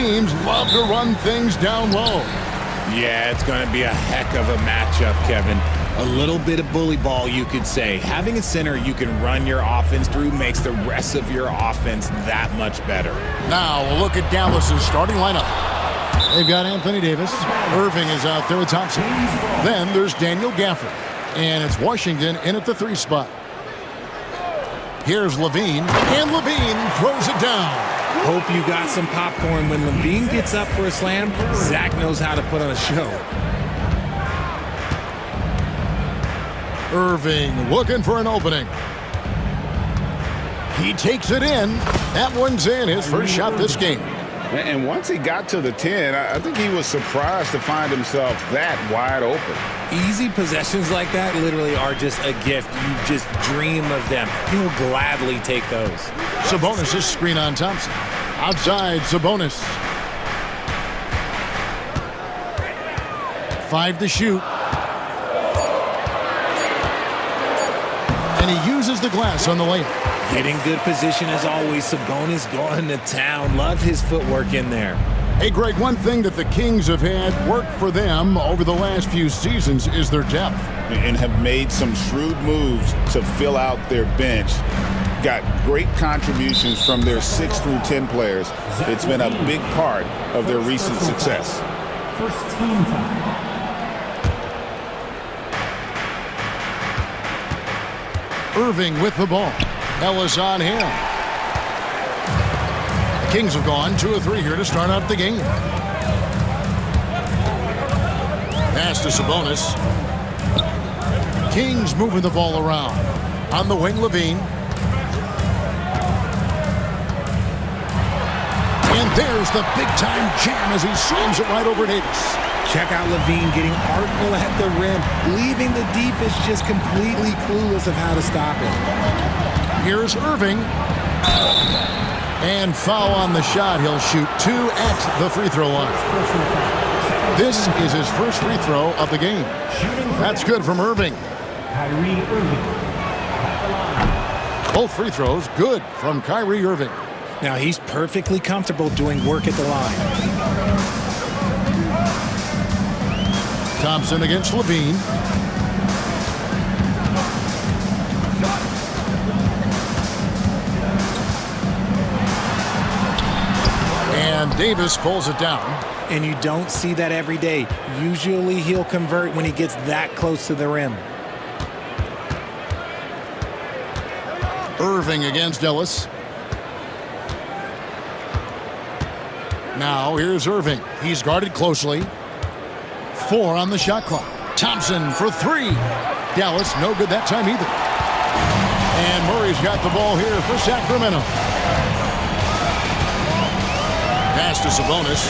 teams love to run things down low. Yeah, it's going to be a heck of a matchup, Kevin. A little bit of bully ball, you could say. Having a center you can run your offense through makes the rest of your offense that much better. Now a look at Dallas's starting lineup. They've got Anthony Davis. Irving is out there with Thompson. Then there's Daniel Gafford. And it's Washington in at the 3 spot. Here's Levine, and Levine throws it down. Hope you got some popcorn. When Levine gets up for a slam, Zach knows how to put on a show. Irving looking for an opening. He takes it in. That one's in, his first shot this game. And once he got to the 10, I think he was surprised to find himself that wide open. Easy possessions like that literally are just a gift. You just dream of them. He'll gladly take those. Sabonis' screen on Thompson. Outside, Sabonis. 5 to shoot. And he uses the glass on the layup. Getting good position as always. Sabonis going to town. Love his footwork in there. Hey, Greg, one thing that the Kings have had work for them over the last few seasons is their depth. And have made some shrewd moves to fill out their bench. Got great contributions from their 6 through 10 players. It's been a big part of their recent success. First team foul. Irving with the ball. Ellis on him. The Kings have gone 2 of 3 here to start out the game. Pass to Sabonis. Kings moving the ball around. On the wing, Levine. And there's the big-time jam as he slams it right over Davis. Check out Levine getting artful at the rim, leaving the defense just completely clueless of how to stop it. Here's Irving. And foul on the shot. He'll shoot 2 at the free throw line. This is his first free throw of the game. That's good from Irving. Both free throws good from Kyrie Irving. Now he's perfectly comfortable doing work at the line. Thompson against Levine. And Davis pulls it down. And you don't see that every day. Usually he'll convert when he gets that close to the rim. Irving against Ellis. Now here's Irving. He's guarded closely. 4 on the shot clock. Thompson for 3. Dallas no good that time either. And Murray's got the ball here for Sacramento. Pass to Sabonis.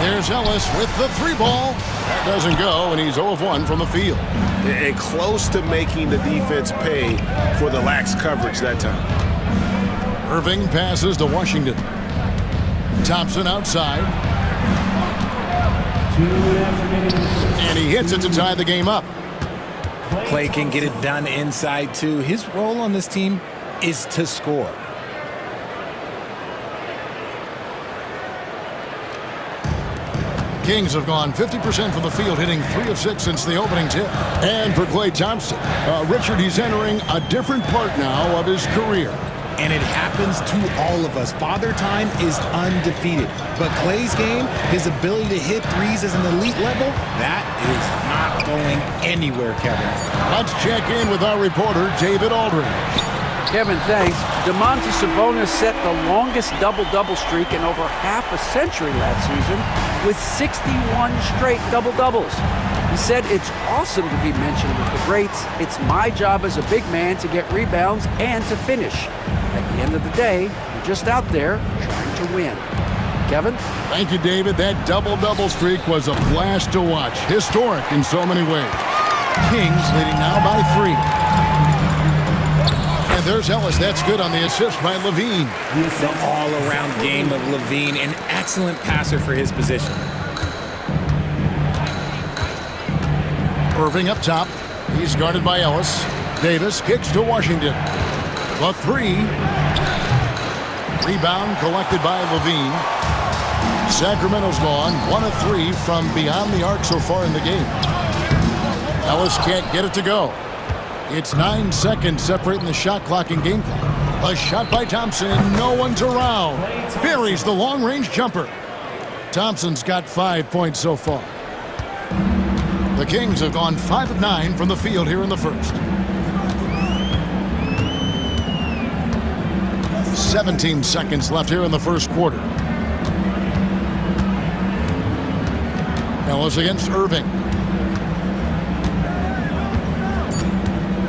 There's Ellis with the 3 ball. That doesn't go, and he's 0 of 1 from the field. And close to making the defense pay for the lax coverage that time. Irving passes to Washington. Thompson outside. And he hits it to tie the game up. Clay can get it done inside too. His role on this team is to score. Kings have gone 50% from the field, hitting 3 of 6 since the opening tip. And for Klay Thompson, Richard, he's entering a different part now of his career. And it happens to all of us. Father Time is undefeated. But Klay's game, his ability to hit threes as an elite level, that is not going anywhere, Kevin. Let's check in with our reporter, David Aldridge. Kevin, thanks. Domantas Sabonis set the longest double-double streak in over half a century last season with 61 straight double-doubles. He said, "It's awesome to be mentioned with the greats. It's my job as a big man to get rebounds and to finish. At the end of the day, we're just out there trying to win." Kevin? Thank you, David. That double-double streak was a blast to watch. Historic in so many ways. Kings leading now by 3. And there's Ellis. That's good on the assist by Levine. The all-around game of Levine, an excellent passer for his position. Irving up top. He's guarded by Ellis. Davis kicks to Washington. The 3. Rebound collected by Levine. Sacramento's gone 1 of 3 from beyond the arc so far in the game. Ellis can't get it to go. It's 9 seconds separating the shot clock and game clock. A shot by Thompson, and no one's around. Buries the long-range jumper. Thompson's got 5 points so far. The Kings have gone 5 of 9 from the field here in the first. 17 seconds left here in the first quarter. Ellis against Irving.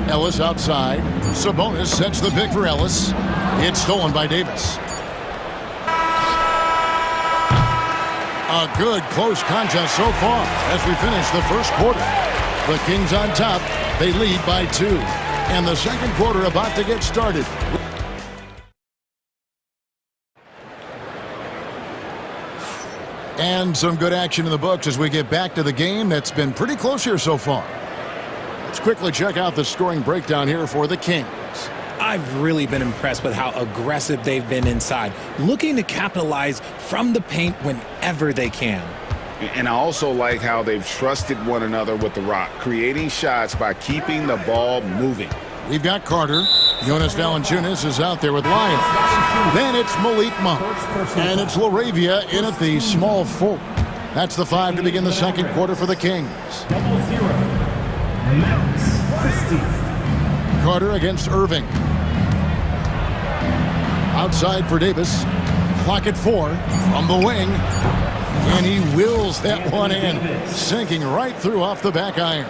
Ellis outside. Sabonis sets the pick for Ellis. It's stolen by Davis. A good close contest so far as we finish the first quarter. The Kings on top. They lead by 2. And the second quarter about to get started. And some good action in the books as we get back to the game that's been pretty close here so far. Let's quickly check out the scoring breakdown here for the Kings. I've really been impressed with how aggressive they've been inside, looking to capitalize from the paint whenever they can. And I also like how they've trusted one another with the rock, creating shots by keeping the ball moving. We've got Carter. Jonas Valanciunas is out there with Lyons. Then it's Malik Monk. And it's Laravia in at the small forward. That's the 5 to begin the second quarter for the Kings. Carter against Irving. Outside for Davis. Clock at 4 from the wing. And he wills that one in, sinking right through off the back iron.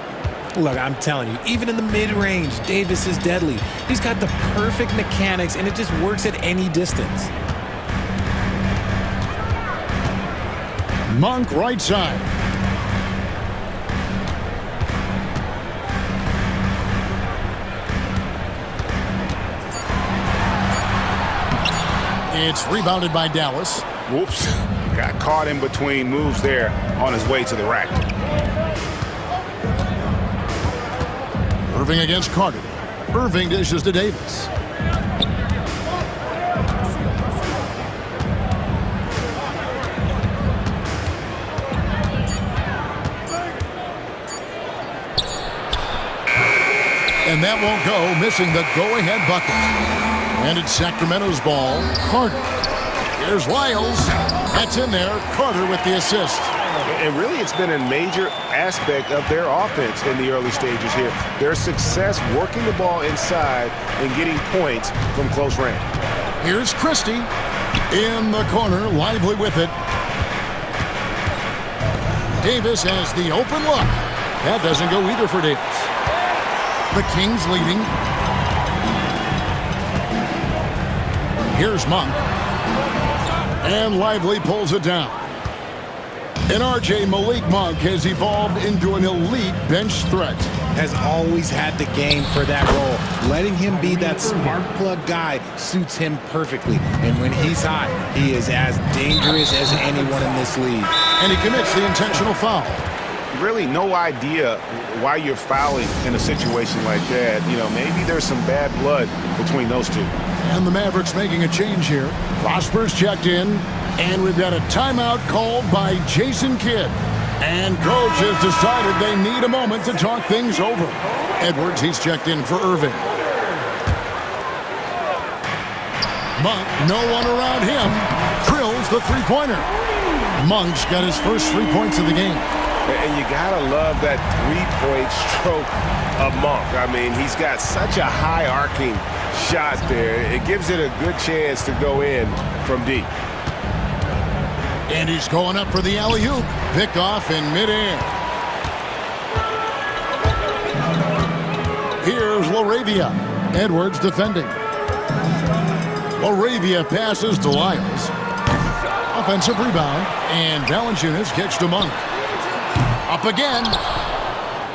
Look, I'm telling you, even in the mid-range, Davis is deadly. He's got the perfect mechanics, and it just works at any distance. Monk right side. It's rebounded by Dallas. Whoops. Got caught in between moves there on his way to the rack. Irving against Carter. Irving dishes to Davis. And that won't go, missing the go-ahead bucket. And it's Sacramento's ball. Carter. Here's Lyles. That's in there. Carter with the assist. And really, it's been a major aspect of their offense in the early stages here. Their success working the ball inside and getting points from close range. Here's Christie in the corner, lively with it. Davis has the open look. That doesn't go either for Davis. The Kings leading. Here's Monk. And Lively pulls it down. And RJ Malik Monk has evolved into an elite bench threat. Has always had the game for that role. Letting him be that spark plug guy suits him perfectly. And when he's hot, he is as dangerous as anyone in this league. And he commits the intentional foul. Really no idea why you're fouling in a situation like that. You know, maybe there's some bad blood between those two. And the Mavericks making a change here. Prosper's checked in. And we've got a timeout called by Jason Kidd. And coach has decided they need a moment to talk things over. Edwards, he's checked in for Irving. Monk, no one around him. Drills the three-pointer. Monk's got his first 3 points of the game. And you gotta love that three-point stroke of Monk. I mean, he's got such a high arcing shot there. It gives it a good chance to go in from deep. And he's going up for the alley-oop. Picked off in midair. Here's Laravia. Edwards defending. Laravia passes to Lyles. Offensive rebound. And Valanciunas kicks to Monk. Up again.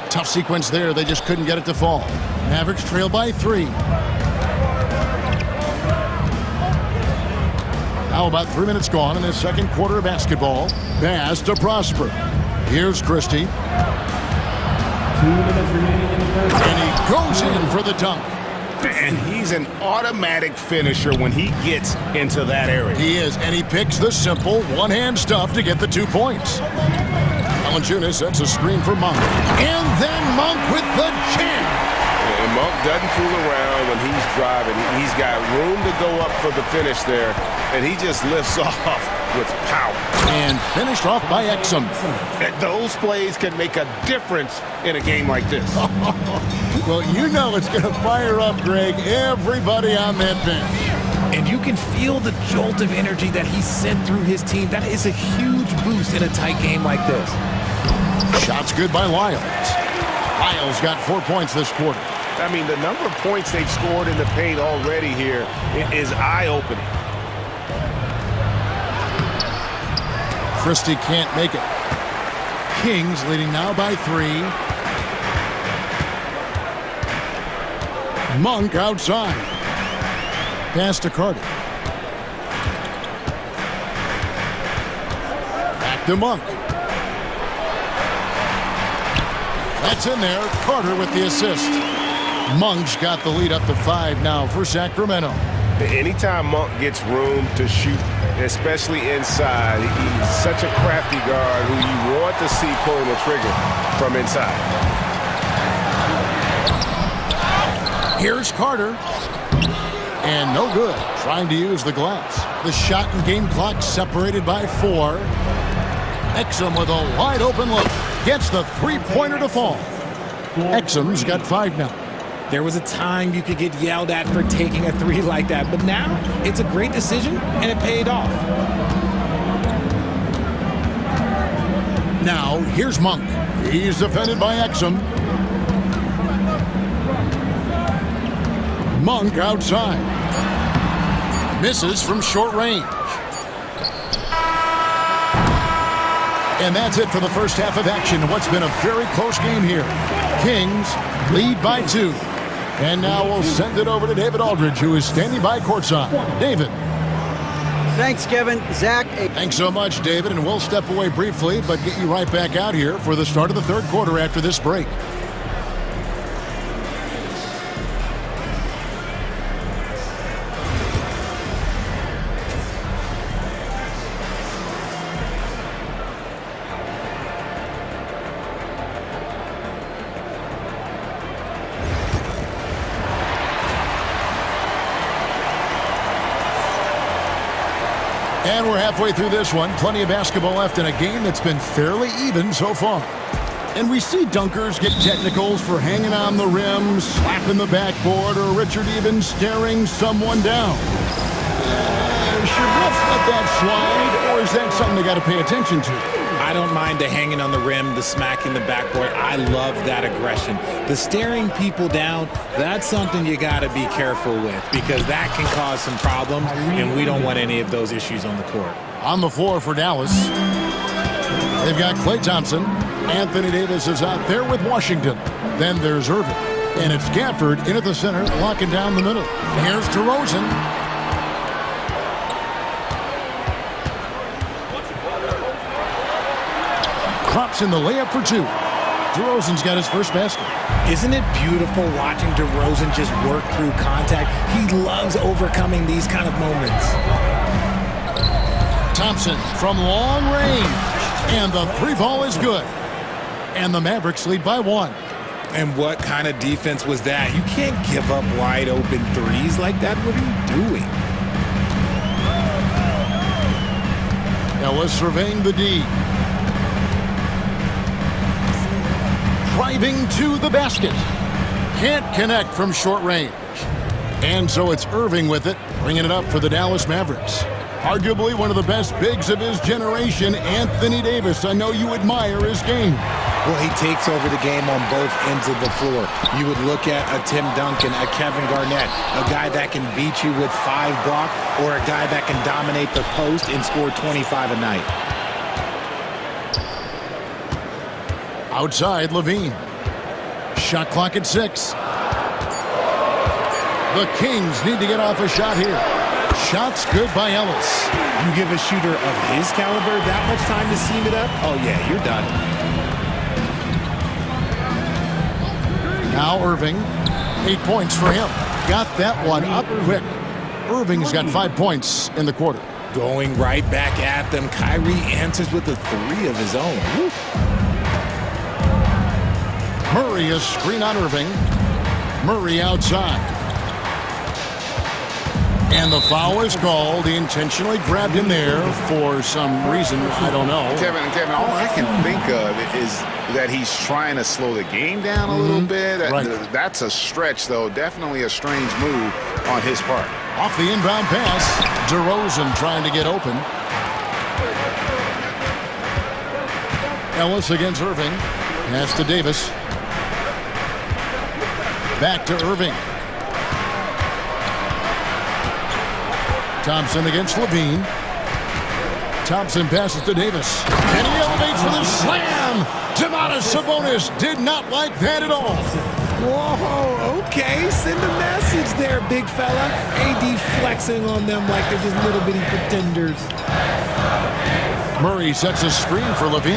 Tough sequence there. They just couldn't get it to fall. Mavericks trail by 3. Now about 3 minutes gone in this second quarter of basketball. Pass to Prosper. Here's Christie. 2 minutes remaining in the first. And he goes in for the dunk. And he's an automatic finisher when he gets into that area. He is, and he picks the simple one-hand stuff to get the 2 points. Valanciunas sets a screen for Monk. And then Monk with the jam. And Monk doesn't fool around when he's driving. He's got room to go up for the finish there, and he just lifts off with power. And finished off by Exum. Those plays can make a difference in a game like this. Well, you know it's going to fire up, Greg, everybody on that bench. And you can feel the jolt of energy that he sent through his team. That is a huge boost in a tight game like this. Shots good by Lyles. Lyles got 4 points this quarter. I mean, the number of points they've scored in the paint already here is eye-opening. Christie can't make it. Kings leading now by 3. Monk outside. Pass to Carter. Back to Monk. That's in there. Carter with the assist. Monk's got the lead up to 5 now for Sacramento. Anytime Monk gets room to shoot, especially inside, he's such a crafty guard who you want to see pulling the trigger from inside. Here's Carter. And no good. Trying to use the glass. The shot and game clock separated by 4. Exum with a wide open look. Gets the three-pointer to fall. Exum's got 5 now. There was a time you could get yelled at for taking a 3 like that, but now it's a great decision and it paid off. Now, here's Monk. He's defended by Exum. Monk outside. Misses from short range. And that's it for the first half of action. What's been a very close game here. Kings lead by 2. And now we'll send it over to David Aldridge, who is standing by courtside. David. Thanks, Kevin. Zach. Thanks so much, David. And we'll step away briefly, but get you right back out here for the start of the third quarter after this break. And we're halfway through this one. Plenty of basketball left in a game that's been fairly even so far. And we see dunkers get technicals for hanging on the rim, slapping the backboard, or Richard even staring someone down. Should refs let that slide, or is that something they got to pay attention to? I don't mind the hanging on the rim, the smacking the backboard. I love that aggression. The staring people down, that's something you got to be careful with because that can cause some problems, and we don't want any of those issues on the court. On the floor for Dallas, they've got Klay Thompson. Anthony Davis is out there with Washington. Then there's Irving. And it's Gafford in at the center, locking down the middle. Here's DeRozan. Drops in the layup for 2. DeRozan's got his first basket. Isn't it beautiful watching DeRozan just work through contact? He loves overcoming these kind of moments. Thompson from long range. And the 3-ball is good. And the Mavericks lead by 1. And what kind of defense was that? You can't give up wide open threes like that. What are you doing? Ellis surveying the D. Driving to the basket. Can't connect from short range. And so it's Irving with it, bringing it up for the Dallas Mavericks. Arguably one of the best bigs of his generation, Anthony Davis. I know you admire his game. Well, he takes over the game on both ends of the floor. You would look at a Tim Duncan, a Kevin Garnett, a guy that can beat you with 5 block, or a guy that can dominate the post and score 25 a night. Outside, Levine. Shot clock at 6. The Kings need to get off a shot here. Shots good by Ellis. You give a shooter of his caliber that much time to seam it up? Oh, yeah, you're done. Now Irving. 8 points for him. got that one up quick. Irving's got 5 points in the quarter. Going right back at them. Kyrie answers with a 3 of his own. Woo. Murray, a screen on Irving. Murray outside. And the foul is called. He intentionally grabbed him there for some reason. I don't know. Kevin, all I can think of is that he's trying to slow the game down a little bit. Right. That's a stretch, though. Definitely a strange move on his part. Off the inbound pass. DeRozan trying to get open. Ellis against Irving. Pass to Davis. Back to Irving. Thompson against Levine. Thompson passes to Davis. And he elevates for the slam. Domantas Sabonis did not like that at all. Whoa, okay. Send a message there, big fella. AD flexing on them like they're just little bitty pretenders. Murray sets a screen for Levine.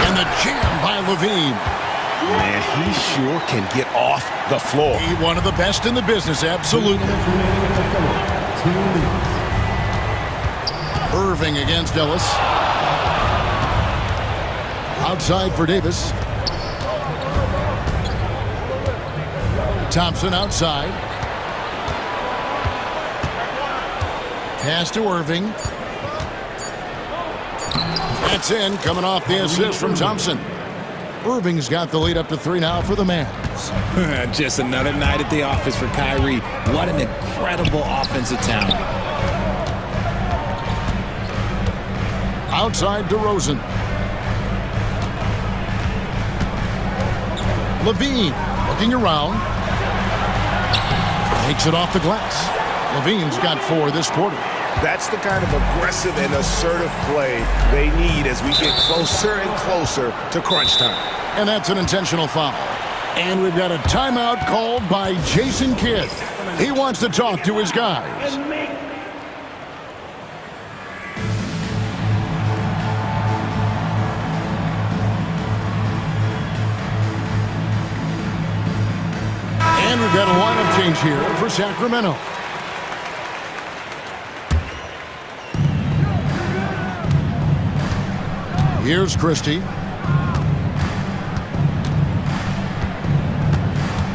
And the jam by Levine. Man, he sure can get off the floor. He one of the best in the business, absolutely. Irving against Ellis. Outside for Davis. Thompson outside. Pass to Irving. That's in, coming off the assist from Thompson. Irving's got the lead up to 3 now for the Mavs. Just another night at the office for Kyrie. What an incredible offensive talent. Outside DeRozan. Levine looking around. Takes it off the glass. Levine's got 4 this quarter. That's the kind of aggressive and assertive play they need as we get closer and closer to crunch time. And that's an intentional foul. And we've got a timeout called by Jason Kidd. He wants to talk to his guys. And we've got a lineup change here for Sacramento. Here's Christie.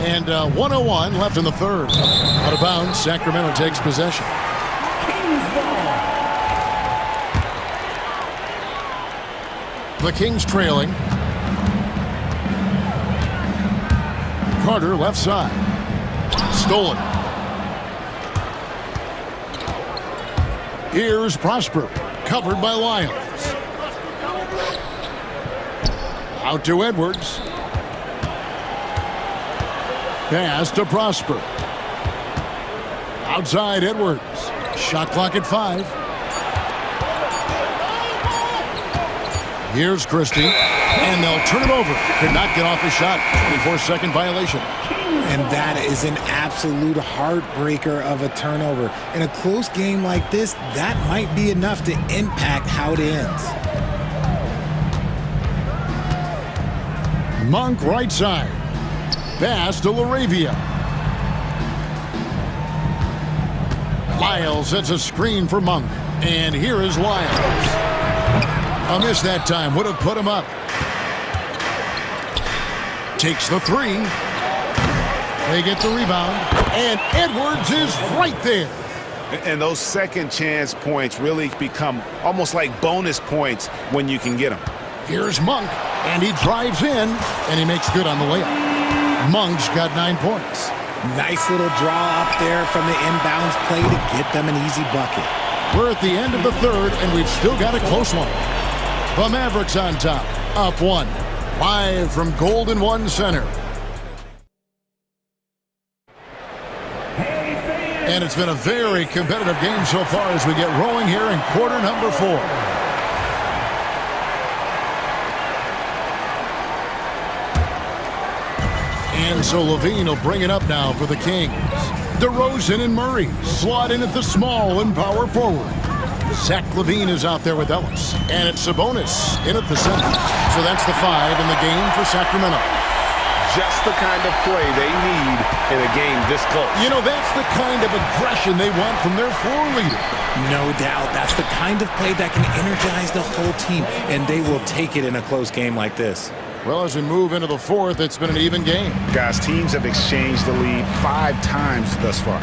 And 1:01 left in the third. Out of bounds, Sacramento takes possession. The Kings trailing. Carter left side. Stolen. Here's Prosper. Covered by Lyons. Out to Edwards. Pass to Prosper. Outside Edwards. Shot clock at 5. Here's Christie. And they'll turn it over. Could not get off his shot. 24-second violation. And that is an absolute heartbreaker of a turnover. In a close game like this, that might be enough to impact how it ends. Monk right side. Pass to LaRavia. Lyles sets a screen for Monk. And here is Lyles. A miss that time. Would have put him up. Takes the 3. They get the rebound. And Edwards is right there. And those second chance points really become almost like bonus points when you can get them. Here's Monk. And he drives in. And he makes good on the layup. Monk's got 9 points. Nice little draw up there from the inbounds play to get them an easy bucket. We're at the end of the third, and we've still got a close one. The Mavericks on top, up 1. Live from Golden One Center. And it's been a very competitive game so far as we get rolling here in quarter number 4. And so Levine will bring it up now for the Kings. DeRozan and Murray slot in at the small and power forward. Zach LaVine is out there with Ellis. And it's Sabonis in at the center. So that's the 5 in the game for Sacramento. just the kind of play they need in a game this close. You know, that's the kind of aggression they want from their floor leader. No doubt. That's the kind of play that can energize the whole team, and they will take it in a close game like this. Well, as we move into the fourth, it's been an even game. Guys, teams have exchanged the lead 5 times thus far.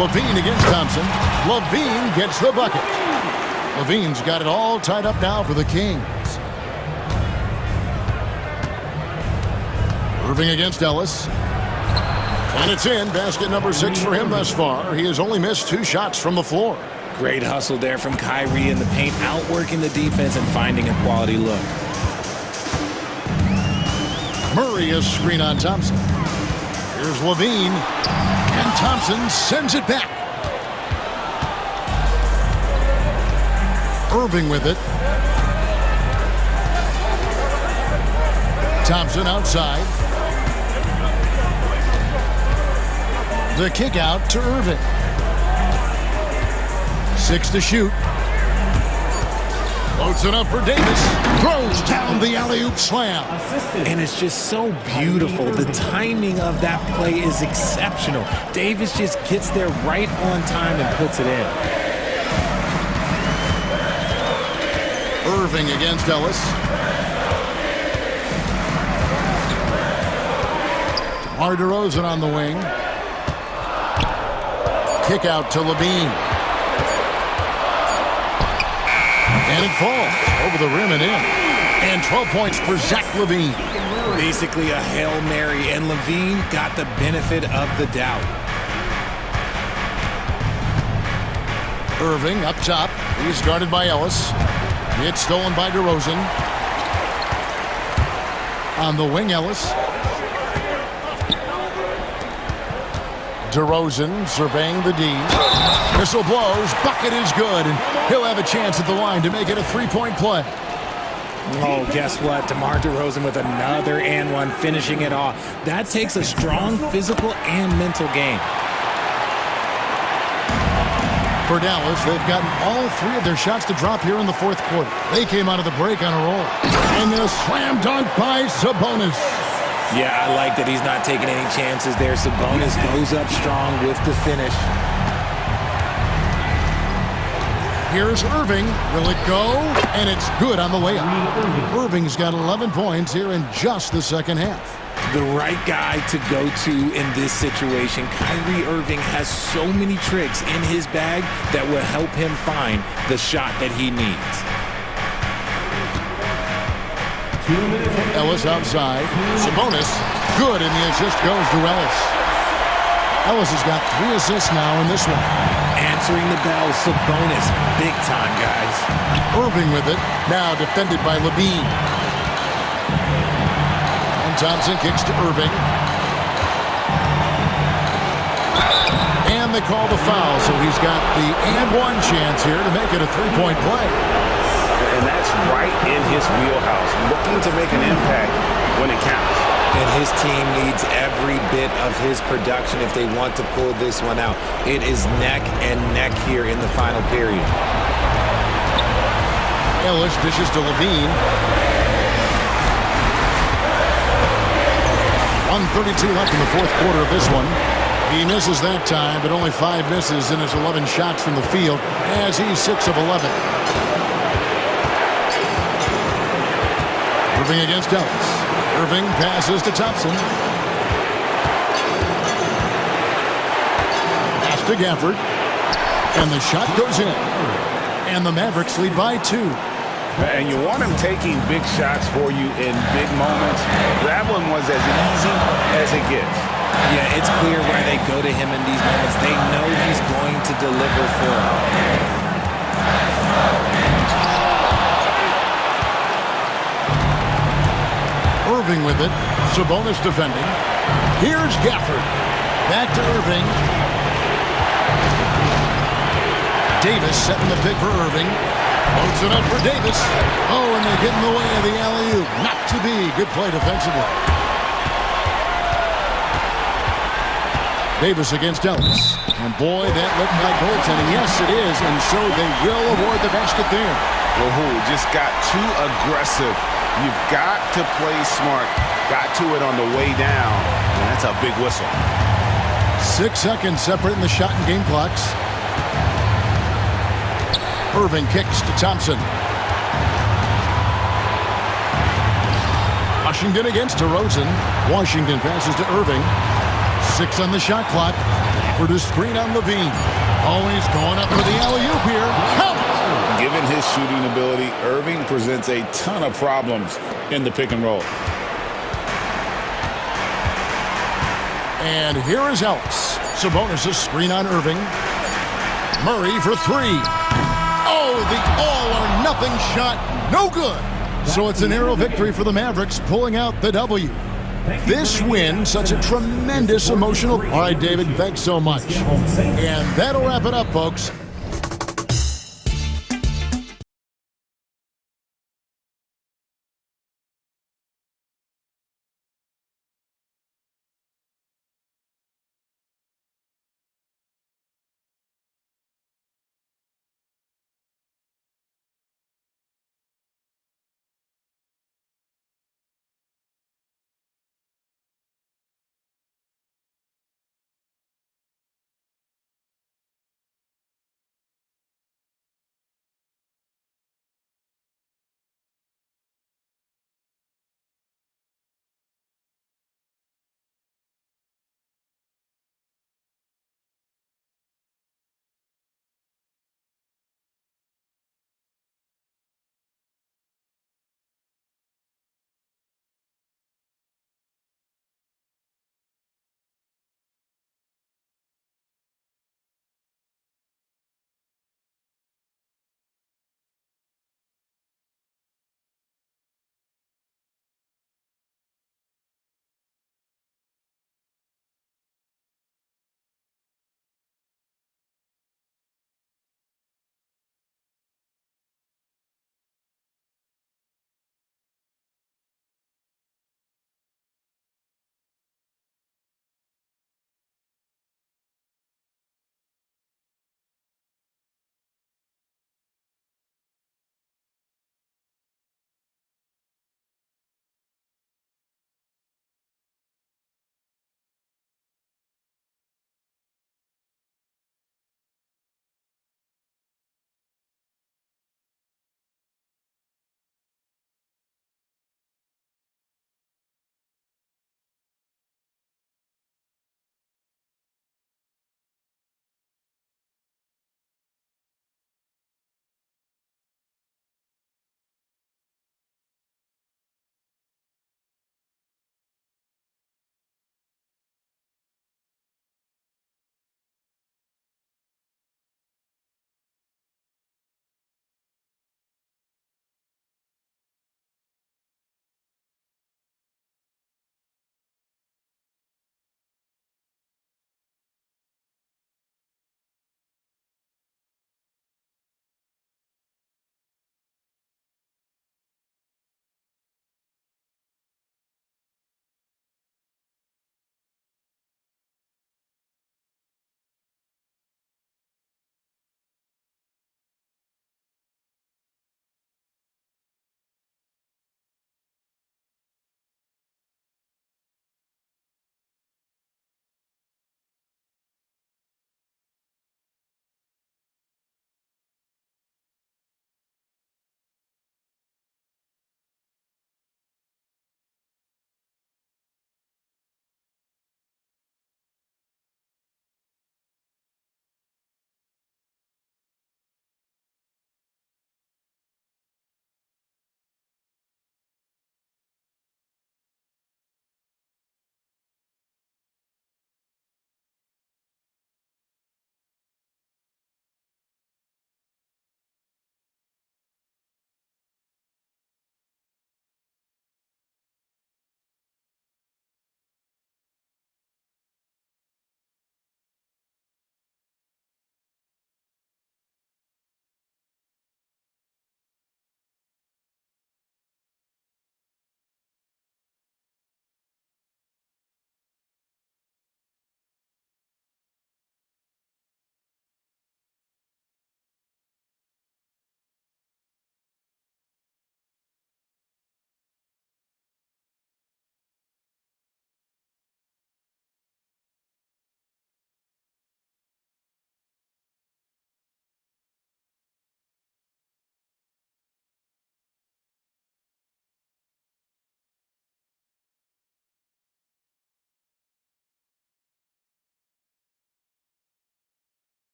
Levine against Thompson. Levine gets the bucket. Levine's got it all tied up now for the Kings. Irving against Ellis. And it's in. Basket number 6 for him thus far. He has only missed 2 shots from the floor. Great hustle there from Kyrie in the paint, outworking the defense and finding a quality look. Murray is screen on Thompson. Here's Levine. And Thompson sends it back. Irving with it. Thompson outside. The kick out to Irving. 6 to shoot. Floats it up for Davis. Throws down the alley-oop slam. And it's just so beautiful. The timing of that play is exceptional. Davis just gets there right on time and puts it in. Irving against Ellis. DeMar DeRozan on the wing. Kick out to Levine. And it falls over the rim and in. And 12 points for Zach LaVine. Basically a Hail Mary, and LaVine got the benefit of the doubt. Irving up top. He's guarded by Ellis. It's stolen by DeRozan. On the wing, Ellis. DeRozan surveying the D. Whistle blows. Bucket is good. And he'll have a chance at the line to make it a 3-point play. Oh, guess what? DeMar DeRozan with another and one, finishing it off. That takes a strong physical and mental game. For Dallas, they've gotten all 3 of their shots to drop here in the fourth quarter. They came out of the break on a roll. And the slam dunk by Sabonis. Yeah, I like that he's not taking any chances there. Sabonis goes up strong with the finish. Here's Irving. Will it go? And it's good on the layup. Irving's got 11 points here in just the second half. The right guy to go to in this situation. Kyrie Irving has so many tricks in his bag that will help him find the shot that he needs. Ellis outside. Sabonis. Good, and the assist goes to Ellis. Ellis has got 3 assists now in this one. Answering the bell, Sabonis. Big time, guys. Irving with it. Now defended by Levine. And Thompson kicks to Irving. And they call the foul, so he's got the and one chance here to make it a 3-point play. And that's right in his wheelhouse, looking to make an impact when it counts. And his team needs every bit of his production if they want to pull this one out. It is neck and neck here in the final period. Ellis dishes to Levine. 1:32 left in the fourth quarter of this one. He misses that time, but only 5 misses in his 11 shots from the field as he's 6 of 11. Irving against Ellis. Irving passes to Thompson. Pass to Gafford. And the shot goes in. And the Mavericks lead by 2. And you want him taking big shots for you in big moments. That one was as easy as it gets. Yeah, it's clear why they go to him in these moments. They know he's going to deliver for them. Irving with it. Sabonis defending. Here's Gafford. Back to Irving. Davis setting the pick for Irving. Loads it up for Davis. Oh, and they get in the way of the alley-oop. Not to be. Good play defensively. Davis against Ellis. And boy, that looked like goaltending. Yes, it is. And so they will award the basket there. Well, just got too aggressive You've got to play smart. Got to it on the way down, and that's a big whistle. 6 seconds separating the shot and game clocks. Irving kicks to Thompson. Washington against DeRozan. Washington passes to Irving. 6 on the shot clock. For the screen on Levine. Always going up for the alley-oop here. Count! Given his shooting ability, Irving presents a ton of problems in the pick and roll. And here is Ellis. Sabonis' screen on Irving. Murray for 3. Oh, the all-or-nothing shot. No good. So it's a narrow victory for the Mavericks, pulling out the W. This win, such a tremendous emotional... All right, David, thanks so much. And that'll wrap it up, folks.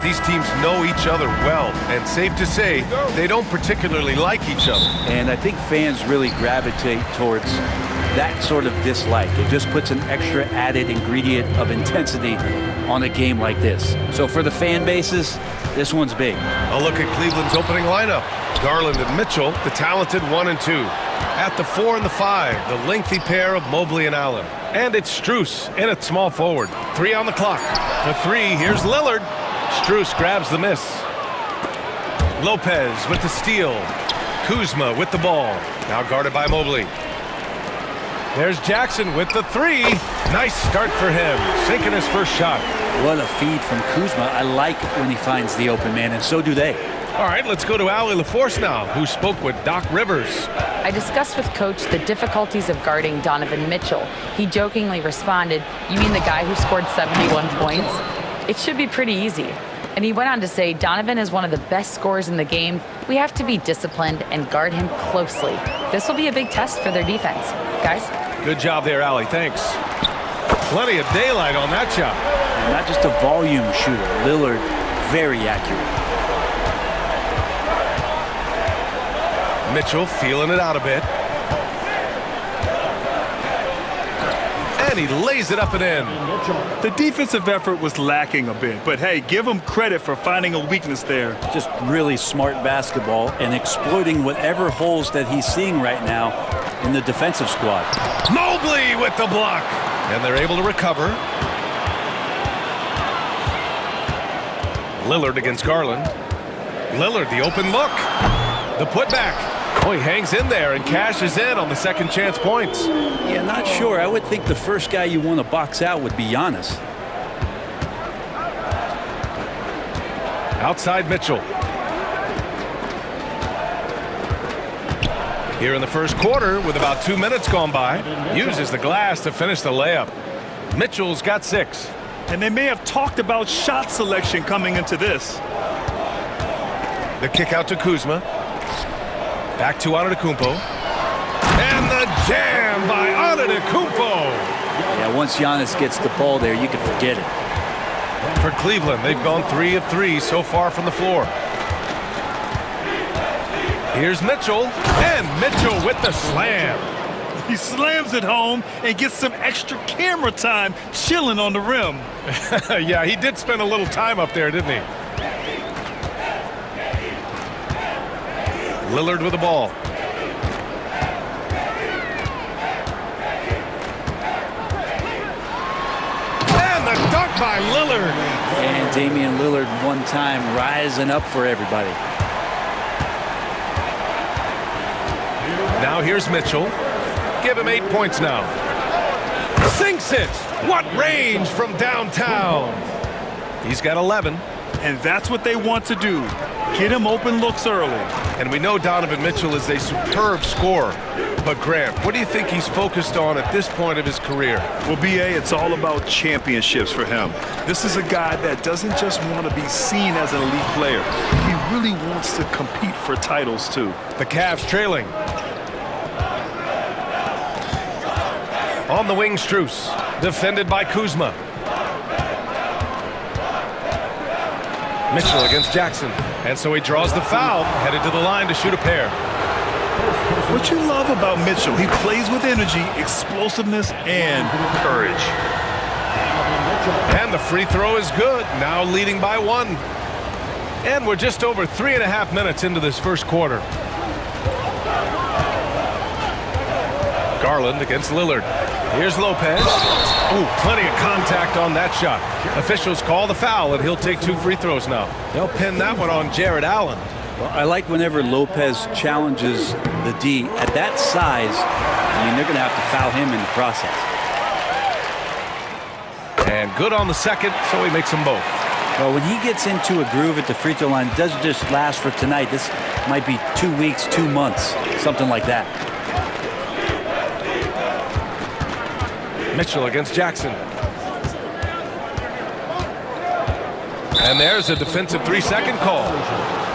these teams know each other well, and safe to say, they don't particularly like each other. And I think fans really gravitate towards that sort of dislike. It just puts an extra added ingredient of intensity on a game like this. So for the fan bases, this one's big. A look at Cleveland's opening lineup. Garland and Mitchell, the talented 1 and 2. At the 4 and the 5, the lengthy pair of Mobley and Allen. And it's Strus in at small forward. 3 on the clock. For 3, here's Lillard. Strus grabs the miss. Lopez with the steal. Kuzma with the ball. Now guarded by Mobley. There's Jackson with the 3. Nice start for him, sinking his first shot. What a feed from Kuzma. I like when he finds the open man, and so do they. All right, let's go to Allie LaForce now, who spoke with Doc Rivers. I discussed with Coach the difficulties of guarding Donovan Mitchell. He jokingly responded, "You mean the guy who scored 71 points? It should be pretty easy." And he went on to say, "Donovan is one of the best scorers in the game. We have to be disciplined and guard him closely. This will be a big test for their defense." Guys? Good job there, Allie. Thanks. Plenty of daylight on that shot. And not just a volume shooter. Lillard, very accurate. Mitchell feeling it out a bit. And he lays it up and in. The defensive effort was lacking a bit, but hey, give him credit for finding a weakness there. Just really smart basketball and exploiting whatever holes that he's seeing right now in the defensive squad. Mobley with the block. And they're able to recover. Lillard against Garland. Lillard, the open look. The putback. Oh, he hangs in there and cashes in on the second chance points. Yeah, not sure. I would think the first guy you want to box out would be Giannis. Outside Mitchell. Here in the first quarter, with about 2 minutes gone by, uses the glass to finish the layup. Mitchell's got 6. And they may have talked about shot selection coming into this. The kick out to Kuzma. Back to Antetokounmpo. And the jam by Antetokounmpo. Yeah, once Giannis gets the ball there, you can forget it. For Cleveland, they've gone 3 of 3 so far from the floor. Here's Mitchell, and Mitchell with the slam. He slams it home and gets some extra camera time chilling on the rim. Yeah, he did spend a little time up there, didn't he? Lillard with the ball. And the dunk by Lillard. And Damian Lillard one time rising up for everybody. Now here's Mitchell. Give him 8 points now. Sinks it. What range from downtown. He's got 11. And that's what they want to do. Get him open looks early. And we know Donovan Mitchell is a superb scorer. But Grant, what do you think he's focused on at this point of his career? Well, BA, it's all about championships for him. This is a guy that doesn't just want to be seen as an elite player. He really wants to compete for titles, too. The Cavs trailing. On the wing, Strus. Defended by Kuzma. Mitchell against Jackson. And so he draws the foul, headed to the line to shoot a pair. What you love about Mitchell, he plays with energy, explosiveness, and courage. And the free throw is good, now leading by 1. And we're just over 3.5 minutes into this first quarter. Garland against Lillard. Here's Lopez. Oh, plenty of contact on that shot. Officials call the foul, and he'll take 2 free throws now. They'll pin that one on Jared Allen. Well, I like whenever Lopez challenges the D. At that size, I mean, they're going to have to foul him in the process. And good on the second, so he makes them both. Well, when he gets into a groove at the free throw line, it doesn't just last for tonight. This might be 2 weeks, 2 months, something like that. Mitchell against Jackson. And there's a defensive 3-second call.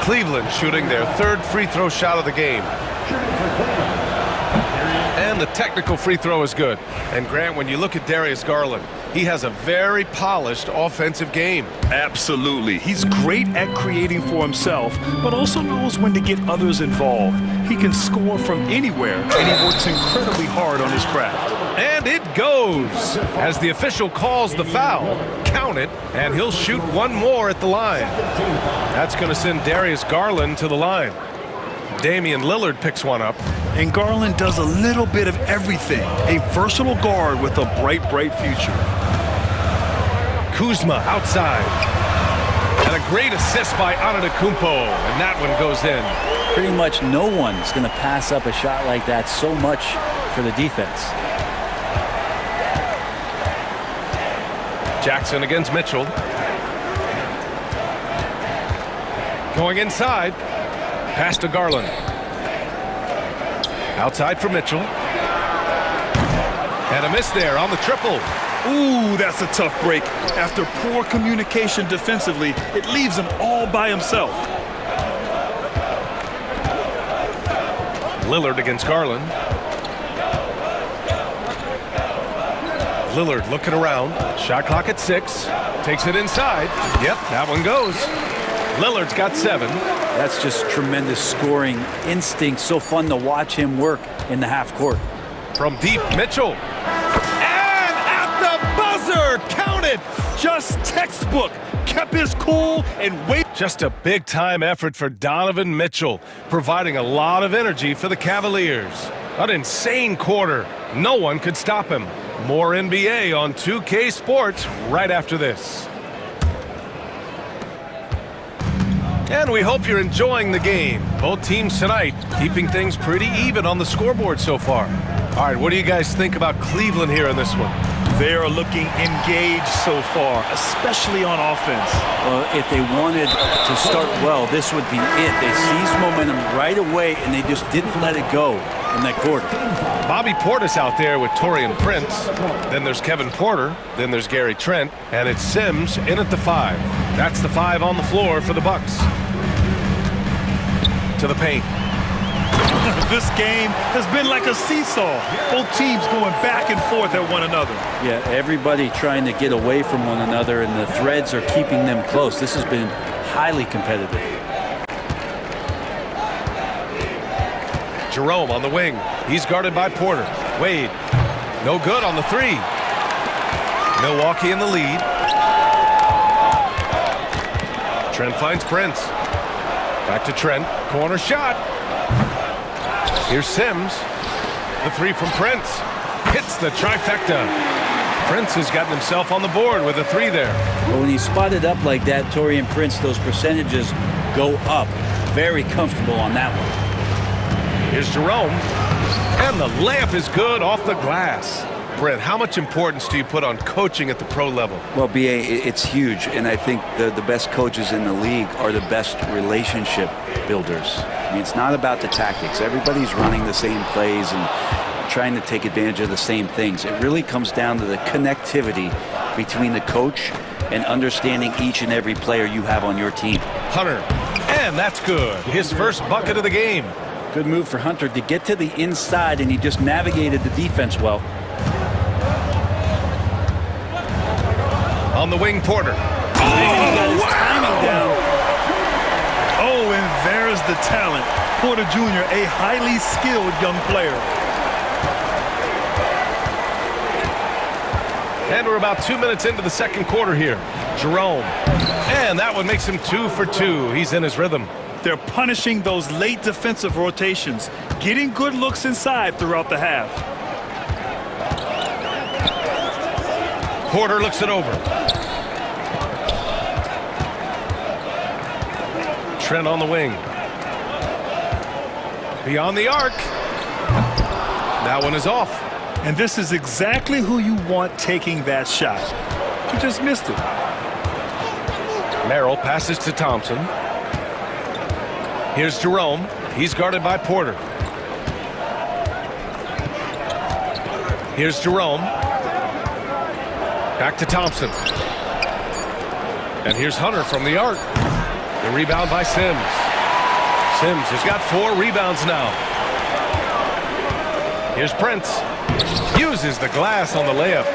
Cleveland shooting their 3rd free throw shot of the game. And the technical free throw is good. And Grant, when you look at Darius Garland, He has a very polished offensive game. Absolutely. He's great at creating for himself, but also knows when to get others involved. He can score from anywhere, and he works incredibly hard on his craft. And it goes. As the official calls the foul, count it, and he'll shoot one more at the line. That's going to send Darius Garland to the line. Damian Lillard picks one up. And Garland does a little bit of everything. A versatile guard with a bright, bright future. Kuzma outside. And a great assist by Antetokounmpo, and that one goes in. Pretty much no one's going to pass up a shot like that so much for the defense. Jackson against Mitchell. Going inside. Pass to Garland. Outside for Mitchell. And a miss there on the triple. Ooh, that's a tough break. After poor communication defensively, it leaves him all by himself. Lillard against Garland. Lillard looking around. Shot clock at 6. Takes it inside. Yep, that one goes. Lillard's got 7. That's just tremendous scoring instinct. So fun to watch him work in the half court. From deep, Mitchell. And at the buzzer, count it. Just textbook. Kept his cool and wait. Just a big-time effort for Donovan Mitchell, providing a lot of energy for the Cavaliers. An insane quarter. No one could stop him. More NBA on 2K Sports right after this. And we hope you're enjoying the game. Both teams tonight keeping things pretty even on the scoreboard so far. All right, what do you guys think about Cleveland here in this one? They are looking engaged so far, especially on offense. If they wanted to start well, this would be it. They seized momentum right away, and they just didn't let it go in that quarter. Bobby Portis out there with Taurean Prince. Then there's Kevin Porter. Then there's Gary Trent. And it's Sims in at the 5. That's the 5 on the floor for the Bucks. To the paint. This game has been like a seesaw. Both teams going back and forth at one another. Yeah, everybody trying to get away from one another, and the threads are keeping them close. This has been highly competitive. Jerome on the wing. He's guarded by Porter. Wade. No good on the 3. Milwaukee in the lead. Trent finds Prince. Back to Trent. Corner shot. Here's Sims. The 3 from Prince. Hits the trifecta. Prince has gotten himself on the board with a 3 there. But when he's spotted up like that, Taurean Prince, those percentages go up. Very comfortable on that one. Here's Jerome. And the layup is good off the glass. Brent, how much importance do you put on coaching at the pro level? Well, B.A., it's huge, and I think the best coaches in the league are the best relationship builders. I mean, it's not about the tactics. Everybody's running the same plays and trying to take advantage of the same things. It really comes down to the connectivity between the coach and understanding each and every player you have on your team. Hunter, and that's good. His first bucket of the game. Good move for Hunter to get to the inside, and he just navigated the defense well. On the wing, Porter. Oh, wow! Oh, and there's the talent. Porter Jr., a highly skilled young player. And we're about 2 minutes into the second quarter here. Jerome. And that one makes him 2 for 2. He's in his rhythm. They're punishing those late defensive rotations, getting good looks inside throughout the half. Porter looks it over. Trent on the wing. Beyond the arc. That one is off. And this is exactly who you want taking that shot. You just missed it. Merrill passes to Thompson. Here's Jerome. He's guarded by Porter. Here's Jerome. Back to Thompson. And here's Hunter from the arc. The rebound by Sims. Sims has got 4 rebounds now. Here's Prince. Uses the glass on the layup.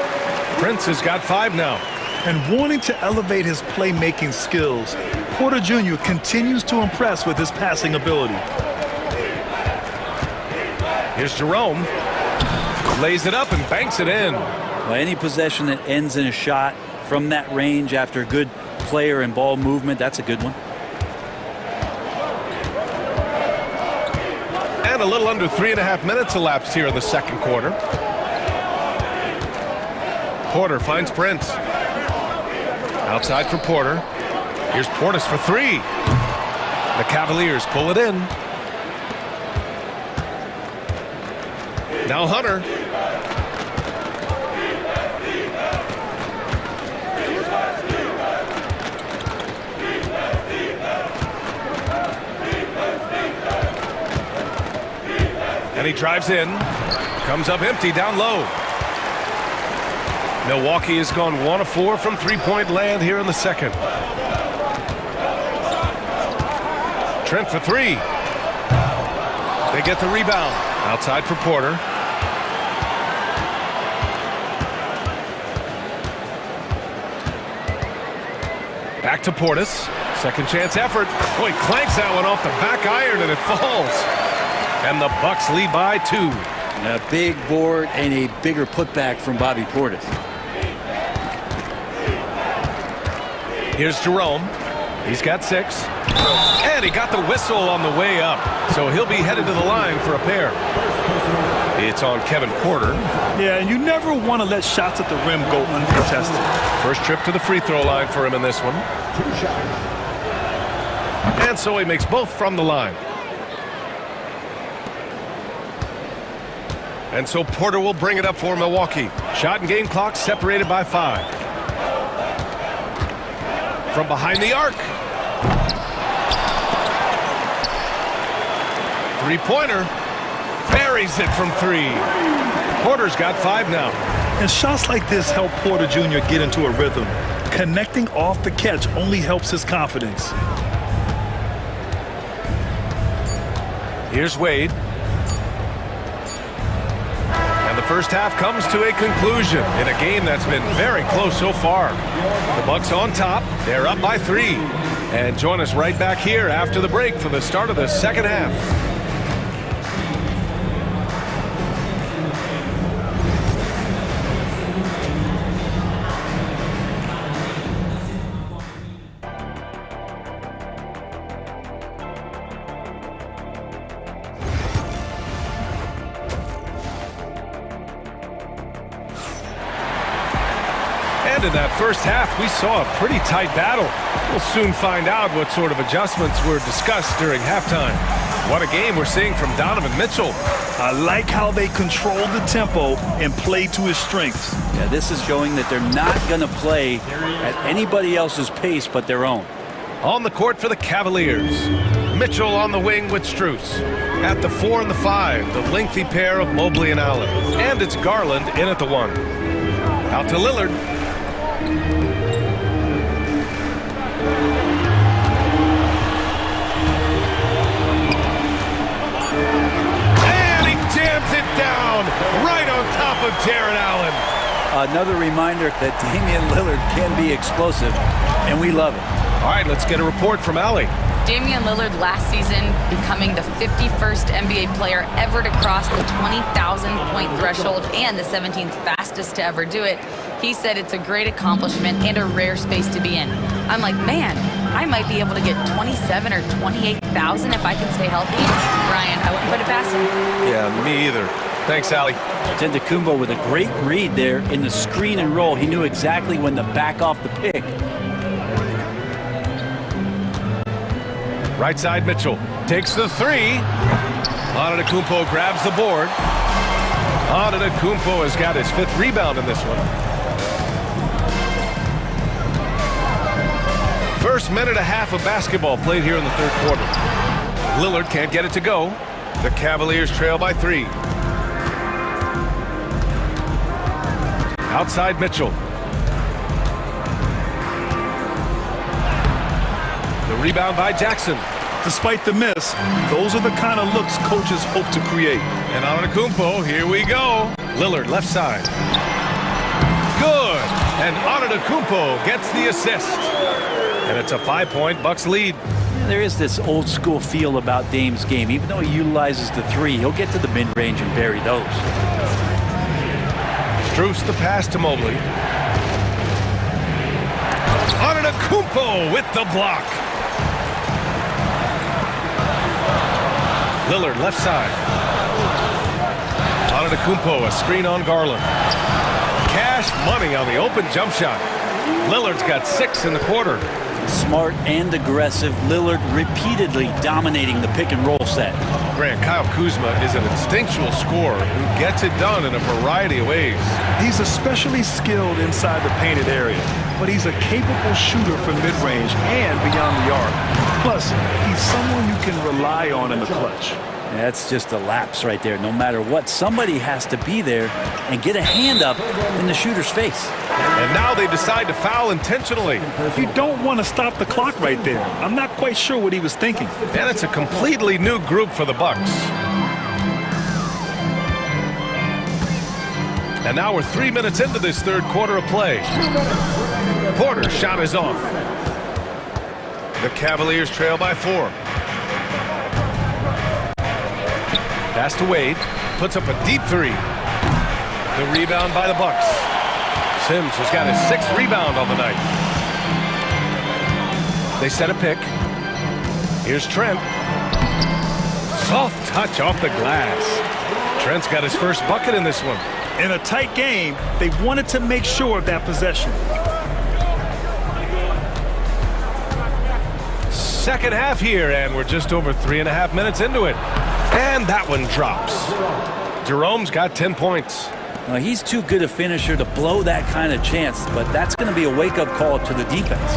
Prince has got 5 now. And wanting to elevate his playmaking skills, Porter Jr. continues to impress with his passing ability. Here's Jerome. Lays it up and banks it in. Well, any possession that ends in a shot from that range after a good player and ball movement, that's a good one. And a little under 3.5 minutes elapsed here in the second quarter. Porter finds Prince. Outside for Porter. Here's Portis for 3. The Cavaliers pull it in. Now Hunter. And he drives in. Comes up empty down low. Milwaukee has gone 1 of 4 from three-point land here in the second. Trent for 3. They get the rebound. Outside for Porter. Back to Portis. Second chance effort. Boy, clanks that one off the back iron and it falls. And the Bucks lead by 2. A big board and a bigger putback from Bobby Portis. Here's Jerome. He's got 6. And he got the whistle on the way up. So he'll be headed to the line for a pair. It's on Kevin Porter. Yeah, and you never want to let shots at the rim go uncontested. First trip to the free throw line for him in this one. And so he makes both from the line. And so Porter will bring it up for Milwaukee. Shot and game clock separated by 5. From behind the arc. Three-pointer. Buries it from 3. Porter's got 5 now. And shots like this help Porter Jr. get into a rhythm. Connecting off the catch only helps his confidence. Here's Wade. And the first half comes to a conclusion in a game that's been very close so far. The Bucks on top. They're up by 3. And join us right back here after the break for the start of the second half. In that first half, we saw a pretty tight battle. We'll soon find out what sort of adjustments were discussed during halftime. What a game we're seeing from Donovan Mitchell. I like how they control the tempo and play to his strengths. Yeah, this is showing that they're not going to play at anybody else's pace but their own. On the court for the Cavaliers. Mitchell on the wing with Strus. At the 4 and the 5, the lengthy pair of Mobley and Allen. And it's Garland in at the 1. Out to Lillard. Jams it down right on top of Jared Allen. Another reminder that Damian Lillard can be explosive, and we love it. All right, let's get a report from Allie. Damian Lillard last season becoming the 51st NBA player ever to cross the 20,000-point threshold and the 17th fastest to ever do it. He said it's a great accomplishment and a rare space to be in. I'm like, man, I might be able to get 27 or 28,000 if I can stay healthy. Ryan, I wouldn't put it past him. Yeah, me either. Thanks, Allie. Antetokounmpo with a great read there in the screen and roll. He knew exactly when to back off the pick. Right side, Mitchell takes the 3. Antetokounmpo grabs the board. Antetokounmpo has got his 5th rebound in this one. First minute and a half of basketball played here in the third quarter. Lillard can't get it to go. The Cavaliers trail by 3. Outside Mitchell. The rebound by Jackson. Despite the miss, those are the kind of looks coaches hope to create. And Antetokounmpo, here we go. Lillard left side. Good. And Antetokounmpo gets the assist. And it's a 5-point Bucks lead. There is this old school feel about Dame's game. Even though he utilizes the three, he'll get to the mid-range and bury those. Strus the pass to Mobley. Antetokounmpo with the block. Lillard left side. Antetokounmpo, a screen on Garland. Cash money on the open jump shot. Lillard's got 6 in the quarter. Smart and aggressive, Lillard repeatedly dominating the pick and roll set. Grant, Kyle Kuzma is an instinctual scorer who gets it done in a variety of ways. He's especially skilled inside the painted area, but he's a capable shooter from mid-range and beyond the arc. Plus, he's someone you can rely on in the clutch. That's just a lapse right there. No matter what, somebody has to be there and get a hand up in the shooter's face. And now they decide to foul intentionally. You don't want to stop the clock right there. I'm not quite sure what he was thinking. And it's a completely new group for the Bucks. And now we're 3 minutes into this third quarter of play. Porter's shot is off. The Cavaliers trail by 4. Pass to Wade, puts up a deep three. The rebound by the Bucks. Sims has got his 6th rebound on the night. They set a pick. Here's Trent. Soft touch off the glass. Trent's got his first bucket in this one. In a tight game, they wanted to make sure of that possession. Second half here, and we're just over 3.5 minutes into it. And that one drops. Jerome's got 10 points. Now, he's too good a finisher to blow that kind of chance, but that's going to be a wake-up call to the defense.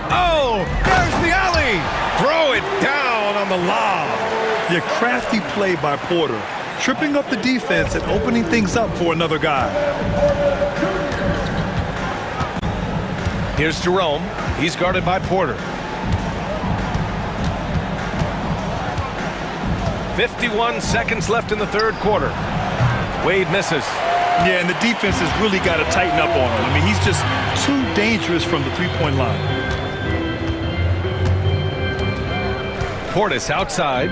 Oh, there's the alley. Throw it down on the lob. Your crafty play by Porter, tripping up the defense and opening things up for another guy. Here's Jerome. He's guarded by Porter. 51 seconds left in the third quarter. Wade misses. Yeah, and the defense has really got to tighten up on him. I mean, he's just too dangerous from the three-point line. Portis outside.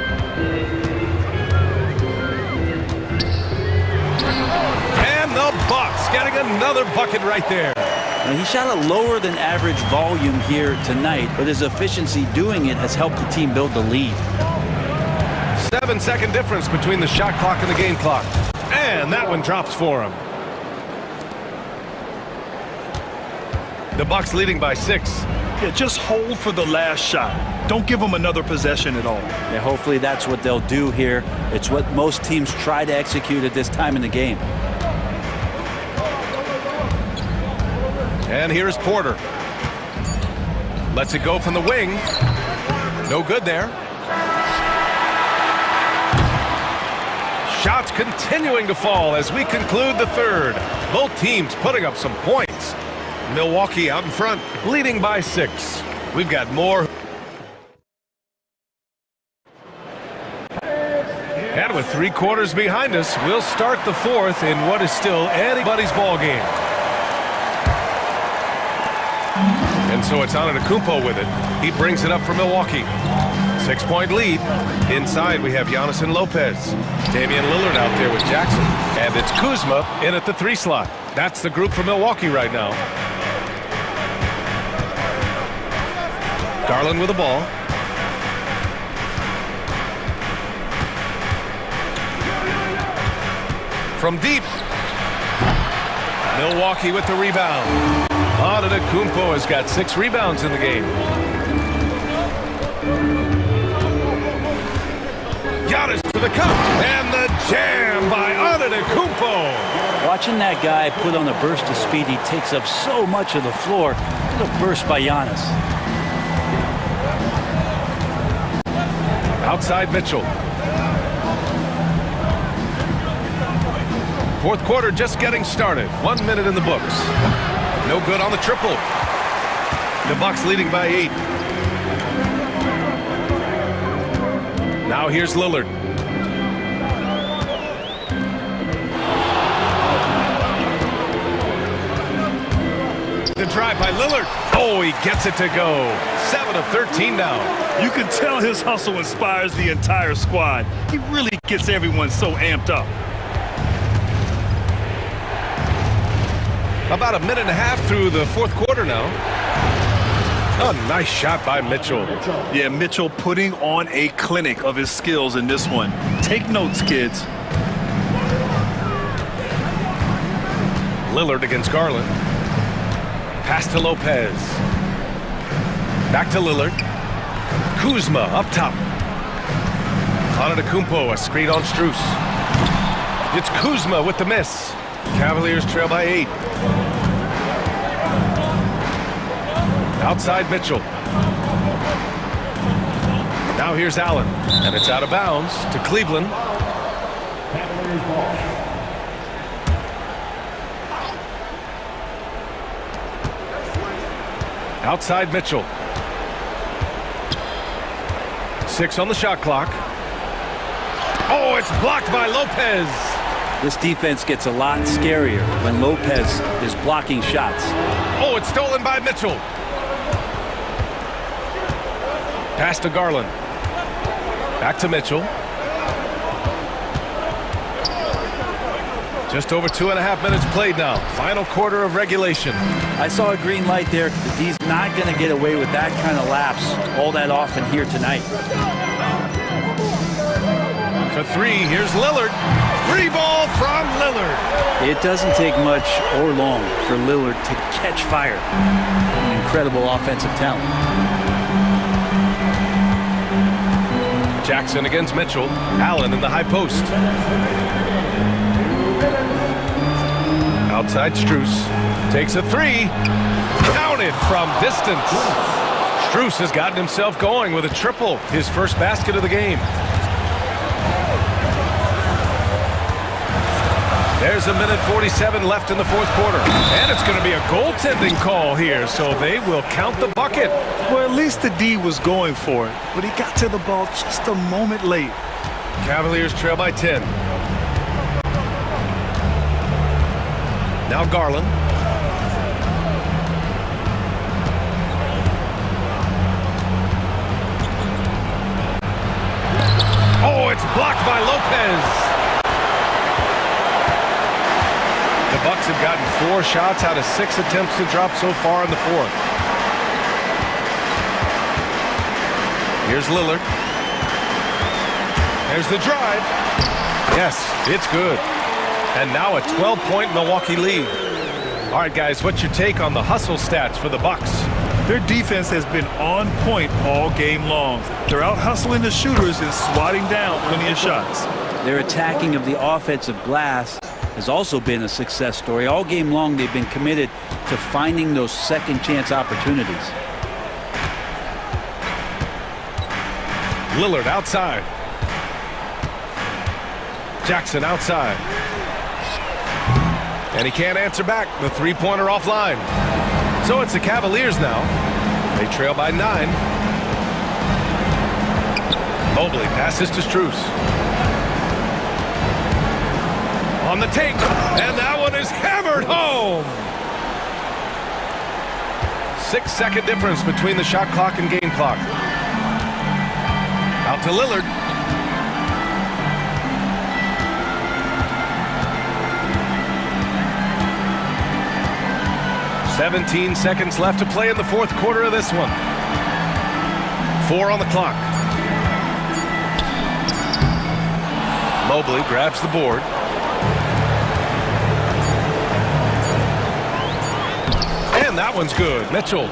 And the Bucks getting another bucket right there. Now, he shot a lower than average volume here tonight, but his efficiency doing it has helped the team build the lead. 7-second difference between the shot clock and the game clock. And that one drops for him. The Bucks leading by 6. Yeah, just hold for the last shot. Don't give them another possession at all. Yeah, hopefully that's what they'll do here. It's what most teams try to execute at this time in the game. And here's Porter. Lets it go from the wing. No good there. Shots continuing to fall as we conclude the third. Both teams putting up some points. Milwaukee out in front, leading by 6. We've got more. And with 3 quarters behind us, we'll start the fourth in what is still anybody's ball game. And so it's Antetokounmpo with it. He brings it up for Milwaukee. 6-point lead. Inside we have Giannis and Lopez. Damian Lillard out there with Jackson. And it's Kuzma in at the 3 slot. That's the group for Milwaukee right now. Garland with the ball. From deep. Milwaukee with the rebound. Antetokounmpo has got 6 rebounds in the game. Giannis to the cup, and the jam by Antetokounmpo. Watching that guy put on a burst of speed, he takes up so much of the floor. What a burst by Giannis. Outside Mitchell. Fourth quarter just getting started. 1 minute in the books. No good on the triple. The Bucks leading by 8. Now here's Lillard. Lillard. Oh, he gets it to go. 7 of 13 now. You can tell his hustle inspires the entire squad. He really gets everyone so amped up. About a minute and a half through the fourth quarter now. A nice shot by Mitchell. Yeah, Mitchell putting on a clinic of his skills in this one. Take notes, kids. Lillard against Garland. Pass to Lopez. Back to Lillard. Kuzma up top. Antetokounmpo, a screen on Strus. It's Kuzma with the miss. Cavaliers trail by 8. Outside Mitchell. Now here's Allen. And it's out of bounds to Cleveland. Outside Mitchell. 6 on the shot clock. Oh, it's blocked by Lopez. This defense gets a lot scarier when Lopez is blocking shots. Oh, it's stolen by Mitchell. Pass to Garland. Back to Mitchell. Just over 2.5 minutes played now. Final quarter of regulation. I saw a green light there. The D's not going to get away with that kind of lapse all that often here tonight. For 3, here's Lillard. Free ball from Lillard. It doesn't take much or long for Lillard to catch fire. An incredible offensive talent. Jackson against Mitchell. Allen in the high post. Outside Strus. Takes a 3. Counted from distance. Strus has gotten himself going with a triple. His first basket of the game. There's a minute 47 left in the fourth quarter. And it's going to be a goaltending call here, so they will count the bucket. Well, at least the D was going for it, but he got to the ball just a moment late. Cavaliers trail by 10. Now Garland. Oh, it's blocked by Lopez. The Bucks have gotten 4 shots out of 6 attempts to drop so far in the fourth. Here's Lillard. There's the drive. Yes, it's good. And now a 12-point Milwaukee lead. All right, guys, what's your take on the hustle stats for the Bucks? Their defense has been on point all game long. They're out hustling the shooters and swatting down plenty of shots. Their attacking of the offensive glass has also been a success story. All game long, they've been committed to finding those second chance opportunities. Lillard outside. Jackson outside. And he can't answer back. The three-pointer offline. So it's the Cavaliers now. They trail by 9. Mobley passes to Strus. On the take. And that one is hammered home. 6-second difference between the shot clock and game clock. Out to Lillard. "17 seconds left to play in the fourth quarter of this one. 4 on the clock. Mobley grabs the board. And that one's good. Mitchell.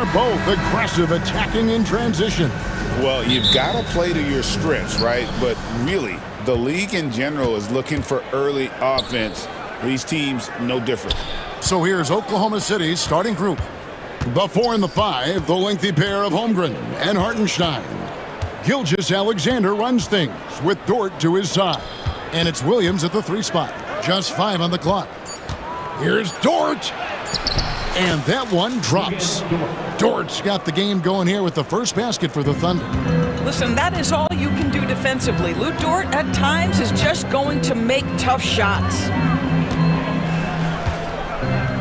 They're both aggressive, attacking in transition. Well, you've got to play to your strengths, right? But really, the league in general is looking for early offense. These teams, no different. So here's Oklahoma City's starting group. The 4 and the 5, the lengthy pair of Holmgren and Hartenstein. Gilgeous-Alexander runs things with Dort to his side. And it's Williams at the 3 spot. Just 5 on the clock. Here's Dort. And that one drops. Dort's got the game going here with the first basket for the Thunder. Listen, that is all you can do defensively. Lou Dort, at times, is just going to make tough shots.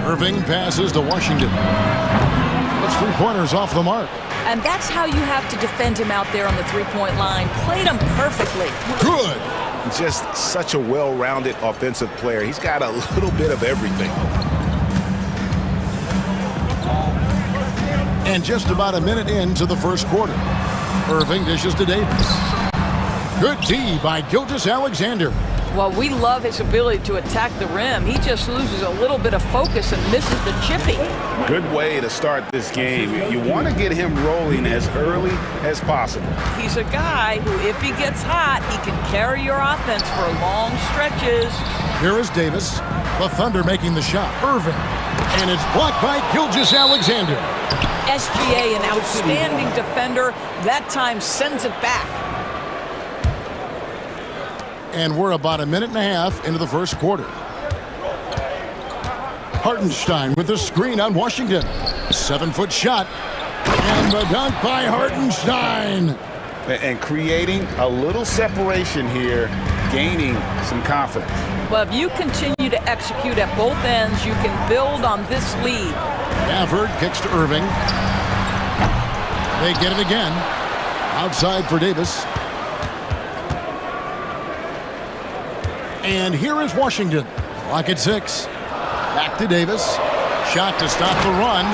Irving passes to Washington. That's 3-pointers off the mark. And that's how you have to defend him out there on the three-point line. Played him perfectly. Good. Just such a well-rounded offensive player. He's got a little bit of everything. And just about a minute into the first quarter. Irving dishes to Davis. Good D by Gilgeous-Alexander. Well, we love his ability to attack the rim. He just loses a little bit of focus and misses the chippy. Good way to start this game. You want to get him rolling as early as possible. He's a guy who, if he gets hot, he can carry your offense for long stretches. Here is Davis. The Thunder making the shot. Irving. And it's blocked by Gilgeous-Alexander. SGA, an outstanding defender, that time sends it back. And we're about a minute and a half into the first quarter. Hartenstein with the screen on Washington. 7-foot shot. And the dunk by Hartenstein. And creating a little separation here, gaining some confidence. Well, if you continue to execute at both ends, you can build on this lead. Stafford kicks to Irving. They get it again. Outside for Davis. And here is Washington. Clock at 6. Back to Davis. Shot to stop the run.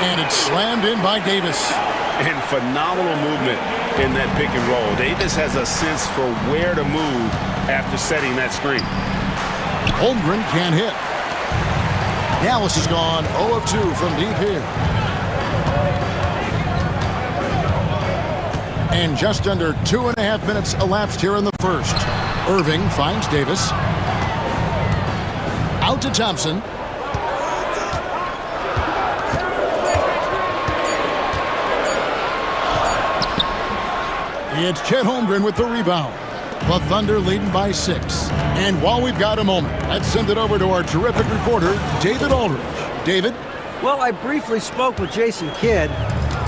And it's slammed in by Davis. And phenomenal movement in that pick and roll. Davis has a sense for where to move after setting that screen. Holmgren can't hit. Dallas has gone 0 of 2 from deep here. And just under 2.5 minutes elapsed here in the first. Irving finds Davis. Out to Thompson. It's Chet Holmgren with the rebound. The Thunder leading by 6. And while we've got a moment, let's send it over to our terrific reporter, David Aldridge. David? Well, I briefly spoke with Jason Kidd.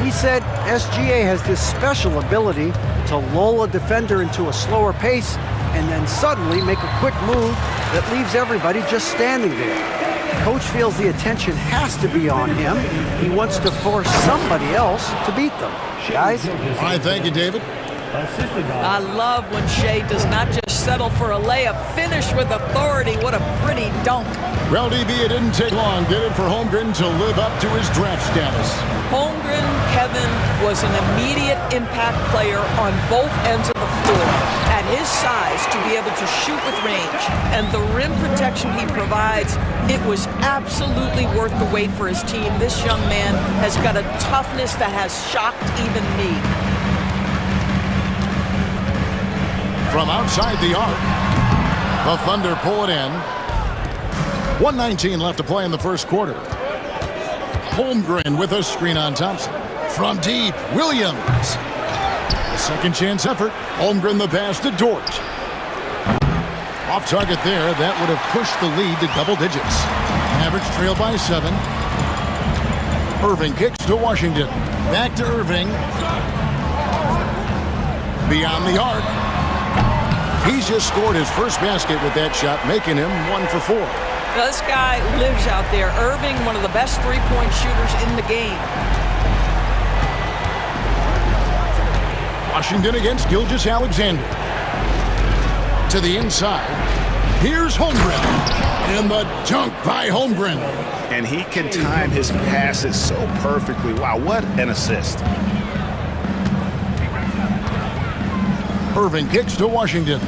He said SGA has this special ability to lull a defender into a slower pace and then suddenly make a quick move that leaves everybody just standing there. Coach feels the attention has to be on him. He wants to force somebody else to beat them. Guys? All right, thank you, David. I love when Shea does not just settle for a layup. Finish with authority. What a pretty dunk. Well, DB, it didn't take long, did it, for Holmgren to live up to his draft status? Holmgren, Kevin, was an immediate impact player on both ends of the floor. At his size, to be able to shoot with range and the rim protection he provides, it was absolutely worth the wait for his team. This young man has got a toughness that has shocked even me. From outside the arc, the Thunder pull it in. 1:19 left to play in the first quarter. Holmgren with a screen on Thompson. From deep, Williams. A second chance effort. Holmgren the pass to Dort. Off target there. That would have pushed the lead to double digits. Mavericks trail by 7. Irving kicks to Washington. Back to Irving. Beyond the arc. He's just scored his first basket with that shot, making him 1 for 4. Now, this guy lives out there. Irving, one of the best three-point shooters in the game. Washington against Gilgeous-Alexander. To the inside. Here's Holmgren. And the dunk by Holmgren. And he can time his passes so perfectly. Wow, what an assist. Irving kicks to Washington.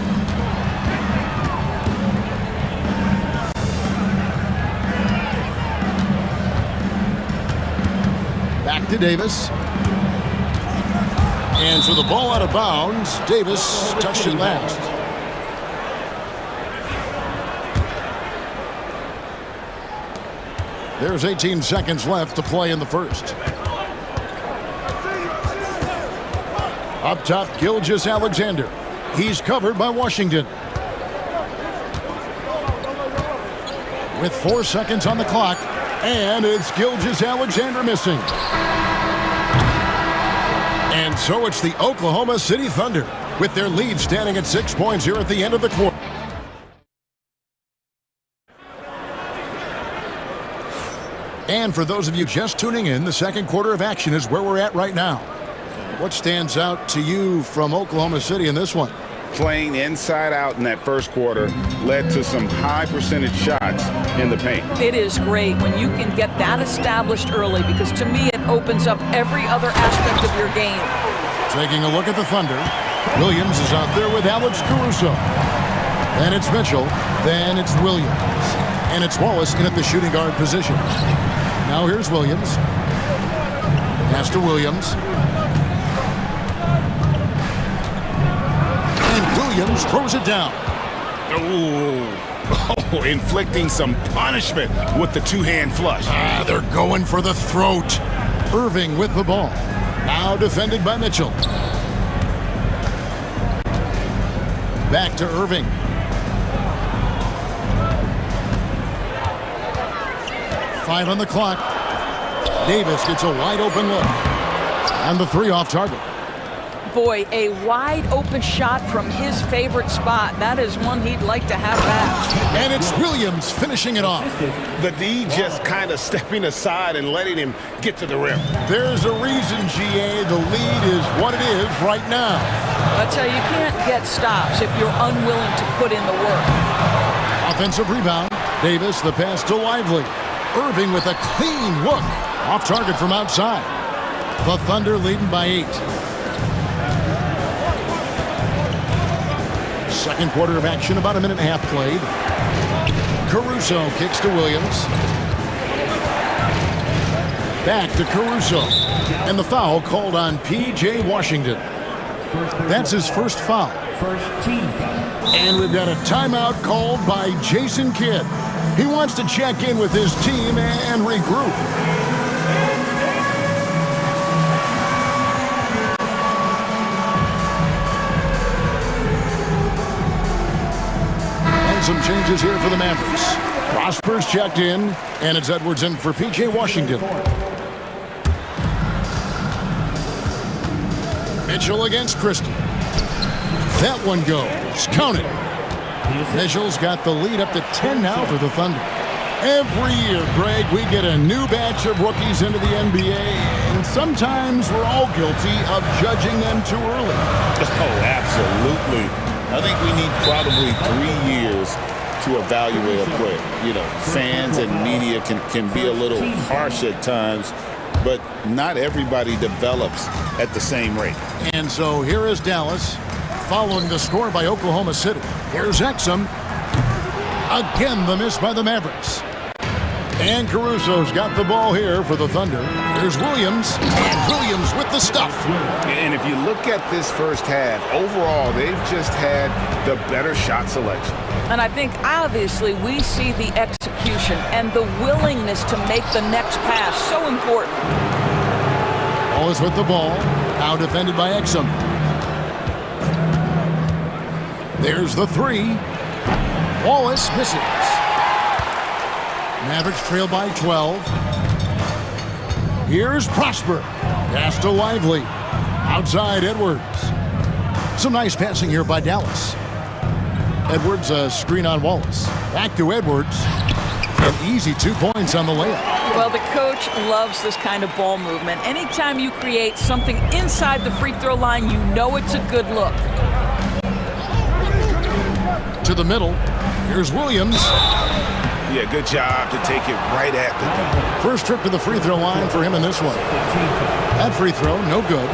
Back to Davis. And so the ball out of bounds. Davis touched it last. There's 18 seconds left to play in the first. Up top, Gilgeous-Alexander. He's covered by Washington. With 4 seconds on the clock, and it's Gilgeous-Alexander missing. And so it's the Oklahoma City Thunder, with their lead standing at 6 points here at the end of the quarter. And for those of you just tuning in, the second quarter of action is where we're at right now. What stands out to you from Oklahoma City in this one? Playing inside out in that first quarter led to some high percentage shots in the paint. It is great when you can get that established early, because to me it opens up every other aspect of your game. Taking a look at the Thunder, Williams is out there with Alex Caruso. Then it's Mitchell, then it's Williams. And it's Wallace in at the shooting guard position. Now here's Williams. Pass to Williams. And Williams throws it down. Oh, inflicting some punishment with the two-hand flush. They're going for the throat. Irving with the ball. Now defended by Mitchell. Back to Irving. Five on the clock. Davis gets a wide open look. And the three off target. Boy, a wide open shot from his favorite spot. That is one he'd like to have back. And it's Williams finishing it off. The D just kind of stepping aside and letting him get to the rim. There's a reason, GA, the lead is what it is right now. I tell you, you can't get stops if you're unwilling to put in the work. Offensive rebound. Davis, the pass to Lively. Irving with a clean look. Off target from outside. The Thunder leading by 8. Second quarter of action, about a minute and a half played. Caruso kicks to Williams. Back to Caruso. And the foul called on P.J. Washington. That's his first foul. First team foul. And we've got a timeout called by Jason Kidd. He wants to check in with his team and regroup. And some changes here for the Mavericks. Prosper's checked in, and it's Edwards in for P.J. Washington. Mitchell against Christie. That one goes. Count it. Mitchell's got the lead up to 10 now for the Thunder. Every year, Greg, we get a new batch of rookies into the NBA, and sometimes we're all guilty of judging them too early. Oh, absolutely. I think we need probably 3 years to evaluate a player. You know, fans and media can be a little harsh at times, but not everybody develops at the same rate. And so here is Dallas, following the score by Oklahoma City. Here's Exum. Again, the miss by the Mavericks. And Caruso's got the ball here for the Thunder. Here's Williams, and Williams with the stuff. And if you look at this first half, overall, they've just had the better shot selection. And I think, obviously, we see the execution and the willingness to make the next pass so important. Wallace with the ball. Now defended by Exum. There's the three. Wallace misses. Mavericks trail by 12. Here's Prosper. Pass to Lively. Outside Edwards. Some nice passing here by Dallas. Edwards, a screen on Wallace. Back to Edwards. An easy 2 points on the layup. Well, the coach loves this kind of ball movement. Anytime you create something inside the free throw line, you know it's a good look. To the middle. Here's Williams. Yeah, good job to take it right at the dunk. First trip to the free throw line for him in this one. That free throw, no good.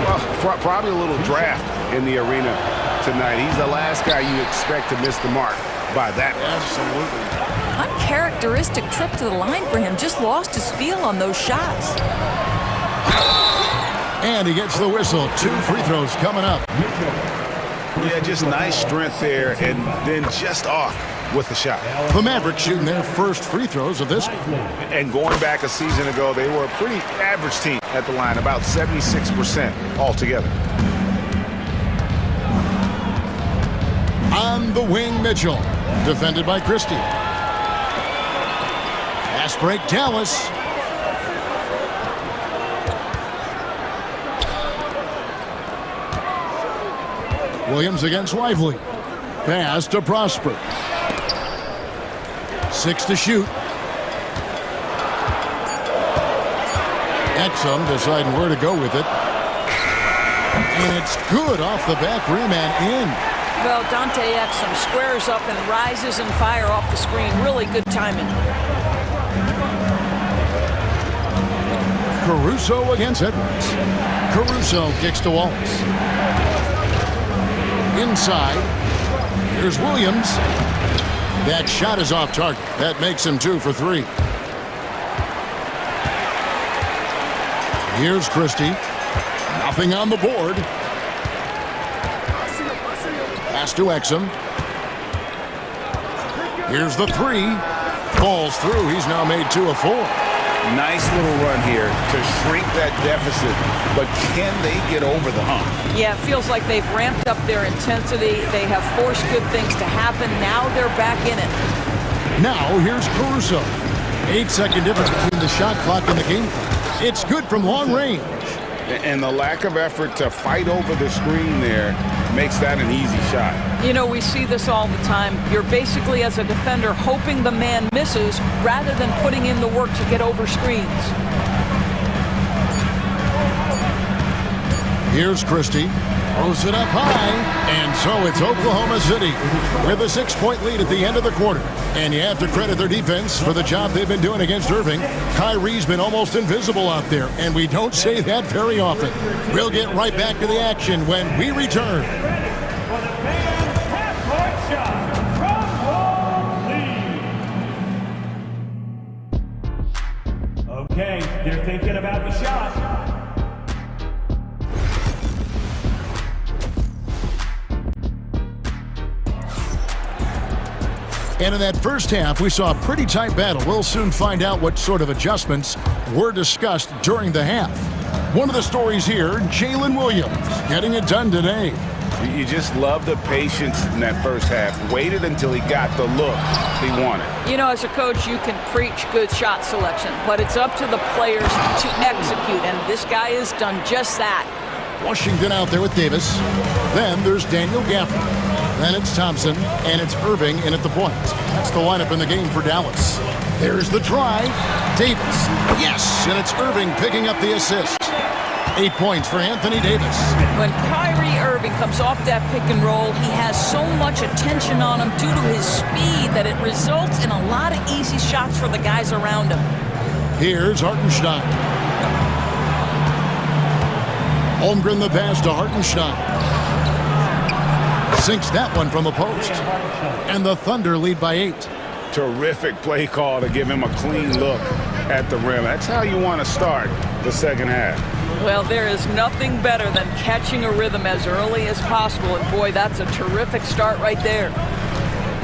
Well, probably a little draft in the arena tonight. He's the last guy you expect to miss the mark by that. Absolutely. Uncharacteristic trip to the line for him. Just lost his feel on those shots. And he gets the whistle. 2 free throws coming up. Yeah, just nice strength there, and then just off with the shot. The Mavericks shooting their first free throws of this game. And going back a season ago, they were a pretty average team at the line, about 76% altogether. On the wing, Mitchell. Defended by Christie. Fast break, Dallas. Williams against Lively. Pass to Prosper. 6 to shoot. Exum deciding where to go with it. And it's good off the back rim and in. Well, Dante Exum squares up and rises and fire off the screen. Really good timing. Caruso against Edwards. Caruso kicks to Wallace. Inside. Here's Williams. That shot is off target. That makes him 2 for 3. Here's Christie. Nothing on the board. Pass to Exum. Here's the 3. Falls through. He's now made 2 of 4. Nice little run here to shrink that deficit, but can they get over the hump? Yeah, it feels like they've ramped up their intensity. They have forced good things to happen. Now they're back in it. Now here's Caruso. 8-second difference between the shot clock and the game clock. It's good from long range. And the lack of effort to fight over the screen there makes that an easy shot. You know, we see this all the time. You're basically, as a defender, hoping the man misses rather than putting in the work to get over screens. Here's Christie. Throws it up high. And so it's Oklahoma City with a 6-point lead at the end of the quarter. And you have to credit their defense for the job they've been doing against Irving. Kyrie's been almost invisible out there, and we don't say that very often. We'll get right back to the action when we return. Okay, they're thinking about the shot. And in that first half, we saw a pretty tight battle. We'll soon find out what sort of adjustments were discussed during the half. One of the stories here, Jalen Williams getting it done today. You just love the patience in that first half. Waited until he got the look he wanted. You know, as a coach, you can preach good shot selection, but it's up to the players to execute, and this guy has done just that. Washington out there with Davis. Then there's Daniel Gafford. Then it's Thompson, and it's Irving in at the point. That's the lineup in the game for Dallas. There's the drive. Davis. Yes, and it's Irving picking up the assist. 8 points for Anthony Davis. When Kyrie Irving comes off that pick and roll, he has so much attention on him due to his speed that it results in a lot of easy shots for the guys around him. Here's Hartenstein. Holmgren the pass to Hartenstein. Sinks that one from the post. And the Thunder lead by 8. Terrific play call to give him a clean look at the rim. That's how you want to start the second half. Well, there is nothing better than catching a rhythm as early as possible. And boy, that's a terrific start right there.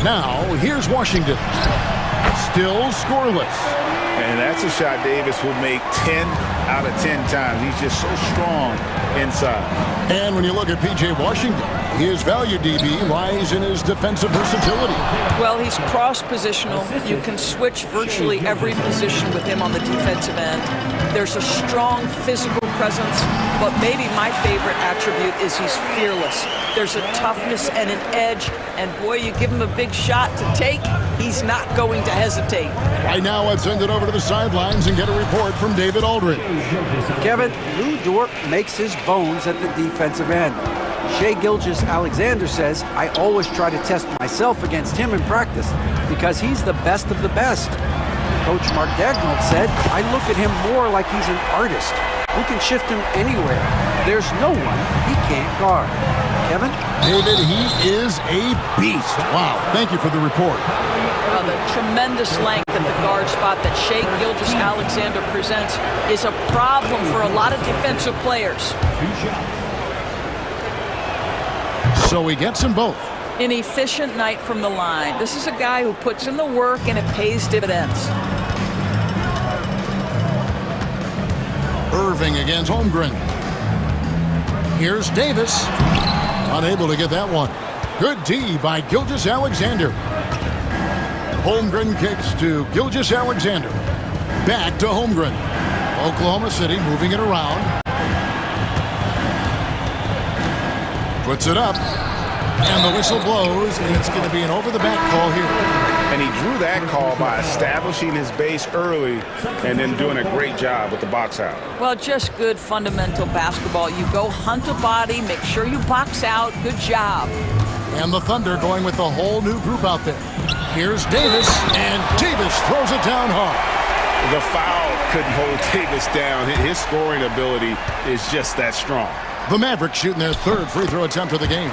Now, here's Washington. Still scoreless. And that's a shot Davis will make 10 out of 10 times. He's just so strong inside. And when you look at P.J. Washington, his value DB lies in his defensive versatility. Well, he's cross-positional. You can switch virtually every position with him on the defensive end. There's a strong physical presence, but maybe my favorite attribute is he's fearless. There's a toughness and an edge, and boy, you give him a big shot to take, he's not going to hesitate. Right now, let's send it over to the sidelines and get a report from David Aldridge. Kevin, Lou Dort makes his bones at the defensive end. Shai Gilgeous-Alexander says, I always try to test myself against him in practice because he's the best of the best. Coach Mark Dagnall said, I look at him more like he's an artist who can shift him anywhere. There's no one he can't guard. Kevin? David, he is a beast. Wow. Thank you for the report. The tremendous length at the guard spot that Shai Gilgeous-Alexander presents is a problem for a lot of defensive players. So he gets them both. An efficient night from the line. This is a guy who puts in the work and it pays dividends. Irving against Holmgren. Here's Davis. Unable to get that one. Good D by Gilgeous-Alexander. Holmgren kicks to Gilgeous-Alexander. Back to Holmgren. Oklahoma City moving it around. Puts it up. And the whistle blows, and it's going to be an over-the-back call here. And he drew that call by establishing his base early and then doing a great job with the box out. Well, just good fundamental basketball. You go hunt a body, make sure you box out. Good job. And the Thunder going with a whole new group out there. Here's Davis, and Davis throws it down hard. The foul couldn't hold Davis down. His scoring ability is just that strong. The Mavericks shooting their third free throw attempt of the game.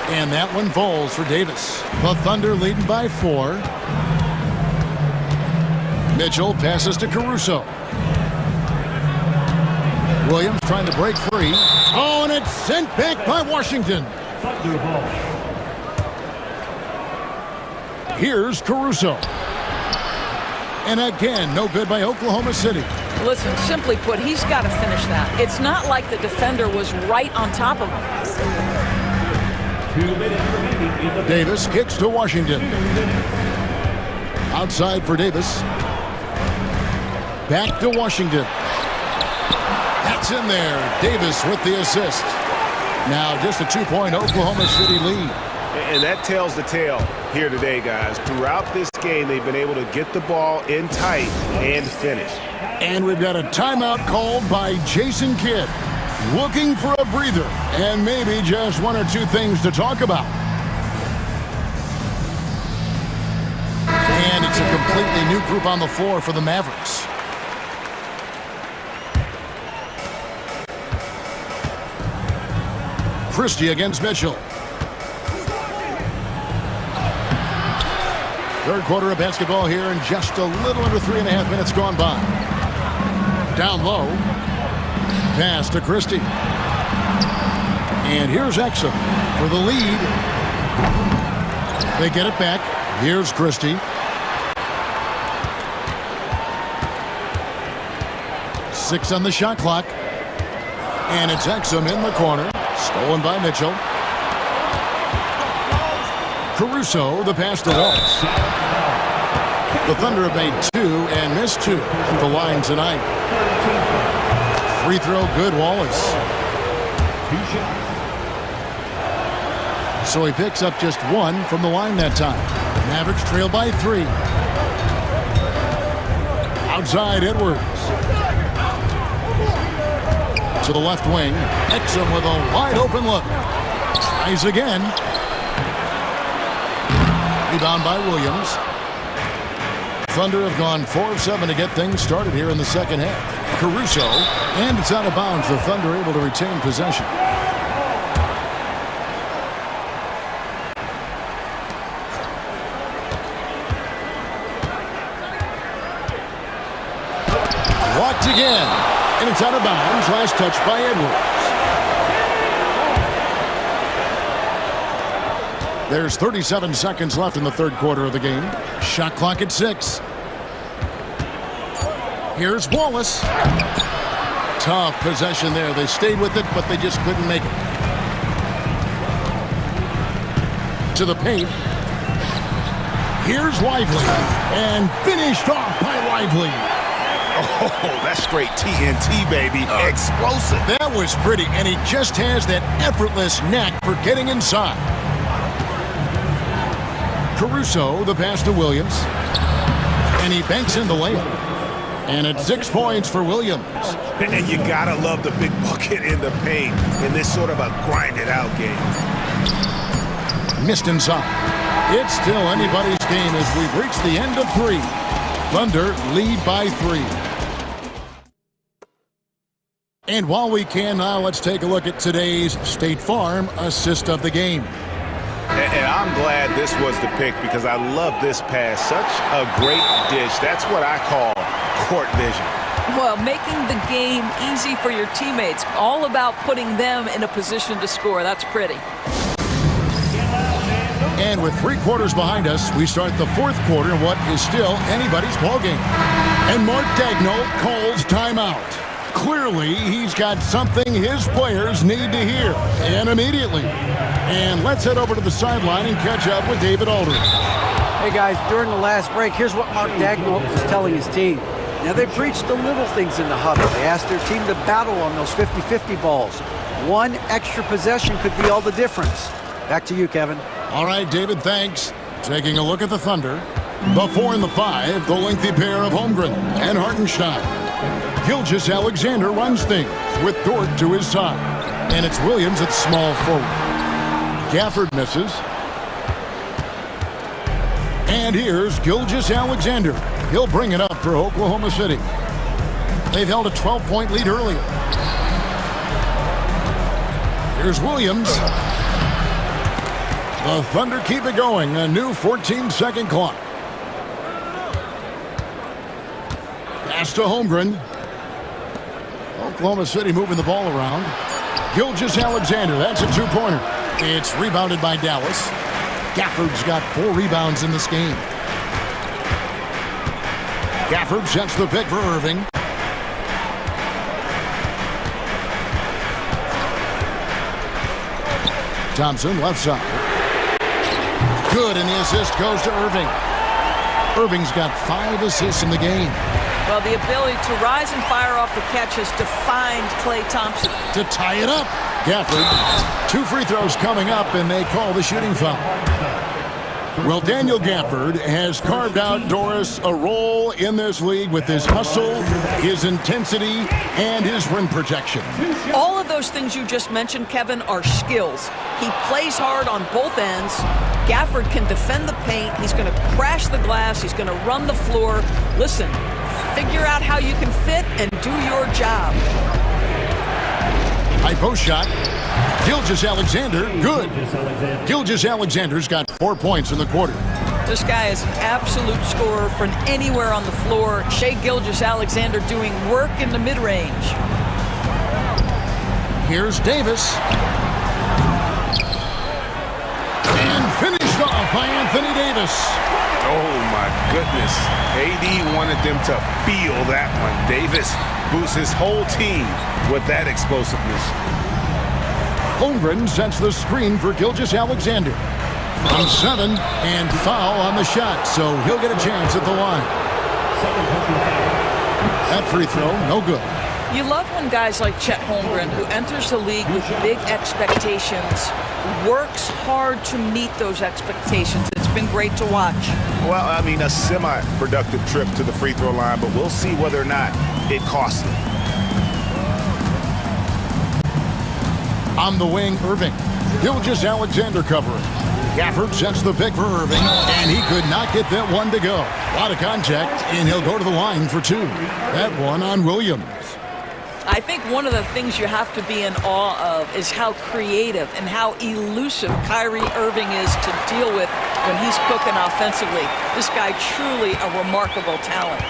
And that one falls for Davis. The Thunder leading by 4. Mitchell passes to Caruso. Williams trying to break free. Oh, and it's sent back by Washington. Here's Caruso. And again, no good by Oklahoma City. Listen, simply put, he's got to finish that. It's not like the defender was right on top of him. Davis kicks to Washington. Outside for Davis. Back to Washington. That's in there. Davis with the assist. Now just a 2-point Oklahoma City lead. And that tells the tale here today, guys. Throughout this game, they've been able to get the ball in tight and finish. And we've got a timeout called by Jason Kidd. Looking for a breather and maybe just one or two things to talk about. And it's a completely new group on the floor for the Mavericks. Christie against Mitchell. Third quarter of basketball here, and just a little under 3.5 minutes gone by. Down low. Pass to Christie. And here's Exum for the lead. They get it back. Here's Christie. Six on the shot clock. And it's Exum in the corner. Stolen by Mitchell. Caruso, the pass to Wallace. The Thunder have made 2 and missed 2 at the line tonight. Free throw, good, Wallace. So he picks up just 1 from the line that time. Mavericks trail by 3. Outside, Edwards. To the left wing. Exum with a wide open look. Tries again. Rebound by Williams. Thunder have gone 4 of 7 to get things started here in the second half. Caruso, and it's out of bounds. The Thunder able to retain possession. Blocked again, and it's out of bounds. Last touch by Edwards. There's 37 seconds left in the third quarter of the game. Shot clock at 6. Here's Wallace. Tough possession there. They stayed with it, but they just couldn't make it. To the paint. Here's Lively. And finished off by Lively. Oh, that's straight TNT, baby. Explosive. That was pretty, and he just has that effortless knack for getting inside. Caruso, the pass to Williams. And he banks in the layup. And it's 6 points for Williams. And you gotta love the big bucket in the paint in this sort of a grinded-out game. Missed inside. It's still anybody's game as we've reached the end of 3. Thunder lead by 3. And while we can now, let's take a look at today's State Farm assist of the game. And I'm glad this was the pick because I love this pass. Such a great dish. That's what I call court vision. Well, making the game easy for your teammates. All about putting them in a position to score. That's pretty. And with 3 quarters behind us, we start the 4th quarter in what is still anybody's ballgame. And Mark Daigneault calls timeout. Clearly, he's got something his players need to hear, and immediately. And let's head over to the sideline and catch up with David Aldridge. Hey guys, during the last break, here's what Mark Daigneault was telling his team. Now, they preached the little things in the huddle. They asked their team to battle on those 50-50 balls. One extra possession could be all the difference. Back to you, Kevin. All right, David, thanks. Taking a look at the Thunder. The 4 and the 5, the lengthy pair of Holmgren and Hartenstein. Gilgeous-Alexander runs things with Dort to his side. And it's Williams at small forward. Gafford misses. And here's Gilgeous-Alexander. He'll bring it up for Oklahoma City. They've held a 12-point lead earlier. Here's Williams. The Thunder keep it going. A new 14-second clock. Pass to Holmgren. Oklahoma City moving the ball around. Gilgeous-Alexander, that's a 2-pointer. It's rebounded by Dallas. Gafford's got 4 rebounds in this game. Gafford sets the pick for Irving. Thompson, left side. Good, and the assist goes to Irving. Irving's got 5 assists in the game. Well, the ability to rise and fire off the catch has defined Klay Thompson. To tie it up, Gafford. 2 free throws coming up, and they call the shooting foul. Well, Daniel Gafford has carved out, Doris, a role in this league with his hustle, his intensity, and his rim protection. All of those things you just mentioned, Kevin, are skills. He plays hard on both ends. Gafford can defend the paint. He's going to crash the glass. He's going to run the floor. Listen, figure out how you can fit and do your job. High post shot. Gilgeous-Alexander, good. Gilgeous-Alexander's got 4 points in the quarter. This guy is an absolute scorer from anywhere on the floor. Shai Gilgeous-Alexander doing work in the mid-range. Here's Davis. And finished off by Anthony Davis. Oh, my goodness. AD wanted them to feel that one. Davis boosts his whole team with that explosiveness. Holmgren sets the screen for Gilgeous-Alexander. From 7, and foul on the shot, so he'll get a chance at the line. That free throw, no good. You love when guys like Chet Holmgren, who enters the league with big expectations, works hard to meet those expectations. It's been great to watch. Well, I mean, a semi-productive trip to the free throw line, but we'll see whether or not it costs him. On the wing, Irving. Gilgeous-Alexander covering. Gafford sets the pick for Irving, and he could not get that one to go. A lot of contact, and he'll go to the line for 2. That one on Williams. I think one of the things you have to be in awe of is how creative and how elusive Kyrie Irving is to deal with when he's cooking offensively. This guy truly a remarkable talent.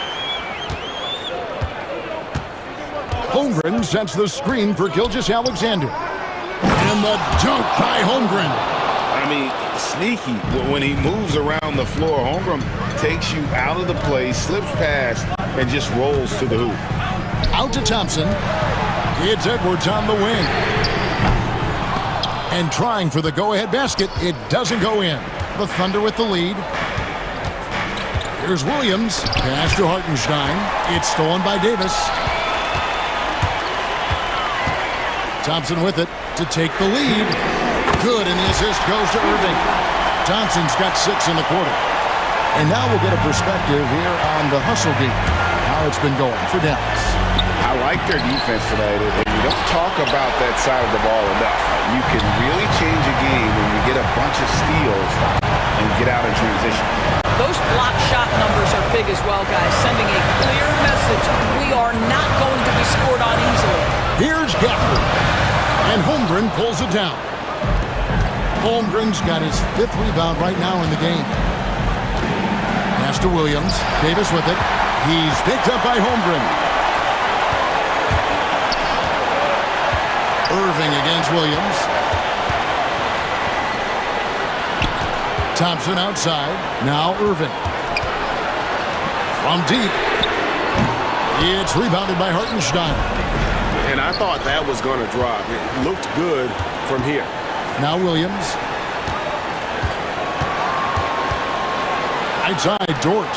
Holmgren sets the screen for Gilgeous-Alexander. And the dunk by Holmgren. I mean, sneaky. When he moves around the floor, Holmgren takes you out of the play, slips past, and just rolls to the hoop. Out to Thompson. It's Edwards on the wing. And trying for the go-ahead basket. It doesn't go in. The Thunder with the lead. Here's Williams. Pass to Hartenstein. It's stolen by Davis. Thompson with it to take the lead. Good, and the assist goes to Irving. Thompson's got 6 in the quarter. And now we'll get a perspective here on the hustle game. How it's been going for Dallas. I like their defense tonight, and you don't talk about that side of the ball enough. You can really change a game when you get a bunch of steals and get out in transition. Those block shot numbers are big as well, guys, sending a clear message. We are not going to be scored on easily. Here's Gafford. And Holmgren pulls it down. Holmgren's got his 5th rebound right now in the game. Pass to Williams. Davis with it. He's picked up by Holmgren. Irving against Williams. Thompson outside. Now Irving. From deep. It's rebounded by Hartenstein. And I thought that was going to drop. It looked good from here. Now Williams. Outside Dort.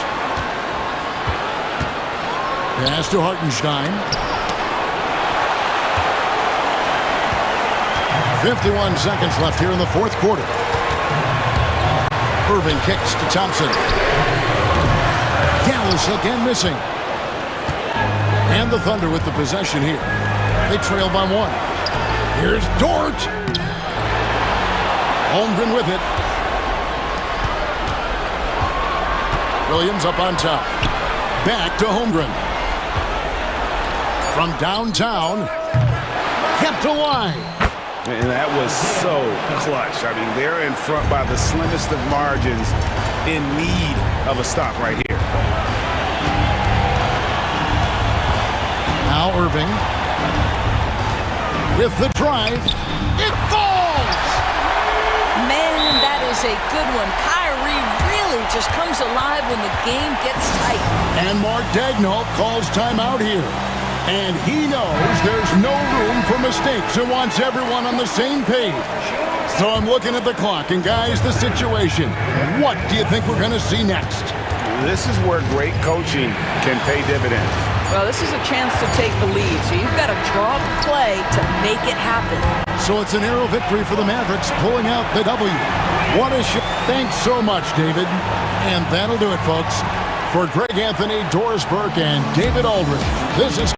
Pass to Hartenstein. 51 seconds left here in the 4th quarter. Irving kicks to Thompson. Gallus again missing. And the Thunder with the possession here. They trail by 1. Here's Dort. Holmgren with it. Williams up on top. Back to Holmgren. From downtown. Kept alive. And that was so clutch. I mean, they're in front by the slimmest of margins, in need of a stop right here. Now Irving. With the drive. It falls! Man, that is a good one. Kyrie really just comes alive when the game gets tight. And Mark Daigneault calls timeout here. And he knows there's no room for mistakes and wants everyone on the same page. So I'm looking at the clock, and guys, the situation. What do you think we're going to see next? This is where great coaching can pay dividends. Well, this is a chance to take the lead, so you've got to draw the play to make it happen. So it's a narrow victory for the Mavericks, pulling out the W. What a shot. Thanks so much, David. And that'll do it, folks. For Greg Anthony, Doris Burke, and David Aldridge, this is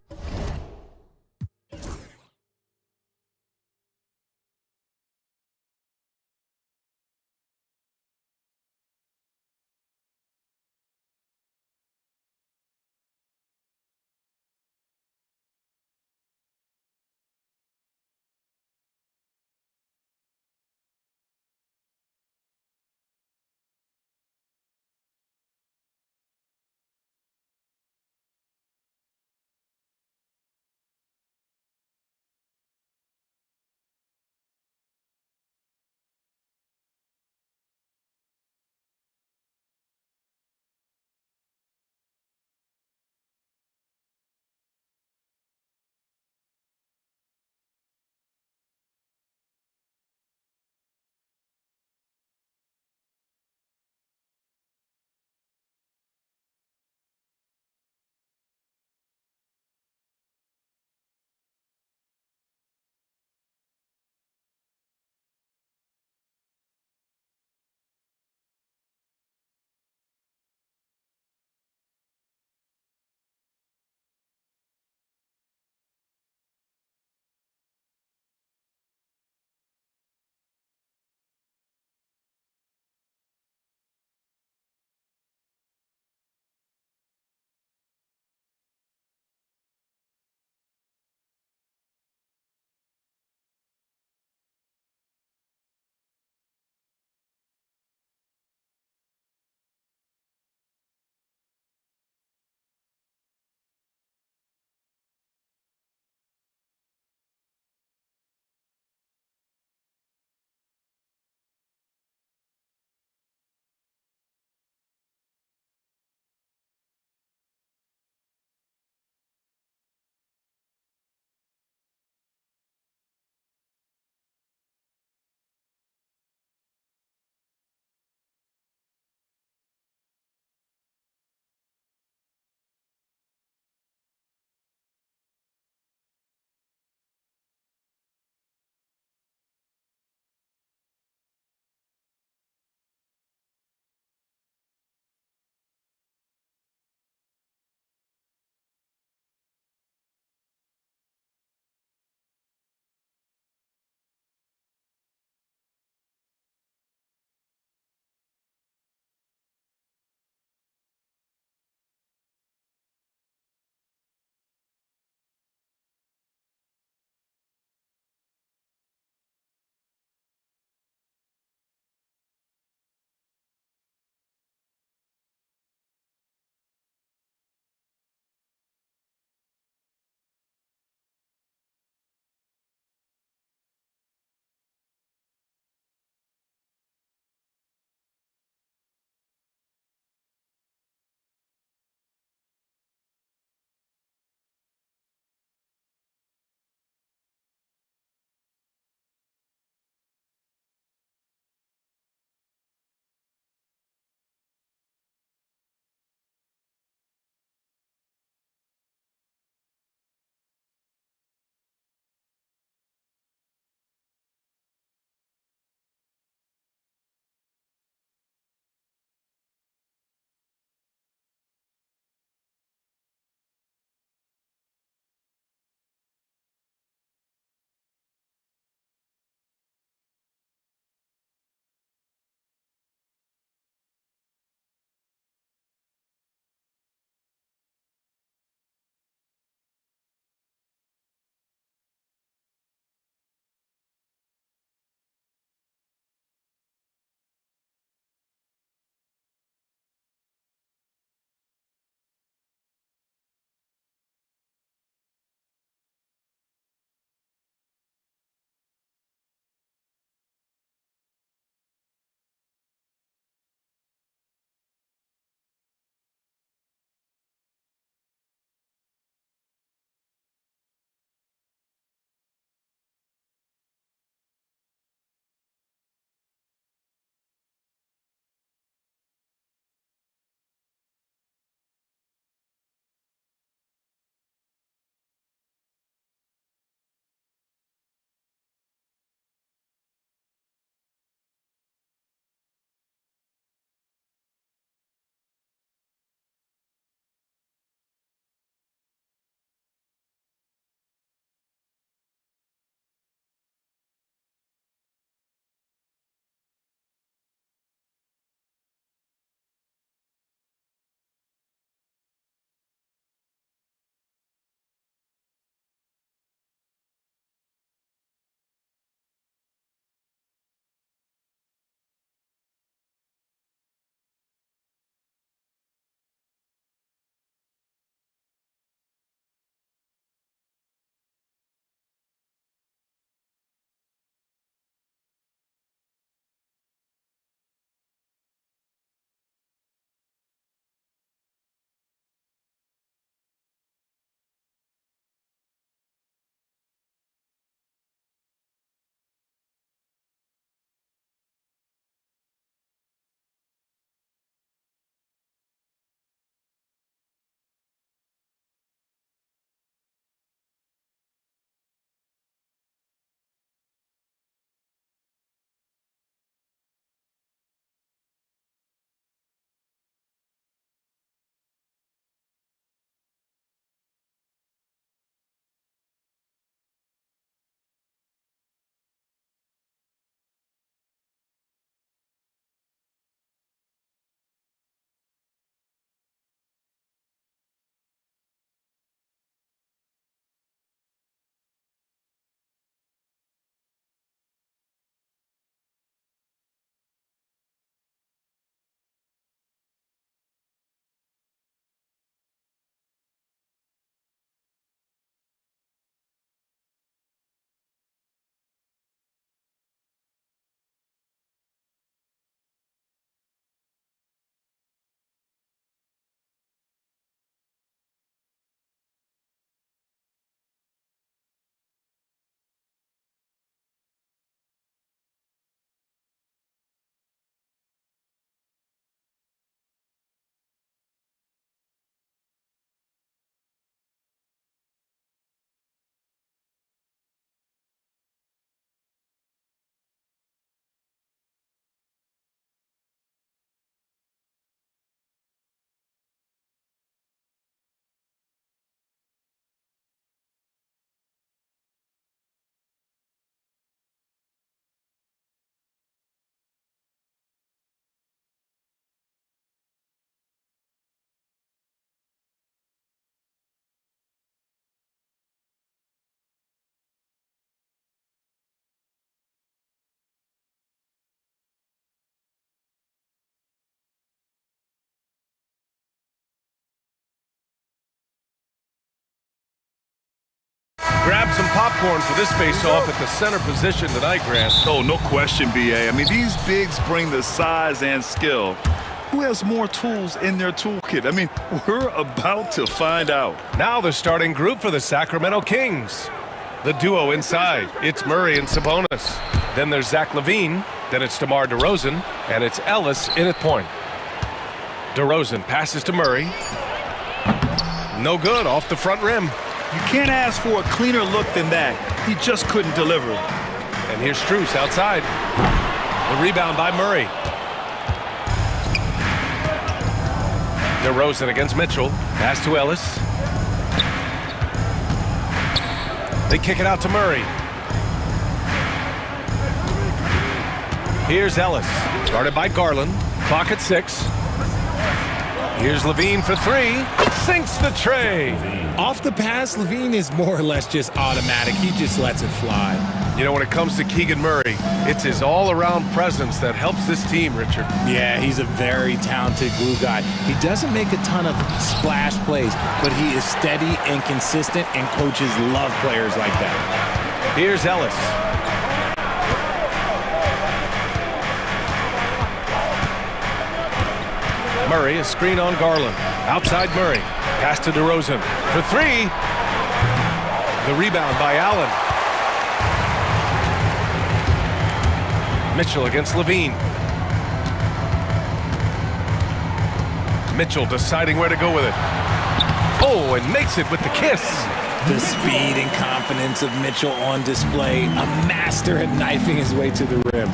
grab some popcorn for this face-off at the center position tonight, Grant. Oh, no question, B.A. I mean, these bigs bring the size and skill. Who has more tools in their toolkit? I mean, we're about to find out. Now the starting group for the Sacramento Kings. The duo inside, it's Murray and Sabonis. Then there's Zach LaVine, then it's DeMar DeRozan, and it's Ellis in at point. DeRozan passes to Murray. No good, off the front rim. You can't ask for a cleaner look than that. He just couldn't deliver. And here's Strus outside. The rebound by Murray. DeRozan against Mitchell. Pass to Ellis. They kick it out to Murray. Here's Ellis. Guarded by Garland. Clock at 6. Here's LaVine for 3. Sinks the tray. Off the pass, LaVine is more or less just automatic. He just lets it fly. You know, when it comes to Keegan Murray, it's his all-around presence that helps this team, Richard. Yeah, he's a very talented glue guy. He doesn't make a ton of splash plays, but he is steady and consistent, and coaches love players like that. Here's Ellis. Murray, a screen on Garland. Outside Murray. Pass to DeRozan for 3. The rebound by Allen. Mitchell against LaVine. Mitchell deciding where to go with it. Oh, and makes it with the kiss. The speed and confidence of Mitchell on display. A master at knifing his way to the rim.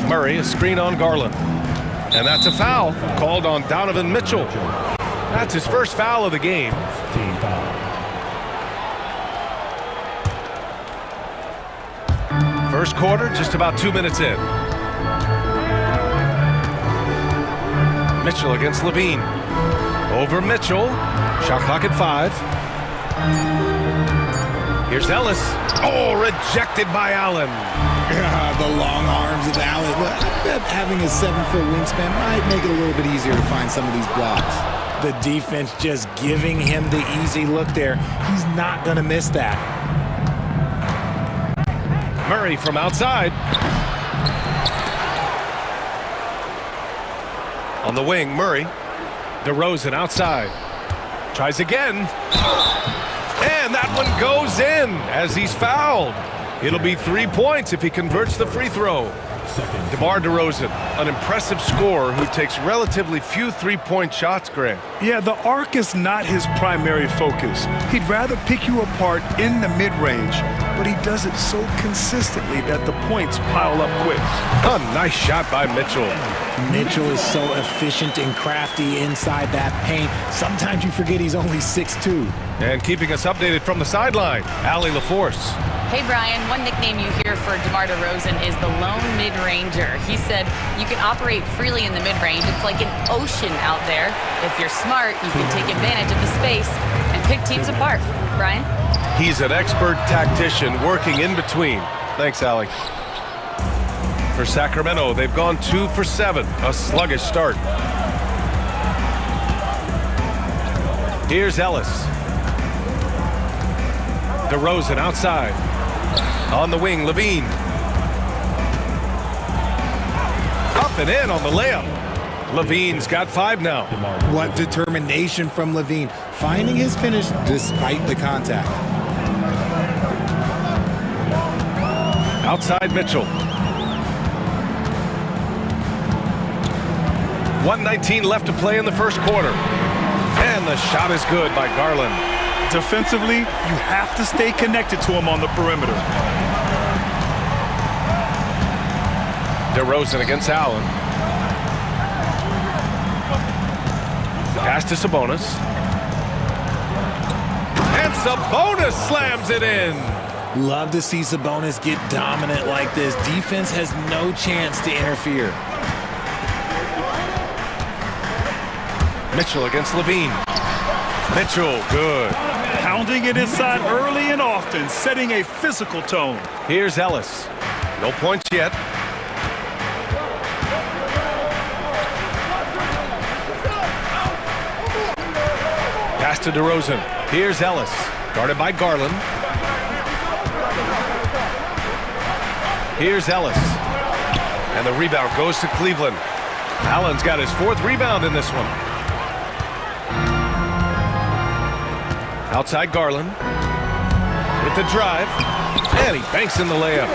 Murray, a screen on Garland. And that's a foul called on Donovan Mitchell. That's his first foul of the game. Team foul. First quarter, just about 2 minutes in. Mitchell against LaVine. Over Mitchell. Shot clock at 5. Here's Ellis. Oh, rejected by Allen. The long arms of Allen. I bet having a 7-foot wingspan might make it a little bit easier to find some of these blocks. The defense just giving him the easy look there. He's not going to miss that. Murray from outside. On the wing, Murray. DeRozan outside. Tries again. And that one goes in as he's fouled. It'll be 3 points if he converts the free throw. DeMar DeRozan, an impressive scorer who takes relatively few three-point shots, Grant. Yeah, the arc is not his primary focus. He'd rather pick you apart in the mid-range, but he does it so consistently that the points pile up quick. A nice shot by Mitchell. Mitchell is so efficient and crafty inside that paint. Sometimes you forget he's only 6'2". And keeping us updated from the sideline, Allie LaForce. Hey, Brian, one nickname you hear for DeMar DeRozan is the lone mid-ranger. He said you can operate freely in the mid-range. It's like an ocean out there. If you're smart, you can take advantage of the space and pick teams apart. Brian? He's an expert tactician working in between. Thanks, Allie. For Sacramento, they've gone 2 for 7, a sluggish start. Here's Ellis. DeRozan outside. On the wing, LaVine. Up and in on the layup. LaVine's got 5 now. What determination from LaVine, finding his finish despite the contact. Outside Mitchell. 1:19 left to play in the first quarter. And the shot is good by Garland. Defensively, you have to stay connected to him on the perimeter. DeRozan against Allen. Pass to Sabonis. And Sabonis slams it in. Love to see Sabonis get dominant like this. Defense has no chance to interfere. Mitchell against LaVine. Mitchell, good. Pounding it inside early and often, setting a physical tone. Here's Ellis. No points yet. Pass to DeRozan. Here's Ellis, guarded by Garland. Here's Ellis. And the rebound goes to Cleveland. Allen's got his 4th rebound in this one. Outside Garland. With the drive. And he banks in the layup.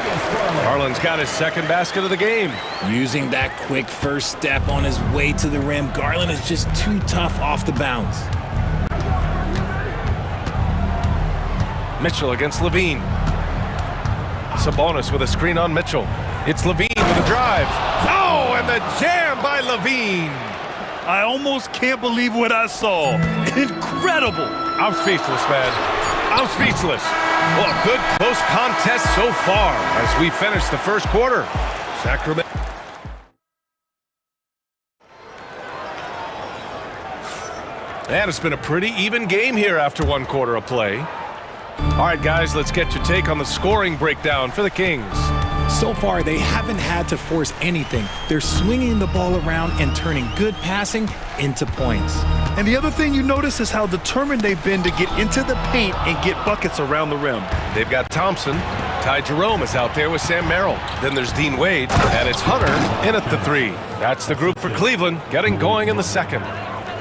Garland's got his 2nd basket of the game. Using that quick first step on his way to the rim, Garland is just too tough off the bounce. Mitchell against Levine. Sabonis with a screen on Mitchell. It's Levine with a drive. Oh, and the jam by Levine. I almost can't believe what I saw. Incredible. I'm speechless, man. I'm speechless. Well, a good close contest so far as we finish the first quarter. Sacramento. And it's been a pretty even game here after 1 quarter of play. All right, guys, let's get your take on the scoring breakdown for the Kings. So far, they haven't had to force anything. They're swinging the ball around and turning good passing into points. And the other thing you notice is how determined they've been to get into the paint and get buckets around the rim. They've got Thompson. Ty Jerome is out there with Sam Merrill. Then there's Dean Wade, and it's Hunter in at the 3. That's the group for Cleveland, getting going in the 2nd.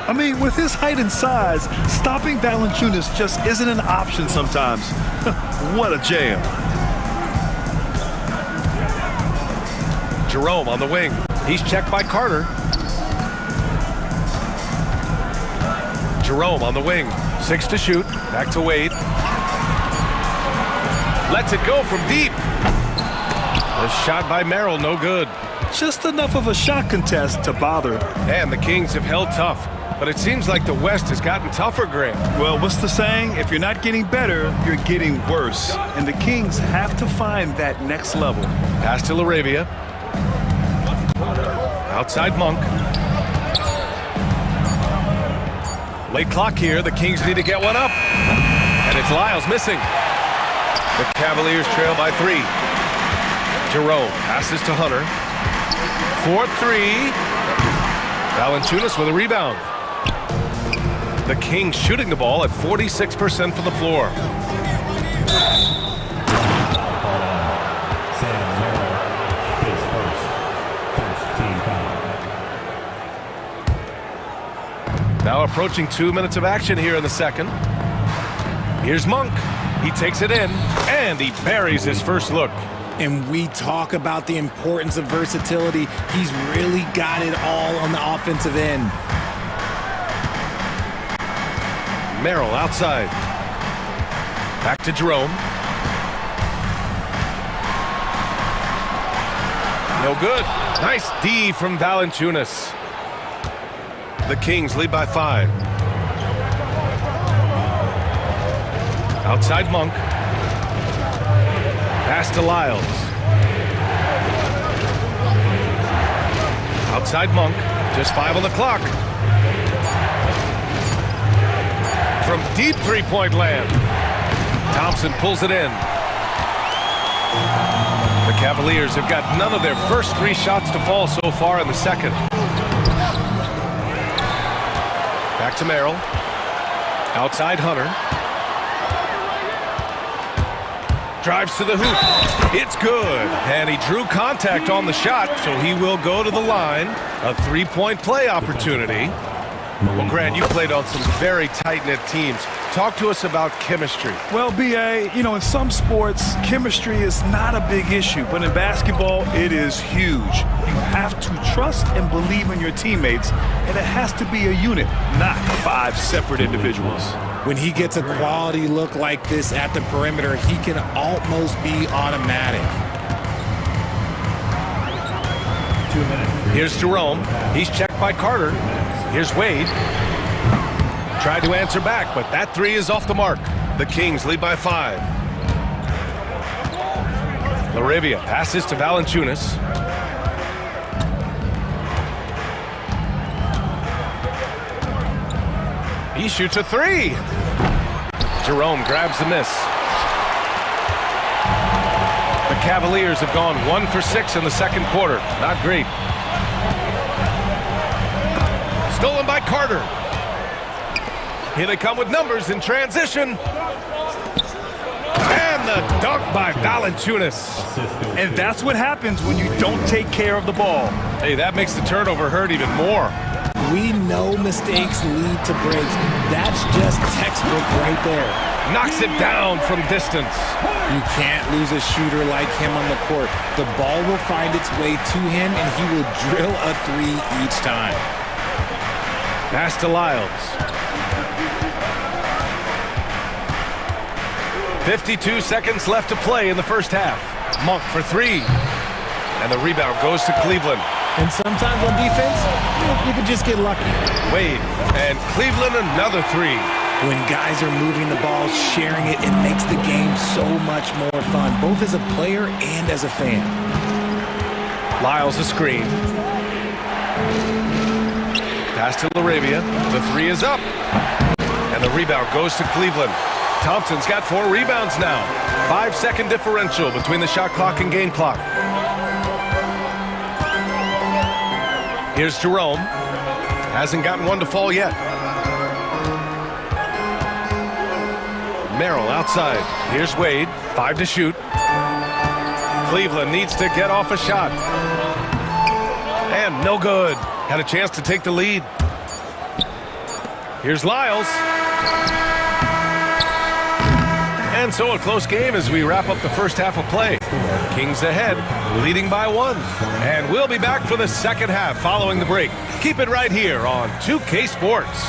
I mean, with his height and size, stopping Valanciunas just isn't an option sometimes. What a jam. Jerome on the wing. He's checked by Carter. Jerome on the wing. 6 to shoot. Back to Wade. Lets it go from deep. A shot by Merrill, no good. Just enough of a shot contest to bother. And the Kings have held tough. But it seems like the West has gotten tougher, Graham. Well, what's the saying? If you're not getting better, you're getting worse. And the Kings have to find that next level. Pass to LaRavia. Outside Monk. Late clock here. The Kings need to get one up. And it's Lyles missing. The Cavaliers trail by 3. Jerome passes to Hunter. 4-3. Valanciunas with a rebound. The Kings shooting the ball at 46% from the floor. Now approaching 2 minutes of action here in the 2nd. Here's Monk. He takes it in, and he buries his first look. And we talk about the importance of versatility. He's really got it all on the offensive end. Merrill outside. Back to Jerome. No good. Nice D from Valanciunas. The Kings lead by 5. Outside Monk. Pass to Lyles. Outside Monk. Just 5 on the clock. From deep three-point land. Thompson pulls it in. The Cavaliers have got none of their first 3 shots to fall so far in the 2nd. Back to Merrill. Outside Hunter. Drives to the hoop. It's good. And he drew contact on the shot, so he will go to the line. A 3-point play opportunity. Well, Grant, you played on some very tight-knit teams. Talk to us about chemistry. Well, B.A., you know, in some sports, chemistry is not a big issue, but in basketball, it is huge. You have to trust and believe in your teammates, and it has to be a unit, not 5 separate individuals. When he gets a quality look like this at the perimeter, he can almost be automatic. 2 minutes. Here's Jerome. He's checked by Carter. Here's Wade. Tried to answer back, but that 3 is off the mark. The Kings lead by 5. LaRavia passes to Valanciunas. He shoots a 3. Jerome grabs the miss. The Cavaliers have gone 1 for 6 in the 2nd quarter. Not great. Stolen by Carter. Here they come with numbers in transition. And the dunk by Valanciunas. And that's what happens when you don't take care of the ball. Hey, that makes the turnover hurt even more. We know mistakes lead to breaks. That's just textbook right there. Knocks it down from distance. You can't lose a shooter like him on the court. The ball will find its way to him, and he will drill a three each time. Pass to Lyles. 52 seconds left to play in the first half. Monk for three. And the rebound goes to Cleveland. And sometimes on defense, you can just get lucky. Wade, and Cleveland another three. When guys are moving the ball, sharing it, it makes the game so much more fun, both as a player and as a fan. Lyles a screen. Pass to LaRavia. The three is up. And the rebound goes to Cleveland. Thompson's got 4 rebounds now. 5-second differential between the shot clock and game clock. Here's Jerome. Hasn't gotten one to fall yet. Merrill outside. Here's Wade. 5 to shoot. Cleveland needs to get off a shot. And no good. Had a chance to take the lead. Here's Lyles. And so a close game as we wrap up the first half of play. Kings ahead, leading by 1. And we'll be back for the second half following the break. Keep it right here on 2K Sports.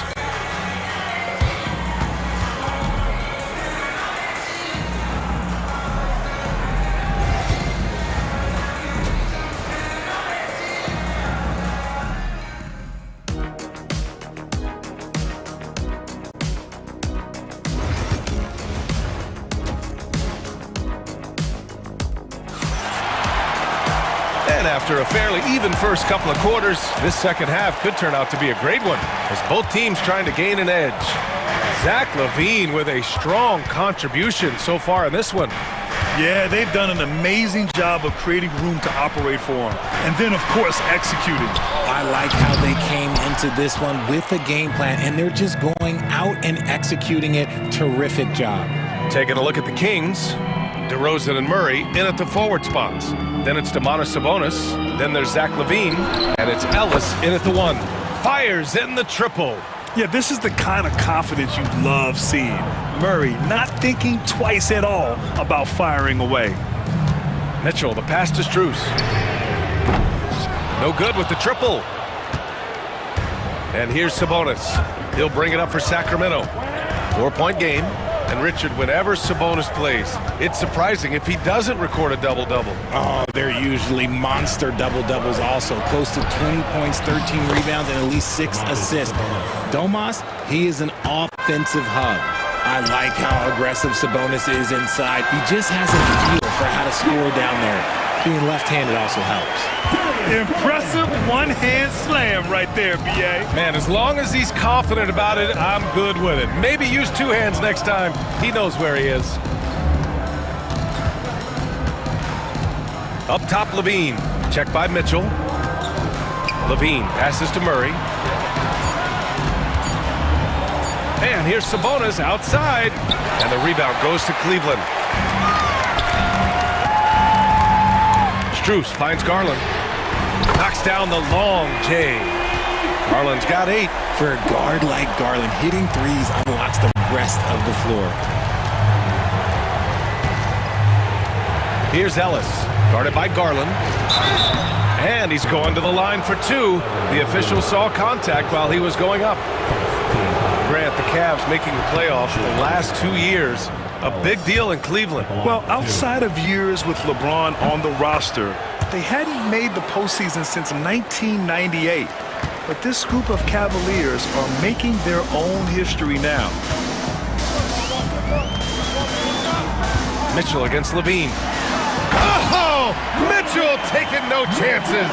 After a fairly even first couple of quarters, this second half could turn out to be a great one as both teams trying to gain an edge. Zach LaVine with a strong contribution so far in this one. Yeah, they've done an amazing job of creating room to operate for him. And then, of course, executing. I like how they came into this one with a game plan, and they're just going out and executing it. Terrific job. Taking a look at the Kings. DeRozan and Murray in at the forward spots. Then it's Domantas Sabonis. Then there's Zach LaVine. And it's Ellis in at the 1. Fires in the triple. Yeah, this is the kind of confidence you love seeing. Murray not thinking twice at all about firing away. Mitchell, the pass to Strus. No good with the triple. And here's Sabonis. He'll bring it up for Sacramento. 4-point game. And Richard, whenever Sabonis plays, it's surprising if he doesn't record a double-double. Oh, they're usually monster double-doubles also. Close to 20 points, 13 rebounds, and at least 6 assists. Domas, he is an offensive hub. I like how aggressive Sabonis is inside. He just has a feel for how to score down there. Being left-handed also helps. Impressive one-hand slam right there, B.A. Man, as long as he's confident about it, I'm good with it. Maybe use 2 hands next time. He knows where he is. Up top, LaVine. Checked by Mitchell. LaVine passes to Murray. And here's Sabonis outside. And the rebound goes to Cleveland. Strus finds Garland. Knocks down the long J. Garland's got 8. For a guard like Garland, hitting threes unlocks the rest of the floor. Here's Ellis, guarded by Garland. And he's going to the line for 2. The official saw contact while he was going up. Grant, the Cavs making the playoffs the last 2 years. A big deal in Cleveland. Well, outside of years with LeBron on the roster, they hadn't made the postseason since 1998. But this group of Cavaliers are making their own history now. Mitchell against LaVine. Oh! Mitchell taking no chances.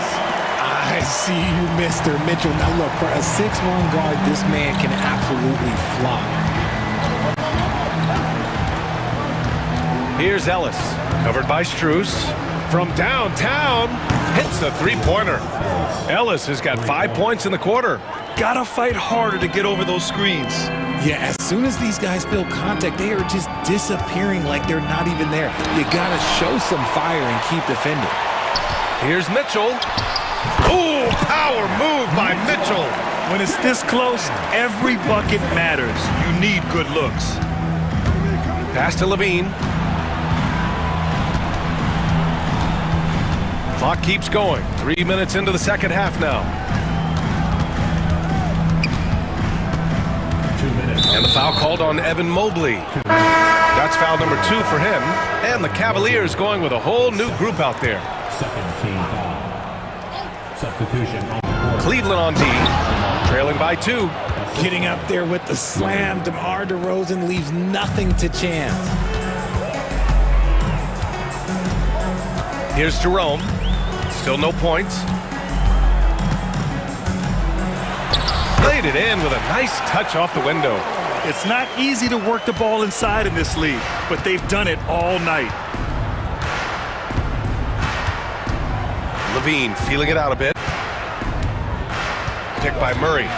I see you, Mr. Mitchell. Now look, for a 6'1" guard, this man can absolutely fly. Here's Ellis, covered by Strus. From downtown, hits the three-pointer. Ellis has got 5 points in the quarter. Gotta fight harder to get over those screens. Yeah, as soon as these guys feel contact, they are just disappearing like they're not even there. You gotta show some fire and keep defending. Here's Mitchell. Oh, power move by Mitchell. When it's this close, every bucket matters. You need good looks. Pass to Levine. Clock keeps going. 3 minutes into the second half now. 2 minutes. And the foul called on Evan Mobley. That's foul number 2 for him. And the Cavaliers going with a whole new group out there. Second team foul. Substitution on the court. Cleveland on D, trailing by 2. Getting up there with the slam, DeMar DeRozan leaves nothing to chance. Here's Jerome. Still no points. Laid it in with a nice touch off the window. It's not easy to work the ball inside in this league, but they've done it all night. Levine feeling it out a bit. Picked by Murray.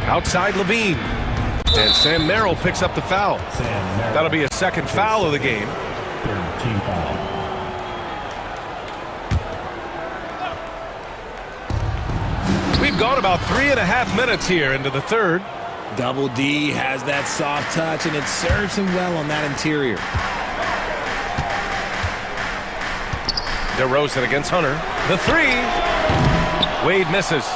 Outside Levine. And Sam Merrill picks up the foul. That'll be a second foul of the game. Third team foul. We've gone about 3.5 minutes here into the third. Double D has that soft touch, and it serves him well on that interior. DeRozan against Hunter. The 3. Wade misses.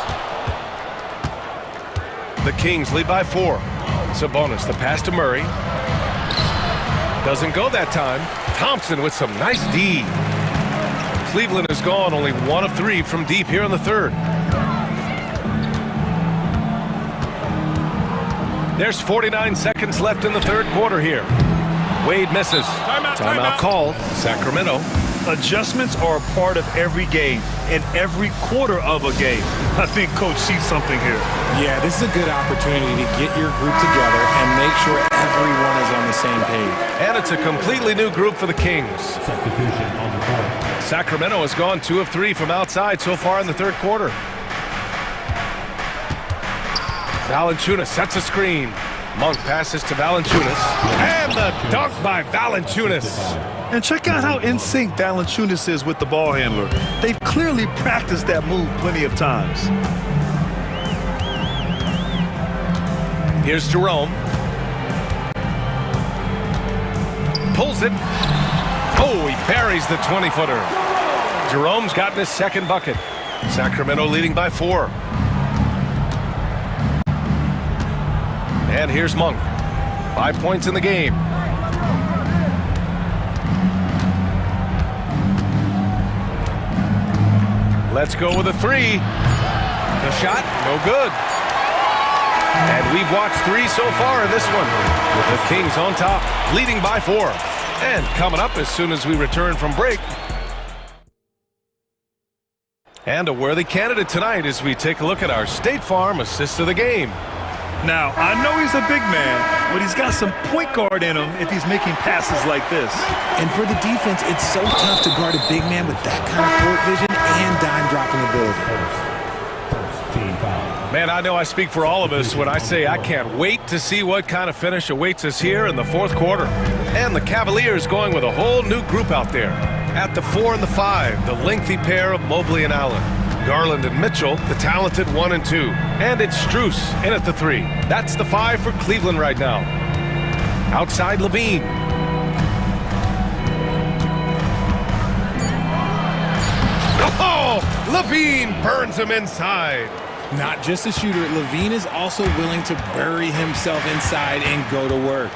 The Kings lead by 4. Sabonis, the pass to Murray. Doesn't go that time. Thompson with some nice D. Cleveland has gone only 1 of 3 from deep here in the third. There's 49 seconds left in the third quarter here. Wade misses. Timeout called. Sacramento. Adjustments are a part of every game and every quarter of a game. I think Coach sees something here. Yeah, this is a good opportunity to get your group together and make sure everyone is on the same page. And it's a completely new group for the Kings. Substitution on the court. Sacramento has gone 2 of 3 from outside so far in the third quarter. Valanciunas sets a screen. Monk passes to Valanciunas. And the dunk by Valanciunas. And check out how in sync Valanciunas is with the ball handler. They've clearly practiced that move plenty of times. Here's Jerome. Pulls it. Oh, he buries the 20-footer. Jerome's gotten his second bucket. Sacramento leading by 4. And here's Monk. 5 points in the game. Let's go with a 3. The shot, no good. And we've watched 3 so far in this one, with the Kings on top, leading by 4. And coming up as soon as we return from break. And a worthy candidate tonight as we take a look at our State Farm assist of the game. Now, I know he's a big man, but he's got some point guard in him if he's making passes like this. And for the defense, it's so tough to guard a big man with that kind of court vision and dime-dropping ability. First team foul. Man, I know I speak for all of us when I say I can't wait to see what kind of finish awaits us here in the fourth quarter. And the Cavaliers going with a whole new group out there. At the 4 and the 5, the lengthy pair of Mobley and Allen. Garland and Mitchell, the talented 1 and 2. And it's Strus in at the 3. That's the 5 for Cleveland right now. Outside Levine. Oh, Levine burns him inside. Not just a shooter, Levine is also willing to bury himself inside and go to work.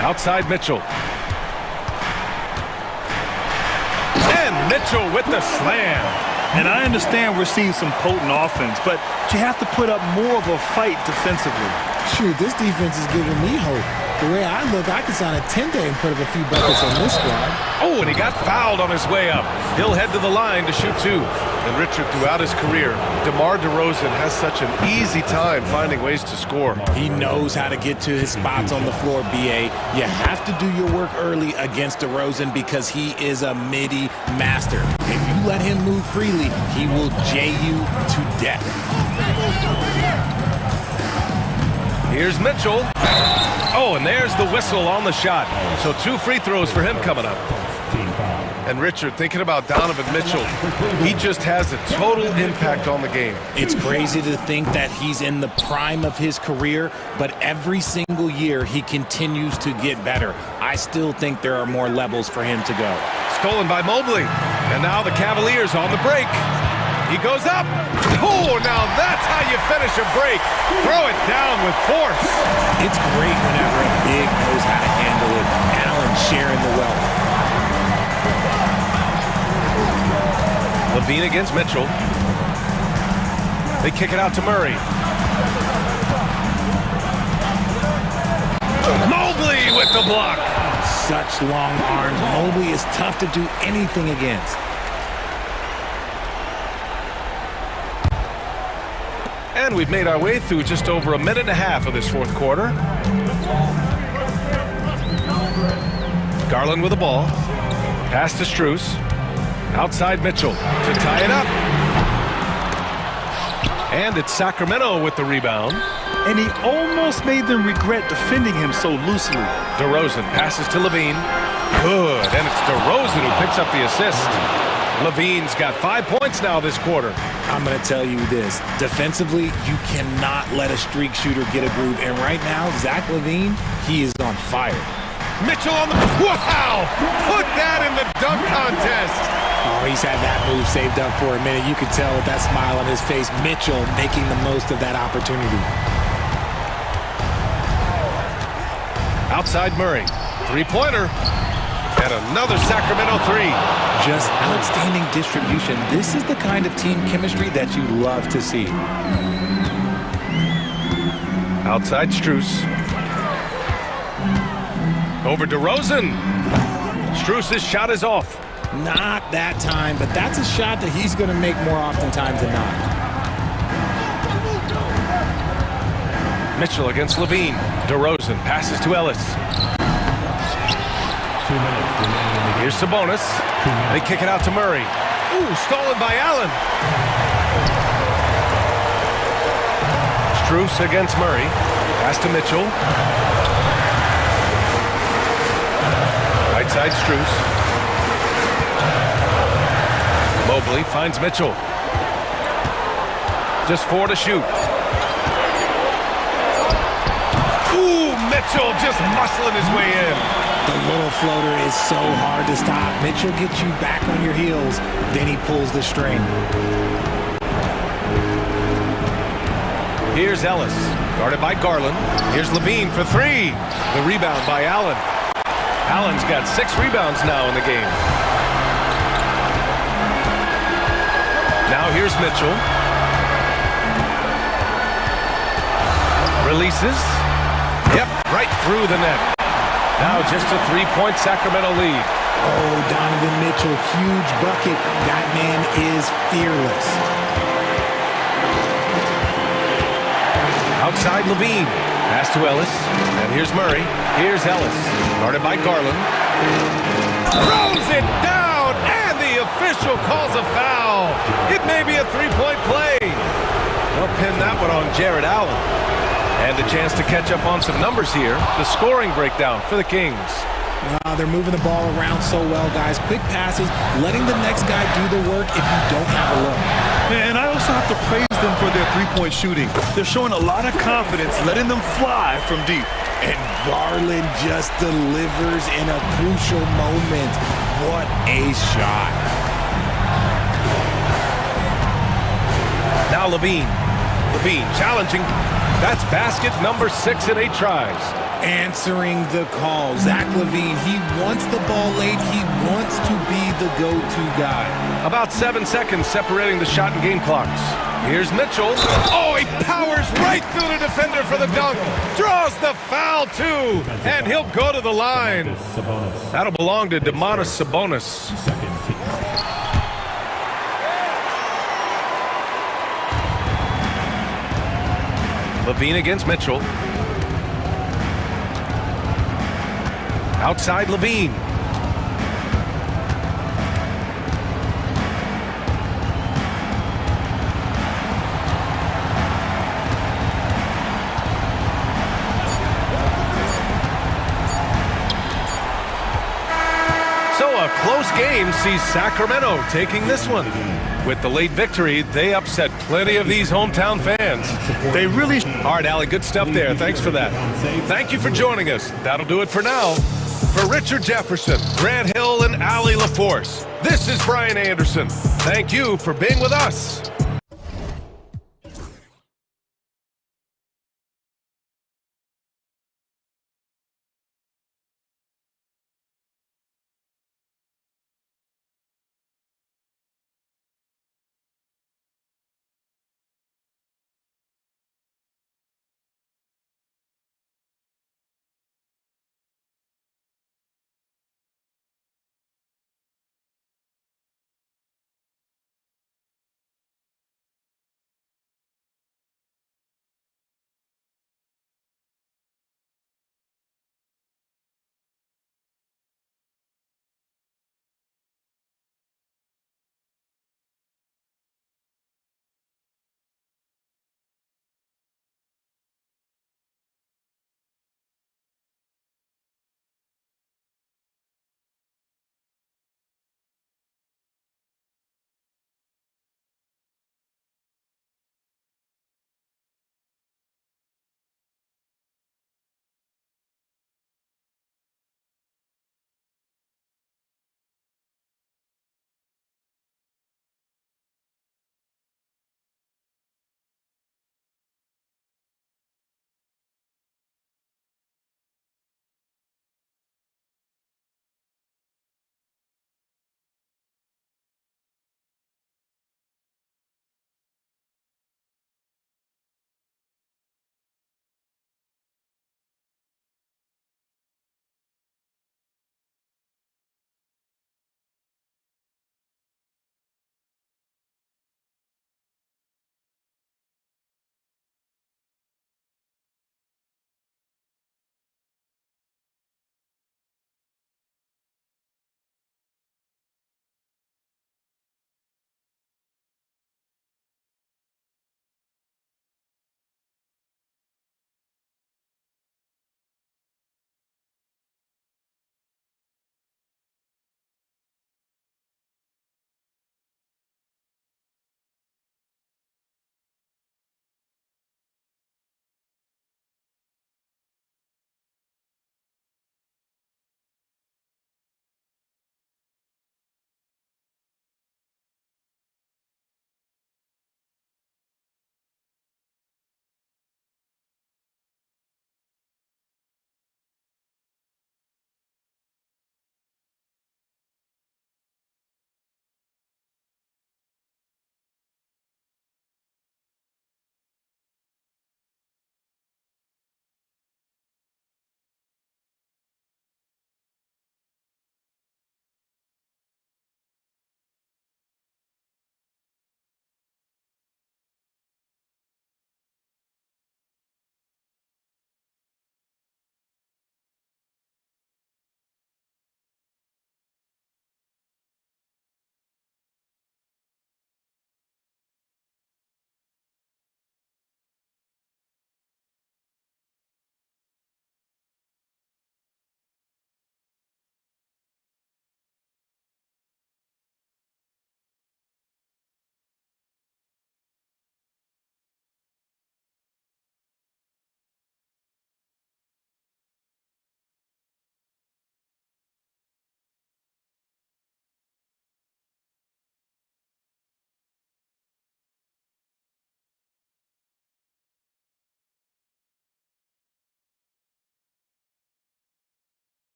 Outside Mitchell. And Mitchell with the slam. And I understand we're seeing some potent offense, but you have to put up more of a fight defensively. Shoot, this defense is giving me hope. The way I look, I could sign a 10-day and put up a few buckets on this squad. Oh, and he got fouled on his way up. He'll head to the line to shoot two. And Richard, throughout his career, DeMar DeRozan has such an easy time finding ways to score. He knows how to get to his spots on the floor, BA. You have to do your work early against DeRozan because he is a midi master. If you let him move freely, he will J you to death. Here's Mitchell. Oh, and there's the whistle on the shot. So 2 free throws for him coming up. And Richard, thinking about Donovan Mitchell, he just has a total impact on the game. It's crazy to think that he's in the prime of his career, but every single year he continues to get better. I still think there are more levels for him to go. Stolen by Mobley. And now the Cavaliers on the break. He goes up. Oh, now that's how you finish a break. Throw it down with force. It's great whenever a big knows how to handle it. Allen sharing the wealth. LaVine against Mitchell. They kick it out to Murray. Mobley with the block. Such long arms. Mobley is tough to do anything against. And we've made our way through just over a minute and a half of this fourth quarter. Garland with the ball. Pass to Strus. Outside Mitchell to tie it up. And it's Sacramento with the rebound. And he almost made them regret defending him so loosely. DeRozan passes to LaVine. Good. And it's DeRozan who picks up the assist. LaVine's got 5 points now this quarter. I'm going to tell you this. Defensively, you cannot let a streak shooter get a groove. And right now, Zach LaVine, he is on fire. Mitchell on the... Wow! Put that in the dunk contest. Oh, he's had that move saved up for a minute. You could tell with that smile on his face, Mitchell making the most of that opportunity. Outside Murray. Three-pointer. And another Sacramento three. Just outstanding distribution. This is the kind of team chemistry that you love to see. Outside Strus. Over DeRozan. Strus' shot is off. Not that time, but that's a shot that he's going to make more oftentimes than not. Mitchell against LaVine. DeRozan passes to Ellis. 2 minutes remaining. Here's Sabonis. They kick it out to Murray. Ooh, stolen by Allen. Strus against Murray. Pass to Mitchell. Right side Strus. Mobley finds Mitchell. Just 4 to shoot. Ooh, Mitchell just muscling his way in. The little floater is so hard to stop. Mitchell gets you back on your heels, then he pulls the string. Here's Ellis, guarded by Garland. Here's LaVine for three. The rebound by Allen. Allen's got 6 rebounds now in the game. Now here's Mitchell. Releases. Yep, right through the net. Now just a 3-point Sacramento lead. Oh, Donovan Mitchell, huge bucket. That man is fearless. Outside LaVine. Pass to Ellis. And here's Murray. Here's Ellis. Guarded by Garland. Throws it down. And the official calls a foul. It may be a 3-point play. They'll pin that one on Jared Allen. And a chance to catch up on some numbers here. The scoring breakdown for the Kings. They're moving the ball around so well, guys. Quick passes, letting the next guy do the work if you don't have a look. And I also have to praise them for their three-point shooting. They're showing a lot of confidence, letting them fly from deep. And Garland just delivers in a crucial moment. What a shot. Now LaVine. LaVine challenging. That's basket number 6 in 8 tries. Answering the call. Zach LaVine, he wants the ball late. He wants to be the go-to guy. About 7 seconds separating the shot and game clocks. Here's Mitchell. Oh, he powers right through the defender for the dunk. Draws the foul, too. And he'll go to the line. That'll belong to Domantas Sabonis. Second team. Levine against Mitchell. Outside Levine. So a close game sees Sacramento taking this one. With the late victory, they upset plenty of these hometown fans. They really... All right, Allie, good stuff there. Thanks for that. Thank you for joining us. That'll do it for now. For Richard Jefferson, Grant Hill, and Allie LaForce, this is Brian Anderson. Thank you for being with us.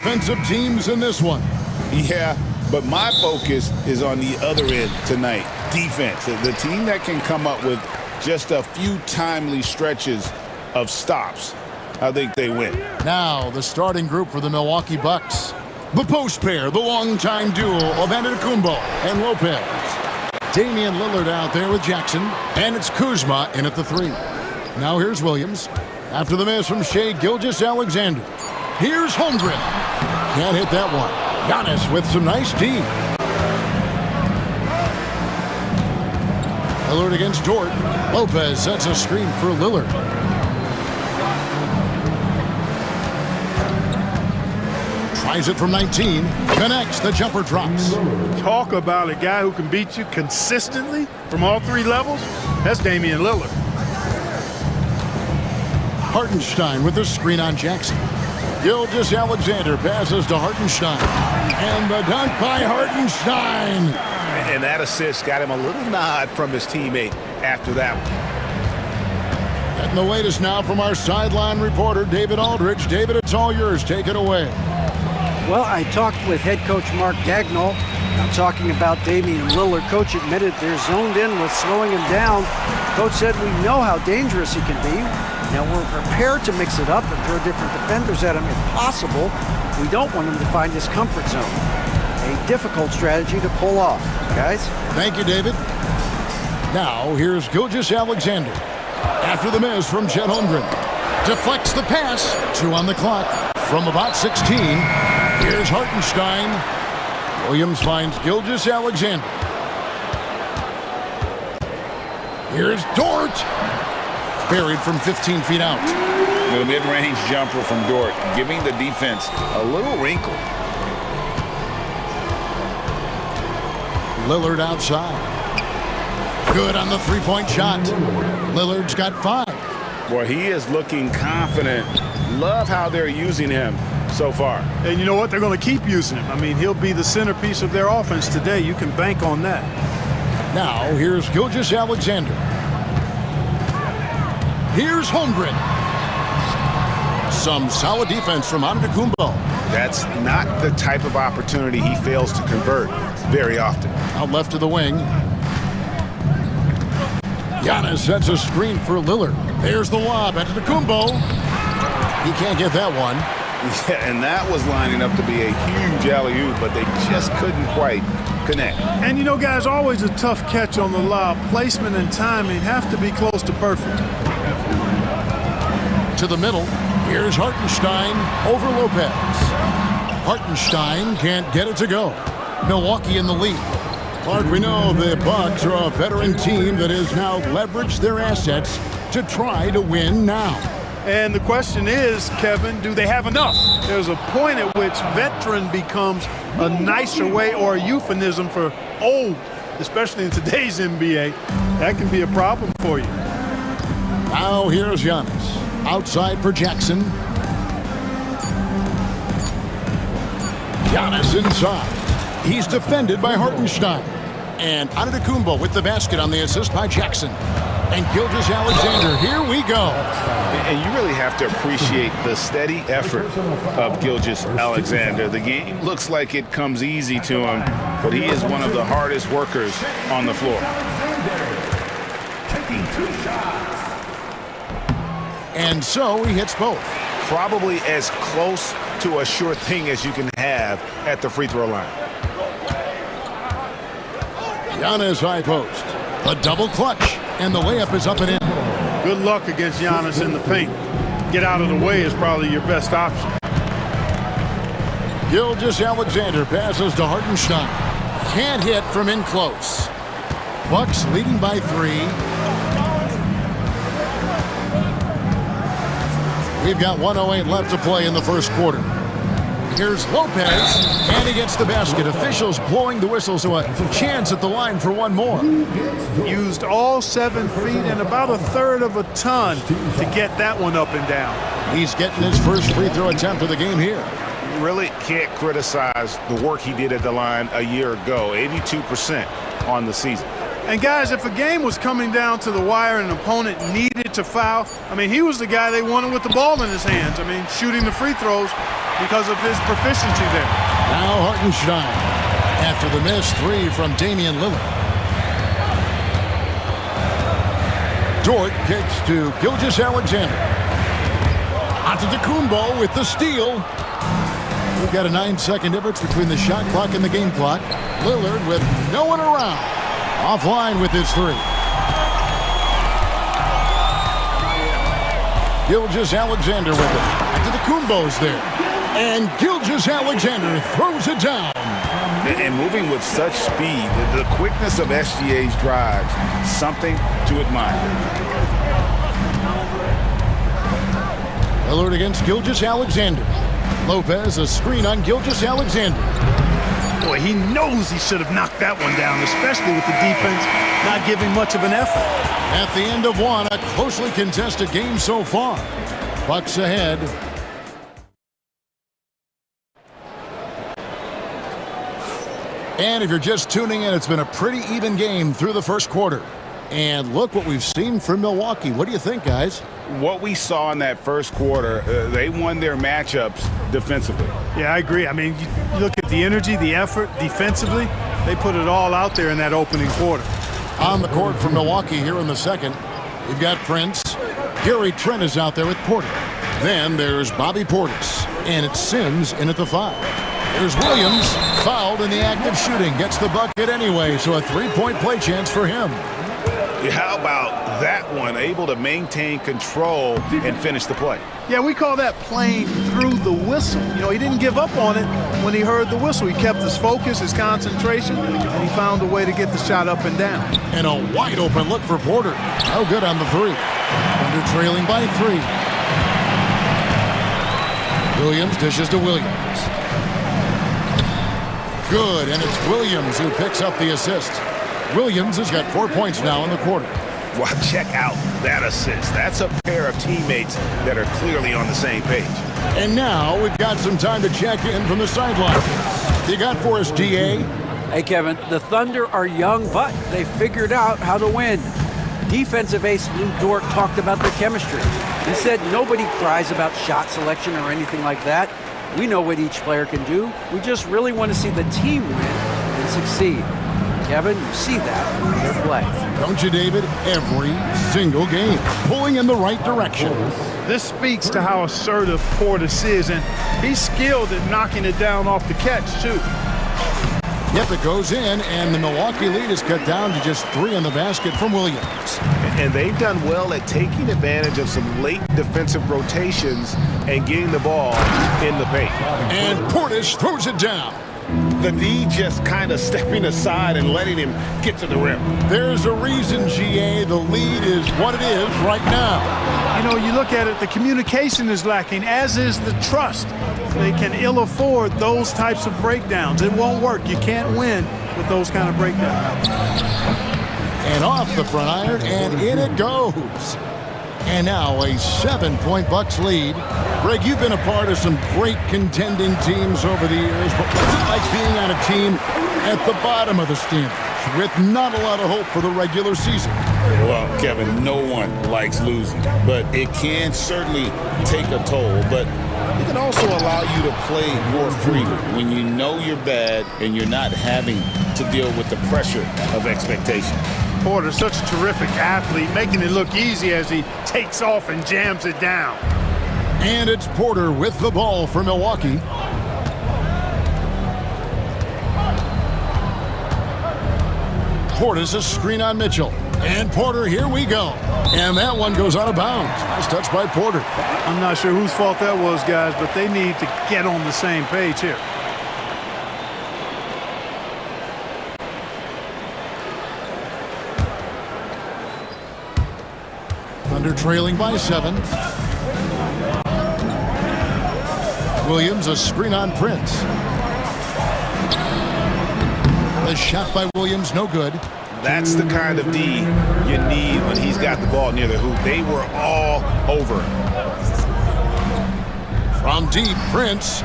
offensive teams in this one. Yeah, but my focus is on the other end tonight, defense. The team that can come up with just a few timely stretches of stops, I think they win. Now, the starting group for the Milwaukee Bucks. The post pair, the longtime duo of Antetokounmpo and Lopez. Damian Lillard out there with Jackson, and it's Kuzma in at the 3. Now here's Williams. After the miss from Shai Gilgeous-Alexander. Here's Holmgren. Can't hit that one. Giannis with some nice D. Lillard against Dort. Lopez sets a screen for Lillard. Tries it from 19. Connects. The jumper drops. Talk about a guy who can beat you consistently from all 3 levels. That's Damian Lillard. Hartenstein with the screen on Jackson. Gilgeous-Alexander passes to Hartenstein. And the dunk by Hartenstein. And that assist got him a little nod from his teammate after that one. Getting the latest now from our sideline reporter, David Aldridge. David, it's all yours. Take it away. Well, I talked with head coach Mark Dagnall. Now talking about Damian Lillard. Coach admitted they're zoned in with slowing him down. Coach said we know how dangerous he can be. Now we're prepared to mix it up and throw different defenders at him if possible. We don't want him to find his comfort zone. A difficult strategy to pull off, guys. Thank you, David. Now here's Gilgeous-Alexander. After the miss from Chet Holmgren. Deflects the pass. 2 on the clock from about 16. Here's Hartenstein. Williams finds Gilgeous-Alexander. Here's Dort. Buried from 15 feet out. The mid-range jumper from Dort, giving the defense a little wrinkle. Lillard outside. Good on the three-point shot. Lillard's got 5. Boy, he is looking confident. Love how they're using him so far. And you know what? They're going to keep using him. I mean, he'll be the centerpiece of their offense today. You can bank on that. Now, here's Gilgeous-Alexander. Here's Holmgren. Some solid defense from Antetokounmpo. That's not the type of opportunity he fails to convert very often. Out left of the wing. Giannis sets a screen for Lillard. There's the lob. Antetokounmpo. He can't get that one. Yeah, and that was lining up to be a huge alley-oop, but they just couldn't quite connect. And you know, guys, always a tough catch on the lob. Placement and timing have to be close to perfect. To the middle. Here's Hartenstein over Lopez. Hartenstein can't get it to go. Milwaukee in the lead. Clark, we know the Bucks are a veteran team that has now leveraged their assets to try to win now. And the question is, Kevin, do they have enough? There's a point at which veteran becomes a nicer way or a euphemism for old, especially in today's NBA. That can be a problem for you. Now here's Giannis. Outside for Jackson. Giannis inside. He's defended by Hartenstein. And Antetokounmpo with the basket on the assist by Jackson. And Gilgeous-Alexander, here we go. And you really have to appreciate the steady effort of Gilgeous-Alexander. The game looks like it comes easy to him, but he is one of the hardest workers on the floor. Taking 2 shots. And so he hits both. Probably as close to a sure thing as you can have at the free throw line. Giannis high post. A double clutch. And the layup is up and in. Good luck against Giannis in the paint. Get out of the way is probably your best option. Gilgeous-Alexander passes to Hartenstein. Can't hit from in close. Bucks leading by 3. We've got 1:08 left to play in the first quarter. Here's Lopez, and he gets the basket. Officials blowing the whistle, so a chance at the line for one more. Used all 7 feet and about a third of a ton to get that one up and down. He's getting his first free throw attempt of the game here. You really can't criticize the work he did at the line a year ago. 82% on the season. And guys, if a game was coming down to the wire and an opponent needed to foul, I mean, he was the guy they wanted with the ball in his hands. I mean, shooting the free throws because of his proficiency there. Now Hartenstein after the missed three from Damian Lillard. Dort kicks to Gilgeous-Alexander. Antetokounmpo with the steal. We've got a 9-second difference between the shot clock and the game clock. Lillard with no one around. Offline with his three. Gilgeous-Alexander with it. Antetokounmpo's there. And Gilgeous-Alexander throws it down. And moving with such speed, the quickness of SGA's drives, something to admire. Lillard against Gilgeous-Alexander. Lopez, a screen on Gilgeous-Alexander. Boy, he knows he should have knocked that one down, especially with the defense not giving much of an effort. At the end of one, a closely contested game so far. Bucks ahead. And if you're just tuning in, it's been a pretty even game through the first quarter. And look what we've seen from Milwaukee. What do you think, guys? What we saw in that first quarter, they won their matchups defensively. Yeah, I agree. I mean, you look at the energy, the effort defensively, they put it all out there in that opening quarter. On the court for Milwaukee here in the second, we've got Prince. Gary Trent is out there with Porter. Then there's Bobby Portis. And it's Sims in at the 5. There's Williams, fouled in the act of shooting. Gets the bucket anyway, so a three-point play chance for him. How about that one? Able to maintain control and finish the play. Yeah, we call that playing through the whistle. You know, he didn't give up on it when he heard the whistle. He kept his focus, his concentration, and he found a way to get the shot up and down. And a wide open look for Porter. No good on the three. Under trailing by 3. Williams dishes to Williams. Good, and it's Williams who picks up the assist. Williams has got 4 points now in the quarter. Well, check out that assist. That's a pair of teammates that are clearly on the same page. And now we've got some time to check in from the sideline. You got for us, DA? Hey, Kevin, the Thunder are young, but they figured out how to win. Defensive ace Lou Dort talked about their chemistry. He said nobody cries about shot selection or anything like that. We know what each player can do. We just really want to see the team win and succeed. Kevin, you see that in their play. Don't you, David? Every single game, pulling in the right direction. This speaks to how assertive Portis is, and he's skilled at knocking it down off the catch, too. Yep, it goes in, and the Milwaukee lead is cut down to just 3 in the basket from Williams. And they've done well at taking advantage of some late defensive rotations and getting the ball in the paint. And Portis throws it down. The D just kind of stepping aside and letting him get to the rim. There's a reason, GA, the lead is what it is right now. You know, you look at it, the communication is lacking, as is the trust. They can ill afford those types of breakdowns. It won't work. You can't win with those kind of breakdowns. And off the front iron, and in it goes. And now a 7-point Bucks lead. Greg, you've been a part of some great contending teams over the years, but what's it like being on a team at the bottom of the standings with not a lot of hope for the regular season? Well, Kevin, no one likes losing, but it can certainly take a toll. But it can also allow you to play more freely when you know you're bad and you're not having to deal with the pressure of expectation. Porter's such a terrific athlete, making it look easy as he takes off and jams it down. And it's Porter with the ball for Milwaukee. Porter's a screen on Mitchell. And Porter, here we go. And that one goes out of bounds. Nice touch by Porter. I'm not sure whose fault that was, guys, but they need to get on the same page here. Thunder trailing by 7. Williams, a screen on Prince. The shot by Williams, no good. That's the kind of D you need when he's got the ball near the hoop. They were all over him. From deep, Prince.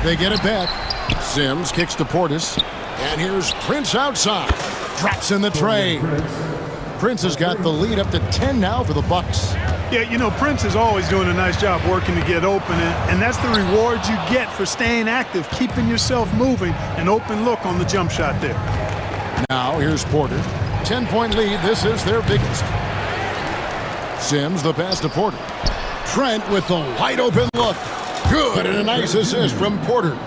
They get it back. Sims kicks to Portis. And here's Prince outside. Drops in the tray. Prince has got the lead up to 10 now for the Bucks. Yeah, you know, Prince is always doing a nice job working to get open, and that's the reward you get for staying active, keeping yourself moving, an open look on the jump shot there. Now here's Porter. 10-point lead. This is their biggest. Sims, the pass to Porter. Trent with the wide open look. Good, and a nice assist from Porter.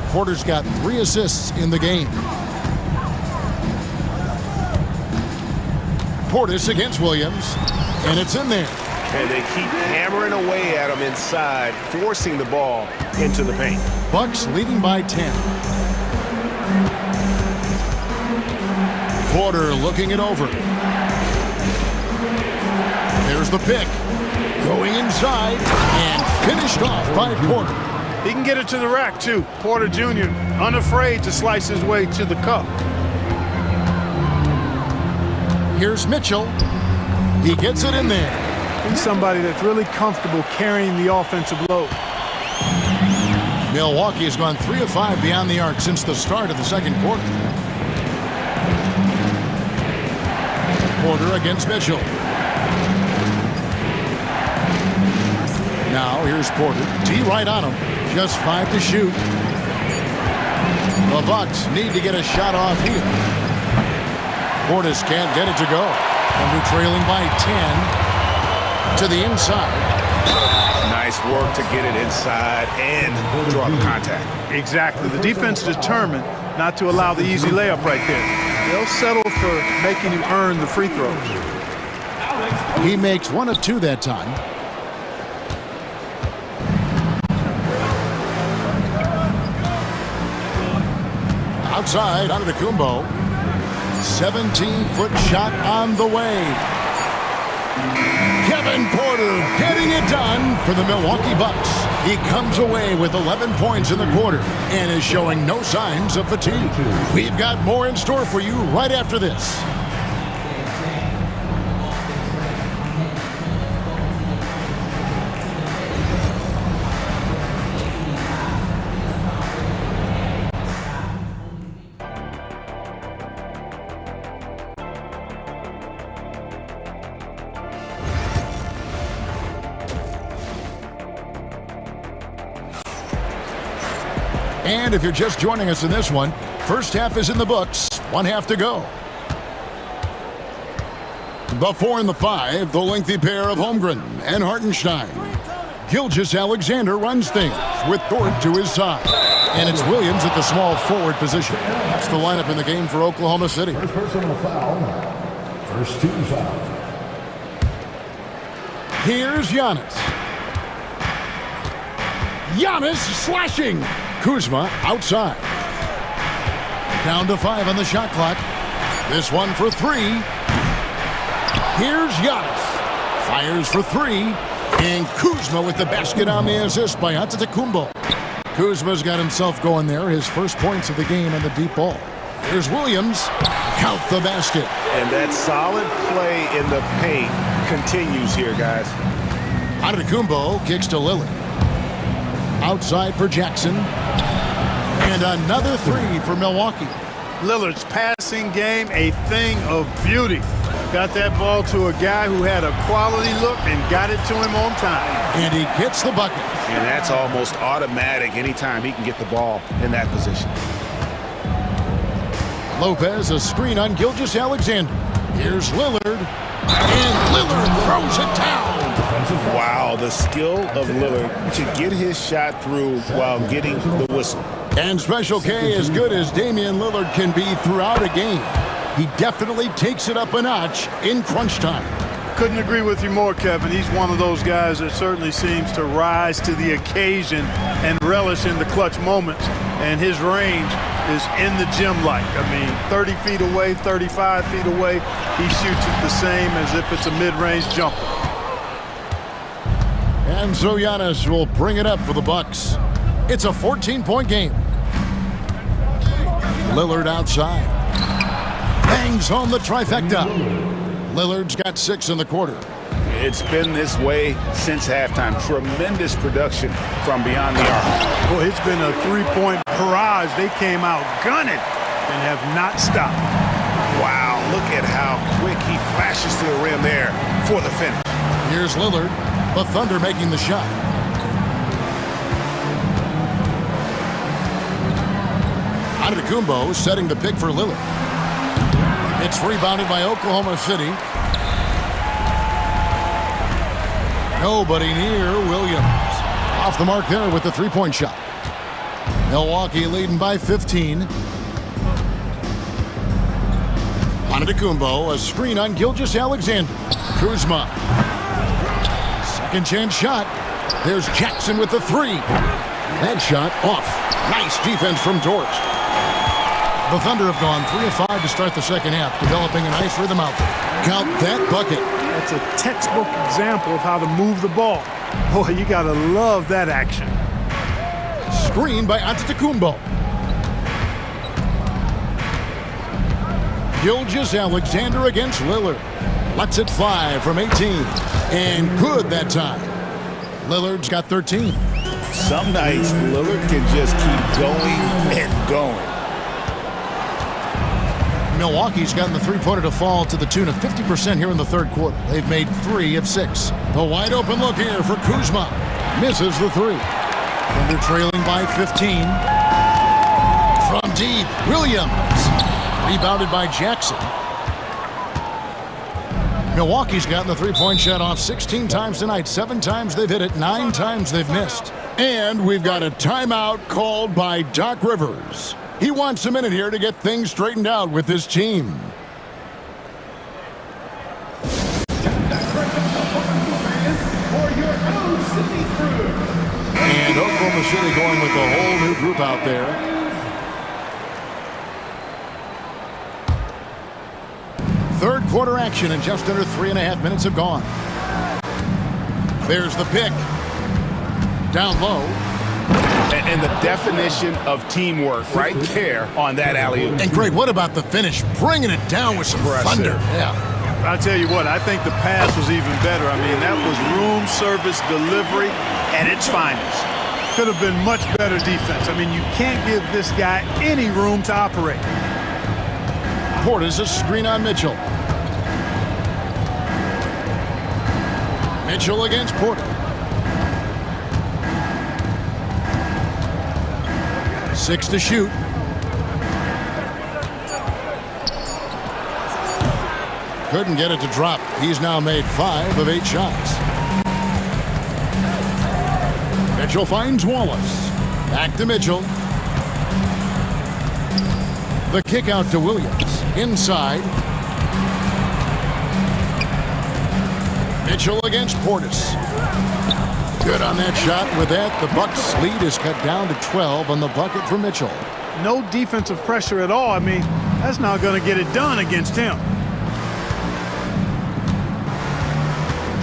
Porter's got 3 assists in the game. Portis against Williams, and it's in there. And they keep hammering away at him inside, forcing the ball into the paint. Bucks leading by 10. Porter looking it over. There's the pick. Going inside and finished off by Porter. He can get it to the rack, too. Porter Jr. unafraid to slice his way to the cup. Here's Mitchell. He gets it in there. He's somebody that's really comfortable carrying the offensive load. Milwaukee has gone 3 of 5 beyond the arc since the start of the second quarter. Porter against Mitchell. Now here's Porter. T right on him. Just 5 to shoot. The Bucks need to get a shot off here. Portis can't get it to go. Thunder trailing by 10 to the inside. Nice work to get it inside and draw the contact. Exactly. The defense is determined not to allow the easy layup right there. They'll settle for making him earn the free throws. He makes 1 of 2 that time. Outside, Antetokounmpo. 17-foot shot on the way. Kevin Porter getting it done for the Milwaukee Bucks. He comes away with 11 points in the quarter and is showing no signs of fatigue. We've got more in store for you right after this. And if you're just joining us in this one, first half is in the books, 1 half to go. The 4 and the 5, the lengthy pair of Holmgren and Hartenstein. Gilgeous-Alexander runs things with Dort to his side. And it's Williams at the small forward position. That's the lineup in the game for Oklahoma City. First personal foul. First team foul. Here's Giannis. Giannis slashing. Kuzma outside. Down to 5 on the shot clock. This one for 3. Here's Giannis. Fires for 3. And Kuzma with the basket on the assist by Antetokounmpo. Kuzma's got himself going there. His first points of the game on the deep ball. Here's Williams. Count the basket. And that solid play in the paint continues here, guys. Antetokounmpo kicks to Lillard. Outside for Jackson. And another 3 for Milwaukee. Lillard's passing game, a thing of beauty. Got that ball to a guy who had a quality look and got it to him on time. And he gets the bucket. And that's almost automatic anytime he can get the ball in that position. Lopez, a screen on Gilgeous-Alexander. Here's Lillard. And Lillard throws it down. Wow, the skill of Lillard to get his shot through while getting the whistle. And Special K, as good as Damian Lillard can be throughout a game, he definitely takes it up a notch in crunch time. Couldn't agree with you more, Kevin. He's one of those guys that certainly seems to rise to the occasion and relish in the clutch moments. And his range is in the gym-like. I mean, 30 feet away, 35 feet away, he shoots it the same as if it's a mid-range jumper. And so Giannis will bring it up for the Bucks. It's a 14-point game. Lillard outside. Bangs home the trifecta. Lillard's got 6 in the quarter. It's been this way since halftime. Tremendous production from beyond the arc. Well, it's been a three-point barrage. They came out gunning and have not stopped. Wow, look at how quick he flashes to the rim there for the finish. Here's Lillard. The Thunder making the shot. Antetokounmpo setting the pick for Lillard. It's rebounded by Oklahoma City. Nobody near Williams. Off the mark there with the three-point shot. Milwaukee leading by 15. Antetokounmpo, a screen on Gilgeous-Alexander. Kuzma. Second chance shot. There's Jackson with the three. That shot off. Nice defense from Dort. The Thunder have gone 3 of 5 to start the second half, developing a nice rhythm out there. Count that bucket. That's a textbook example of how to move the ball. Boy, you gotta love that action. Screen by Antetokounmpo. Gilgeous-Alexander against Lillard. Lets it fly from 18. And good that time. Lillard's got 13. Some nights, Lillard can just keep going and going. Milwaukee's gotten the three-pointer to fall to the tune of 50% here in the third quarter. They've made 3 of 6. The wide-open look here for Kuzma. Misses the three. And they're trailing by 15. From deep, Williams. Rebounded by Jackson. Milwaukee's gotten the three-point shot off 16 times tonight. 7 times they've hit it, 9 times they've missed. And we've got a timeout called by Doc Rivers. He wants a minute here to get things straightened out with his team. And Oklahoma City going with a whole new group out there. Third quarter action, and just under 3.5 minutes have gone. There's the pick. Down low. And the definition of teamwork right there on that alley-oop. And Greg, what about the finish? Bringing it down with some thunder. Yeah. I'll tell you what, I think the pass was even better. I mean, that was room service delivery at its finest. Could have been much better defense. I mean, you can't give this guy any room to operate. Portis a screen on Mitchell. Mitchell against Porter. 6 to shoot. Couldn't get it to drop. He's now made 5 of 8 shots. Mitchell finds Wallace. Back to Mitchell. The kick out to Williams. Inside. Mitchell against Portis. Good on that shot. With that, the Bucks' lead is cut down to 12 on the bucket for Mitchell. No defensive pressure at all. I mean, that's not going to get it done against him.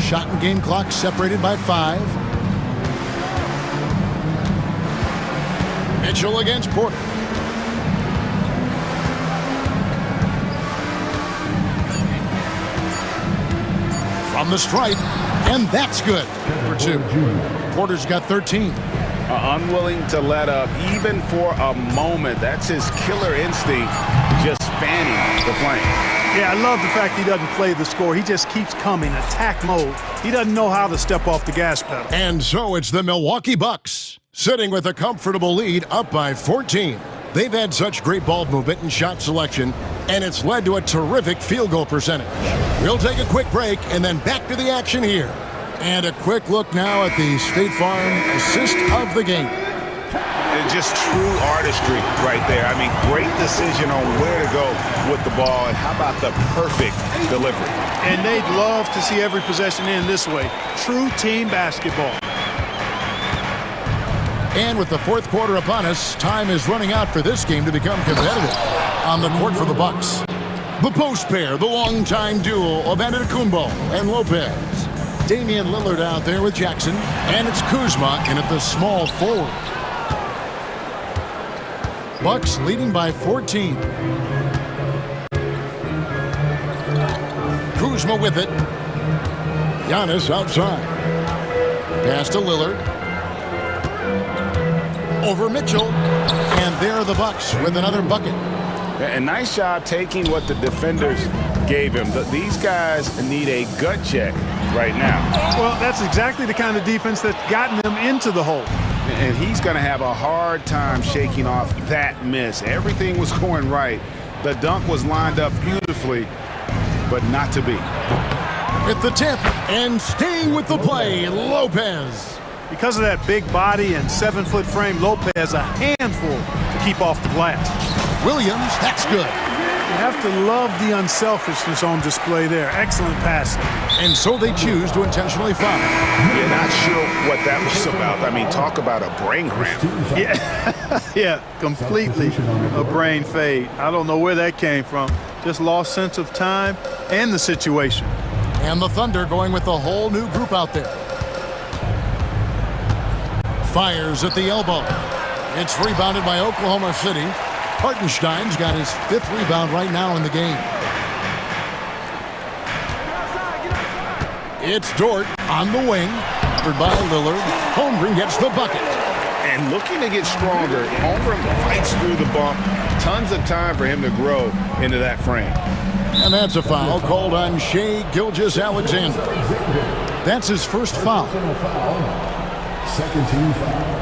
Shot and game clock separated by 5. Mitchell against Porter. From the stripe, and that's good for 2. Porter's got 13. Unwilling to let up even for a moment. That's his killer instinct, just fanning the flame. Yeah, I love the fact he doesn't play the score. He just keeps coming, attack mode. He doesn't know how to step off the gas pedal. And so it's the Milwaukee Bucks, sitting with a comfortable lead up by 14. They've had such great ball movement and shot selection, and it's led to a terrific field goal percentage. We'll take a quick break and then back to the action here. And a quick look now at the State Farm assist of the game. And just true artistry right there. I mean, great decision on where to go with the ball, and how about the perfect delivery. And they'd love to see every possession end this way. True team basketball. And with the fourth quarter upon us, time is running out for this game to become competitive. On the court for the Bucks, the post pair, the longtime duo of Antetokounmpo and Lopez. Damian Lillard out there with Jackson, and it's Kuzma in at the small forward. Bucks leading by 14. Kuzma with it. Giannis outside. Pass to Lillard. Over Mitchell. And there are the Bucks with another bucket. And nice job taking what the defenders gave him. These guys need a gut check right now. Well, that's exactly the kind of defense that's gotten them into the hole. And he's going to have a hard time shaking off that miss. Everything was going right. The dunk was lined up beautifully, but not to be. At the tip and staying with the play, Lopez. Because of that big body and 7-foot frame, Lopez a handful to keep off the glass. Williams, that's good. You have to love the unselfishness on display there. Excellent passing. And so they choose to intentionally foul. Yeah, not sure what that was about. I mean, talk about a brain cramp. Yeah, yeah, completely a brain fade. I don't know where that came from. Just lost sense of time and the situation. And the Thunder going with a whole new group out there. Fires at the elbow. It's rebounded by Oklahoma City. Hartenstein's got his 5th rebound right now in the game. It's Dort on the wing. Covered by Lillard. Holmgren gets the bucket. And looking to get stronger, Holmgren fights through the bump. Tons of time for him to grow into that frame. And that's a foul called on Shai Gilgeous-Alexander. That's his first foul. Second team foul.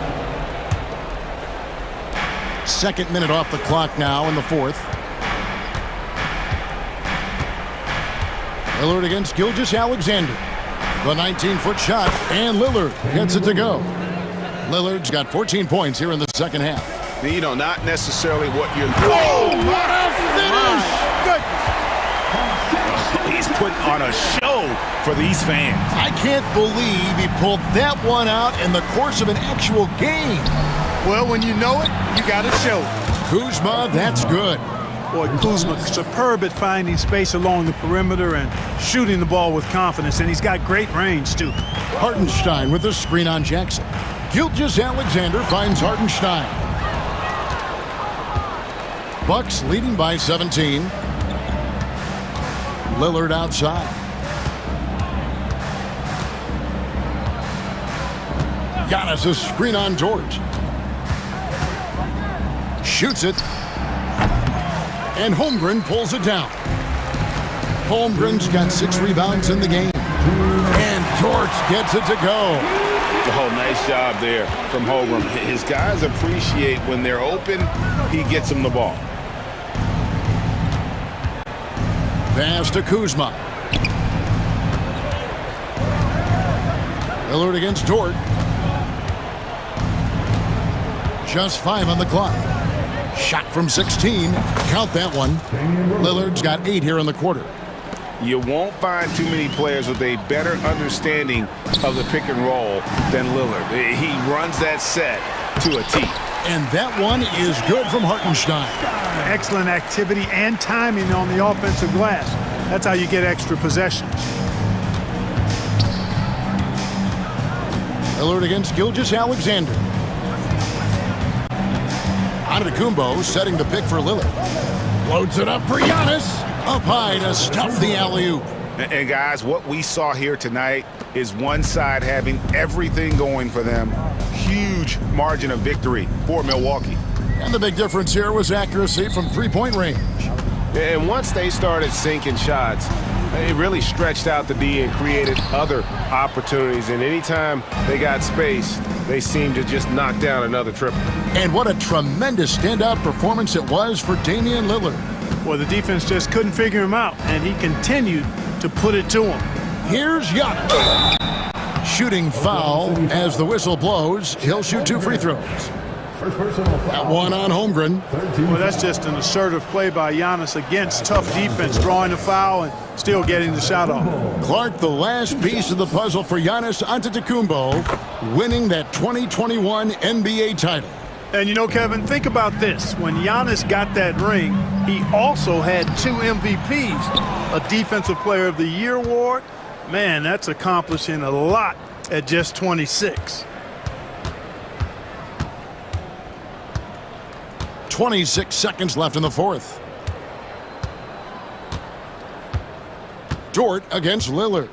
2nd minute off the clock now in the 4th. Lillard against Gilgeous-Alexander. The 19-foot shot, and Lillard gets it to go. Lillard's got 14 points here in the 2nd half. You know, not necessarily what you're... Whoa, what a finish! Good. He's putting on a show for these fans. I can't believe he pulled that one out in the course of an actual game. Well, when you know it, you got to show it. Kuzma, that's good. Boy, Kuzma, superb at finding space along the perimeter and shooting the ball with confidence, and he's got great range, too. Hartenstein with a screen on Jackson. Gilgeous-Alexander finds Hartenstein. Bucks leading by 17. Lillard outside. Giannis a screen on George. Shoots it. And Holmgren pulls it down. Holmgren's got 6 rebounds in the game. And George gets it to go. Oh, nice job there from Holmgren. His guys appreciate when they're open, he gets them the ball. Pass to Kuzma. Lillard against Dort. Just 5 on the clock. Shot from 16. Count that one. Lillard's got 8 here in the quarter. You won't find too many players with a better understanding of the pick and roll than Lillard. He runs that set to a T. And that one is good from Hartenstein. Excellent activity and timing on the offensive glass. That's how you get extra possessions. Lillard against Gilgeous-Alexander. Antetokounmpo setting the pick for Lillard. Loads it up for Giannis. Up high to stuff the alley-oop. And guys, what we saw here tonight is one side having everything going for them. Huge margin of victory for Milwaukee. And the big difference here was accuracy from 3-point range. And once they started sinking shots, it really stretched out the D and created other opportunities. And anytime they got space, they seemed to just knock down another triple. And what a tremendous standout performance it was for Damian Lillard. Well, the defense just couldn't figure him out, and he continued to put it to him. Here's Giannis. Shooting foul as the whistle blows. He'll shoot 2 free throws. That one on Holmgren. Well, that's just an assertive play by Giannis against tough defense, drawing the foul and still getting the shot off. Clark, the last piece of the puzzle for Giannis Antetokounmpo, winning that 2021 NBA title. And you know, Kevin, think about this. When Giannis got that ring, he also had 2 MVPs, a Defensive Player of the Year award. Man, that's accomplishing a lot at just 26. 26 seconds left in the 4th. Dort against Lillard.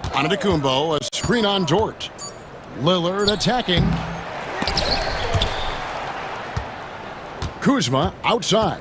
Antetokounmpo, a screen on Dort. Lillard attacking. Kuzma outside.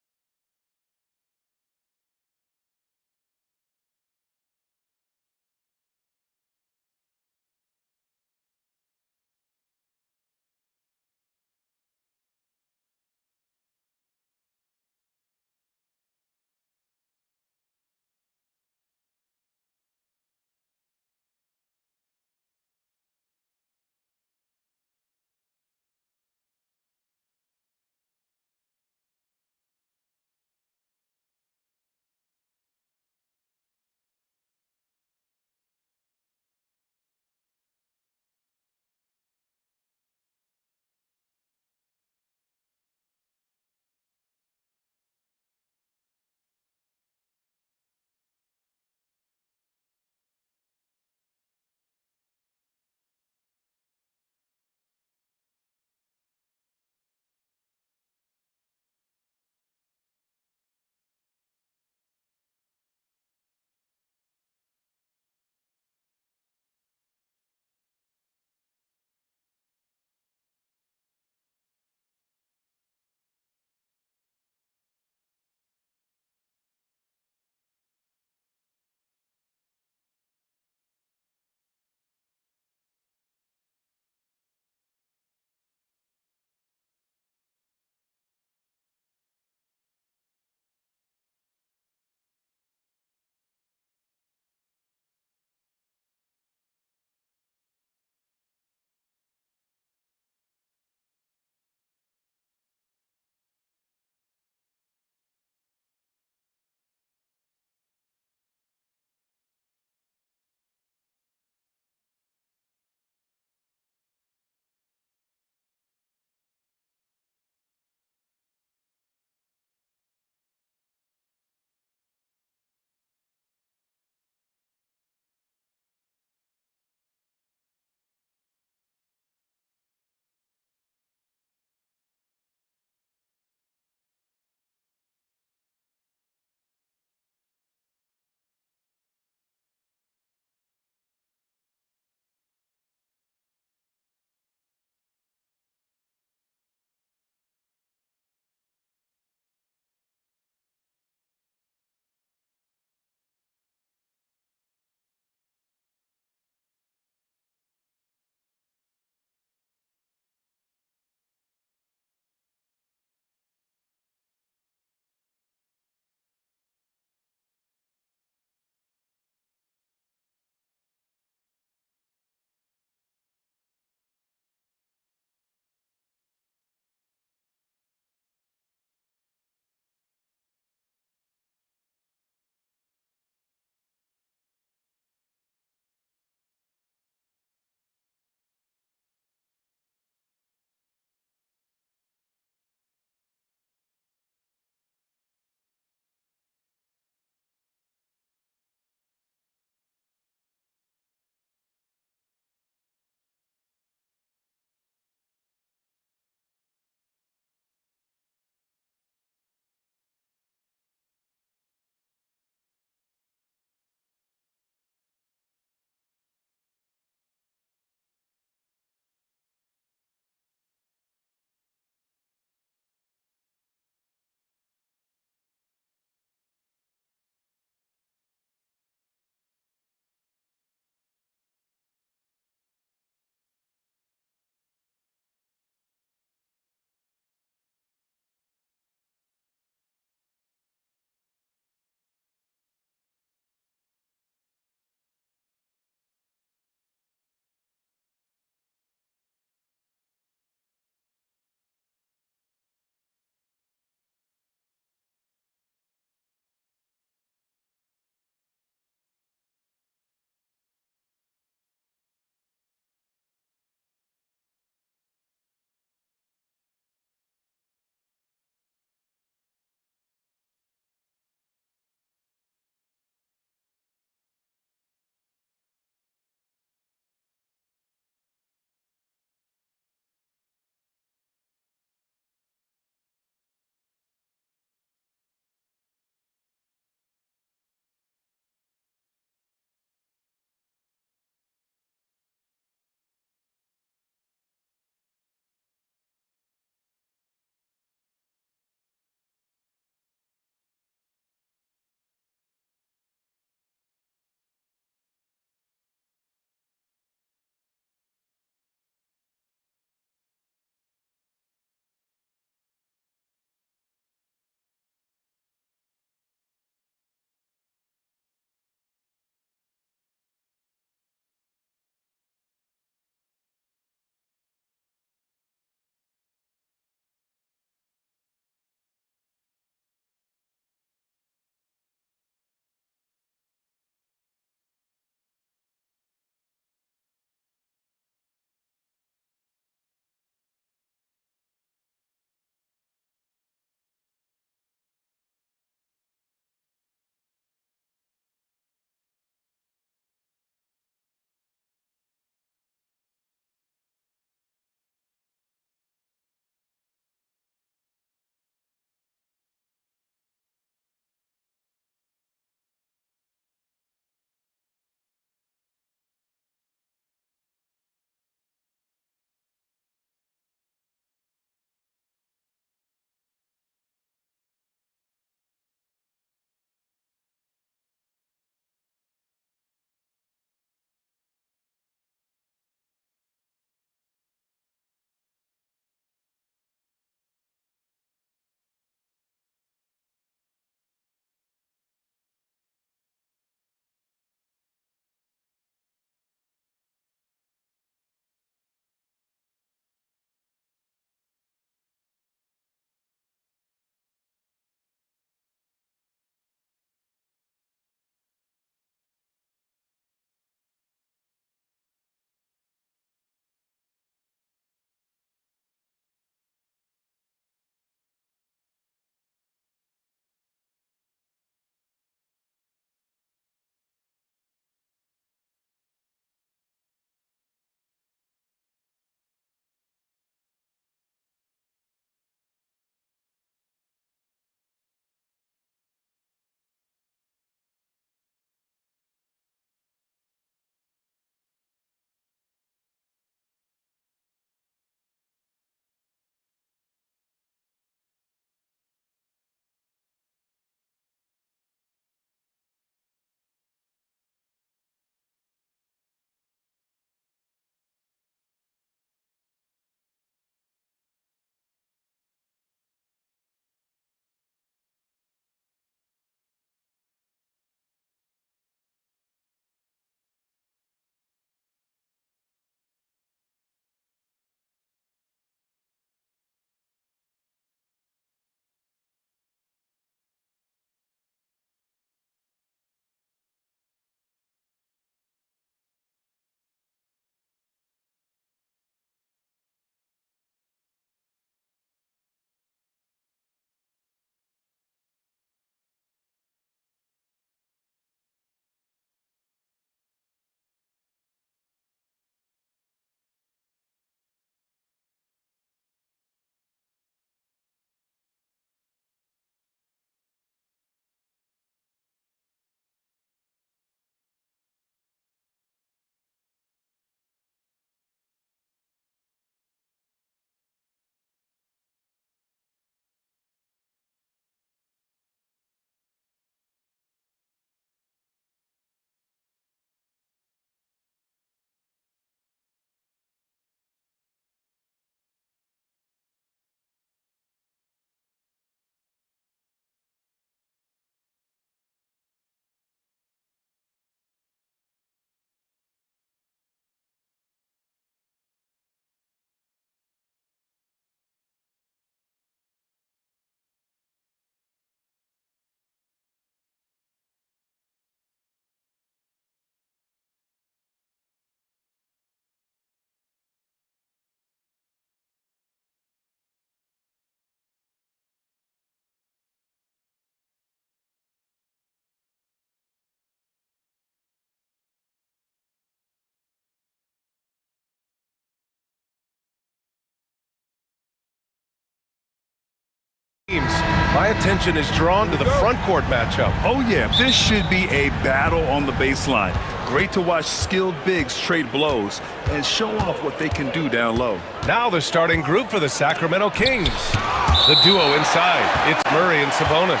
My attention is drawn to the front court matchup. Oh, yeah, this should be a battle on the baseline. Great to watch skilled bigs trade blows and show off what they can do down low. Now the starting group for the Sacramento Kings. The duo inside. It's Murray and Sabonis.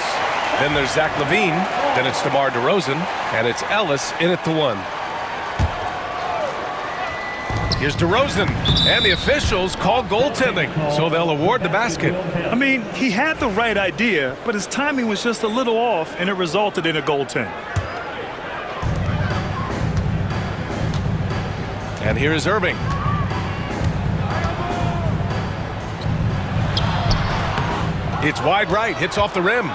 Then there's Zach LaVine. Then it's DeMar DeRozan. And it's Ellis in at the 1. Here's DeRozan, and the officials call goaltending, so they'll award the basket. I mean, he had the right idea, but his timing was just a little off, and it resulted in a goaltend. And here is Irving. It's wide right, hits off the rim.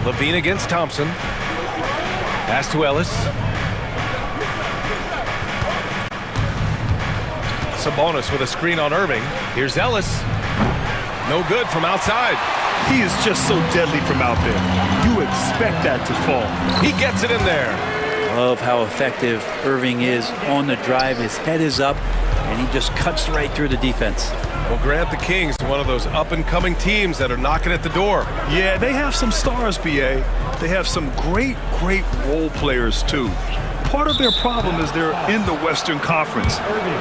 LaVine against Thompson. Pass to Ellis. Sabonis with a screen on Irving. Here's Ellis. No good from outside. He is just so deadly from out there. You expect that to fall. He gets it in there. Love how effective Irving is on the drive. His head is up, and he just cuts right through the defense. Well, Grant, the Kings, one of those up-and-coming teams that are knocking at the door. Yeah, they have some stars, BA. They have some great role players, too. Part of their problem is they're in the Western Conference.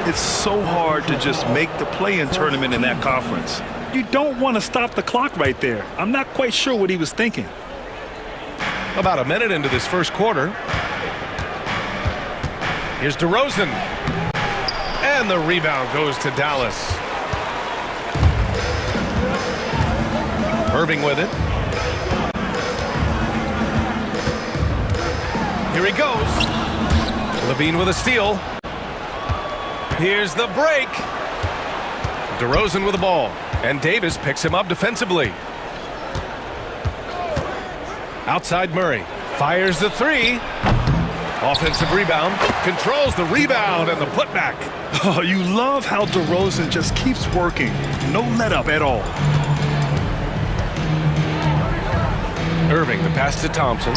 It's so hard to just make the play-in tournament in that conference. You don't want to stop the clock right there. I'm not quite sure what he was thinking. About a minute into this first quarter. Here's DeRozan. And the rebound goes to Dallas. Irving with it. Here he goes. LaVine with a steal. Here's the break. DeRozan with the ball. And Davis picks him up defensively. Outside Murray. Fires the 3. Offensive rebound. Controls the rebound and the putback. Oh, you love how DeRozan just keeps working. No let up at all. Irving, the pass to Thompson.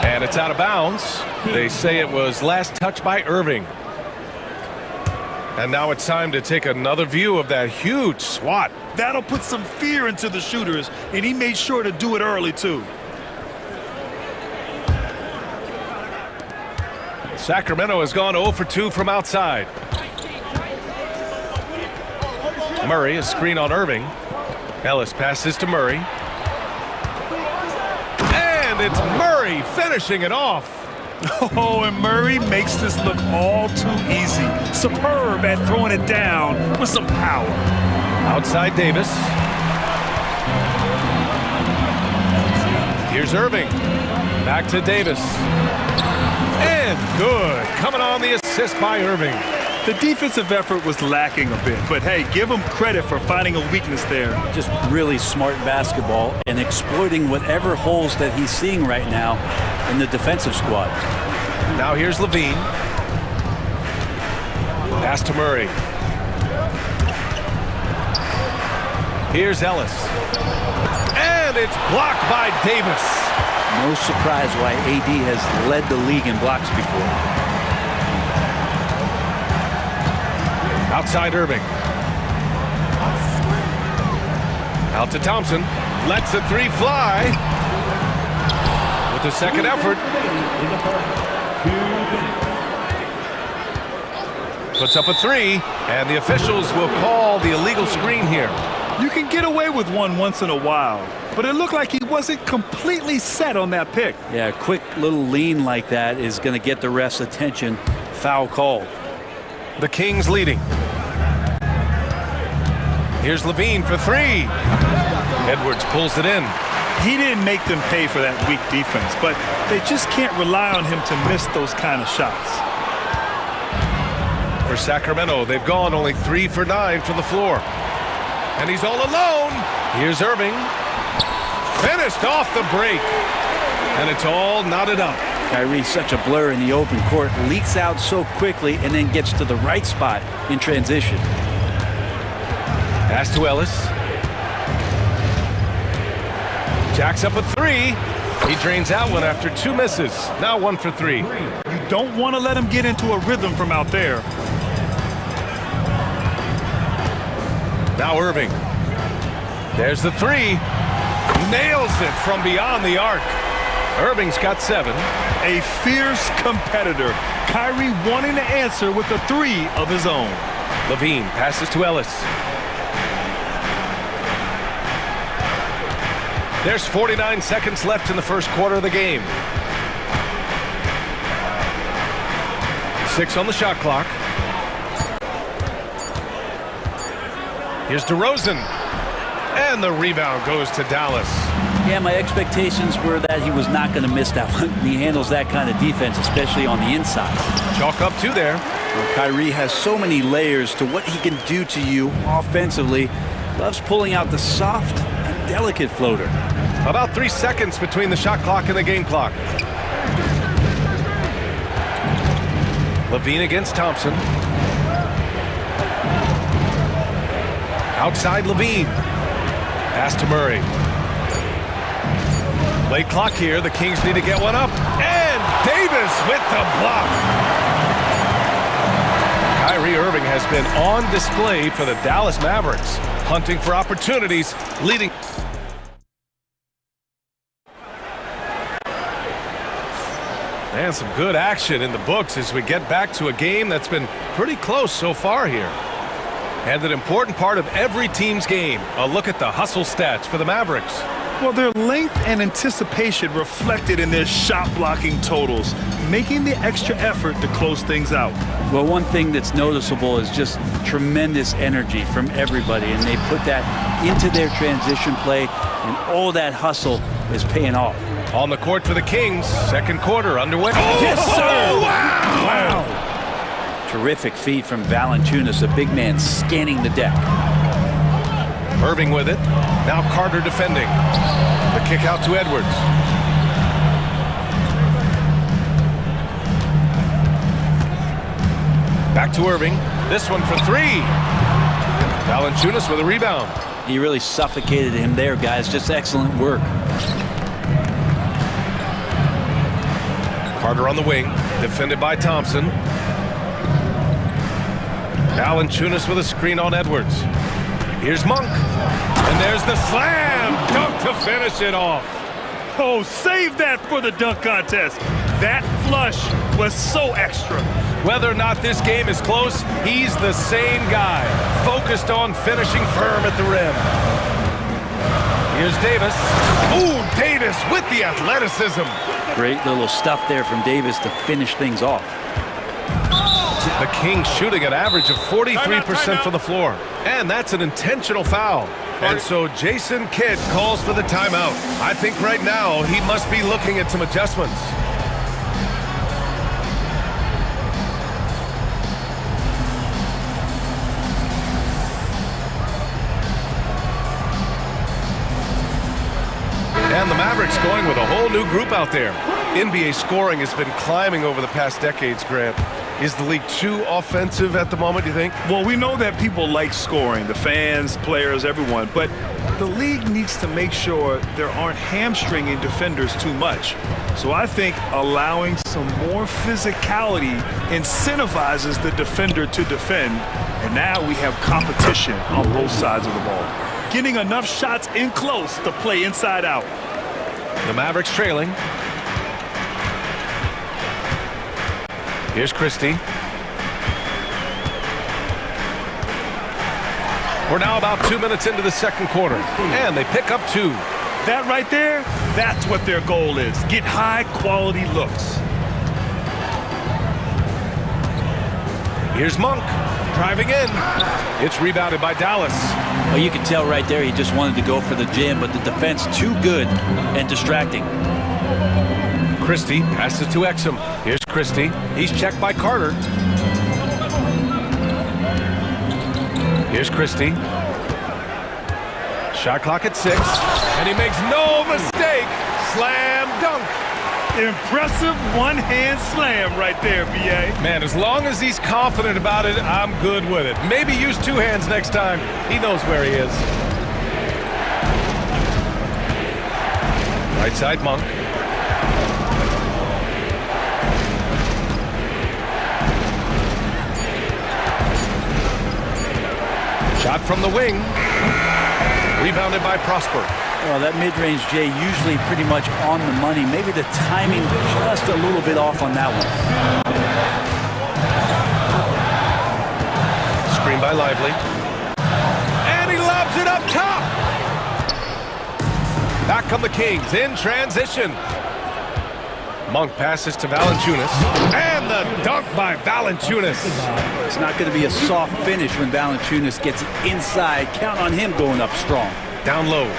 And it's out of bounds. They say it was last touched by Irving. And now it's time to take another view of that huge swat. That'll put some fear into the shooters, and he made sure to do it early, too. Sacramento has gone 0 for 2 from outside. Murray, a screen on Irving. Ellis passes to Murray. And it's Murray finishing it off. Oh, and Murray makes this look all too easy. Superb at throwing it down with some power. Outside Davis. Here's Irving. Back to Davis. And good. Coming on the assist by Irving. The defensive effort was lacking a bit, but hey, give him credit for finding a weakness there. Just really smart basketball and exploiting whatever holes that he's seeing right now in the defensive squad. Now here's LaVine. Pass to Murray. Here's Ellis. And it's blocked by Davis. No surprise why AD has led the league in blocks before. Outside Irving. Out to Thompson. Lets the 3 fly. With the second effort. Puts up a 3. And the officials will call the illegal screen here. You can get away with one once in a while, but it looked like he wasn't completely set on that pick. Yeah, a quick little lean like that is going to get the ref's attention. Foul call. The Kings leading. Here's LaVine for 3. Edwards pulls it in. He didn't make them pay for that weak defense, but they just can't rely on him to miss those kind of shots. For Sacramento, they've gone only 3 for 9 from the floor. And he's all alone. Here's Irving. Finished off the break. And it's all knotted up. Kyrie's such a blur in the open court. Leaks out so quickly and then gets to the right spot in transition. Pass to Ellis. Jacks up a 3. He drains that one after 2 misses. Now 1 for 3. You don't want to let him get into a rhythm from out there. Now Irving. There's the three. Nails it from beyond the arc. Irving's got 7. A fierce competitor. Kyrie wanting to answer with a 3 of his own. Levine passes to Ellis. There's 49 seconds left in the first quarter of the game. 6 on the shot clock. Here's DeRozan. And the rebound goes to Dallas. Yeah, my expectations were that he was not going to miss that one. He handles that kind of defense, especially on the inside. Chalk up 2 there. Well, Kyrie has so many layers to what he can do to you offensively. Loves pulling out the soft and delicate floater. About 3 seconds between the shot clock and the game clock. Levine against Thompson. Outside Levine. Pass to Murray. Late clock here. The Kings need to get one up. And Davis with the block. Kyrie Irving has been on display for the Dallas Mavericks, hunting for opportunities, leading. And some good action in the books as we get back to a game that's been pretty close so far here. And an important part of every team's game, a look at the hustle stats for the Mavericks. Well, their length and anticipation reflected in their shot blocking totals, making the extra effort to close things out. Well, one thing that's noticeable is just tremendous energy from everybody, and they put that into their transition play, and all that hustle is paying off. On the court for the Kings, second quarter underway. Oh, yes, sir! Wow! Terrific feed from Valanciunas, a big man scanning the deck. Irving with it. Now Carter defending. The kick out to Edwards. Back to Irving. This one for 3. Valanciunas with a rebound. He really suffocated him there, guys. Just excellent work. Carter on the wing. Defended by Thompson. Valanciunas with a screen on Edwards. Here's Monk. And there's the slam dunk to finish it off. Oh, save that for the dunk contest. That flush was so extra. Whether or not this game is close, he's the same guy, focused on finishing firm at the rim. Here's Davis. Ooh, Davis with the athleticism. Great little stuff there from Davis to finish things off. The Kings shooting an average of 43% from the floor. And that's an intentional foul. And so Jason Kidd calls for the timeout. I think right now he must be looking at some adjustments. And the Mavericks going with a whole new group out there. NBA scoring has been climbing over the past decades, Grant. Is the league too offensive at the moment, do you think? Well, we know that people like scoring, the fans, players, everyone, but the league needs to make sure there aren't hamstringing defenders too much. So I think allowing some more physicality incentivizes the defender to defend, and now we have competition on both sides of the ball. Getting enough shots in close to play inside out. The Mavericks trailing. Here's Christie. We're now about 2 minutes into the second quarter, and they pick up 2. That right there, that's what their goal is. Get high-quality looks. Here's Monk, driving in. It's rebounded by Dallas. Well, you can tell right there he just wanted to go for the jam, but the defense too good and distracting. Christie passes to Exum. Here's Christie. He's checked by Carter. Here's Christie. Shot clock at 6. And he makes no mistake. Slam dunk. Impressive one-hand slam right there, B.A. Man, as long as he's confident about it, I'm good with it. Maybe use 2 hands next time. He knows where he is. Right side, Monk. Shot from the wing. Rebounded by Prosper. Well, that mid-range, Jay, usually pretty much on the money. Maybe the timing just a little bit off on that one. Screen by Lively. And he lobs it up top. Back come the Kings in transition. Monk passes to Valanciunas. And the dunk by Valanciunas. It's not going to be a soft finish when Valanciunas gets inside. Count on him going up strong. Down low.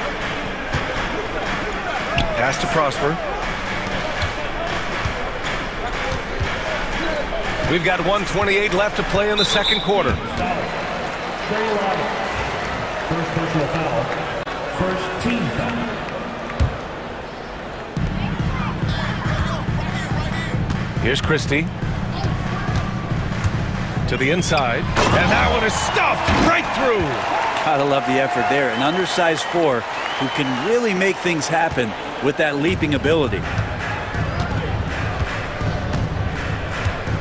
Pass to Prosper. We've got 1:28 left to play in the second quarter. First personal foul. First team foul. Here's Christie. To the inside. And that one is stuffed right through. Gotta love the effort there. An undersized four who can really make things happen with that leaping ability.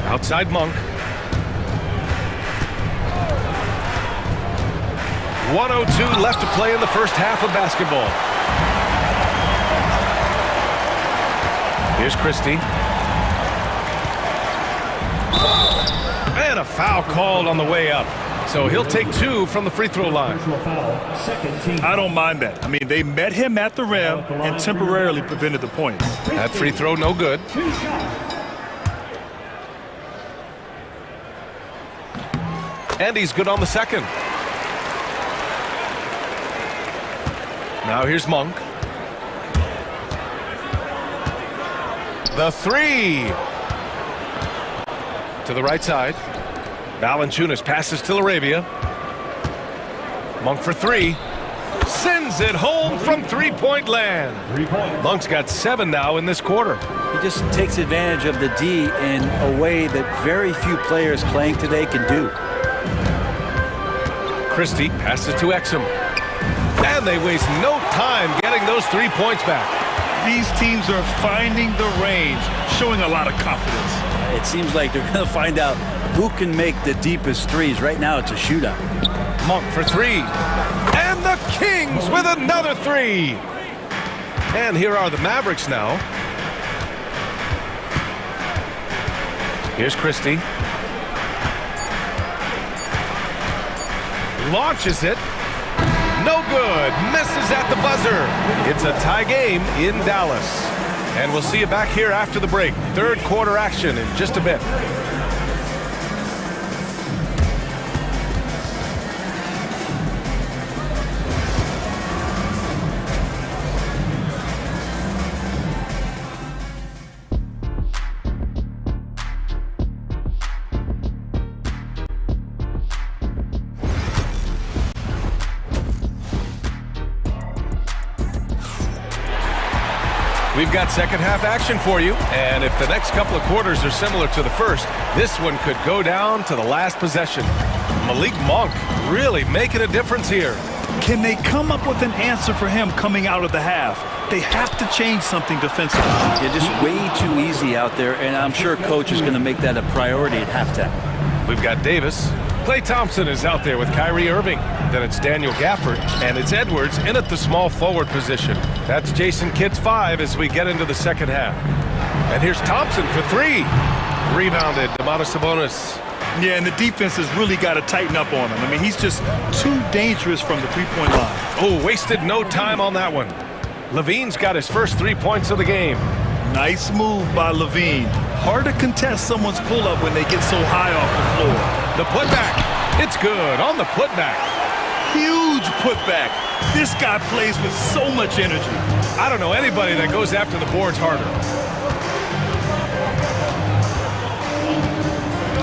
Outside Monk. 1:02 left to play in the first half of basketball. Here's Christie. And a foul called on the way up. So he'll take two from the free throw line. I don't mind that. I mean, they met him at the rim and temporarily prevented the points. That free throw no good. And he's good on the second. Now here's Monk. The three. To the right side. Valanciunas passes to Laravia. Monk for three. Sends it home from three-point land. Monk's got 7 now in this quarter. He just takes advantage of the D in a way that very few players playing today can do. Christie passes to Exum. And they waste no time getting those 3 points back. These teams are finding the range, showing a lot of confidence. It seems like they're going to find out who can make the deepest threes. Right now, it's a shootout. Monk for three. And the Kings with another three. And here are the Mavericks now. Here's Christie. Launches it. No good. Misses at the buzzer. It's a tie game in Dallas. And we'll see you back here after the break. Third quarter action in just a bit. We've got second half action for you, and if the next couple of quarters are similar to the first, this one could go down to the last possession. Malik Monk really making a difference here. Can they come up with an answer for him coming out of the half? They have to change something defensively. Yeah, just way too easy out there, and I'm sure coach is going to make that a priority at halftime. We've got Davis. Klay Thompson is out there with Kyrie Irving. Then it's Daniel Gafford, and it's Edwards in at the small forward position. That's Jason Kidd's 5 as we get into the second half. And here's Thompson for three. Rebounded, Domantas Sabonis. Yeah, and the defense has really got to tighten up on him. I mean, he's just too dangerous from the three-point line. Oh, wasted no time on that one. Levine's got his first 3 points of the game. Nice move by Levine. Hard to contest someone's pull-up when they get so high off the floor. The putback. It's good on the putback. Huge putback. This guy plays with so much energy. I don't know anybody that goes after the boards harder.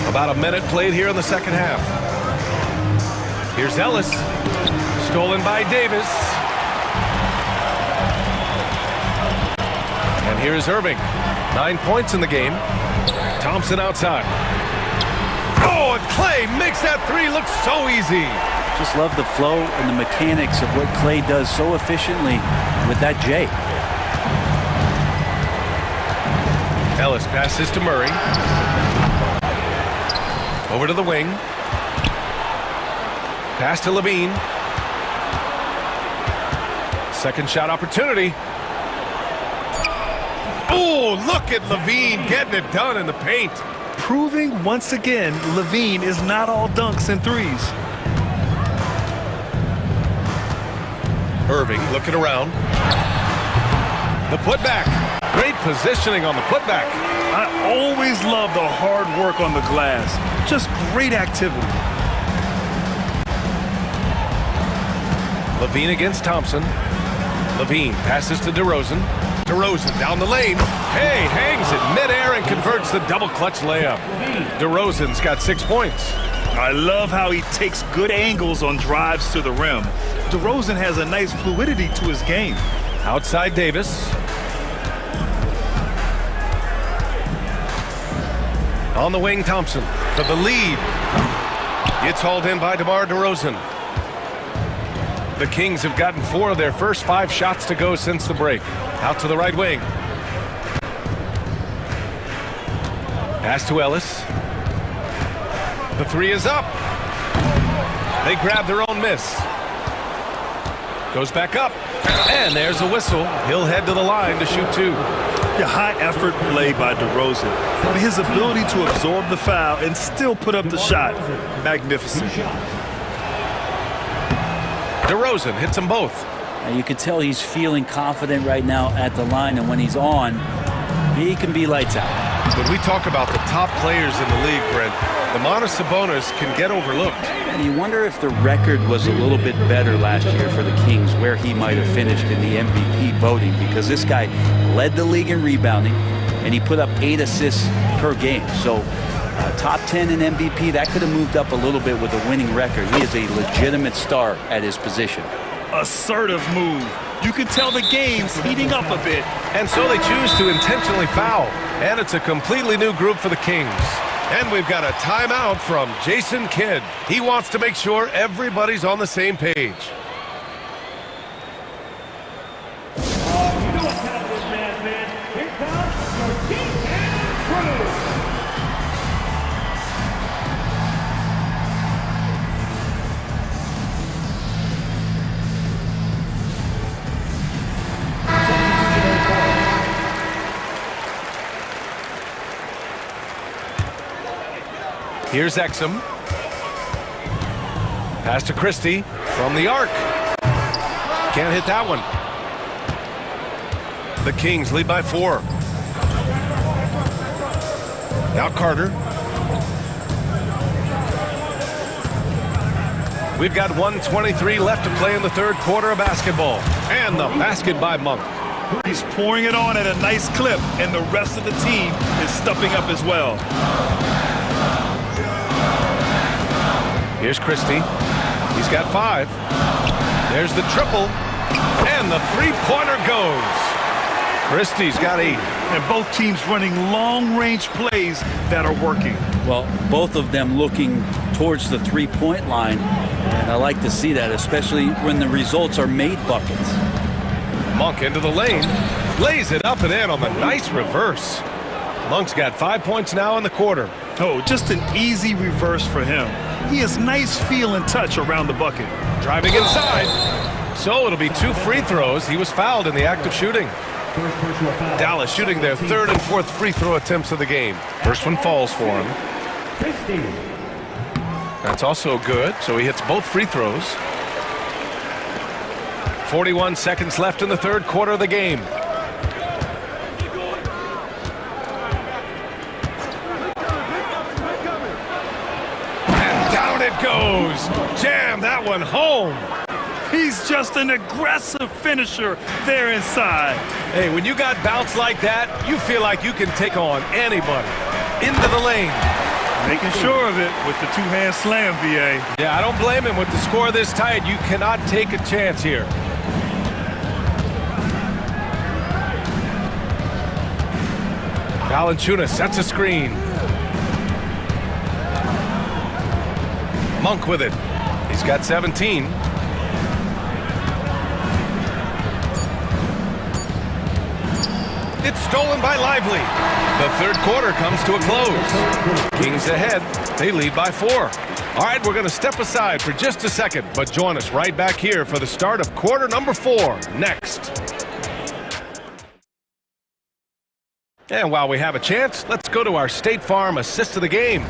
About a minute played here in the second half. Here's Ellis. Stolen by Davis. And here's Irving. 9 points in the game. Thompson outside. Oh, and Klay makes that three look so easy. Just love the flow and the mechanics of what Klay does so efficiently with that J. Ellis passes to Murray. Over to the wing. Pass to Levine. Second shot opportunity. Oh, look at Levine getting it done in the paint. Proving once again, Levine is not all dunks and threes. Irving looking around. The putback. Great positioning on the putback. I always love the hard work on the glass. Just great activity. Levine against Thompson. Levine passes to DeRozan. DeRozan down the lane. Hey, hangs it midair and converts the double clutch layup. DeRozan's got 6 points. I love how he takes good angles on drives to the rim. DeRozan has a nice fluidity to his game. Outside Davis. On the wing, Thompson for the lead. It's hauled in by DeMar DeRozan. The Kings have gotten 4 of their first 5 shots to go since the break. Out to the right wing. Pass to Ellis. The 3 is up. They grab their own miss. Goes back up. And there's a whistle. He'll head to the line to shoot 2. A high effort play by DeRozan. But his ability to absorb the foul and still put up the shot. Magnificent. DeRozan hits them both. And you can tell he's feeling confident right now at the line, and when he's on, he can be lights out. When we talk about the top players in the league, Brent, Domantas Sabonis can get overlooked. And you wonder if the record was a little bit better last year for the Kings, where he might have finished in the MVP voting, because this guy led the league in rebounding, and he put up 8 assists per game. So top 10 in MVP, that could have moved up a little bit with a winning record. He is a legitimate star at his position. Assertive move. You can tell the game's heating up a bit. And so they choose to intentionally foul. And it's a completely new group for the Kings. And we've got a timeout from Jason Kidd. He wants to make sure everybody's on the same page. Here's Exum. Pass to Christie from the arc. Can't hit that one. The Kings lead by 4. Now Carter. We've got 1:23 left to play in the third quarter of basketball. And the basket by Monk. He's pouring it on at a nice clip, and the rest of the team is stepping up as well. Here's Christie. He's got 5. There's the triple. And the three-pointer goes. Christie's got 8. And both teams running long-range plays that are working. Well, both of them looking towards the three-point line. And I like to see that, especially when the results are made buckets. Monk into the lane. Lays it up and in on the nice reverse. Monk's got 5 points now in the quarter. Oh, just an easy reverse for him. He has nice feel and touch around the bucket. Driving inside. So it'll be 2 free throws. He was fouled in the act of shooting. Dallas shooting their 3rd and 4th free throw attempts of the game. First one falls for him. That's also good, so he hits both free throws. 41 seconds left in the third quarter of the game. Goes. Jam that one home. He's just an aggressive finisher there inside. Hey, when you got bounce like that, you feel like you can take on anybody. Into the lane. Making sure of it with the 2-hand slam, BA. Yeah, I don't blame him. With the score this tight, you cannot take a chance here. Valanciunas sets a screen. Monk with it. He's got 17. It's stolen by Lively. The third quarter comes to a close. Kings ahead. They lead by 4. All right, we're going to step aside for just a second, but join us right back here for the start of quarter number 4 next. And while we have a chance, let's go to our State Farm assist of the game.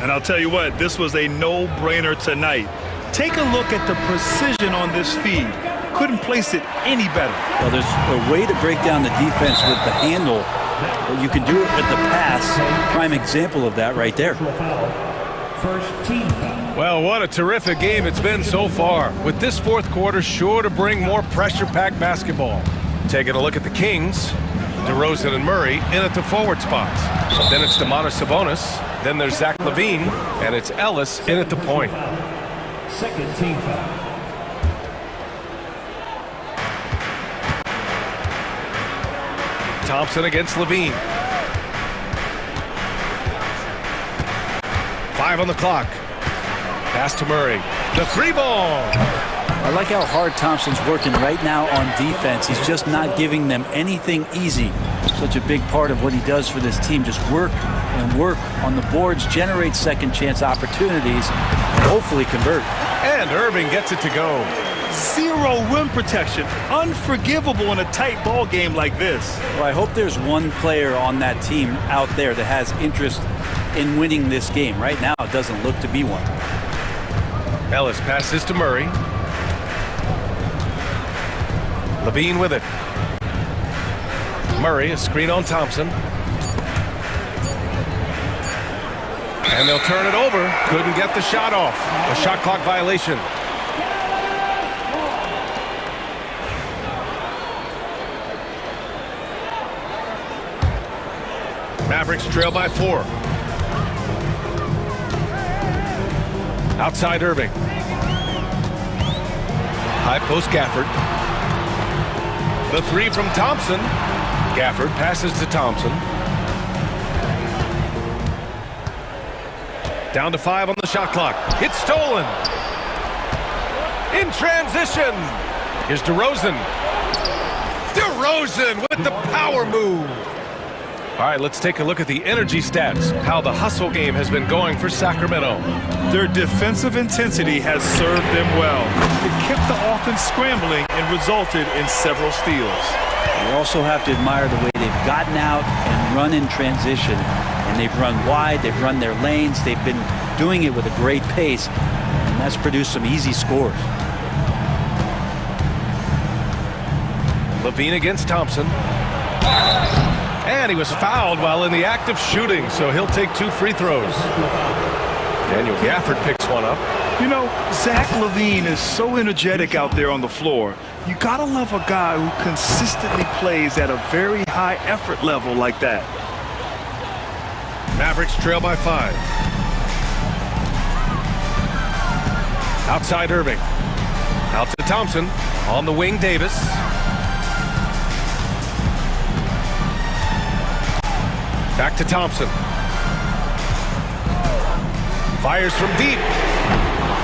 And I'll tell you what, this was a no-brainer tonight. Take a look at the precision on this feed. Couldn't place it any better. Well, there's a way to break down the defense with the handle, but you can do it with the pass. Prime example of that right there. First team foul. Well, what a terrific game it's been so far, with this fourth quarter sure to bring more pressure-packed basketball. Taking a look at the Kings, DeRozan and Murray in at the forward spots. Then it's Domantas Sabonis, then there's Zach LaVine, and it's Ellis in at the point. Second team foul. Thompson against LaVine. 5 on the clock. Pass to Murray. The 3 ball. I like how hard Thompson's working right now on defense. He's just not giving them anything easy. Such a big part of what he does for this team. Just work and work on the boards, generate second chance opportunities, and hopefully convert. And Irving gets it to go. Zero rim protection. Unforgivable in a tight ball game like this. Well, I hope there's one player on that team out there that has interest in winning this game. Right now, it doesn't look to be one. Ellis passes to Murray. LaVine with it. Murray, a screen on Thompson. And they'll turn it over. Couldn't get the shot off. A shot clock violation. Mavericks trail by 4. Outside Irving. High post Gafford. The 3 from Thompson. Gafford passes to Thompson. Down to 5 on the shot clock. It's stolen. In transition. Here's DeRozan. DeRozan with the power move. All right, let's take a look at the energy stats, how the hustle game has been going for Sacramento. Their defensive intensity has served them well. It kept the offense scrambling and resulted in several steals. You also have to admire the way they've gotten out and run in transition. And they've run wide, they've run their lanes, they've been doing it with a great pace, and that's produced some easy scores. LaVine against Thompson. And he was fouled while in the act of shooting, so he'll take 2 free throws. Daniel Gafford picks one up. You know, Zach LaVine is so energetic out there on the floor. You gotta love a guy who consistently plays at a very high effort level like that. Mavericks trail by 5. Outside Irving. Out to Thompson. On the wing, Davis. Back to Thompson. Fires from deep.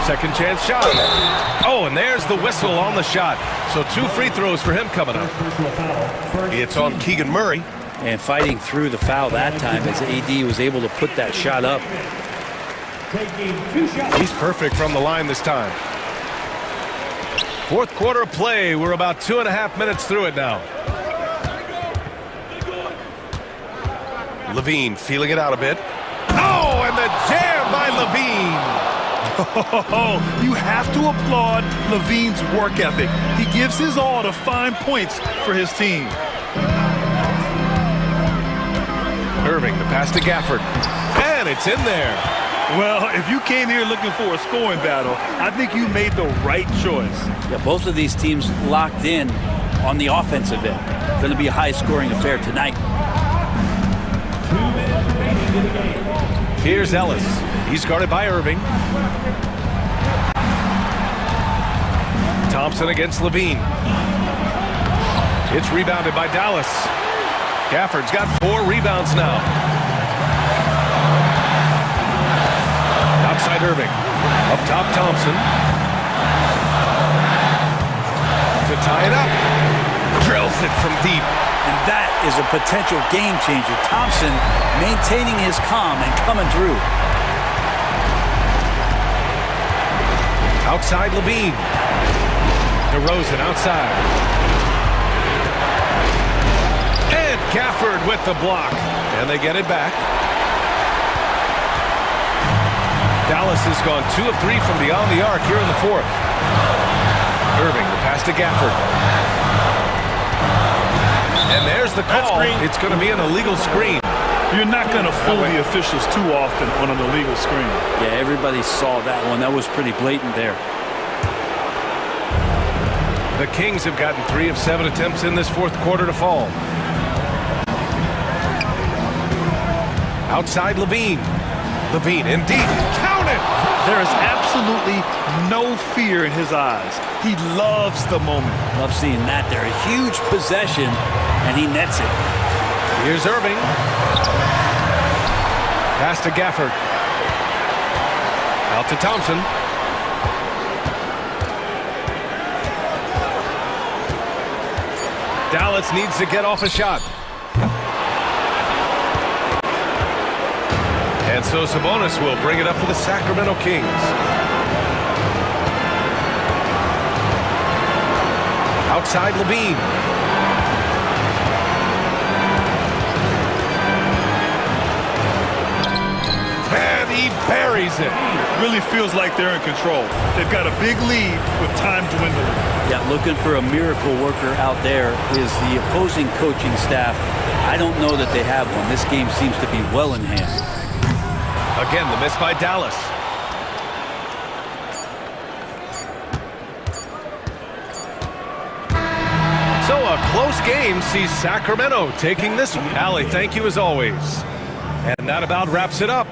Second chance shot. Oh, and there's the whistle on the shot. So 2 free throws for him coming up. It's on Keegan Murray. And fighting through the foul that time as AD was able to put that shot up. He's perfect from the line this time. Fourth quarter of play. We're about 2.5 minutes through it now. LaVine feeling it out a bit. Oh, and the jam by LaVine. Oh, you have to applaud LaVine's work ethic. He gives his all to find points for his team. Irving, the pass to Gafford. And it's in there. Well, if you came here looking for a scoring battle, I think you made the right choice. Yeah, both of these teams locked in on the offensive end. It's going to be a high-scoring affair tonight. 2 minutes remaining in the game. Here's Ellis. He's guarded by Irving. Thompson against LaVine. It's rebounded by Dallas. Gafford's got 4 rebounds now. Outside Irving. Up top Thompson. To tie it up. Drills it from deep. And that is a potential game changer. Thompson maintaining his calm and coming through. Outside Levine. DeRozan outside. And Gafford with the block. And they get it back. Dallas has gone 2 of 3 from beyond the arc here in the fourth. Irving, the pass to Gafford. And there's the call. It's going to be an illegal screen. You're not going to fool the officials too often on an illegal screen. Yeah, everybody saw that one. That was pretty blatant there. The Kings have gotten 3 of 7 attempts in this fourth quarter to fall. Outside Levine. Levine indeed. Count it! There is absolutely no fear in his eyes. He loves the moment. Love seeing that there. A huge possession, and he nets it. Here's Irving. Pass to Gafford. Out to Thompson. Dallas needs to get off a shot. And so Sabonis will bring it up for the Sacramento Kings. Outside Levine. And he buries it. Really feels like they're in control. They've got a big lead with time dwindling. Yeah, looking for a miracle worker out there is the opposing coaching staff. I don't know that they have one. This game seems to be well in hand. Again, the miss by Dallas. So a close game sees Sacramento taking this one. Allie, thank you as always. And that about wraps it up.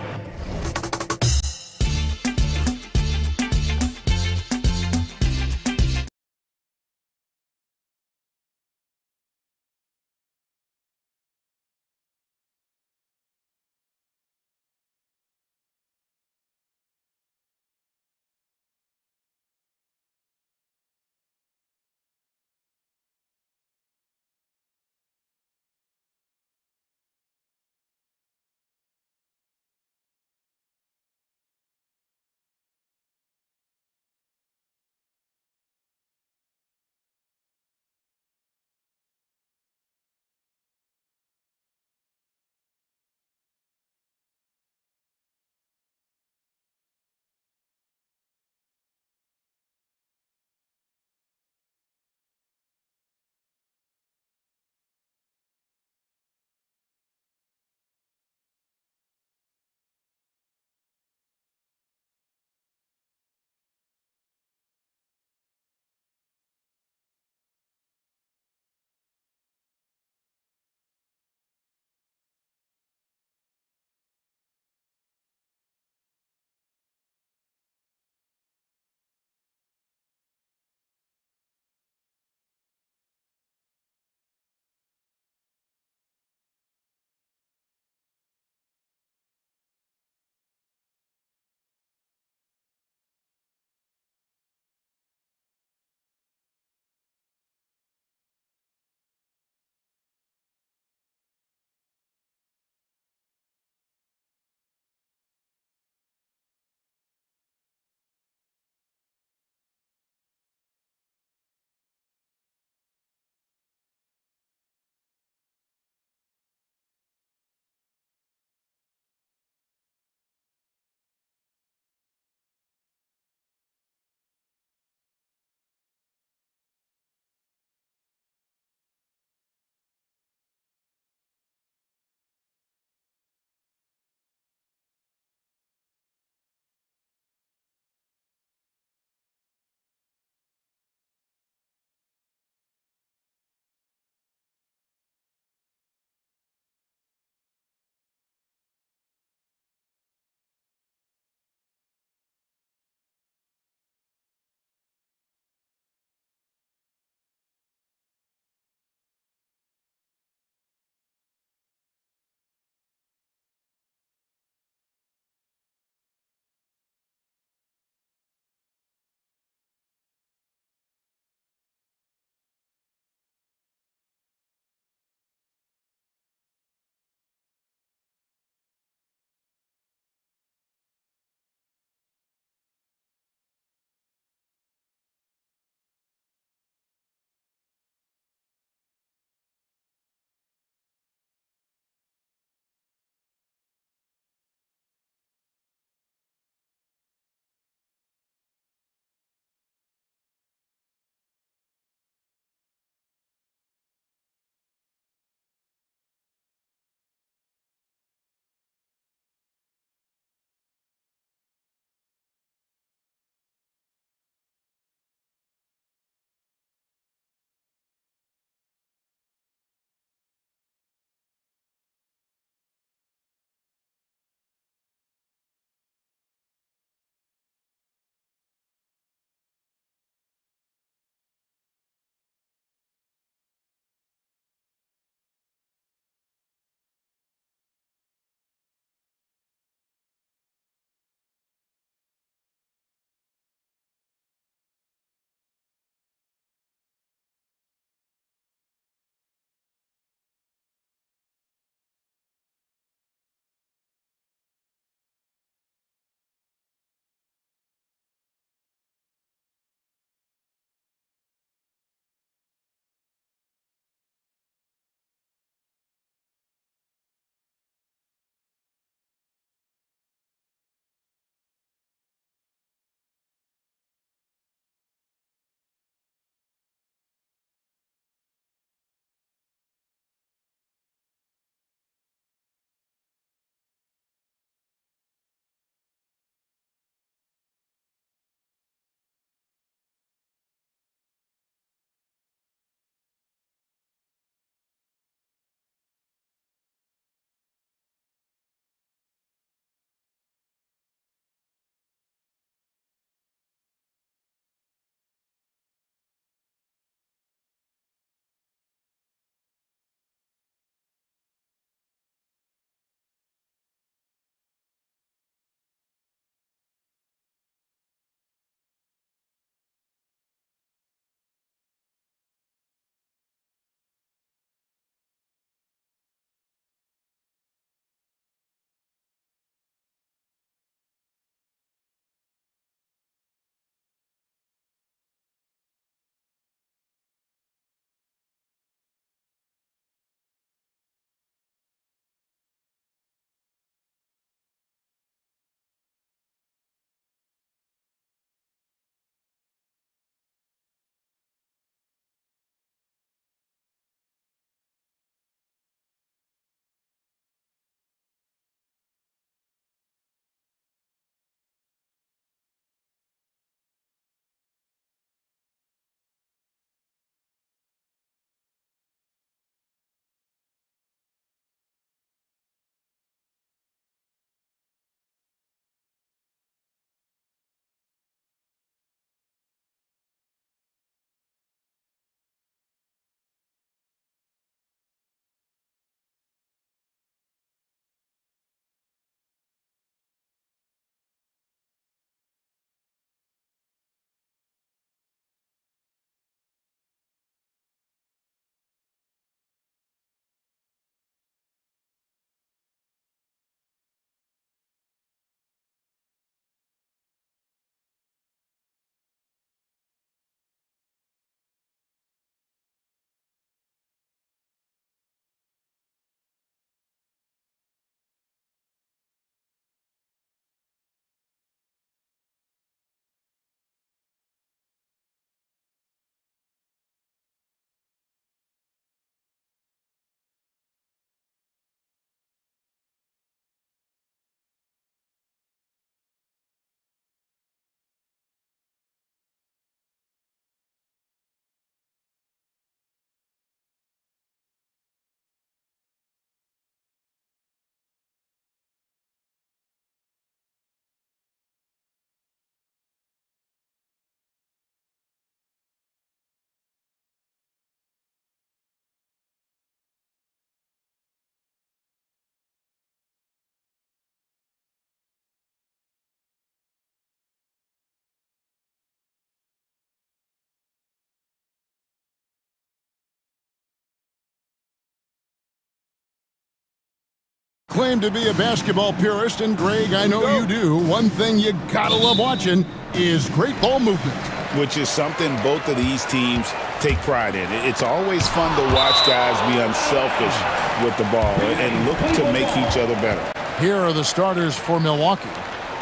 Claim to be a basketball purist, and Greg, I know you do. One thing you gotta love watching is great ball movement. Which is something both of these teams take pride in. It's always fun to watch guys be unselfish with the ball and look to make each other better. Here are the starters for Milwaukee.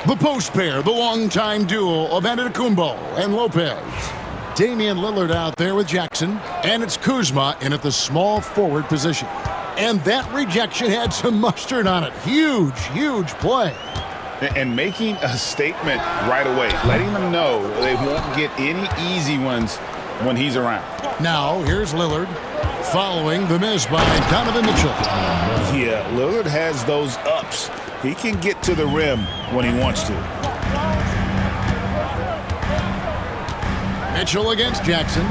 The post pair, the longtime duo of Antetokounmpo and Lopez. Damian Lillard out there with Jackson, and it's Kuzma in at the small forward position. And that rejection had some mustard on it. Huge, huge play. And making a statement right away, letting them know they won't get any easy ones when he's around. Now, here's Lillard following the miss by Donovan Mitchell. Yeah, Lillard has those ups. He can get to the rim when he wants to. Mitchell against Jackson.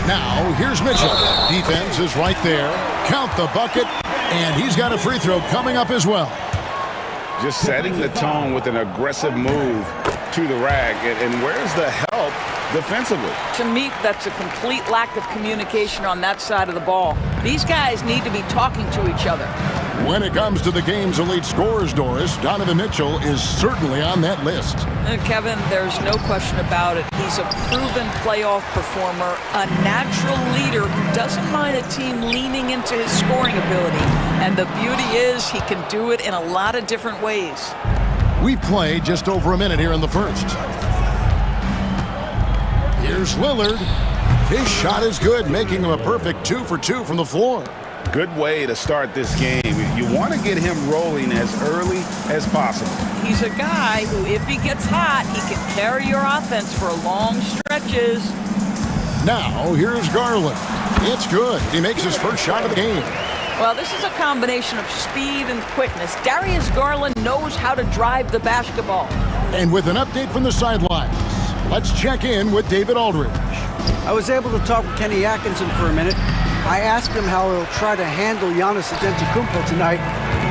Now, here's Mitchell. Defense is right there. Count the bucket, and he's got a free throw coming up as well. Just setting the tone with an aggressive move to the rack. And where's the help defensively? To me, that's a complete lack of communication on that side of the ball. These guys need to be talking to each other. When it comes to the game's elite scorers, Doris, Donovan Mitchell is certainly on that list. Kevin, there's no question about it. He's a proven playoff performer, a natural leader who doesn't mind a team leaning into his scoring ability. And the beauty is he can do it in a lot of different ways. We've played just over a minute here in the first. Here's Lillard. His shot is good, making him a perfect 2 for 2 from the floor. Good way to start this game. You want to get him rolling as early as possible. He's a guy who, if he gets hot, he can carry your offense for long stretches. Now, here's Garland. It's good. He makes his first shot of the game. Well, this is a combination of speed and quickness. Darius Garland knows how to drive the basketball. And with an update from the sidelines, let's check in with David Aldridge. I was able to talk with Kenny Atkinson for a minute. I asked him how he'll try to handle Giannis Antetokounmpo tonight.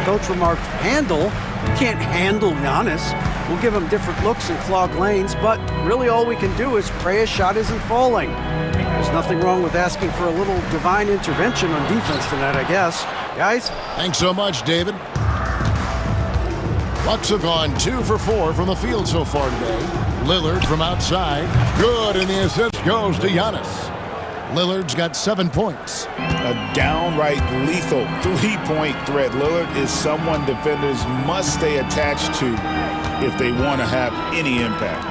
Coach remarked, handle? You can't handle Giannis. We'll give him different looks and clog lanes, but really all we can do is pray his shot isn't falling. There's nothing wrong with asking for a little divine intervention on defense tonight, I guess. Guys? Thanks so much, David. Bucks have gone 2 for 4 from the field so far today. Lillard from outside. Good, and the assist goes to Giannis. Lillard's got 7 points. A downright lethal three-point threat. Lillard is someone defenders must stay attached to if they want to have any impact.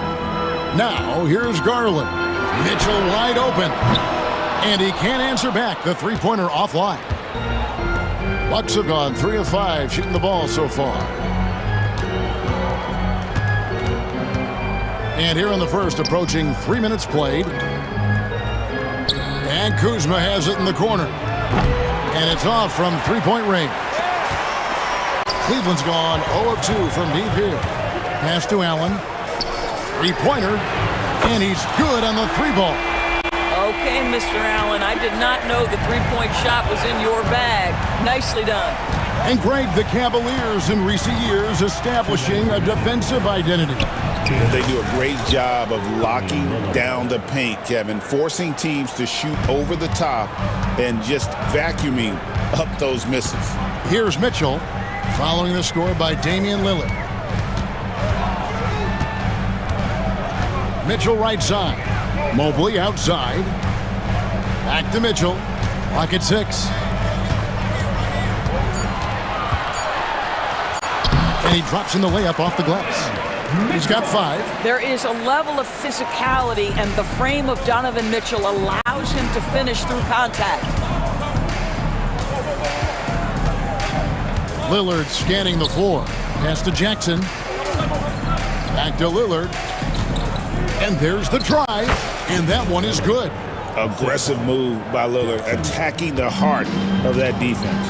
Now, here's Garland. Mitchell wide open. And he can't answer back. The three-pointer offline. Bucks have gone 3 of 5 shooting the ball so far. And here in the first, approaching 3 minutes played. And Kuzma has it in the corner. And it's off from three-point range. Cleveland's gone 0 of 2 from deep here. Pass to Allen. Three-pointer. And he's good on the three ball. Okay, Mr. Allen, I did not know the three-point shot was in your bag. Nicely done. And Greg, the Cavaliers in recent years establishing a defensive identity. They do a great job of locking down the paint, Kevin, forcing teams to shoot over the top and just vacuuming up those misses. Here's Mitchell, following the score by Damian Lillard. Mitchell right side. Mobley outside. Back to Mitchell. Clock at 6. And he drops in the layup off the glass. He's got 5. There is a level of physicality, and the frame of Donovan Mitchell allows him to finish through contact. Lillard scanning the floor. Pass to Jackson. Back to Lillard. And there's the drive. And that one is good. Aggressive move by Lillard, attacking the heart of that defense.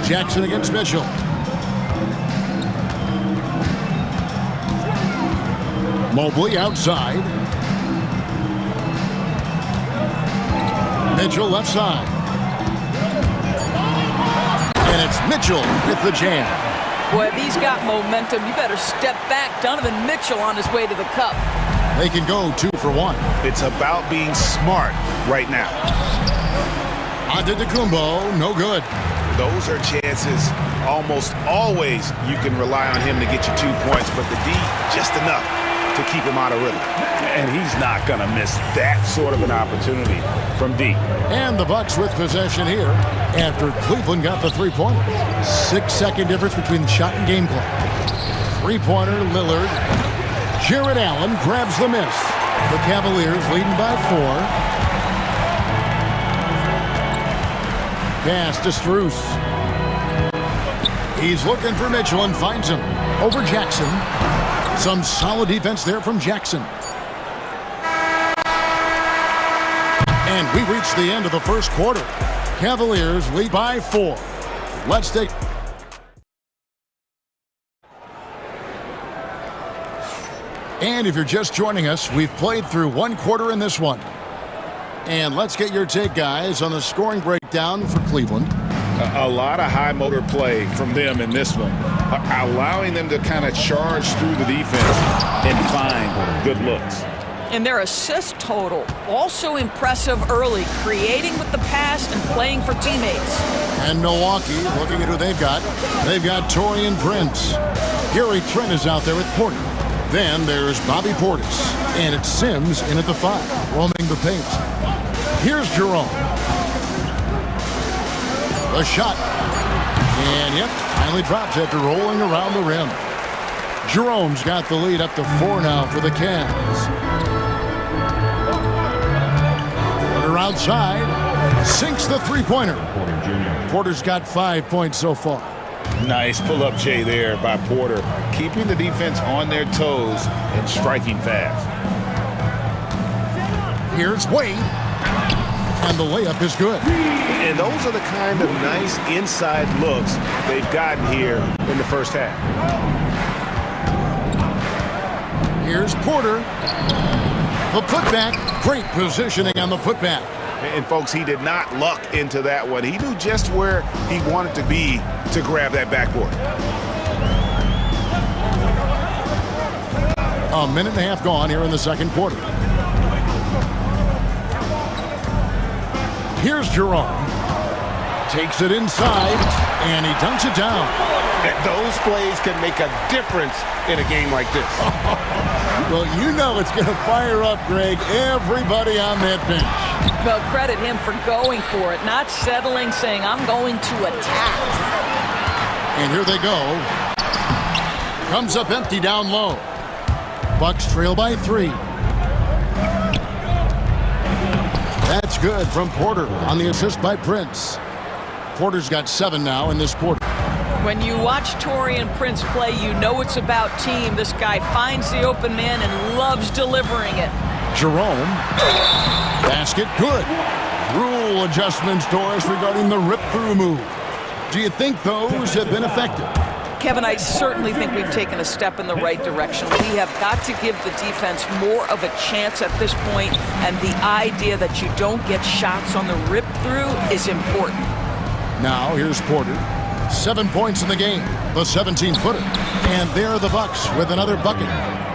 Jackson against Mitchell. Mobley outside. Mitchell left side. And it's Mitchell with the jam. Boy, if he's got momentum, you better step back. Donovan Mitchell on his way to the cup. They can go 2 for 1. It's about being smart right now. Antetokounmpo, no good. Those are chances. Almost always you can rely on him to get you 2 points, but the D, just enough to keep him out of rhythm. And he's not going to miss that sort of an opportunity from D. And the Bucks with possession here after Cleveland got the 3-pointer. 6-second difference between the shot and game clock. 3-pointer, Lillard. Jared Allen grabs the miss. The Cavaliers leading by 4. Pass to Strus. He's looking for Mitchell and finds him. Over Jackson. Some solid defense there from Jackson. And we reach the end of the first quarter. Cavaliers lead by 4. Let's take... And if you're just joining us, we've played through 1 quarter in this one. And let's get your take, guys, on the scoring breakdown for Cleveland. A lot of high motor play from them in this one, allowing them to kind of charge through the defense and find good looks. And their assist total, also impressive early, creating with the pass and playing for teammates. And Milwaukee, looking at who they've got Taurean Prince. Gary Trent is out there with Porter. Then there's Bobby Portis, and it's Sims in at the 5, roaming the paint. Here's Jerome. The shot. And yep, finally drops after rolling around the rim. Jerome's got the lead up to 4 now for the Cavs. Porter outside. Sinks the 3-pointer. Porter's got 5 points so far. Nice pull-up J there by Porter, keeping the defense on their toes and striking fast. Here's Wade. And the layup is good. And those are the kind of nice inside looks they've gotten here in the first half. Here's Porter. The putback. Great positioning on the putback. And folks, he did not luck into that one. He knew just where he wanted to be to grab that backboard. A minute and a half gone here in the second quarter. Here's Jerome. Takes it inside, and he dunks it down. Those plays can make a difference in a game like this. Well, you know it's going to fire up, Greg, everybody on that bench. Well, credit him for going for it, not settling, saying, I'm going to attack. And here they go. Comes up empty down low. Bucks trail by 3. That's good from Porter on the assist by Prince. Porter's got 7 now in this quarter. When you watch Taurean Prince play, you know it's about team. This guy finds the open man and loves delivering it. Jerome. Basket good. Rule adjustments, Doris, regarding the rip-through move. Do you think those have been effective? Kevin, I certainly think we've taken a step in the right direction. We have got to give the defense more of a chance at this point, and the idea that you don't get shots on the rip-through is important. Now, here's Porter. 7 points in the game, the 17-footer. And there are the Bucks with another bucket.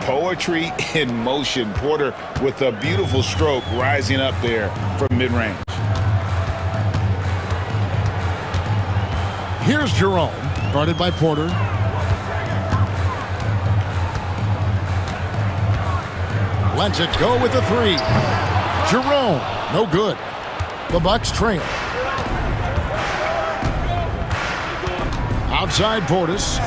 Poetry in motion. Porter with a beautiful stroke rising up there from mid-range. Here's Jerome, guarded by Porter. Lets it go with the 3. Jerome, no good. The Bucks trail. Outside Portis.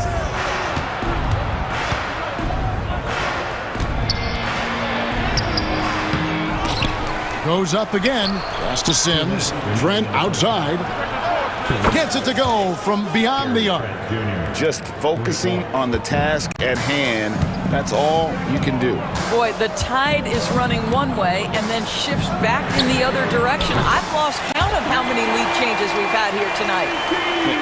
Goes up again. Pass to Sims. Trent outside. Gets it to go from beyond the arc. Just focusing on the task at hand. That's all you can do. Boy, the tide is running one way and then shifts back in the other direction. I've lost count of how many lead changes we've had here tonight.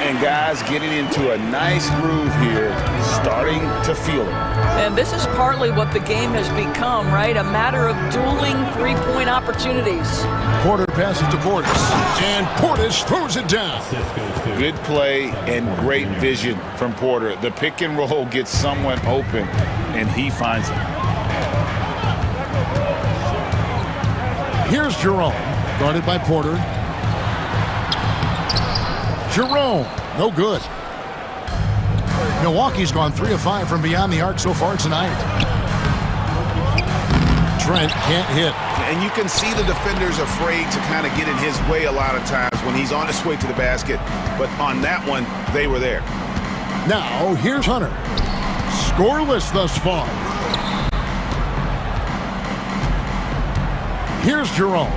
And guys getting into a nice groove here, starting to feel it. And this is partly what the game has become, right? A matter of dueling three-point opportunities. Porter passes to Portis, and Portis throws it down. Good play and great vision from Porter. The pick and roll gets someone open, and he finds it. Here's Jerome, guarded by Porter. Jerome, no good. Milwaukee's gone 3 of 5 from beyond the arc so far tonight. Trent can't hit. And you can see the defenders afraid to kind of get in his way a lot of times when he's on his way to the basket. But on that one, they were there. Now, here's Hunter. Scoreless thus far. Here's Jerome.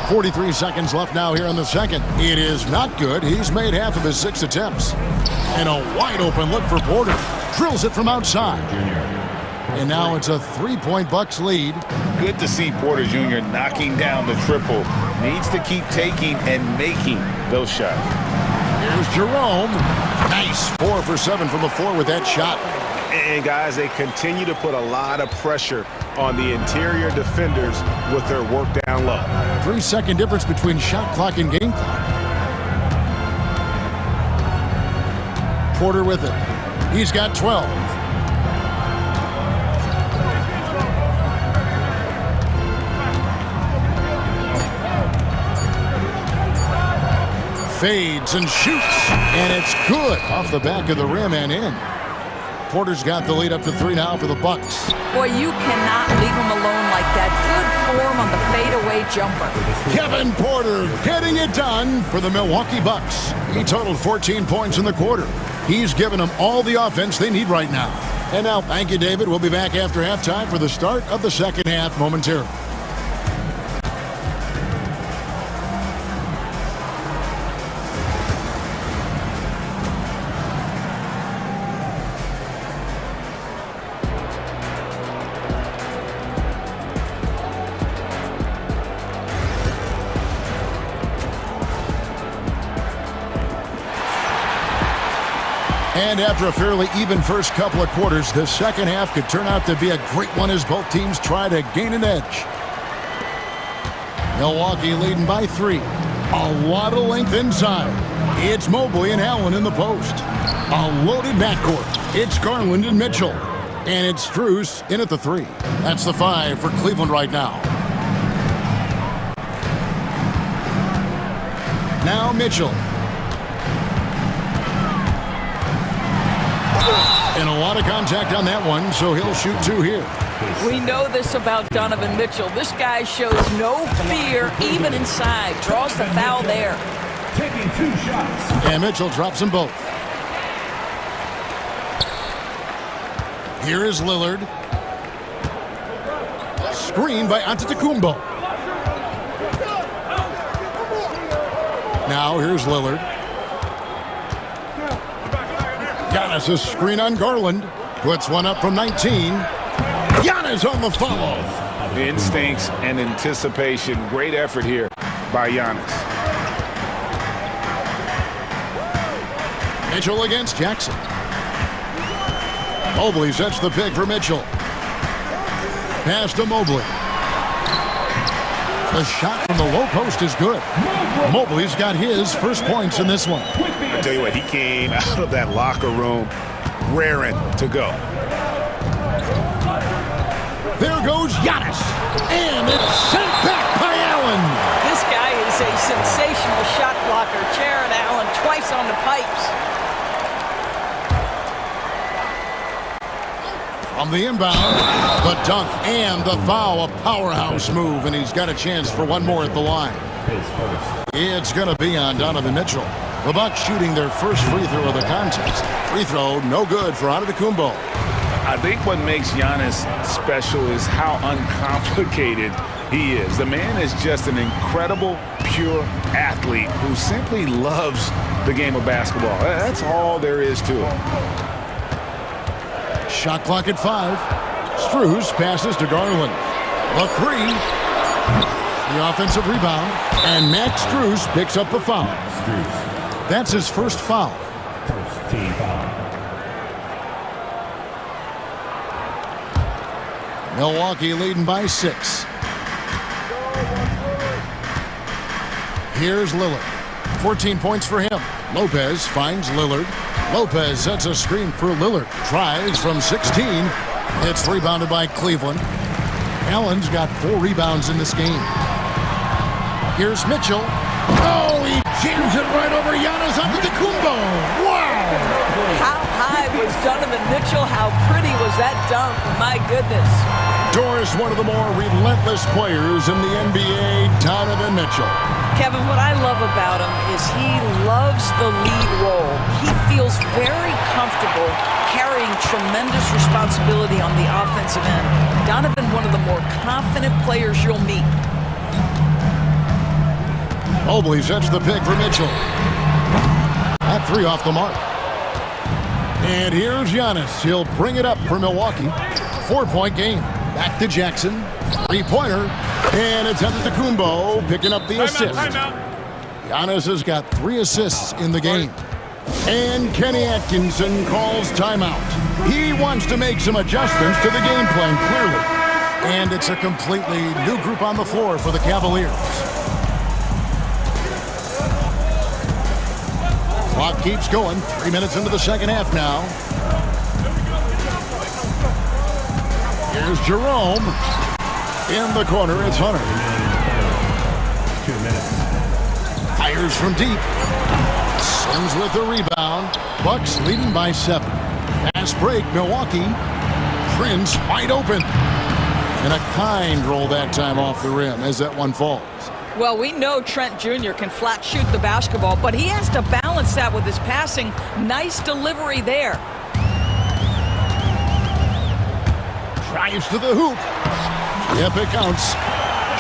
43 seconds left now here in the second. It is not good. He's made half of his 6 attempts. And a wide open look for Porter. Drills it from outside. And now it's a 3-point Bucks lead. Good to see Porter Jr. knocking down the triple. Needs to keep taking and making those shots. Here's Jerome. Nice 4 for 7 from the floor with that shot. And guys, they continue to put a lot of pressure on the interior defenders with their work down low. 3-second difference between shot clock and game clock. Porter with it. He's got 12. Fades and shoots, and it's good off the back of the rim and in. Porter's got the lead up to 3 now for the Bucks. Boy, you cannot leave him alone like that. Good form on the fadeaway jumper. Kevin Porter getting it done for the Milwaukee Bucks. He totaled 14 points in the quarter. He's given them all the offense they need right now. And now, thank you, David. We'll be back after halftime for the start of the second half momentarily. And after a fairly even first couple of quarters, the second half could turn out to be a great one as both teams try to gain an edge. Milwaukee leading by 3. A lot of length inside. It's Mobley and Allen in the post. A loaded backcourt. It's Garland and Mitchell. And it's Strus in at the 3. That's the 5 for Cleveland right now. Now Mitchell. And a lot of contact on that one, so he'll shoot 2 here. We know this about Donovan Mitchell. This guy shows no fear, even inside. Draws the foul there. Taking 2 shots. And Mitchell drops them both. Here is Lillard. Screen by Antetokounmpo. Now here's Lillard. Giannis a screen on Garland. Puts one up from 19. Giannis on the follow. Instincts and anticipation. Great effort here by Giannis. Mitchell against Jackson. Mobley sets the pick for Mitchell. Pass to Mobley. The shot from the low post is good. Mobley's got his first points in this one. I tell you what, he came out of that locker room raring to go. There goes Giannis. And it's sent back by Allen. This guy is a sensational shot blocker. Jared Allen twice on the pipes. From the inbound, the dunk and the foul, a powerhouse move, and he's got a chance for one more at the line. It's going to be on Donovan Mitchell. The Bucks shooting their first free throw of the contest. Free throw, no good for Antetokounmpo. I think what makes Giannis special is how uncomplicated he is. The man is just an incredible, pure athlete who simply loves the game of basketball. That's all there is to it. Shot clock at 5. Strus passes to Garland. The 3. The offensive rebound. And Max Strus picks up the foul. That's his first foul. First team foul. Milwaukee leading by 6. Here's Lillard. 14 points for him. Lopez finds Lillard. Lopez sets a screen for Lillard. Tries from 16. It's rebounded by Cleveland. Allen's got 4 rebounds in this game. Here's Mitchell. Oh, he jams it right over Giannis Antetokounmpo. Wow! How high was Donovan Mitchell? How pretty was that dunk? My goodness. Doris, one of the more relentless players in the NBA, Donovan Mitchell. Kevin, what I love about him is he loves the lead role. He feels very comfortable carrying tremendous responsibility on the offensive end. Donovan, one of the more confident players you'll meet. Mobley sets the pick for Mitchell. That 3 off the mark. And here's Giannis. He'll bring it up for Milwaukee. 4-point game. Back to Jackson. 3-pointer. And it's Antetokounmpo picking up the assist. Giannis has got 3 assists in the game. And Kenny Atkinson calls timeout. He wants to make some adjustments to the game plan, clearly. And it's a completely new group on the floor for the Cavaliers. Clock keeps going. 3 minutes into the second half now. Here's Jerome. In the corner, it's Hunter. 2 minutes. Fires from deep. Sims with the rebound. Bucks leading by 7. Fast break, Milwaukee. Prince wide open. And a kind roll that time off the rim as that one falls. Well, we know Trent Jr. can flat shoot the basketball, but he has to balance that with his passing. Nice delivery there. Drives to the hoop. Yep, it counts.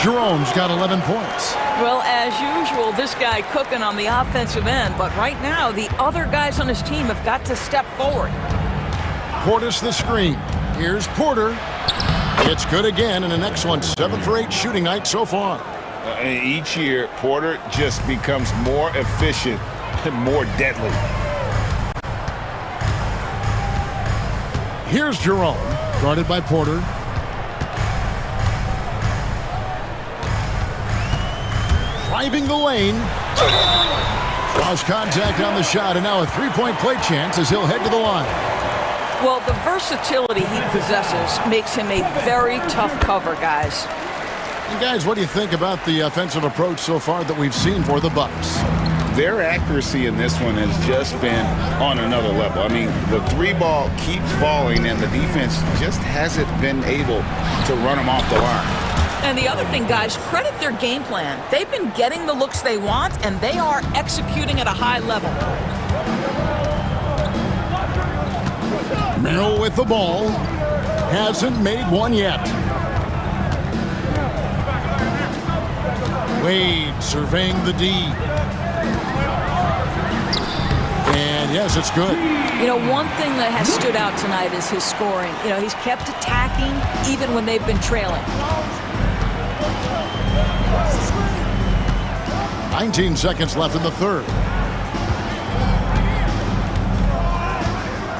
Jerome's got 11 points. Well, as usual, this guy cooking on the offensive end, but right now the other guys on his team have got to step forward. Portis the screen. Here's Porter. It's good again, and an excellent 7 for 8 shooting night so far. Each year, Porter just becomes more efficient and more deadly. Here's Jerome, guarded by Porter. Driving the lane. Lost contact on the shot, and now a 3-point play chance as he'll head to the line. Well, the versatility he possesses makes him a very tough cover, guys. And guys, what do you think about the offensive approach so far that we've seen for the Bucks? Their accuracy in this one has just been on another level. I mean, the 3-ball keeps falling, and the defense just hasn't been able to run them off the line. And the other thing, guys, credit their game plan. They've been getting the looks they want, and they are executing at a high level. Merrill with the ball. Hasn't made one yet. Wade surveying the D. And yes, it's good. You know, one thing that has stood out tonight is his scoring. You know, he's kept attacking even when they've been trailing. 19 seconds left in the third.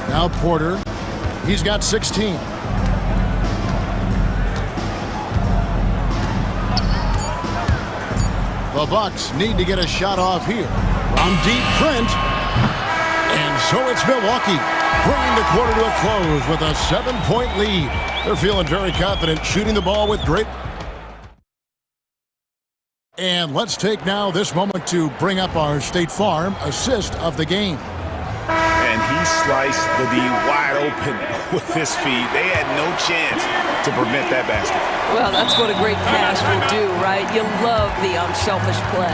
Now Porter. He's got 16. The Bucks need to get a shot off here. From deep, Trent. And so it's Milwaukee, bringing the quarter to a close with a 7-point lead. They're feeling very confident, shooting the ball with great. And let's take now this moment to bring up our State Farm assist of the game. And he sliced the D wide open with his feet. They had no chance to prevent that basket. Well, that's what a great pass will do, right? You love the unselfish play.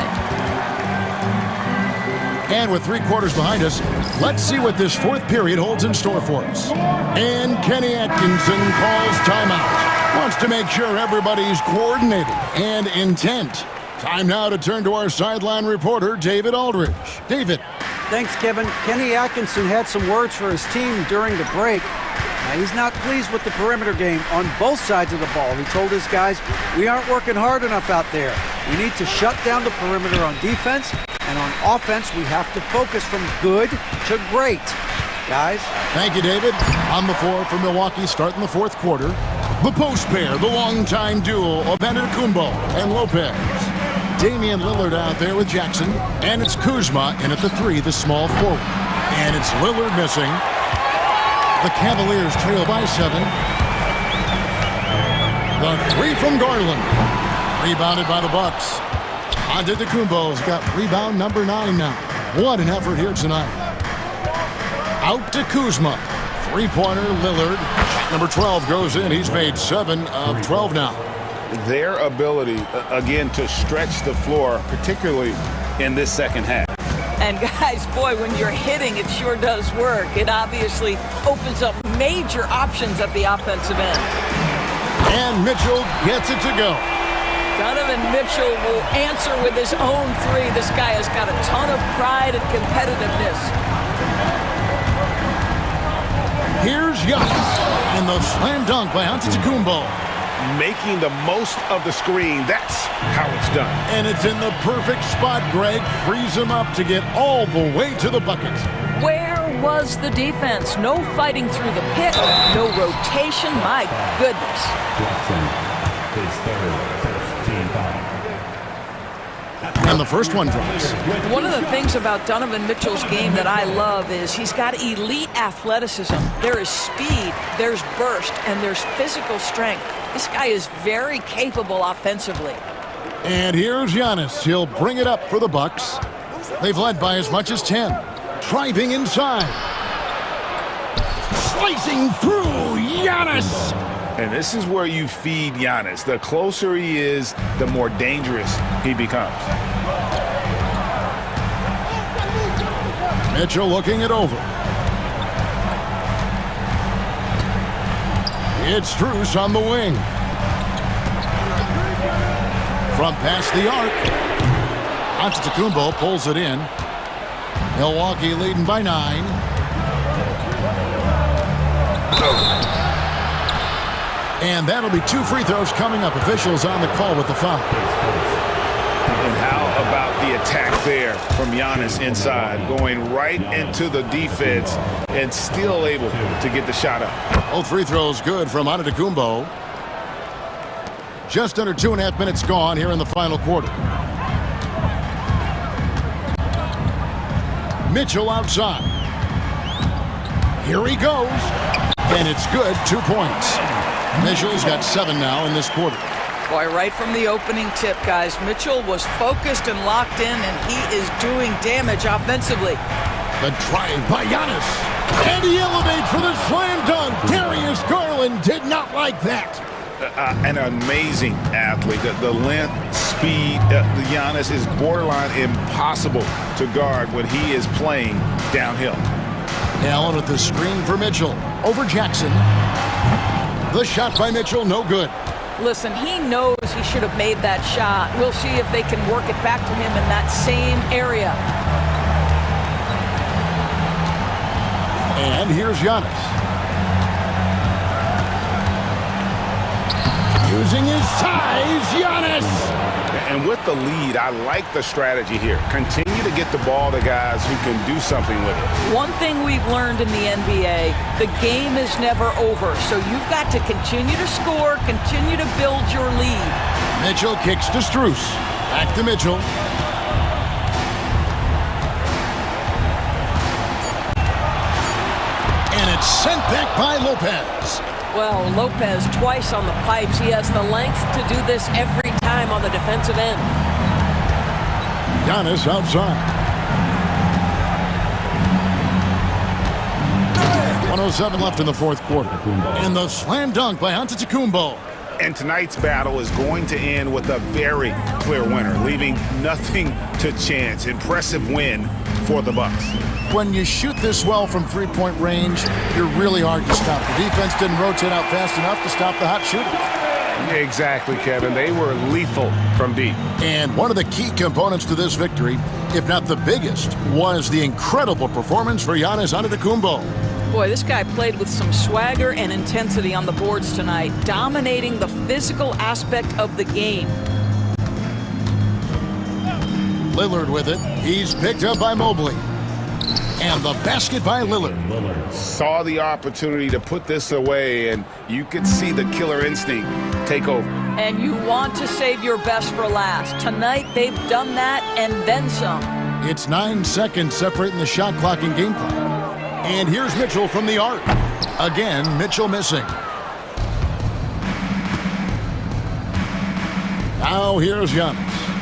And with 3 quarters behind us, let's see what this 4th period holds in store for us. And Kenny Atkinson calls timeout. Wants to make sure everybody's coordinated and intent. Time now to turn to our sideline reporter, David Aldridge. David. Thanks, Kevin. Kenny Atkinson had some words for his team during the break. He's not pleased with the perimeter game on both sides of the ball. He told his guys, we aren't working hard enough out there. We need to shut down the perimeter on defense, and on offense, we have to focus from good to great. Guys. Thank you, David. On the floor for Milwaukee, starting the 4th quarter. The post pair, the longtime duo of Antetokounmpo and Lopez. Damian Lillard out there with Jackson. And it's Kuzma in at the 3, the small forward. And it's Lillard missing. The Cavaliers trail by 7. The three from Garland. Rebounded by the Bucks. Antetokounmpo's got rebound number 9 now. What an effort here tonight. Out to Kuzma. Three-pointer, Lillard. Number 12 goes in. He's made 7 of 12 now. Their ability, again, to stretch the floor, particularly in this second half. And guys, boy, when you're hitting, it sure does work. It obviously opens up major options at the offensive end. And Mitchell gets it to go. Donovan Mitchell will answer with his own three. This guy has got a ton of pride and competitiveness. Here's Giannis. And the slam dunk by Antetokounmpo. Making the most of the screen. That's how it's done. And it's in the perfect spot, Greg. Frees him up to get all the way to the bucket. Where was the defense? No fighting through the pick, no rotation. My goodness. Jackson, his first team foul. And the first one drops. One of the things about Donovan Mitchell's game that I love is he's got elite athleticism. There is speed, there's burst, and there's physical strength. This guy is very capable offensively. And here's Giannis. He'll bring it up for the Bucks. They've led by as much as 10. Driving inside. Slicing through Giannis. And this is where you feed Giannis. The closer he is, the more dangerous he becomes. Mitchell looking it over. It's Strus on the wing. From past the arc. Antetokounmpo pulls it in. Milwaukee leading by 9. And that'll be 2 free throws coming up. Officials on the call with the foul. And how about the attack there from Giannis inside, going right into the defense and still able to get the shot up. Both free throws good from Antetokounmpo. Just under 2.5 minutes gone here in the final quarter. Mitchell outside. Here he goes. And it's good. 2 points. Mitchell's got 7 now in this quarter. Boy, right from the opening tip, guys, Mitchell was focused and locked in, and he is doing damage offensively. The drive by Giannis. And he elevates for the slam dunk. Darius Garland did not like that. An amazing athlete. The length, speed, the Giannis is borderline impossible to guard when he is playing downhill. Allen with the screen for Mitchell. Over Jackson. The shot by Mitchell, no good. Listen, he knows he should have made that shot. We'll see if they can work it back to him in that same area. And here's Giannis. Using his size, Giannis! And with the lead, I like the strategy here. Continue to get the ball to guys who can do something with it. One thing we've learned in the NBA, the game is never over. So you've got to continue to score, continue to build your lead. Mitchell kicks to Strus. Back to Mitchell. And it's sent back by Lopez. Well, Lopez twice on the pipes. He has the length to do this every time on the defensive end. Giannis outside. 1:07 left in the fourth quarter. And the slam dunk by Antetokounmpo. And tonight's battle is going to end with a very clear winner, leaving nothing to chance. Impressive win for the Bucks. When you shoot this well from three-point range, you're really hard to stop. The defense didn't rotate out fast enough to stop the hot shooter. Exactly, Kevin. They were lethal from deep. And one of the key components to this victory, if not the biggest, was the incredible performance for Giannis Antetokounmpo. Boy, this guy played with some swagger and intensity on the boards tonight, dominating the physical aspect of the game. Lillard with it. He's picked up by Mobley. And the basket by Lillard. Saw the opportunity to put this away, and you could see the killer instinct take over. And you want to save your best for last. Tonight, they've done that and then some. It's 9 seconds separating the shot clock and game clock. And here's Mitchell from the arc. Again, Mitchell missing. Now here's Giannis.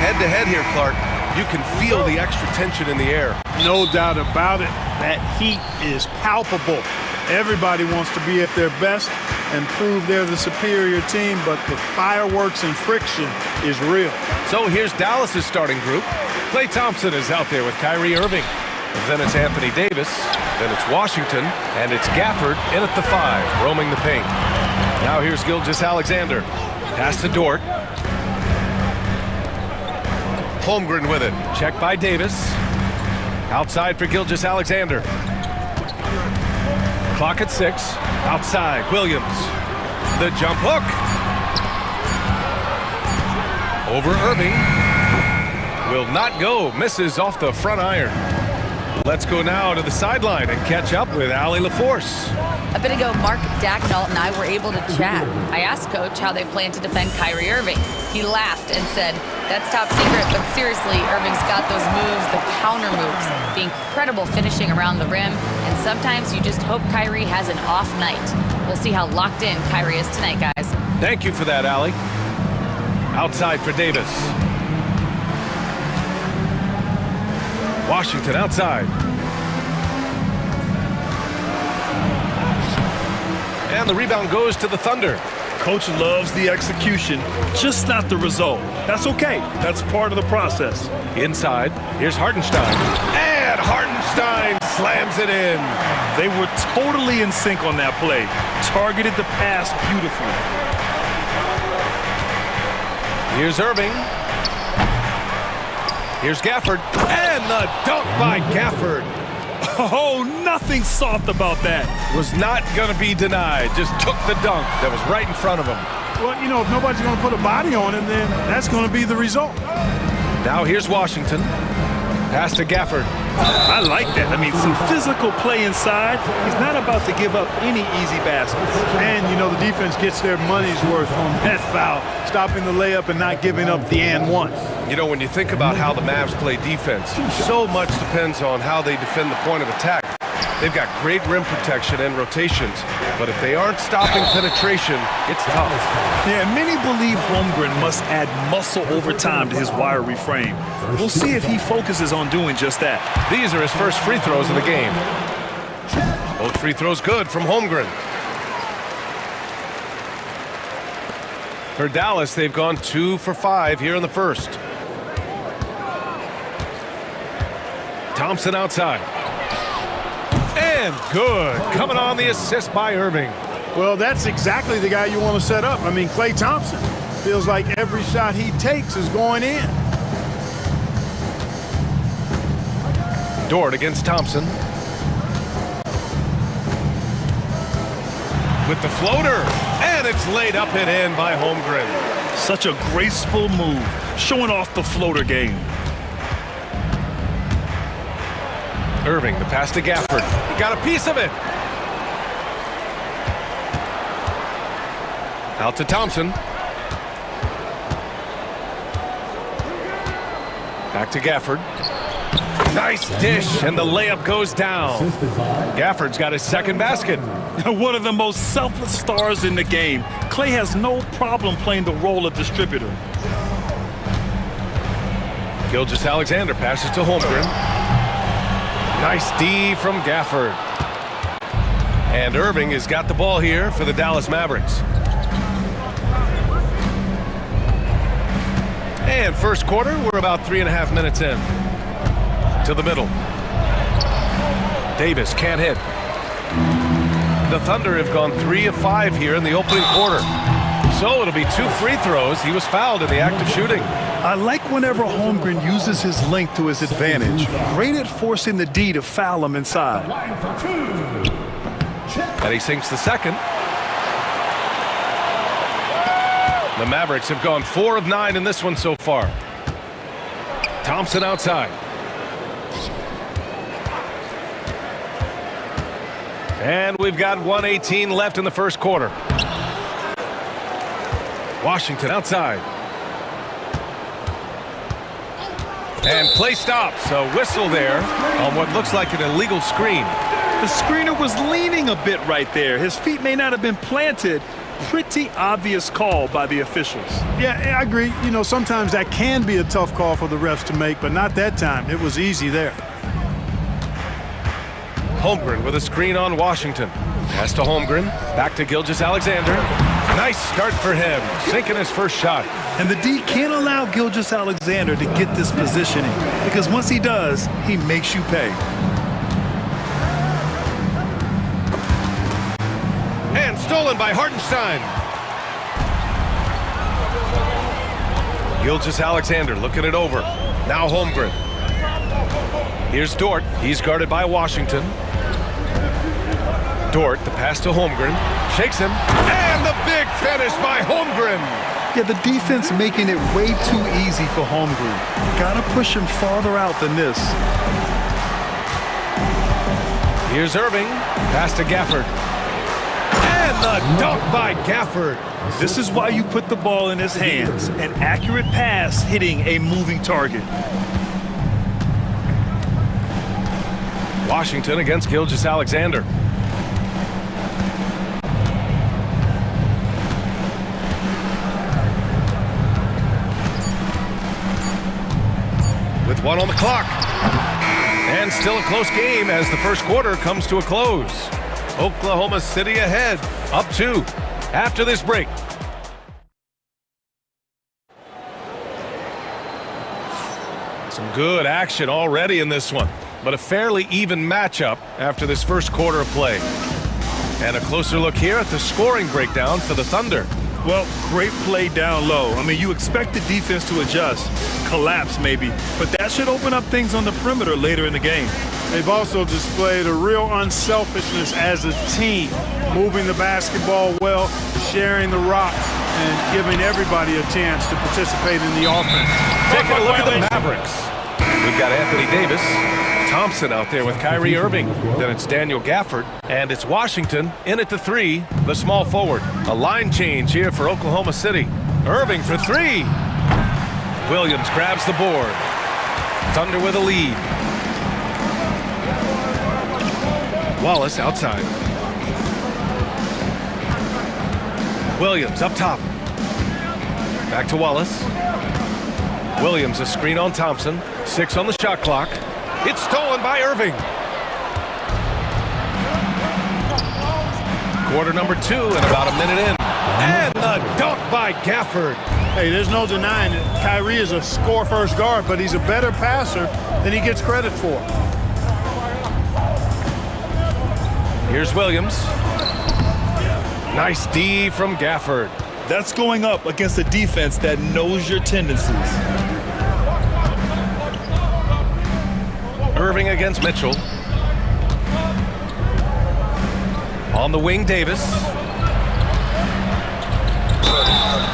Head-to-head here, Clark. You can feel the extra tension in the air. No doubt about it. That heat is palpable. Everybody wants to be at their best and prove they're the superior team, but the fireworks and friction is real. So here's Dallas's starting group. Klay Thompson is out there with Kyrie Irving. Then it's Anthony Davis. Then it's Washington. And it's Gafford in at the 5, roaming the paint. Now here's Gilgeous-Alexander. Pass to Dort. Holmgren with it. Checked by Davis. Outside for Gilgeous-Alexander. Clock at 6. Outside, Williams. The jump hook. Over Irving. Will not go. Misses off the front iron. Let's go now to the sideline and catch up with Allie LaForce. A bit ago, Mark Dacknall and I were able to chat. I asked Coach how they plan to defend Kyrie Irving. He laughed and said, "That's top secret, but seriously, Irving's got those moves, the counter moves, the incredible finishing around the rim, and sometimes you just hope Kyrie has an off night." We'll see how locked in Kyrie is tonight, guys. Thank you for that, Allie. Outside for Davis. Washington outside. And the rebound goes to the Thunder. Coach loves the execution, just not the result. That's okay. That's part of the process. Inside, here's Hartenstein. And Hartenstein slams it in. They were totally in sync on that play. Targeted the pass beautifully. Here's Irving. Here's Gafford. And the dunk by Gafford. Oh, nothing soft about that. Was not going to be denied. Just took the dunk that was right in front of him. Well, you know, if nobody's going to put a body on him, then that's going to be the result. Now here's Washington. Pass to Gafford. I like that. I mean, some physical play inside. He's not about to give up any easy baskets. And, you know, the defense gets their money's worth on that foul, stopping the layup and not giving up the and one. You know, when you think about how the Mavs play defense, so much depends on how they defend the point of attack. They've got great rim protection and rotations, but if they aren't stopping penetration, it's tough. Yeah, many believe Holmgren must add muscle over time to his wiry frame. We'll see if he focuses on doing just that. These are his first free throws of the game. Both free throws good from Holmgren. For Dallas, they've gone 2 for 5 here in the first. Thompson outside. And good. Coming on the assist by Irving. Well, that's exactly the guy you want to set up. I mean, Klay Thompson feels like every shot he takes is going in. Dort against Thompson. With the floater. And it's laid up and in by Holmgren. Such a graceful move, showing off the floater game. Irving, the pass to Gafford. He got a piece of it. Out to Thompson. Back to Gafford. Nice dish, and the layup goes down. Gafford's got his second basket. One of the most selfless stars in the game. Klay has no problem playing the role of distributor. Gilgeous-Alexander passes to Holmgren. Nice D from Gafford. And Irving has got the ball here for the Dallas Mavericks. And first quarter, we're about 3.5 minutes in. To the middle. Davis can't hit. The Thunder have gone 3 of 5 here in the opening quarter. So it'll be 2 free throws. He was fouled in the act of shooting. I like whenever Holmgren uses his length to his advantage. Great at forcing the D to foul him inside. And he sinks the second. The Mavericks have gone 4 of 9 in this one so far. Thompson outside. And we've got 1:18 left in the first quarter. Washington outside. And play stops. A whistle there on what looks like an illegal screen. The screener was leaning a bit right there. His feet may not have been planted, pretty obvious call by the officials. Yeah, I agree. You know, sometimes that can be a tough call for the refs to make, but not that time. It was easy there. Holmgren with a screen on Washington. Pass to Holmgren. Back to Gilgeous-Alexander. Nice start for him. Sinking his first shot. And the D can't allow Gilgeous-Alexander to get this positioning, because once he does, he makes you pay. And stolen by Hartenstein. Gilgeous-Alexander looking it over. Now Holmgren. Here's Dort. He's guarded by Washington. Dort, the pass to Holmgren. Shakes him. And the big finish by Holmgren. Yeah, the defense making it way too easy for Holmgren. Gotta push him farther out than this. Here's Irving. Pass to Gafford. And the dunk by Gafford. This is why you put the ball in his hands. An accurate pass hitting a moving target. Washington against Gilgeous-Alexander. With one on the clock. And still a close game as the first quarter comes to a close. Oklahoma City ahead, up 2 after this break. Some good action already in this one, but a fairly even matchup after this first quarter of play. And a closer look here at the scoring breakdown for the Thunder. Well, great play down low. I mean, you expect the defense to adjust, collapse maybe, but that should open up things on the perimeter later in the game. They've also displayed a real unselfishness as a team, moving the basketball well, sharing the rock, and giving everybody a chance to participate in the offense. Taking a look at the Mavericks. We've got Anthony Davis, Thompson out there with Kyrie Irving. Then it's Daniel Gafford, and it's Washington in at the 3, the small forward. A line change here for Oklahoma City. Irving for 3. Williams grabs the board. Thunder with a lead. Wallace outside. Williams up top. Back to Wallace. Williams a screen on Thompson. 6 on the shot clock. It's stolen by Irving. Quarter number 2 and about a minute in. And the dunk by Gafford. Hey, there's no denying it. Kyrie is a score-first guard, but he's a better passer than he gets credit for. Here's Williams. Nice D from Gafford. That's going up against a defense that knows your tendencies. Irving against Mitchell. On the wing, Davis.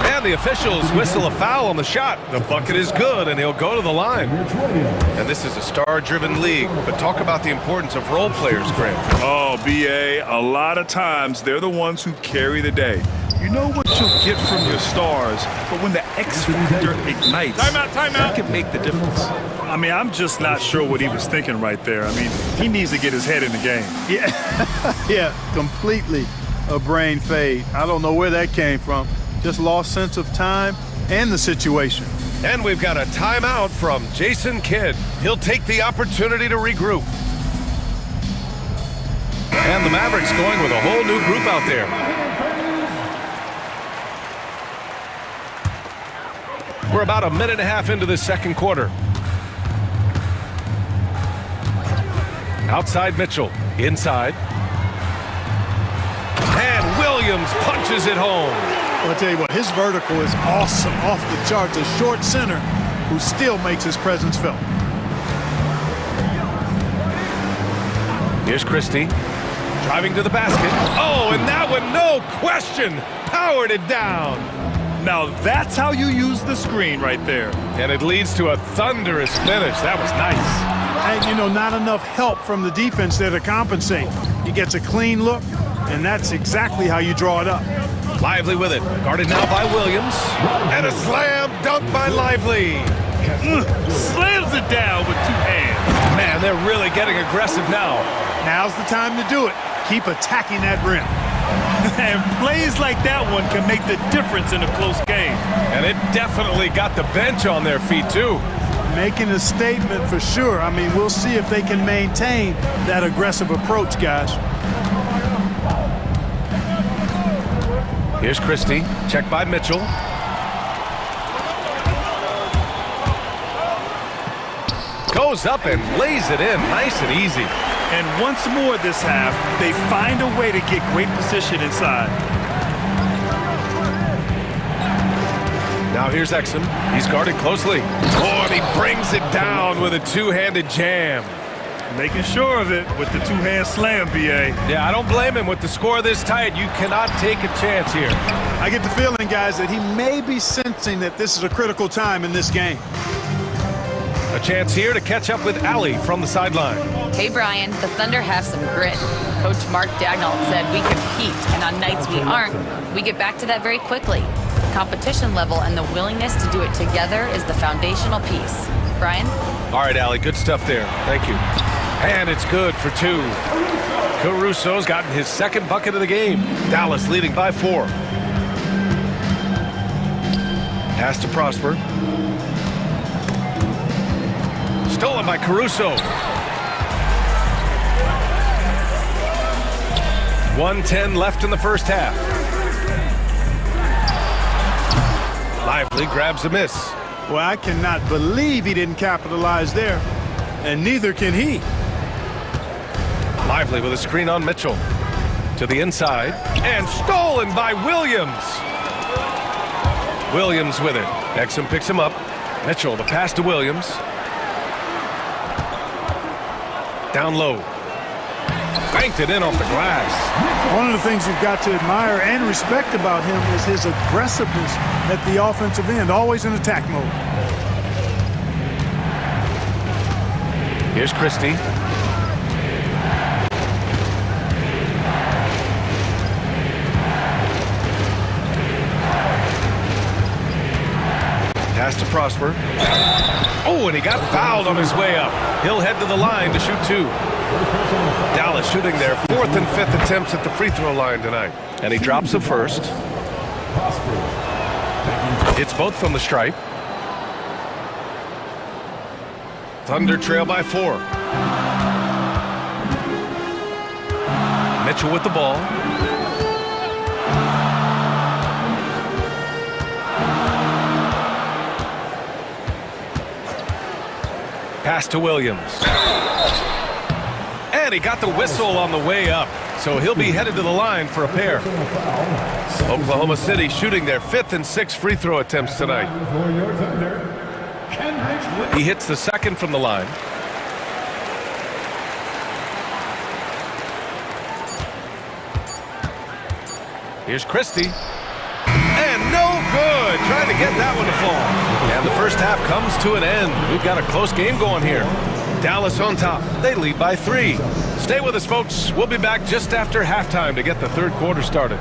And the officials whistle a foul on the shot. The bucket is good, and he'll go to the line. And this is a star-driven league, but talk about the importance of role players, Grant. Oh, B.A., a lot of times they're the ones who carry the day. You know what you'll get from your stars, but when the X factor ignites, that can make the difference. I mean, I'm just not sure what he was thinking right there. I mean, he needs to get his head in the game. Yeah, yeah, completely a brain fade. I don't know where that came from. Just lost sense of time and the situation. And we've got a timeout from Jason Kidd. He'll take the opportunity to regroup. And the Mavericks going with a whole new group out there. We're about a minute and a half into this second quarter. Outside Mitchell, inside. And Williams punches it home. I'll tell you what, his vertical is awesome, off the charts. A short center who still makes his presence felt. Here's Christie, driving to the basket. Oh, and that one, no question, powered it down. Now that's how you use the screen right there. And it leads to a thunderous finish. That was nice. And, you know, not enough help from the defense there to compensate. He gets a clean look, and that's exactly how you draw it up. Lively with it. Guarded now by Williams. And a slam dunk by Lively. Slams it down with 2 hands. Man, they're really getting aggressive now. Now's the time to do it. Keep attacking that rim. And plays like that one can make the difference in a close game. And it definitely got the bench on their feet, too. Making a statement for sure. I mean, we'll see if they can maintain that aggressive approach, guys. Here's Christie. Checked by Mitchell. Goes up and lays it in. Nice and easy. And once more this half, they find a way to get great position inside. Now here's Exum. He's guarded closely. Oh, and he brings it down with a two-handed jam. Making sure of it with the two-hand slam, B.A. Yeah, I don't blame him. With the score this tight, you cannot take a chance here. I get the feeling, guys, that he may be sensing that this is a critical time in this game. A chance here to catch up with Allie from the sideline. Hey, Brian, the Thunder have some grit. Coach Mark Dagnall said we compete, and on nights we aren't, we get back to that very quickly. Competition level and the willingness to do it together is the foundational piece. Brian? All right, Allie, good stuff there. Thank you. And it's good for two. Caruso's gotten his second bucket of the game. Dallas leading by 4. Pass to Prosper. Stolen by Caruso. 1:10 left in the first half. Lively grabs a miss. Well, I cannot believe he didn't capitalize there, and neither can he. Lively with a screen on Mitchell. To the inside, and stolen by Williams. Williams with it. Exum picks him up. Mitchell, the pass to Williams. Down low. Banked it in off the glass. One of the things you've got to admire and respect about him is his aggressiveness at the offensive end, always in attack mode. Here's Christie. Pass to Prosper. Oh, and he got fouled on his way up. He'll head to the line to shoot 2. Dallas shooting their 4th and 5th attempts at the free throw line tonight. And he drops the first. It's both from the stripe. Thunder trail by 4. Mitchell with the ball. Pass to Williams. And he got the whistle on the way up. So he'll be headed to the line for a pair. Oklahoma City shooting their 5th and 6th free throw attempts tonight. He hits the second from the line. Here's Christie. And no good. Trying to get that one to fall. And the first half comes to an end. We've got a close game going here. Dallas on top. They lead by 3. Stay with us, folks. We'll be back just after halftime to get the third quarter started.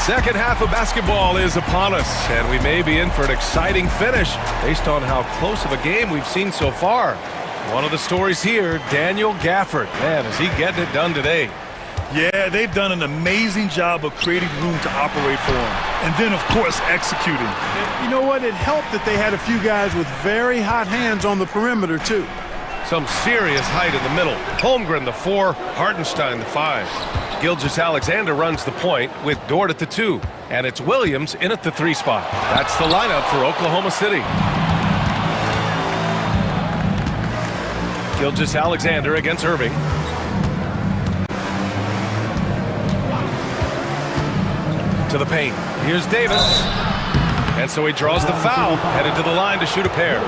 Second half of basketball is upon us, and we may be in for an exciting finish based on how close of a game we've seen so far. One of the stories here, Daniel Gafford. Man, is he getting it done today. Yeah, they've done an amazing job of creating room to operate for him. And then, of course, executing. You know what? It helped that they had a few guys with very hot hands on the perimeter, too. Some serious height in the middle. Holmgren, the 4, Hartenstein, the 5. Gilgeous-Alexander runs the point with Dort at the 2. And it's Williams in at the 3 spot. That's the lineup for Oklahoma City. Gilgeous-Alexander against Irving. To the paint. Here's Davis. And so he draws the foul, headed to the line to shoot a pair.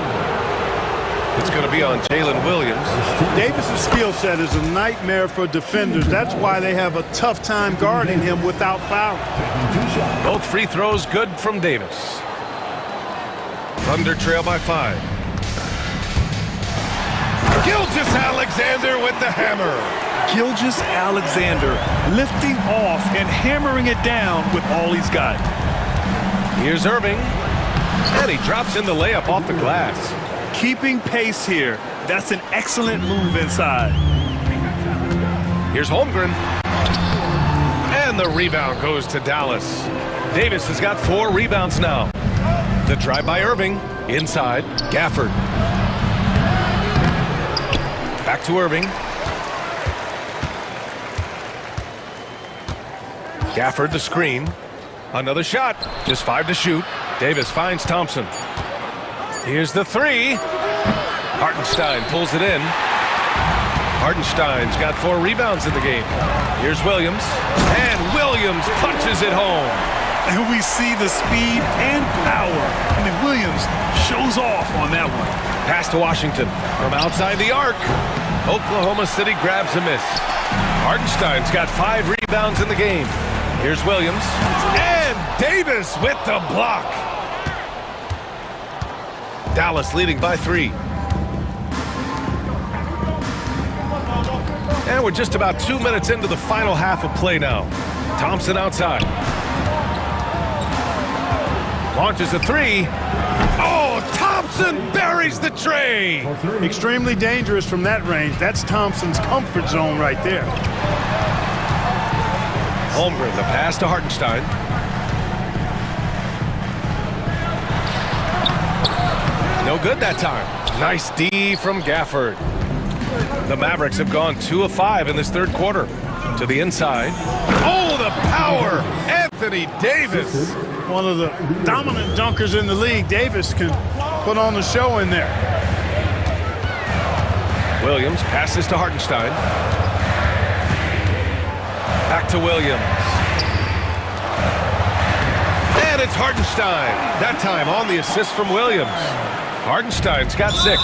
It's going to be on Jalen Williams. Davis's skill set is a nightmare for defenders. That's why they have a tough time guarding him without fouling. Both free throws good from Davis. Thunder trail by 5. Gilgeous-Alexander with the hammer. Gilgeous-Alexander lifting off and hammering it down with all he's got. Here's Irving. And he drops in the layup off the glass. Keeping pace here. That's an excellent move inside. Here's Holmgren. And the rebound goes to Dallas. Davis has got 4 rebounds now. The drive by Irving. Inside, Gafford. Back to Irving. Gafford the screen. Another shot. Just 5 to shoot. Davis finds Thompson. Here's the 3. Hartenstein pulls it in. Hartenstein's got 4 rebounds in the game. Here's Williams. And Williams punches it home. And we see the speed and power. I mean, Williams shows off on that one. Pass to Washington from outside the arc. Oklahoma City grabs a miss. Hartenstein's got 5 rebounds in the game. Here's Williams. And Davis with the block. Dallas leading by 3. And we're just about 2 minutes into the final half of play now. Thompson outside. Launches a 3. Oh, Thompson buries the tray. Extremely dangerous from that range. That's Thompson's comfort zone right there. Holmgren, the pass to Hartenstein. No good that time. Nice D from Gafford. The Mavericks have gone 2 of 5 in this third quarter. To the inside. Oh, the power! Anthony Davis. One of the dominant dunkers in the league. Davis can put on the show in there. Williams passes to Hartenstein. Back to Williams. And it's Hartenstein. That time on the assist from Williams. Hartenstein's got 6.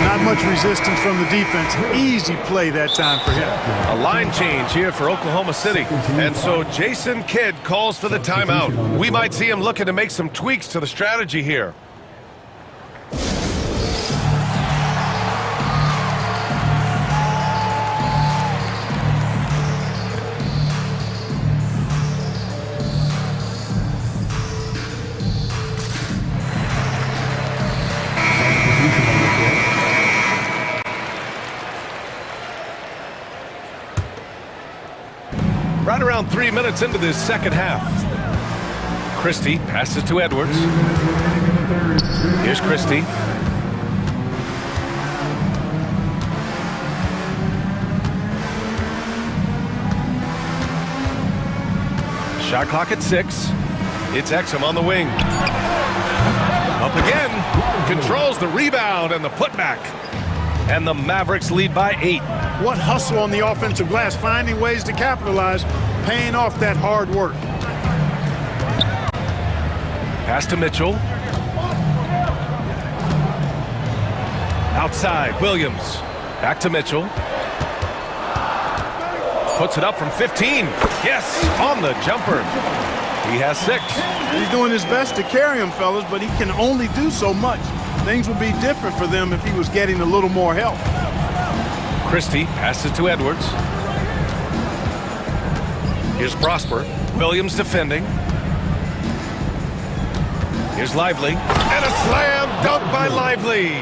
Not much resistance from the defense. Easy play that time for him. A line change here for Oklahoma City. And so Jason Kidd calls for the timeout. We might see him looking to make some tweaks to the strategy here. Right around 3 minutes into this second half. Christie passes to Edwards. Here's Christie. Shot clock at 6. It's Exum on the wing. Up again. Controls the rebound and the putback. And the Mavericks lead by 8. What hustle on the offensive glass, finding ways to capitalize, paying off that hard work. Pass to Mitchell. Outside, Williams. Back to Mitchell. Puts it up from 15. Yes, on the jumper. He has 6. He's doing his best to carry him, fellas, but he can only do so much. Things would be different for them if he was getting a little more help. Christie passes to Edwards. Here's Prosper. Williams defending. Here's Lively. And a slam dunk by Lively.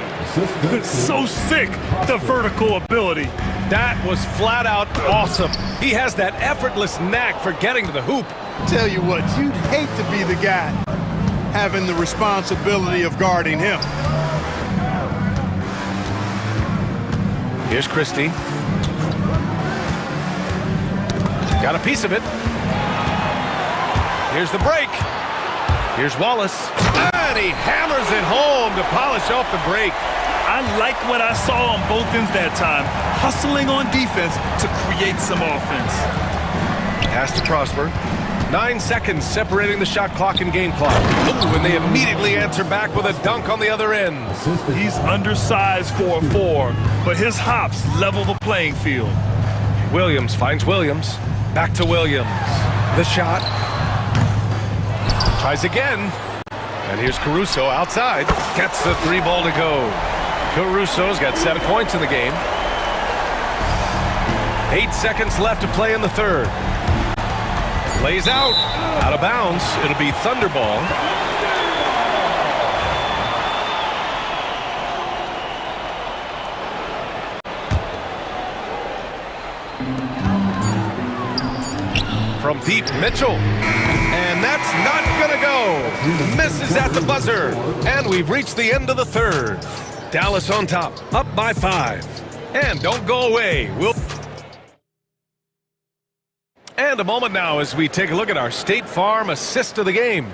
So sick, the vertical ability. That was flat out awesome. He has that effortless knack for getting to the hoop. Tell you what, you'd hate to be the guy having the responsibility of guarding him. Here's Christie. Got a piece of it. Here's the break. Here's Wallace. And he hammers it home to polish off the break. I like what I saw on both ends that time. Hustling on defense to create some offense. Pass to Prosper. 9 seconds separating the shot clock and game clock. Ooh, and they immediately answer back with a dunk on the other end. He's undersized for a 4, but his hops level the playing field. Williams finds Williams. Back to Williams. The shot. Tries again. And here's Caruso outside. Gets the 3 ball to go. Caruso's got 7 points in the game. 8 seconds left to play in the third. Lays out. Out of bounds. It'll be Thunder ball. From deep, Mitchell. And that's not gonna go. Misses at the buzzer. And we've reached the end of the third. Dallas on top, up by 5. And don't go away. And a moment now as we take a look at our State Farm assist of the game.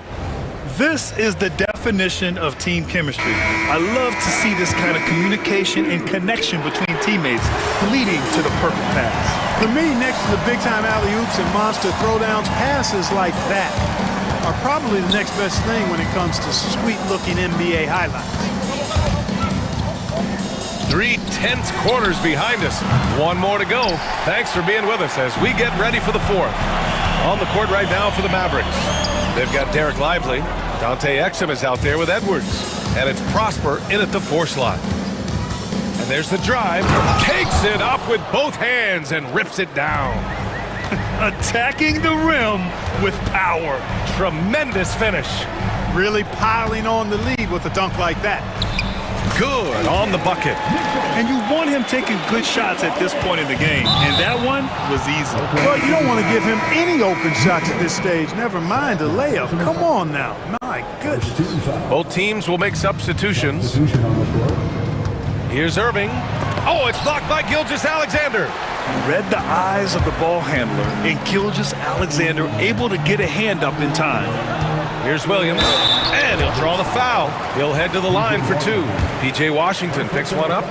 This is the definition of team chemistry. I love to see this kind of communication and connection between teammates leading to the perfect pass. For me, next to the big-time alley-oops and monster throwdowns, passes like that are probably the next best thing when it comes to sweet-looking NBA highlights. 3 tense quarters behind us. 1 more to go. Thanks for being with us as we get ready for the 4th. On the court right now for the Mavericks. They've got Derek Lively. Dante Exum is out there with Edwards. And it's Prosper in at the 4 slot. And there's the drive. Takes it up with both hands and rips it down. Attacking the rim with power. Tremendous finish. Really piling on the lead with a dunk like that. Good on the bucket. And you want him taking good shots at this point in the game. And that one was easy. Well, you don't want to give him any open shots at this stage. Never mind a layup. Come on now. My goodness. Both teams will make substitutions. Here's Irving. Oh, it's blocked by Gilgeous-Alexander. Read the eyes of the ball handler, and Gilgeous-Alexander able to get a hand up in time. Here's Williams, and he'll draw the foul. He'll head to the line for 2. P.J. Washington picks one up.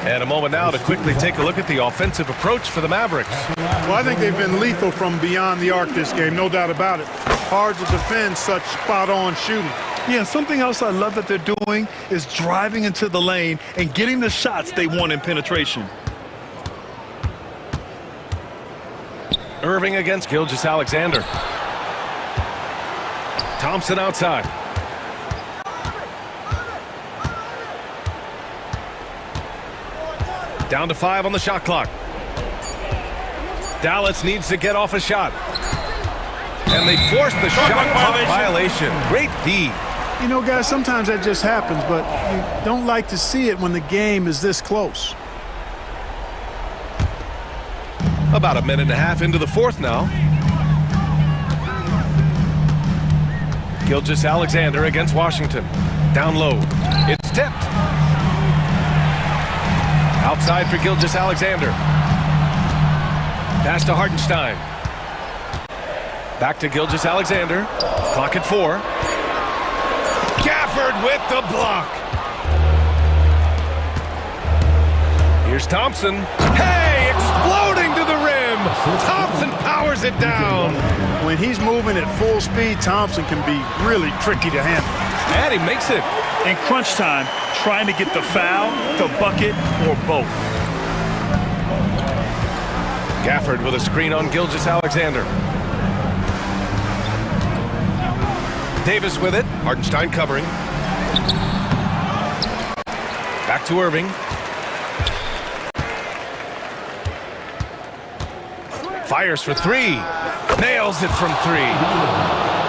And a moment now to quickly take a look at the offensive approach for the Mavericks. Well, I think they've been lethal from beyond the arc this game, no doubt about it. Hard to defend such spot-on shooting. Yeah, something else I love that they're doing is driving into the lane and getting the shots they want in penetration. Irving against Gilgeous-Alexander. Thompson outside. Down to 5 on the shot clock. Dallas needs to get off a shot. And they forced the shot clock violation. Great D. You know, guys, sometimes that just happens, but you don't like to see it when the game is this close. About a minute and a half into the 4th now. Gilgeous-Alexander against Washington. Down low. It's tipped. Outside for Gilgeous-Alexander. Pass to Hartenstein. Back to Gilgeous-Alexander. Clock at 4. Gafford with the block. Here's Thompson. Hey, exploding to the rim. Thompson powers it down. When he's moving at full speed, Thompson can be really tricky to handle. And he makes it. In crunch time, trying to get the foul, the bucket, or both. Gafford with a screen on Gilgeous-Alexander. Davis with it. Hartenstein covering. Back to Irving. Fires for 3. Nails it from 3.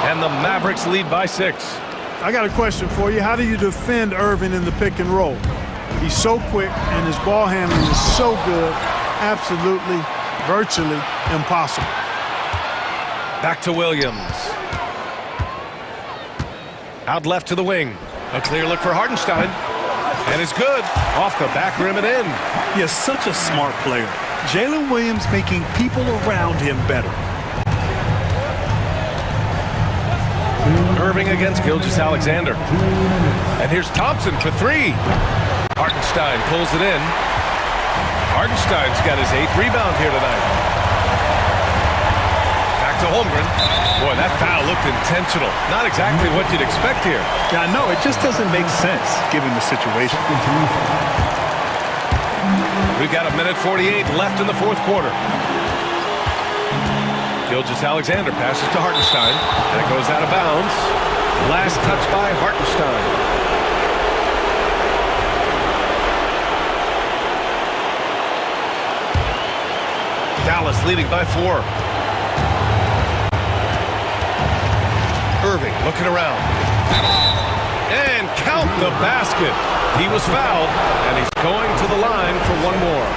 And the Mavericks lead by 6. I got a question for you. How do you defend Irving in the pick and roll? He's so quick and his ball handling is so good. Absolutely, virtually impossible. Back to Williams. Out left to the wing. A clear look for Hartenstein. And it's good. Off the back rim and in. He is such a smart player. Jalen Williams making people around him better. Irving against Gilgeous-Alexander. And here's Thompson for 3. Hartenstein pulls it in. Hartenstein's got his 8th rebound here tonight. Back to Holmgren. Boy, that foul looked intentional. Not exactly what you'd expect here. Yeah, I know. It just doesn't make sense given the situation. We've got a minute 48 left in the 4th quarter. Gilgeous-Alexander passes to Hartenstein. And it goes out of bounds. Last touch by Hartenstein. Dallas leading by 4. Irving looking around. And count the basket. He was fouled, and he's going to the line for one more.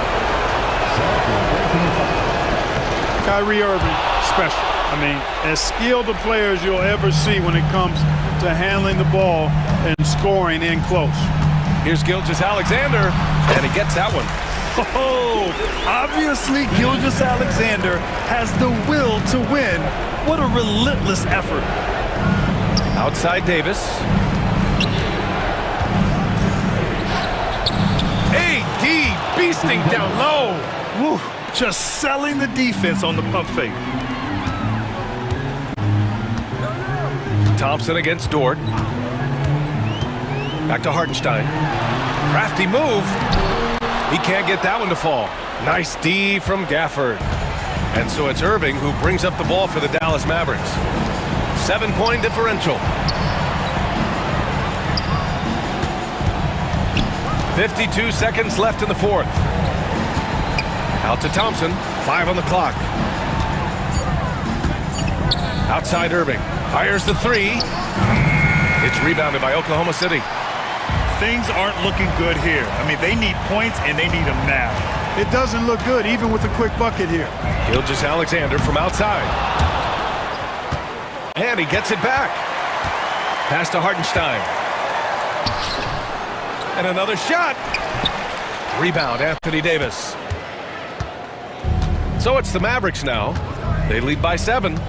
Kyrie Irving, special. I mean, as skilled a player as you'll ever see when it comes to handling the ball and scoring in close. Here's Gilgeous-Alexander, and he gets that one. Oh, obviously Gilgeous-Alexander has the will to win. What a relentless effort. Outside Davis. AD beasting down low. Woo, just selling the defense on the pump fake. Thompson against Dort. Back to Hartenstein. Crafty move. He can't get that one to fall. Nice D from Gafford. And so it's Irving who brings up the ball for the Dallas Mavericks. 7-point differential. 52 seconds left in the fourth. Out to Thompson. 5 on the clock. Outside Irving. Fires the 3. It's rebounded by Oklahoma City. Things aren't looking good here. I mean, they need points, and they need them now. It doesn't look good, even with a quick bucket here. Gilgeous-Alexander from outside. And he gets it back. Pass to Hartenstein. And another shot. Rebound, Anthony Davis. So it's the Mavericks now. They lead by 7.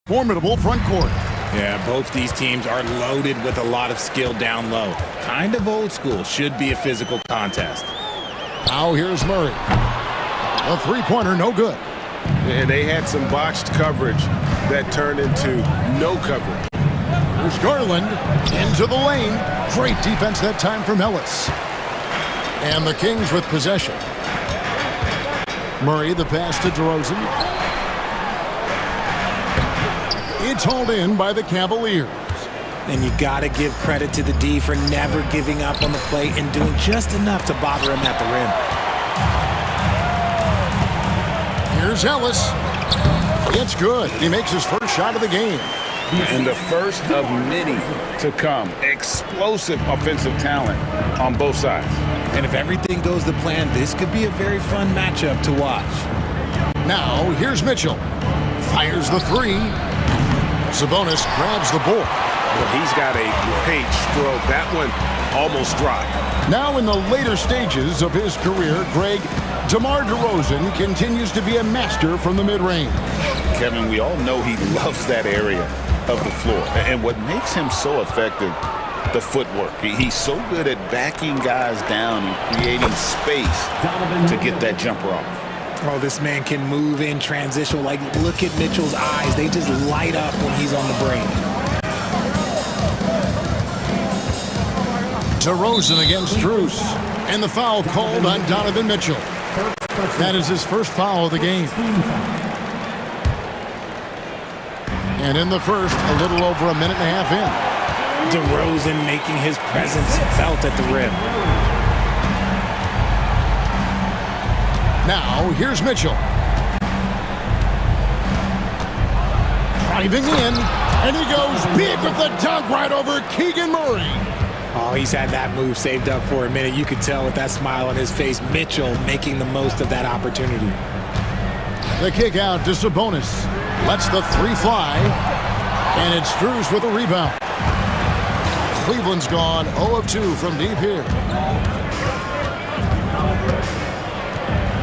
formidable front court. Yeah, both these teams are loaded with a lot of skill down low. Kind of old school. Should be a physical contest. Now here's Murray. A three-pointer, no good. And they had some botched coverage that turned into no coverage. Here's Garland into the lane. Great defense that time from Ellis. And the Kings with possession. Murray, the pass to DeRozan. It's hauled in by the Cavaliers. And you got to give credit to the D for never giving up on the plate and doing just enough to bother him at the rim. Here's Ellis. It's good. He makes his first shot of the game. And the first of many to come. Explosive offensive talent on both sides. And if everything goes to plan, this could be a very fun matchup to watch. Now, here's Mitchell. Fires the three. Sabonis grabs the ball. Well, he's got a great stroke. That one almost dropped. Now in the later stages of his career, Greg, DeMar DeRozan continues to be a master from the mid-range. Kevin, we all know he loves that area of the floor. And what makes him so effective, the footwork. He's so good at backing guys down and creating space to get that jumper off. Oh, this man can move in transition. Like, look at Mitchell's eyes. They just light up when he's on the break. DeRozan against Strus. And the foul called on Donovan Mitchell. That is his first foul of the game. And in the first, a little over a minute and a half in. DeRozan making his presence felt at the rim. Now, here's Mitchell. Driving in, and he goes big with the dunk right over Keegan Murray. Oh, he's had that move saved up for a minute. You could tell with that smile on his face. Mitchell making the most of that opportunity. The kick out to Sabonis. Lets the three fly. And it's Strus with a rebound. Cleveland's gone 0 of 2 from deep here.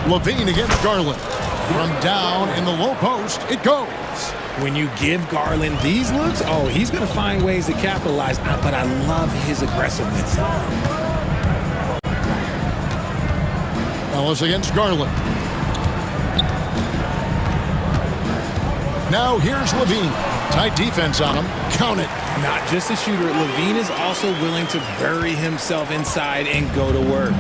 Levine against Garland. From down in the low post, it goes. When you give Garland these looks, oh, he's going to find ways to capitalize. But I love his aggressiveness. Ellis against Garland. Now here's Levine. Tight defense on him. Count it. Not just a shooter. Levine is also willing to bury himself inside and go to work.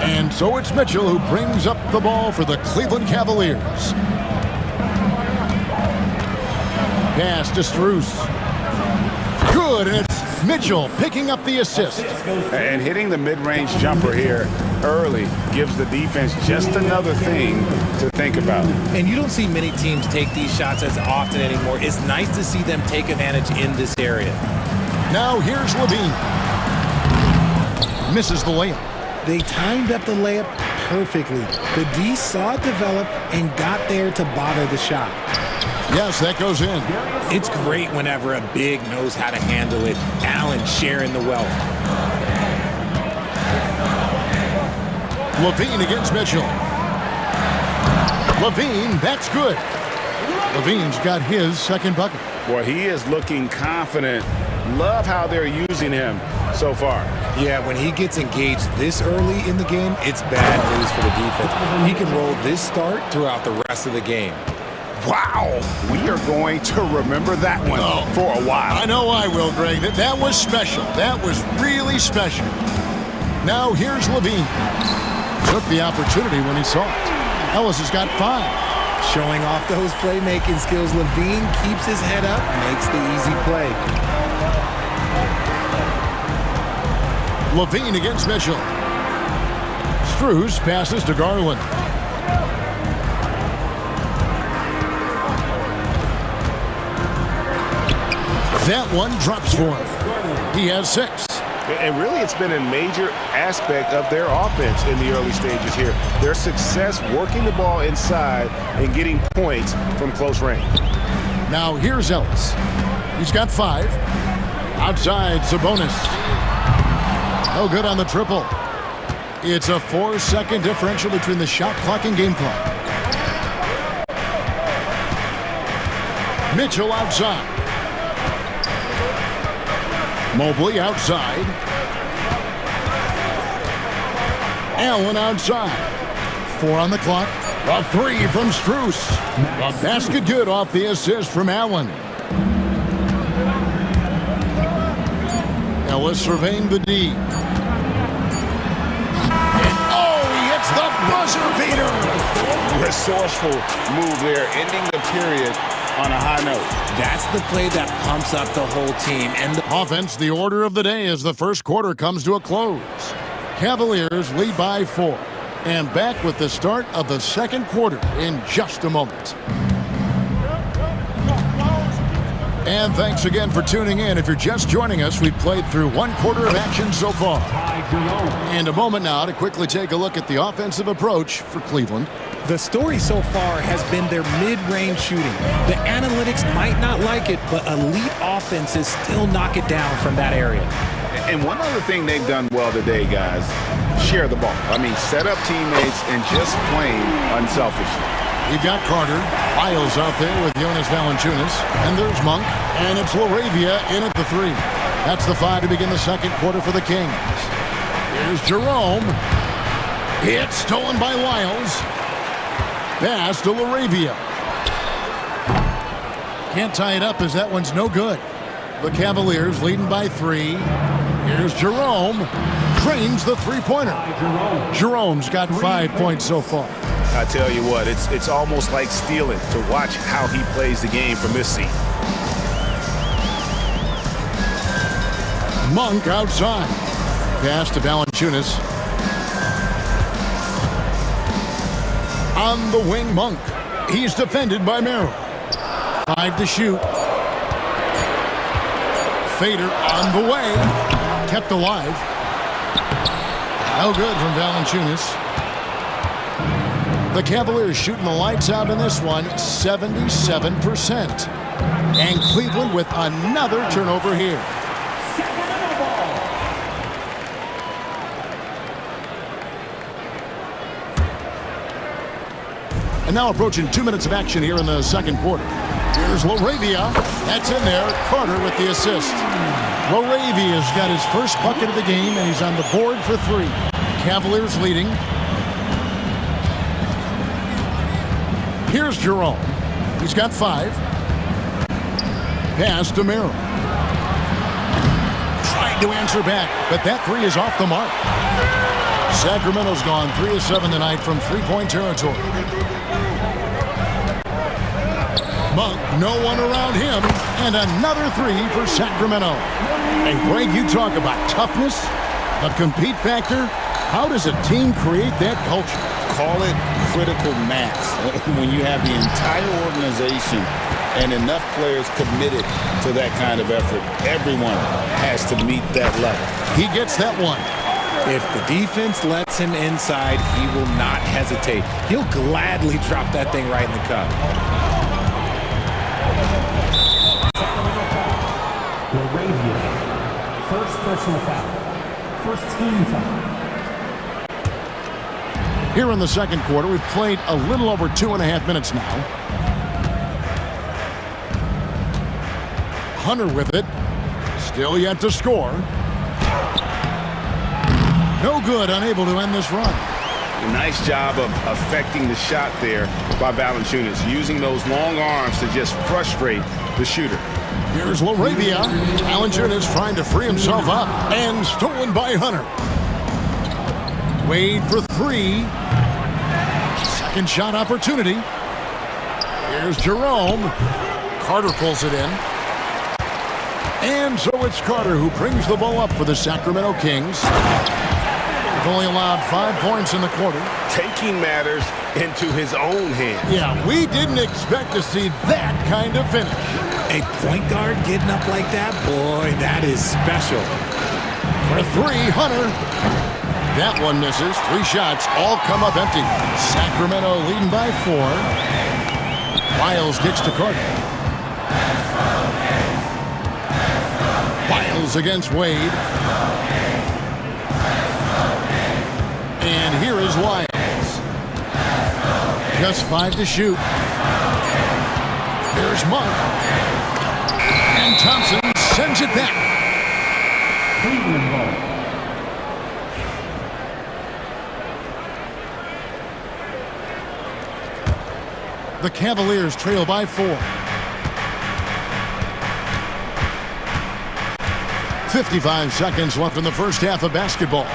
And so it's Mitchell who brings up the ball for the Cleveland Cavaliers. Pass to Strus. Good, and it's Mitchell picking up the assist. And hitting the mid-range jumper here early gives the defense just another thing to think about. And you don't see many teams take these shots as often anymore. It's nice to see them take advantage in this area. Now here's Levine. Misses the layup. They timed up the layup perfectly. The D saw it develop and got there to bother the shot. Yes, that goes in. It's great whenever a big knows how to handle it. Allen sharing the wealth. Levine against Mitchell. Levine, that's good. Levine's got his second bucket. Boy, he is looking confident. Love how they're using him so far. Yeah, when he gets engaged this early in the game, it's bad news for the defense. He can roll this start throughout the rest of the game. Wow, we are going to remember that one for a while. I know I will, Greg. That was special. That was really special. Now here's Levine. Took the opportunity when he saw it. Ellis has got 5. Showing off those playmaking skills, Levine keeps his head up, makes the easy play. Levine against Mitchell. Strus passes to Garland. That one drops for him. He has 6. And really, it's been a major aspect of their offense in the early stages here. Their success working the ball inside and getting points from close range. Now here's Ellis. He's got 5. Outside, Sabonis. No good on the triple. It's a 4-second differential between the shot clock and game clock. Mitchell outside. Mobley outside. Allen outside. 4 on the clock. A 3 from Strus. A basket good off the assist from Allen. Ellis surveying the D. And he hits the buzzer beater. Resourceful move there, ending the period on a high note. That's the play that pumps up the whole team. And the Offense, the order of the day as the first quarter comes to a close. Cavaliers lead by 4. And back with the start of the second quarter in just a moment. And thanks again for tuning in. If you're just joining us, we've played through one quarter of action so far. And a moment now to quickly take a look at the offensive approach for Cleveland. The story so far has been their mid-range shooting. The analytics might not like it, but elite offenses still knock it down from that area. And one other thing they've done well today, guys, share the ball. I mean, set up teammates and just plain unselfishly. You've got Carter. Lyles out there with Jonas Valanciunas. And there's Monk. And it's LaRavia in at the 3. That's the 5 to begin the second quarter for the Kings. Here's Jerome. It's stolen by Lyles. Pass to LaRavia. Can't tie it up as that one's no good. The Cavaliers leading by 3. Here's Jerome. Trains the three-pointer. Jerome's got 5 points so far. I tell you what, it's almost like stealing to watch how he plays the game from this seat. Monk outside. Pass to Valanciunas. On the wing, Monk. He's defended by Merrill. 5 to shoot. Fader on the way. Kept alive. No good from Valanciunas. The Cavaliers shooting the lights out in this one, 77%. And Cleveland with another turnover here. And now approaching 2 minutes of action here in the second quarter. Here's LaRavia. That's in there. Carter with the assist. LaRavia's got his first bucket of the game, and he's on the board for 3. Cavaliers leading. Here's Jerome. He's got 5. Pass to Merrill. Tried to answer back, but that 3 is off the mark. Sacramento's gone 3 of 7 tonight from three-point territory. Monk, no one around him, and another 3 for Sacramento. And Greg, you talk about toughness, the compete factor. How does a team create that culture? Call it critical mass. When you have the entire organization and enough players committed to that kind of effort, everyone has to meet that level. He gets that one. If the defense lets him inside, he will not hesitate. He'll gladly drop that thing right in the cup. LaRavia, first personal foul, first team foul. Here in the second quarter, we've played a little over 2.5 minutes now. Hunter with it. Still yet to score. No good, unable to end this run. A nice job of affecting the shot there by Valanciunas, using those long arms to just frustrate the shooter. Here's LaRavia. Valanciunas trying to free himself up. And stolen by Hunter. Wade for 3. Second shot opportunity. Here's Jerome. Carter pulls it in. And so it's Carter who brings the ball up for the Sacramento Kings. They've only allowed 5 points in the quarter. Taking matters into his own hands. Yeah, we didn't expect to see that kind of finish. A point guard getting up like that, boy, that is special. For 3, Hunter. That one misses. 3 shots, all come up empty. Sacramento leading by 4. Lyles kicks to Carter. Lyles against Wade. And here is Lyles. Just 5 to shoot. Here's Monk. And Thompson sends it back. Cleveland ball. The Cavaliers trail by 4. 55 seconds left in the first half of basketball.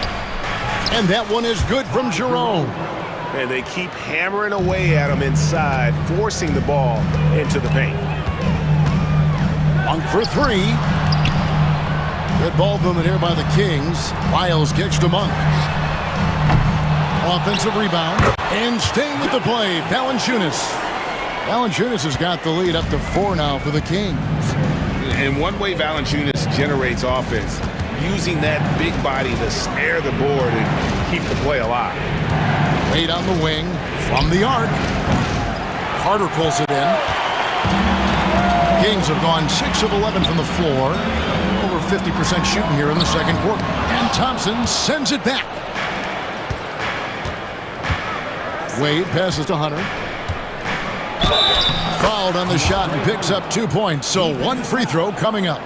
And that one is good from Jerome. And they keep hammering away at him inside, forcing the ball into the paint. Monk for 3. Good ball movement here by the Kings. Lyles kicks to Monk. Offensive rebound. And staying with the play, Valanciunas. Valanciunas has got the lead up to 4 now for the Kings. And one way Valanciunas generates offense, using that big body to snare the board and keep the play alive. Wade on the wing from the arc. Carter pulls it in. Kings have gone 6 of 11 from the floor. Over 50% shooting here in the second quarter. And Thompson sends it back. Wade passes to Hunter. Fouled on the shot and picks up 2 points. So 1 free throw coming up.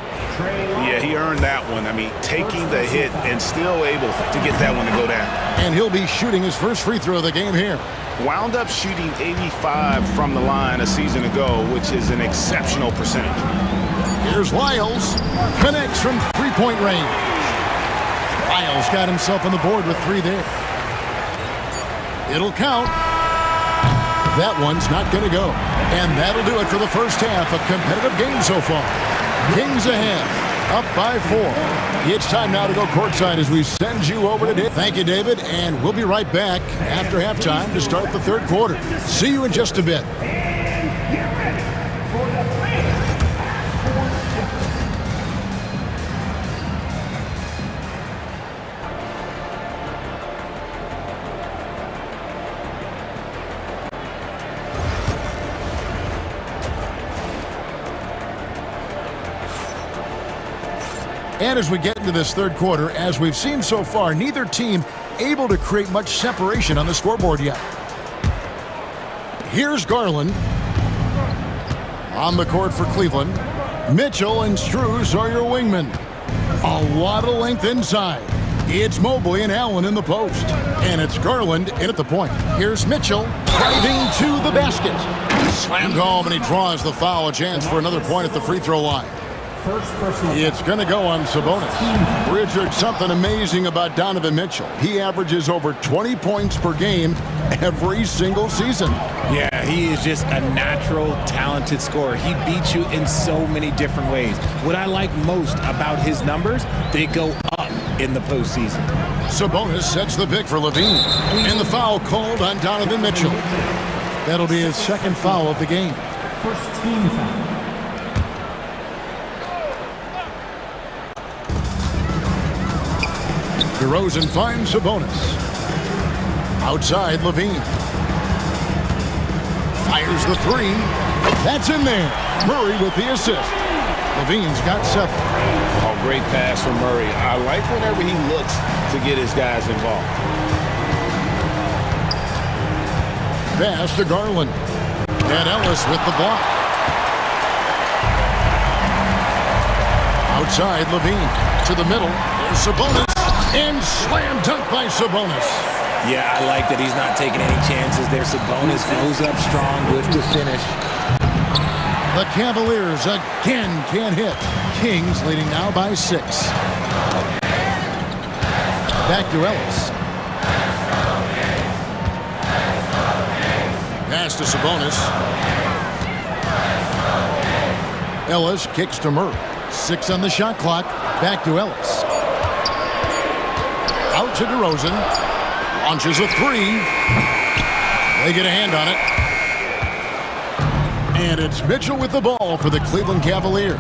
Yeah, he earned that one. I mean, taking the hit and still able to get that one to go down. And he'll be shooting his first free throw of the game here. Wound up shooting 85 from the line a season ago, which is an exceptional percentage. Here's Lyles. Connects from three-point range. Lyles got himself on the board with 3 there. It'll count. That one's not going to go. And that'll do it for the first half. A competitive game so far. Kings ahead, up by 4. It's time now to go courtside as we send you over to David. Thank you, David, and we'll be right back after halftime to start the third quarter. See you in just a bit. And as we get into this third quarter, as we've seen so far, neither team able to create much separation on the scoreboard yet. Here's Garland. On the court for Cleveland. Mitchell and Strus are your wingmen. A lot of length inside. It's Mobley and Allen in the post. And it's Garland in at the point. Here's Mitchell driving to the basket. Slammed home and he draws the foul. A chance for another point at the free throw line. It's going to go on Sabonis. Richard, something amazing about Donovan Mitchell. He averages over 20 points per game every single season. Yeah, he is just a natural, talented scorer. He beats you in so many different ways. What I like most about his numbers, they go up in the postseason. Sabonis sets the pick for Levine. And the foul called on Donovan Mitchell. That'll be his second foul of the game. First team foul. DeRozan finds Sabonis. Outside, Levine. Fires the 3. That's in there. Murray with the assist. Levine's got 7. Oh, great pass from Murray. I like whenever he looks to get his guys involved. Pass to Garland. And Ellis with the block. Outside, Levine. To the middle. There's Sabonis. And slam dunk by Sabonis. Yeah, I like that he's not taking any chances there. Sabonis goes up strong with the finish. The Cavaliers again can't hit. Kings leading now by 6. Back to Ellis. Pass to Sabonis. Ellis kicks to Murray. 6 on the shot clock. Back to Ellis. Out to DeRozan. Launches a 3. They get a hand on it. And it's Mitchell with the ball for the Cleveland Cavaliers.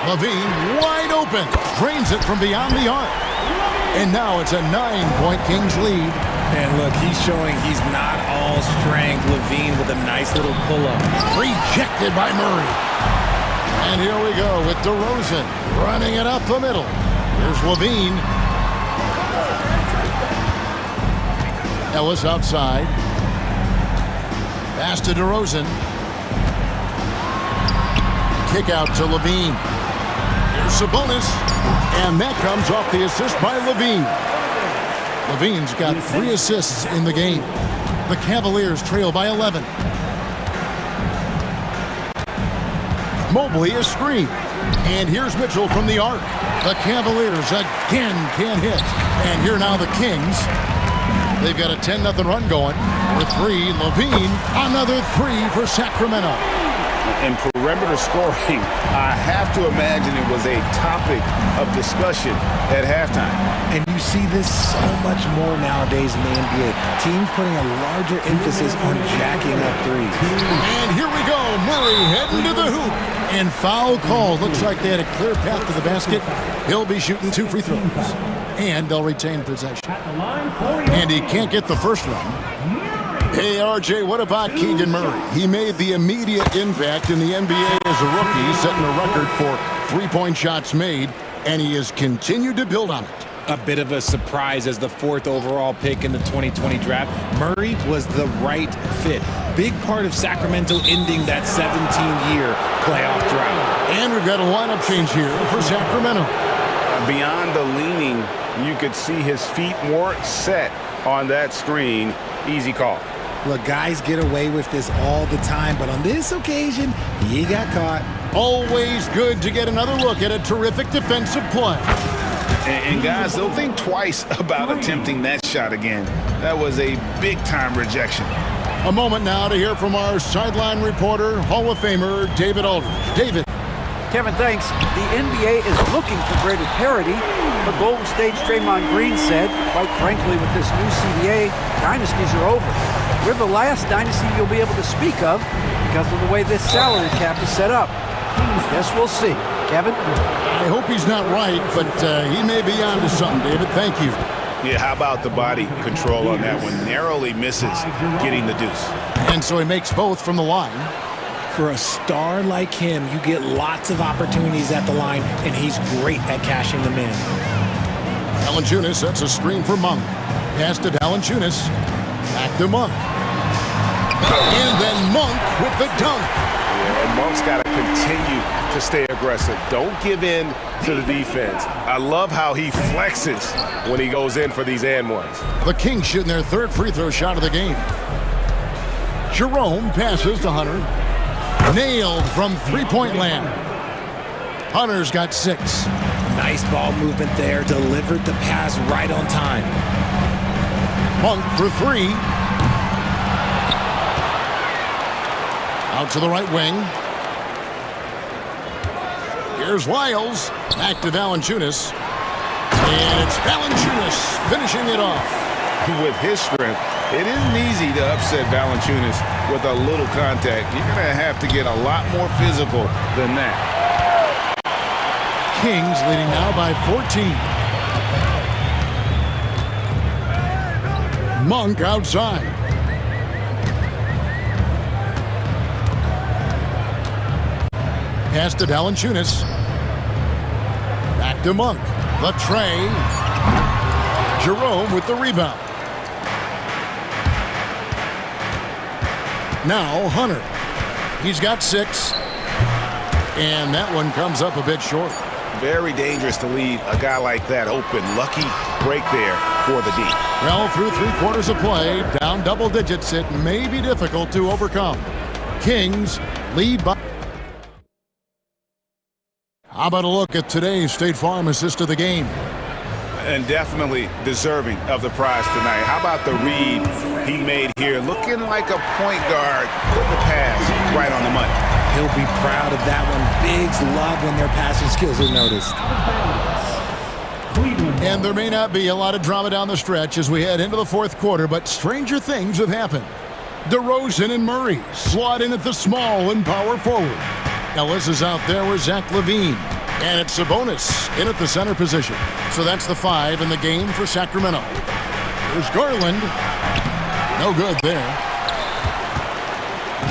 Levine wide open. Drains it from beyond the arc. And now it's a 9-point Kings lead. And look, he's showing he's not all strength. Levine with a nice little pull-up. Rejected by Murray. And here we go with DeRozan running it up the middle. Here's Levine. Ellis outside. Pass to DeRozan. Kick out to Levine. Here's Sabonis. And that comes off the assist by Levine. Levine's got 3 assists in the game. The Cavaliers trail by 11. Mobley is screened. And here's Mitchell from the arc. The Cavaliers again can't hit. And here now the Kings. They've got a 10-0 run going. With 3, Levine, another 3 for Sacramento. In perimeter scoring, I have to imagine it was a topic of discussion at halftime. And you see this so much more nowadays in the NBA. Teams putting a larger emphasis on jacking up threes. And here we go. Murray heading to the hoop. And foul call. Looks like they had a clear path to the basket. He'll be shooting 2 free throws. And they'll retain possession. And he can't get the first one. Hey, RJ, what about Keegan Murray? He made the immediate impact in the NBA as a rookie, setting a record for three-point shots made, and he has continued to build on it. A bit of a surprise as the 4th overall pick in the 2020 draft. Murray was the right fit. Big part of Sacramento ending that 17-year playoff drought. And we've got a lineup change here for Sacramento. Beyond the leaning, you could see his feet weren't set on that screen. Easy call. Look, guys get away with this all the time, but on this occasion, he got caught. Always good to get another look at a terrific defensive play. And guys, don't think twice about attempting that shot again. That was a big-time rejection. A moment now to hear from our sideline reporter, Hall of Famer David Aldridge. David. Kevin, thanks. The NBA is looking for greater parity, but Golden State's Draymond Green said, quite frankly, with this new CBA, dynasties are over. We're the last dynasty you'll be able to speak of because of the way this salary cap is set up. Guess we'll see. Kevin? I hope he's not right, but he may be on to something, David. Thank you. Yeah, how about the body control on that one? Narrowly misses getting the deuce. And so he makes both from the line. For a star like him, you get lots of opportunities at the line, and he's great at cashing them in. Valanciunas sets a screen for Monk. Pass to Valanciunas. Back to Monk. And then Monk with the dunk. Yeah, and Monk's got to continue to stay aggressive. Don't give in to the defense. I love how he flexes when he goes in for these and ones. The Kings shooting their 3rd free throw shot of the game. Jerome passes to Hunter. Nailed from three-point land. Hunter's got 6. Nice ball movement there. Delivered the pass right on time. Monk for 3. Out to the right wing. Here's Lyles. Back to Valanciunas. And it's Valanciunas finishing it off. With his strength, it isn't easy to upset Valanciunas with a little contact. You're going to have to get a lot more physical than that. Kings leading now by 14. Monk outside. Pass to Valanciunas. Back to Monk. The tray. Jerome with the rebound. Now Hunter. He's got 6. And that one comes up a bit short. Very dangerous to leave a guy like that open. Lucky break there for the D. Well, through 3 quarters of play, down double digits, it may be difficult to overcome. Kings lead by... How about a look at today's State Farm assist of the game? And definitely deserving of the prize tonight. How about the read he made here? Looking like a point guard. Put the pass right on the money. He'll be proud of that one. Bigs love when their passing skills are noticed. And there may not be a lot of drama down the stretch as we head into the 4th quarter, but stranger things have happened. DeRozan and Murray slot in at the small and power forward. Ellis is out there with Zach LaVine. And it's Sabonis in at the center position. So that's the 5 in the game for Sacramento. There's Garland. No good there.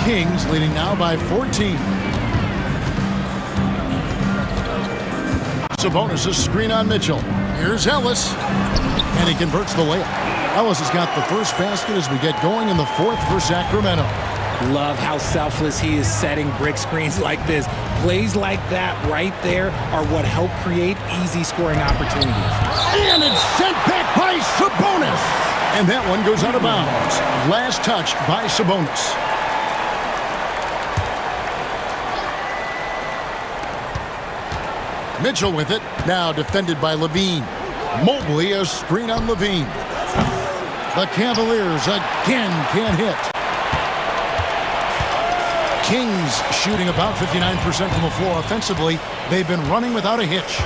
Kings leading now by 14. Sabonis' screen on Mitchell. Here's Ellis, and he converts the layup. Ellis has got the first basket as we get going in the fourth for Sacramento. Love how selfless he is setting brick screens like this. Plays like that right there are what help create easy scoring opportunities. And it's sent back by Sabonis. And that one goes out of bounds. Last touch by Sabonis. Mitchell with it. Now defended by Levine. Mobley, a screen on Levine. The Cavaliers again can't hit. Kings shooting about 59% from the floor offensively. They've been running without a hitch.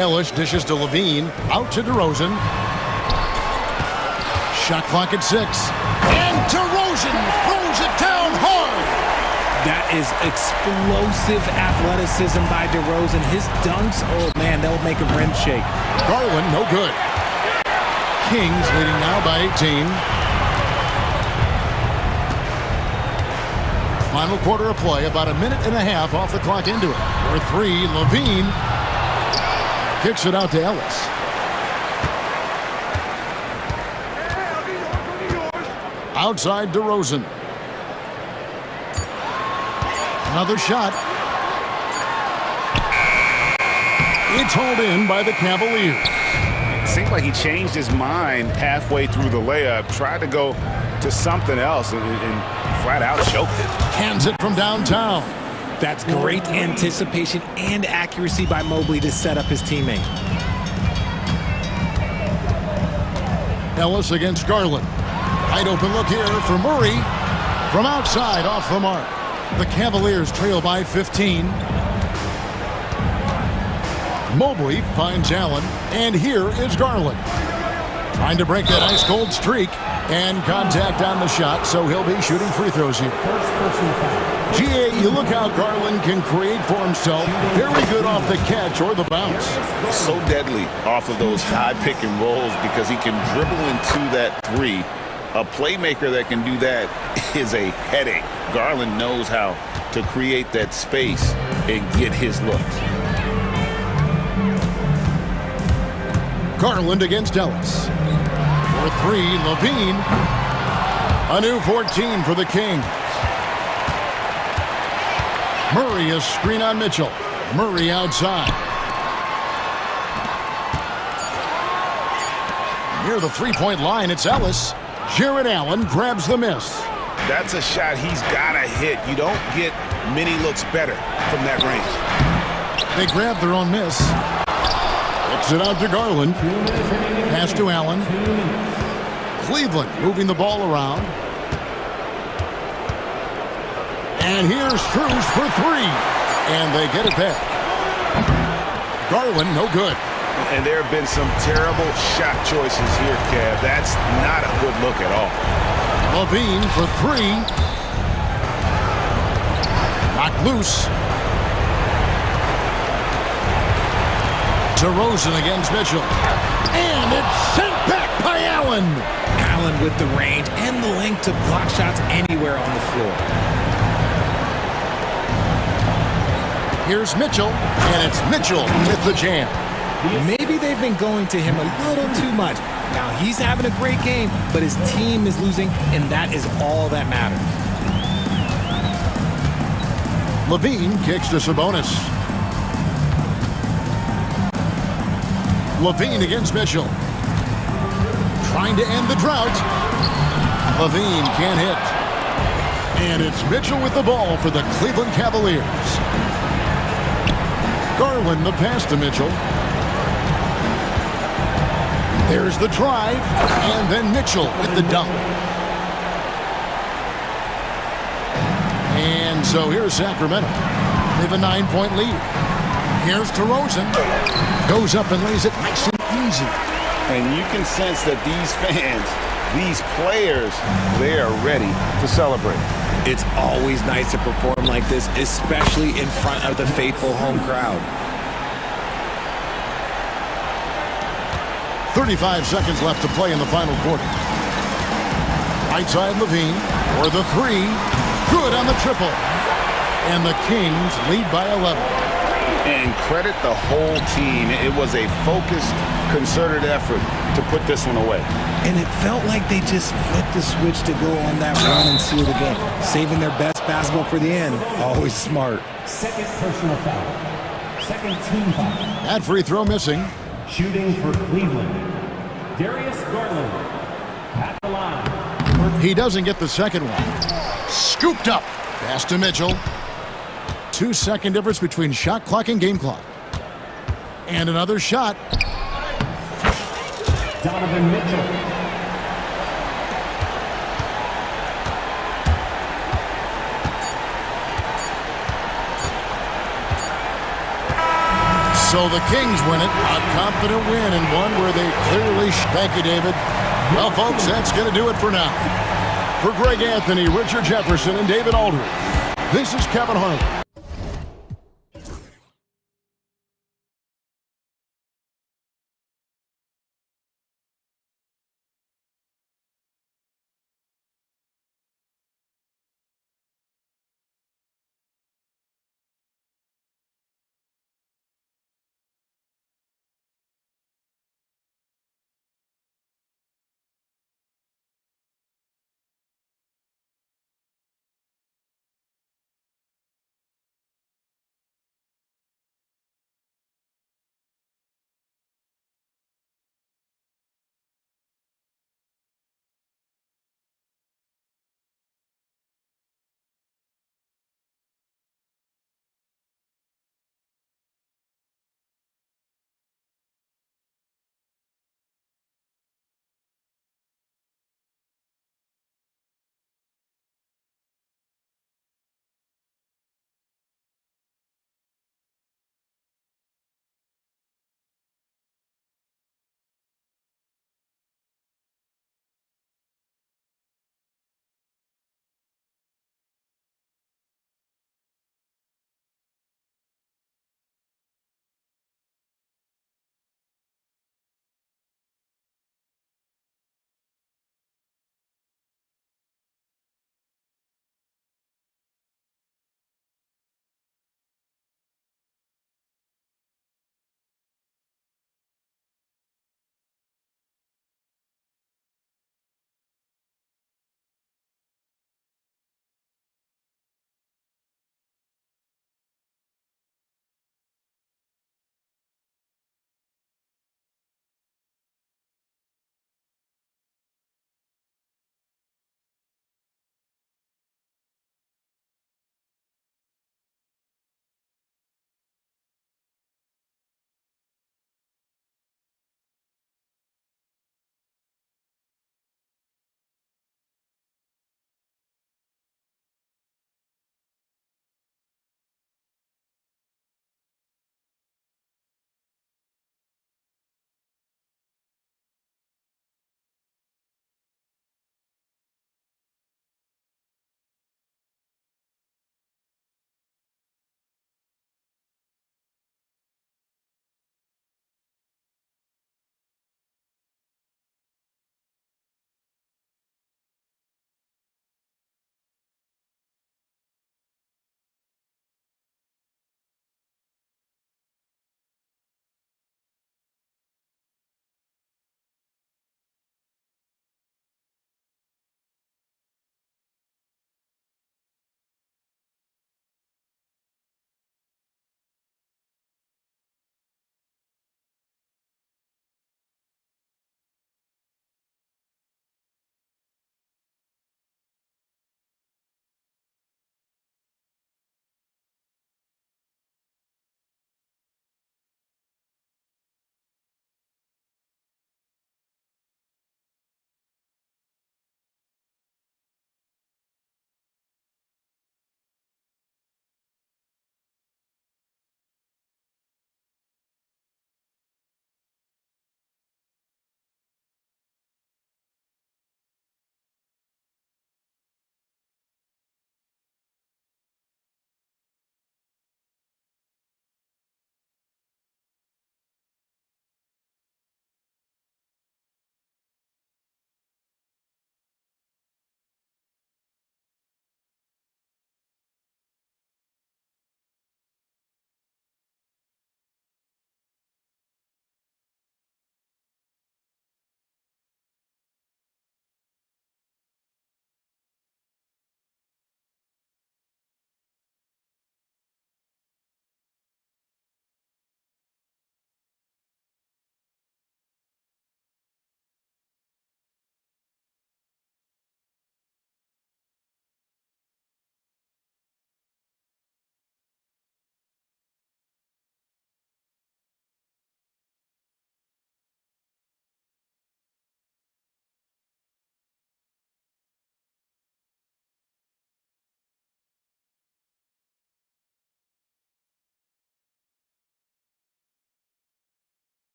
Ellis dishes to Levine. Out to DeRozan. Shot clock at 6. And DeRozan throws it down hard. That is explosive athleticism by DeRozan. His dunks, oh man, they'll make a rim shake. Garland, no good. Kings leading now by 18. Final quarter of play, about a minute and a half off the clock into it. For 3, Levine kicks it out to Ellis. Outside DeRozan. Another shot. It's hauled in by the Cavaliers. It seemed like he changed his mind halfway through the layup, tried to go to something else, and flat out choked it. Hands it from downtown. That's great anticipation and accuracy by Mobley to set up his teammate. Ellis against Garland. Wide open look here for Murray. From outside, off the mark. The Cavaliers trail by 15. Mobley finds Allen, and here is Garland. Trying to break that ice-cold streak, and contact on the shot, so he'll be shooting free throws here. GA, you look how Garland can create for himself. Very good off the catch or the bounce. So deadly off of those high pick and rolls because he can dribble into that three. A playmaker that can do that is a headache. Garland knows how to create that space and get his looks. Garland against Ellis. For 3, Levine. A new 14 for the Kings. Murray, a screen on Mitchell. Murray outside. Near the three-point line, it's Ellis. Jared Allen grabs the miss. That's a shot he's got to hit. You don't get many looks better from that range. They grab their own miss. Kicks it out to Garland. Pass to Allen. Cleveland moving the ball around. And here's Strus for 3. And they get it back. Garland, no good. And there have been some terrible shot choices here, Kev. That's not a good look at all. Levine for 3. Knocked loose. DeRozan against Mitchell. And it's sent back by Allen. Allen with the range and the length to block shots anywhere on the floor. Here's Mitchell, and it's Mitchell with the jam. Maybe they've been going to him a little too much. Now he's having a great game, but his team is losing, and that is all that matters. Levine kicks to Sabonis. Levine against Mitchell. Trying to end the drought. Levine can't hit. And it's Mitchell with the ball for the Cleveland Cavaliers. Garland the pass to Mitchell. There's the drive, and then Mitchell with the dunk. And so here's Sacramento. They have a 9-point lead. Here's DeRozan. Goes up and lays it nice and easy. And you can sense that these fans, these players, they are ready to celebrate. It's always nice to perform like this, especially in front of the faithful home crowd. 35 seconds left to play in the final quarter. Right side Levine for the 3. Good on the triple. And the Kings lead by 11. And credit the whole team. It was a focused, concerted effort to put this one away. And it felt like they just flipped the switch to go on that run and seal the game. Saving their best basketball for the end. Always smart. Second personal foul. Second team foul. That free throw missing. Shooting for Cleveland, Darius Garland. At the line. He doesn't get the second one. Scooped up. Pass to Mitchell. 2-second difference between shot clock and game clock. And another shot. Donovan Mitchell. So the Kings win it. A confident win and one where they clearly thank you, David. Well, folks, that's going to do it for now. For Greg Anthony, Richard Jefferson, and David Aldridge, this is Kevin Harlan.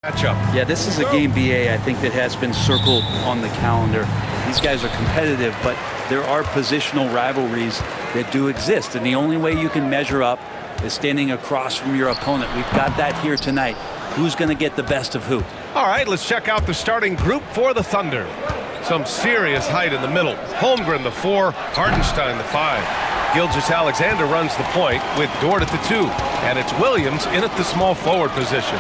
Matchup. Yeah, this is a game, BA, I think, that has been circled on the calendar. These guys are competitive, but there are positional rivalries that do exist, and the only way you can measure up is standing across from your opponent. We've got that here tonight. Who's going to get the best of who? All right, let's check out the starting group for the Thunder. Some serious height in the middle. Holmgren, the 4, Hartenstein, the 5. Gilgeous-Alexander runs the point with Dort at the 2, and it's Williams in at the small forward position.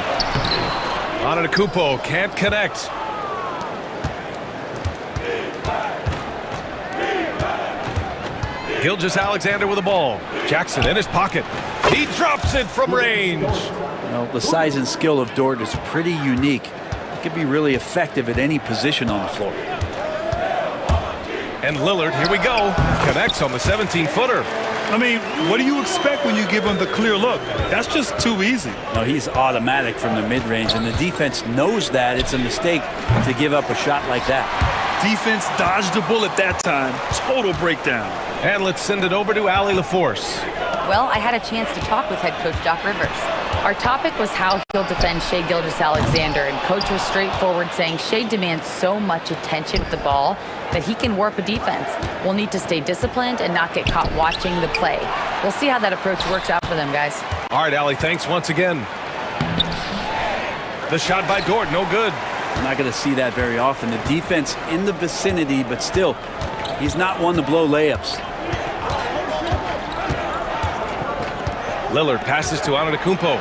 Antetokounmpo can't connect. Gilgeous-Alexander with the ball. Jackson in his pocket. He drops it from range. Well, the size and skill of Dort is pretty unique. He can be really effective at any position on the floor. And Lillard, here we go, connects on the 17-footer. I mean, what do you expect when you give him the clear look? That's just too easy. No, he's automatic from the mid-range, and the defense knows that. It's a mistake to give up a shot like that. Defense dodged the bullet that time. Total breakdown. And let's send it over to Allie LaForce. Well, I had a chance to talk with head coach Doc Rivers. Our topic was how he'll defend Shai Gilgeous-Alexander, and coach was straightforward, saying Shai demands so much attention with the ball that he can warp a defense. We'll need to stay disciplined and not get caught watching the play. We'll see how that approach works out for them, guys. All right, Allie, thanks once again. The shot by Dort, no good. I'm not going to see that very often. The defense in the vicinity, but still, he's not one to blow layups. Lillard passes to Antetokounmpo.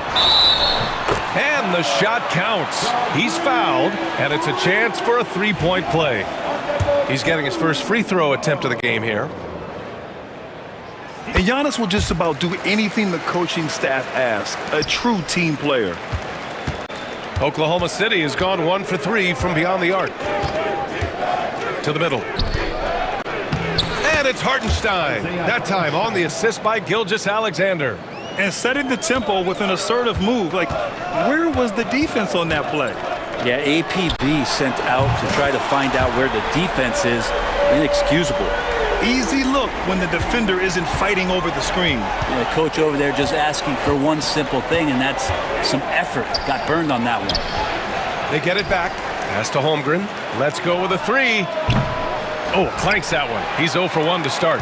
And the shot counts. He's fouled, and it's a chance for a three-point play. He's getting his first free throw attempt of the game here. And Giannis will just about do anything the coaching staff asks. A true team player. Oklahoma City has gone 1 for 3 from beyond the arc. To the middle. And it's Hartenstein. That time on the assist by Gilgeous-Alexander. And setting the tempo with an assertive move. Like, where was the defense on that play? Yeah, APB sent out to try to find out where the defense is. Inexcusable. Easy look when the defender isn't fighting over the screen. The coach over there just asking for one simple thing, and that's some effort. Got burned on that one. They get it back. Pass to Holmgren. Let's go with a 3. Oh, clanks that one. He's 0 for 1 to start.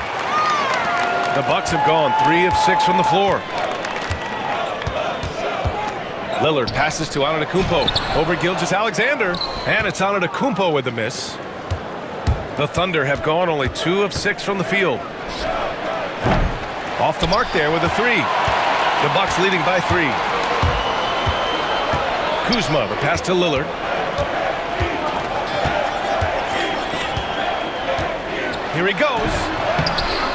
The Bucks have gone 3 of 6 from the floor. Lillard passes to Antetokounmpo over Gilgeous-Alexander, and it's Antetokounmpo with the miss. The Thunder have gone only 2 of 6 from the field. Off the mark there with a 3. The Bucks leading by 3. Kuzma, the pass to Lillard. Here he goes.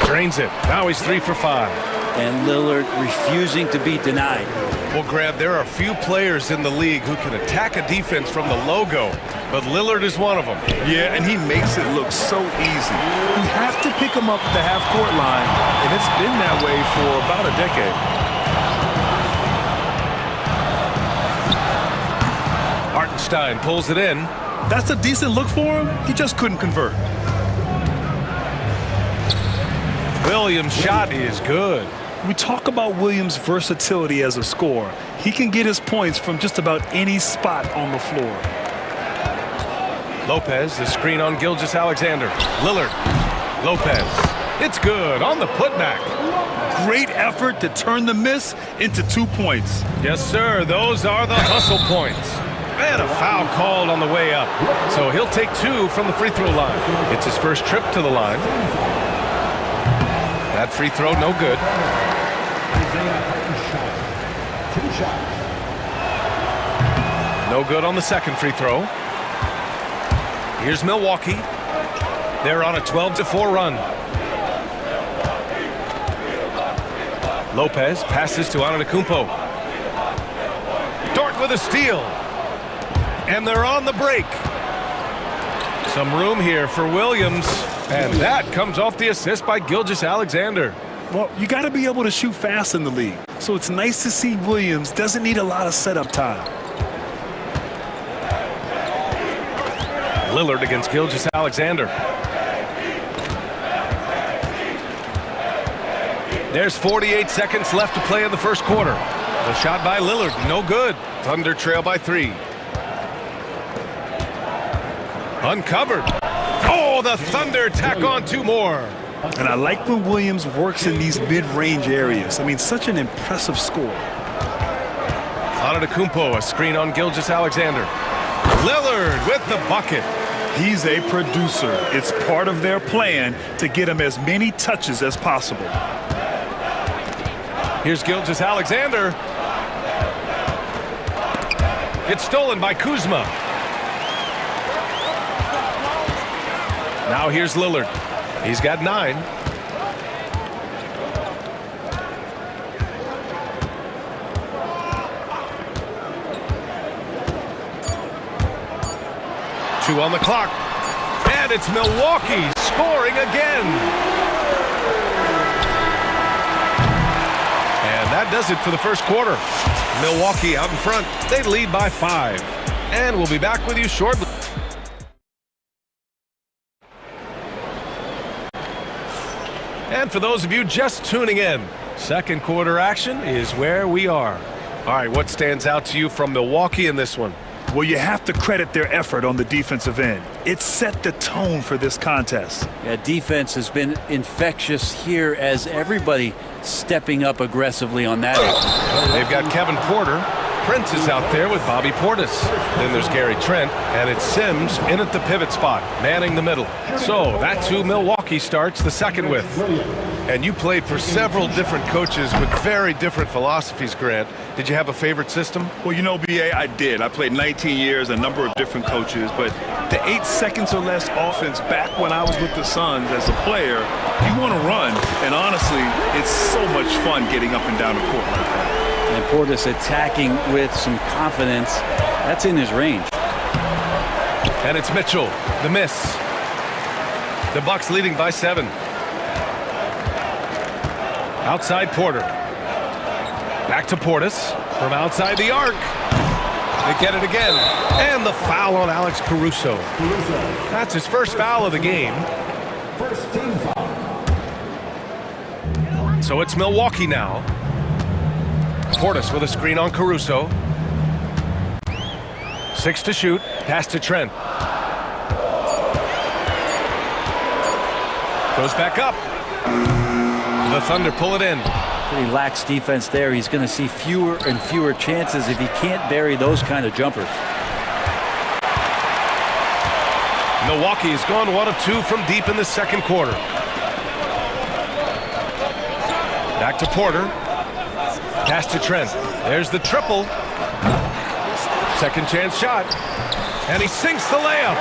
Drains it. Now he's 3 for 5. And Lillard refusing to be denied. Well, Grant, there are few players in the league who can attack a defense from the logo, but Lillard is one of them. Yeah, and he makes it look so easy. You have to pick him up at the half-court line, and it's been that way for about a decade. Hartenstein pulls it in. That's a decent look for him. He just couldn't convert. Williams' shot is good. We talk about Williams' versatility as a scorer. He can get his points from just about any spot on the floor. Lopez, the screen on Gilgeous-Alexander. Lillard. Lopez. It's good on the putback. Great effort to turn the miss into 2 points. Yes, sir. Those are the hustle points. And a foul called on the way up. So he'll take 2 from the free throw line. It's his first trip to the line. That free throw, no good. No good on the second free throw. Here's Milwaukee. They're on a 12-4 run. Lopez passes to Antetokounmpo. Dort with a steal. And they're on the break. Some room here for Williams. And that comes off the assist by Gilgeous-Alexander. Well, you got to be able to shoot fast in the league. So it's nice to see Williams doesn't need a lot of setup time. Lillard against Gilgeous-Alexander. There's 48 seconds left to play in the first quarter. The shot by Lillard, no good. Thunder trail by 3. Uncovered. Oh, the Thunder tack on 2 more. And I like when Williams works in these mid-range areas. I mean, such an impressive score. Antetokounmpo, a screen on Gilgeous-Alexander. Lillard with the bucket. He's a producer. It's part of their plan to get him as many touches as possible. Here's Gilgeous-Alexander. It's stolen by Kuzma. Now here's Lillard. He's got 9. Two on the clock. And it's Milwaukee scoring again. And that does it for the first quarter. Milwaukee out in front. They lead by 5. And we'll be back with you shortly. And for those of you just tuning in, second quarter action is where we are. All right, what stands out to you from Milwaukee in this one? Well, you have to credit their effort on the defensive end. It set the tone for this contest. Yeah, defense has been infectious here as everybody stepping up aggressively on that end. They've got Kevin Porter. Prince is out there with Bobby Portis. Then there's Gary Trent, and it's Sims in at the pivot spot, manning the middle. So that's who Milwaukee starts the second with. And you played for several different coaches with very different philosophies, Grant. Did you have a favorite system? Well, you know, B.A., I did. I played 19 years, a number of different coaches, but the 8 seconds or less offense back when I was with the Suns as a player, you want to run, and honestly, it's so much fun getting up and down the court like that. And Portis attacking with some confidence. That's in his range. And it's Mitchell, the miss. The Bucks leading by 7. Outside Porter. Back to Portis from outside the arc. They get it again. And the foul on Alex Caruso. That's his first foul of the game. First team foul. So it's Milwaukee now. Portis with a screen on Caruso. 6 to shoot. Pass to Trent. Goes back up. The Thunder pull it in. Pretty lax defense there. He's going to see fewer and fewer chances if he can't bury those kind of jumpers. Milwaukee has gone 1 of 2 from deep in the second quarter. Back to Porter. Pass to Trent. There's the triple. Second chance shot. And he sinks the layup.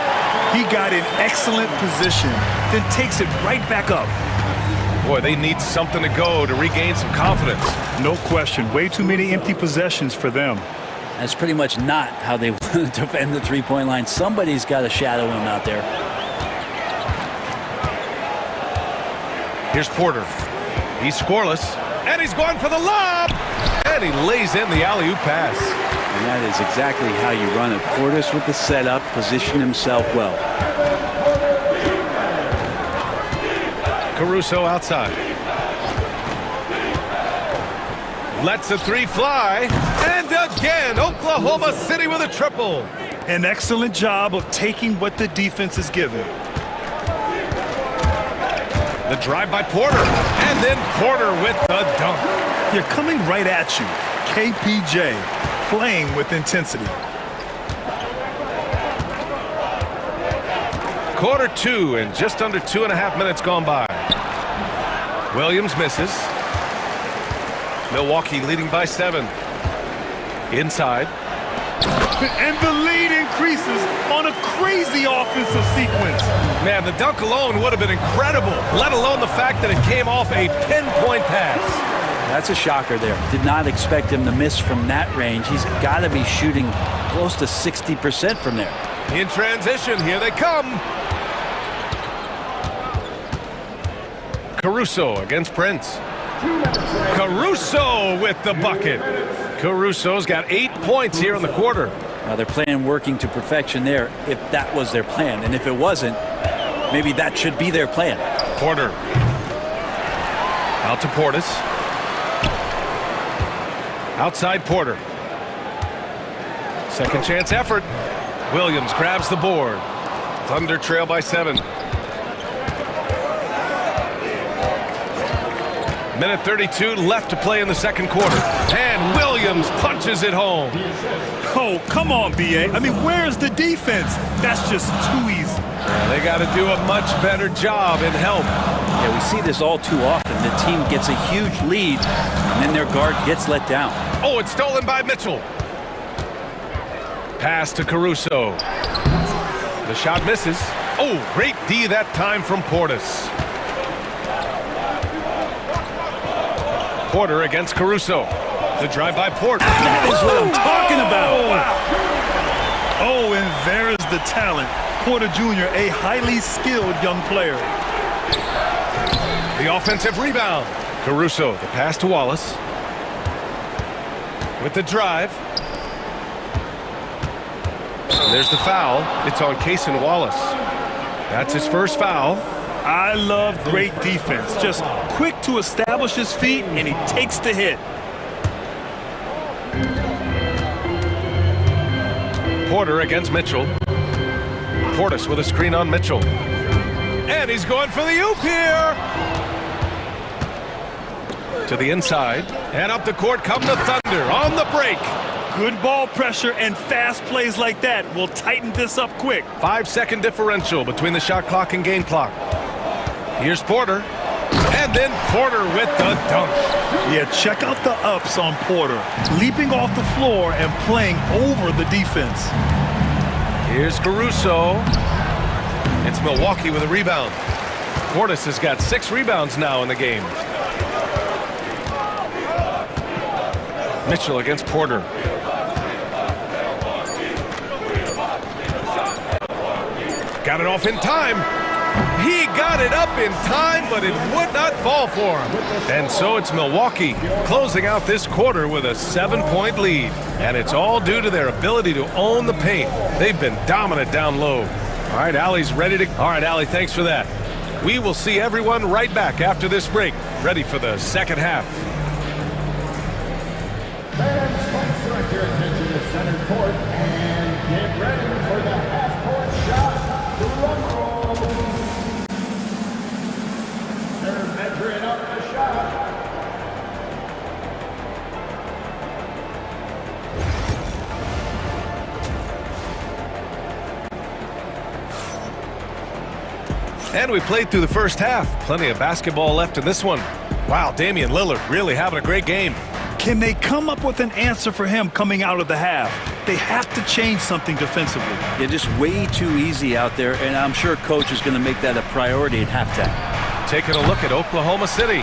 He got in excellent position, then takes it right back up. Boy, they need something to go to regain some confidence. No question. Way too many empty possessions for them. That's pretty much not how they want to defend the three-point line. Somebody's got to shadow him out there. Here's Porter. He's scoreless. And he's going for the lob. And he lays in the alley-oop pass. And that is exactly how you run it. Portis with the setup, position himself well. Caruso outside. Lets a 3 fly. And again, Oklahoma City with a triple. An excellent job of taking what the defense is given. The drive by Porter. And then Porter with the dunk. They're coming right at you. KPJ playing with intensity. Quarter 2 and just under 2.5 minutes gone by. Williams misses. Milwaukee leading by 7. Inside. And the lead increases on a crazy offensive sequence. Man, the dunk alone would have been incredible, let alone the fact that it came off a pinpoint pass. That's a shocker there. Did not expect him to miss from that range. He's got to be shooting close to 60% from there. In transition, here they come. Caruso against Prince. Caruso with the bucket. Caruso's got 8 points here in the quarter. Now they're playing working to perfection there if that was their plan. And if it wasn't, maybe that should be their plan. Porter. Out to Portis. Outside Porter. Second chance effort. Williams grabs the board. Thunder trail by 7. Minute 32 left to play in the second quarter. And Williams punches it home. Oh, come on, B.A. I mean, where's the defense? That's just too easy. Yeah, they got to do a much better job in help. Yeah, we see this all too often. The team gets a huge lead, and then their guard gets let down. Oh, it's stolen by Mitchell. Pass to Caruso. The shot misses. Oh, great D that time from Portis. Porter against Caruso. The drive by Porter. That is what I'm talking about. Wow. Oh, and there's the talent. Porter Jr., a highly skilled young player. The offensive rebound. Caruso, the pass to Wallace. With the drive. And there's the foul. It's on Cason Wallace. That's his first foul. I love great defense. Just quick to establish his feet, and he takes the hit. Porter against Mitchell. Portis with a screen on Mitchell. And he's going for the oop here. To the inside. And up the court come the Thunder on the break. Good ball pressure and fast plays like that will tighten this up quick. 5-second differential between the shot clock and game clock. Here's Porter. And then Porter with the dunk. Yeah, check out the ups on Porter. Leaping off the floor and playing over the defense. Here's Caruso. It's Milwaukee with a rebound. Portis has got 6 rebounds now in the game. Mitchell against Porter. Got it off in time. He got it up in time, but it would not fall for him. And so it's Milwaukee closing out this quarter with a 7-point lead. And it's all due to their ability to own the paint. They've been dominant down low. All right, Allie's ready to... All right, Allie, thanks for that. We will see everyone right back after this break, ready for the second half. Fans, let's direct your attention to center court and get ready for the half-court shot. Drum roll. They're measuring up the shot. And we played through the first half. Plenty of basketball left in this one. Wow, Damian Lillard really having a great game. Can they come up with an answer for him coming out of the half? They have to change something defensively. They're just way too easy out there, and I'm sure coach is going to make that a priority at halftime. Taking a look at Oklahoma City.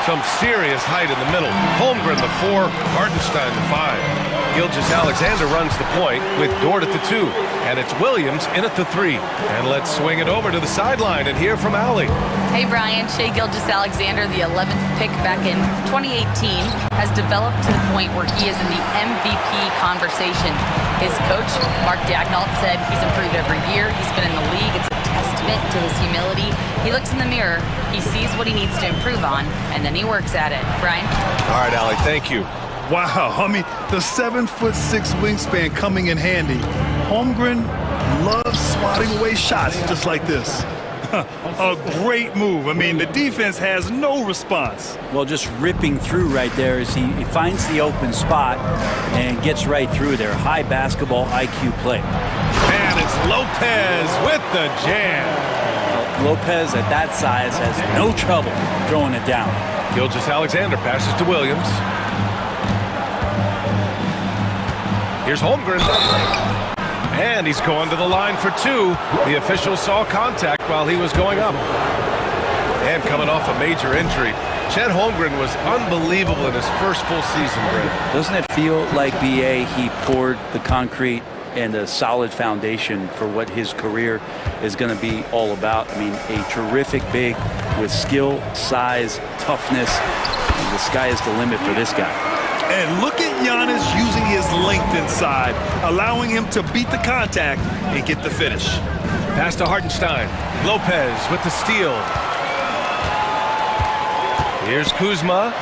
Some serious height in the middle. Holmgren the 4, Hardenstein the 5. Gilgeous-Alexander runs the point with Dort at the 2. And it's Williams in at the 3. And let's swing it over to the sideline and hear from Allie. Hey, Brian. Shai Gilgeous-Alexander, the 11th pick back in 2018, has developed to the point where he is in the MVP conversation. His coach, Mark Daignault, said he's improved every year. He's been in the league. It's a testament to his humility. He looks in the mirror, he sees what he needs to improve on, and then he works at it. Brian? All right, Allie, thank you. Wow, I mean, the 7'6" wingspan coming in handy. Holmgren loves swatting away shots just like this. A great move. I mean, the defense has no response. Well, just ripping through right there as he finds the open spot and gets right through there. High basketball IQ play. And it's Lopez with the jam. Well, Lopez at that size has no trouble throwing it down. Gilgeous-Alexander passes to Williams. Here's Holmgren. And he's going to the line for 2. The official saw contact while he was going up. And coming off a major injury, Chet Holmgren was unbelievable in his first full season, Brent. Doesn't it feel like B.A. he poured the concrete and a solid foundation for what his career is going to be all about? I mean, a terrific big with skill, size, toughness. And the sky is the limit for this guy. And look at Giannis using his length inside, allowing him to beat the contact and get the finish. Pass to Hardenstein. Lopez with the steal. Here's Kuzma.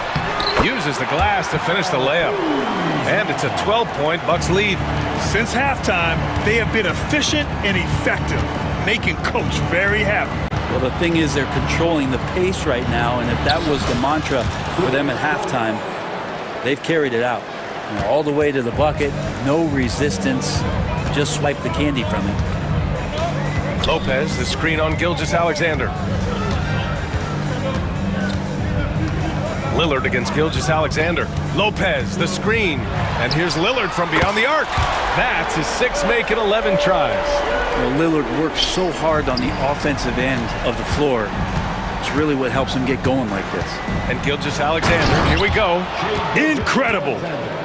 Uses the glass to finish the layup. And it's a 12-point Bucks lead. Since halftime, they have been efficient and effective. making Coach very happy. Well, the thing is they're controlling the pace right now, and if that was the mantra for them at halftime, they've carried it out. You know, all the way to the bucket, no resistance, just swipe the candy from it. Lopez, the screen on Gilgeous-Alexander. Lillard against Gilgeous-Alexander. Lopez, the screen. And here's Lillard from beyond the arc. That's his 6th make in 11 tries. You know, Lillard works so hard on the offensive end of the floor. It's really what helps him get going like this. And Gilgeous-Alexander, here we go. Incredible.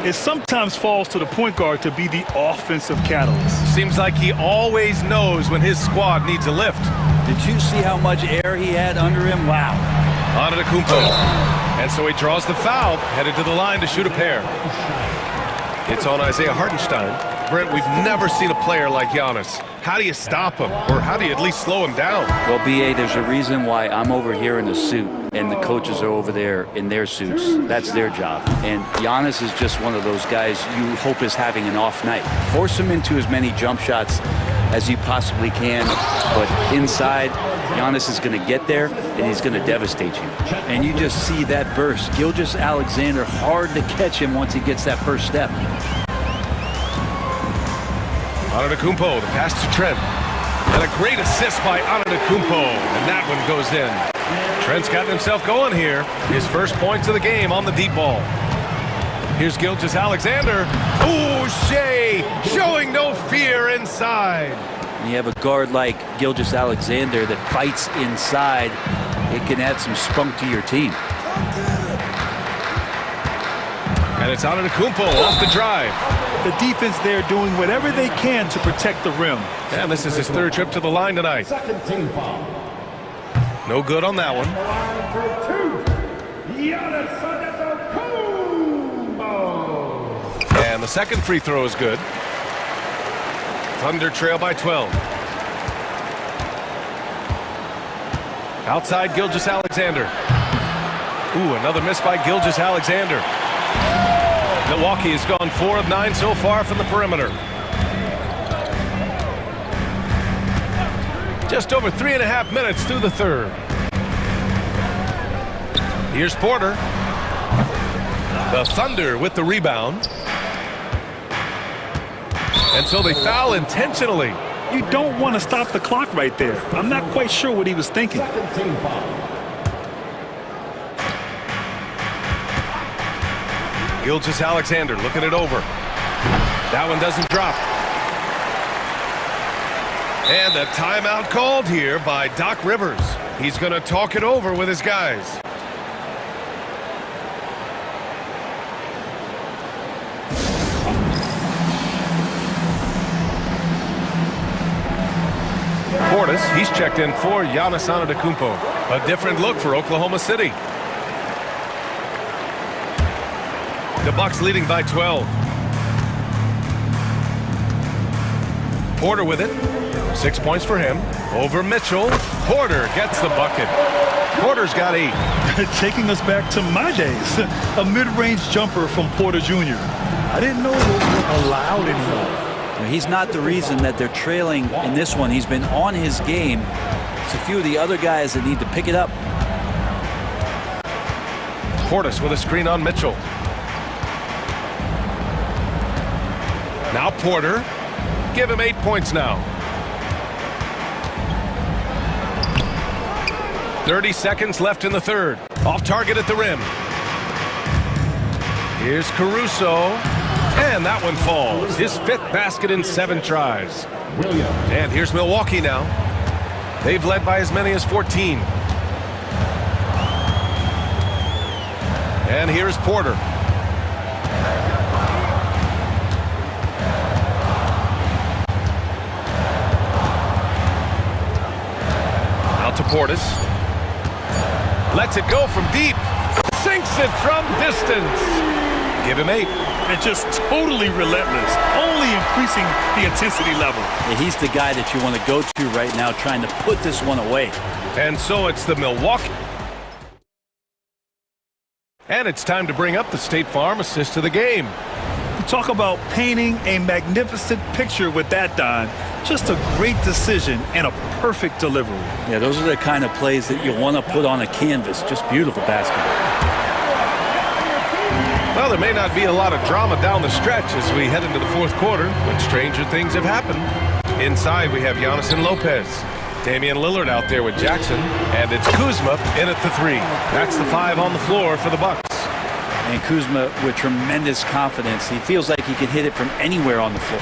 It sometimes falls to the point guard to be the offensive catalyst. Seems like he always knows when his squad needs a lift. Did you see how much air he had under him? Wow. Antetokounmpo. And so he draws the foul, headed to the line to shoot a pair. It's on Isaiah Hartenstein. Brent, we've never seen a player like Giannis. How do you stop him? Or how do you at least slow him down? Well, B.A., there's a reason why I'm over here in a suit and the coaches are over there in their suits. That's their job. And Giannis is just one of those guys you hope is having an off night. Force him into as many jump shots as you possibly can, but inside, Giannis is going to get there and he's going to devastate you. And you just see that burst. Gilgeous-Alexander, hard to catch him once he gets that first step. Antetokounmpo, the pass to Trent. And a great assist by Antetokounmpo, and that one goes in. Trent's gotten himself going here. His first points of the game on the deep ball. Here's Gilgeous-Alexander. Ooh, Shea showing no fear inside. You have a guard like Gilgeous-Alexander that fights inside. It can add some spunk to your team. And it's Antetokounmpo off the drive. The defense there doing whatever they can to protect the rim. And this is his 3rd trip to the line tonight. No good on that one. And the second free throw is good. Thunder trail by 12. Outside Gilgeous-Alexander. Ooh, another miss by Gilgeous-Alexander. Milwaukee has gone 4 of 9 so far from the perimeter. Just over 3.5 minutes through the 3rd. Here's Porter. The Thunder with the rebound. And so they foul intentionally. You don't want to stop the clock right there. I'm not quite sure what he was thinking. Gilgeous-Alexander looking it over. That one doesn't drop. And a timeout called here by Doc Rivers. He's going to talk it over with his guys. Portis, he's checked in for Giannis Antetokounmpo. A different look for Oklahoma City. The Bucks leading by 12. Porter with it. 6 points for him. Over Mitchell. Porter gets the bucket. Porter's got 8. Taking us back to my days. A mid-range jumper from Porter Jr. I didn't know those were allowed anymore. He's not the reason that they're trailing in this one. He's been on his game. It's a few of the other guys that need to pick it up. Portis with a screen on Mitchell. Now Porter. Give him 8 points now. 30 seconds left in the 3rd. Off target at the rim. Here's Caruso. And that one falls. His 5th basket in 7 tries. And here's Milwaukee now. They've led by as many as 14. And here's Porter. Out to Portis. Lets it go from deep. Sinks it from distance. Give him 8. And just totally relentless, only increasing the intensity level. Yeah, he's the guy that you want to go to right now, trying to put this one away. And so it's the Milwaukee. And it's time to bring up the State Farm assist to the game. Talk about painting a magnificent picture with that, Don. Just a great decision and a perfect delivery. Yeah, those are the kind of plays that you want to put on a canvas. Just beautiful basketball. Well, there may not be a lot of drama down the stretch as we head into the fourth quarter, but stranger things have happened. Inside, we have Giannis and Lopez. Damian Lillard out there with Jackson, and it's Kuzma in at the 3. That's the 5 on the floor for the Bucks. And Kuzma with tremendous confidence. He feels like he can hit it from anywhere on the floor.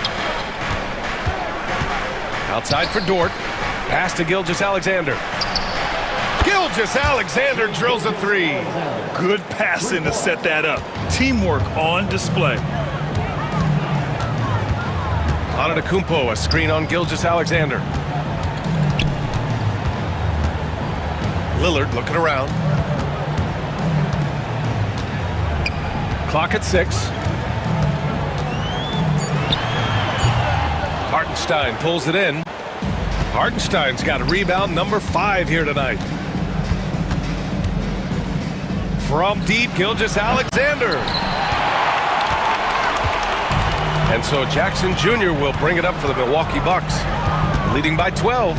Outside for Dort. Pass to Gilgeous-Alexander. Gilgeous-Alexander drills a 3. Good passing to set that up. Teamwork on display. Antetokounmpo, a screen on Gilgeous-Alexander. Lillard looking around. Clock at 6. Hartenstein pulls it in. Hartenstein's got a rebound number 5 here tonight. From deep, Gilgeous-Alexander. And so Jackson Jr. will bring it up for the Milwaukee Bucks, leading by 12.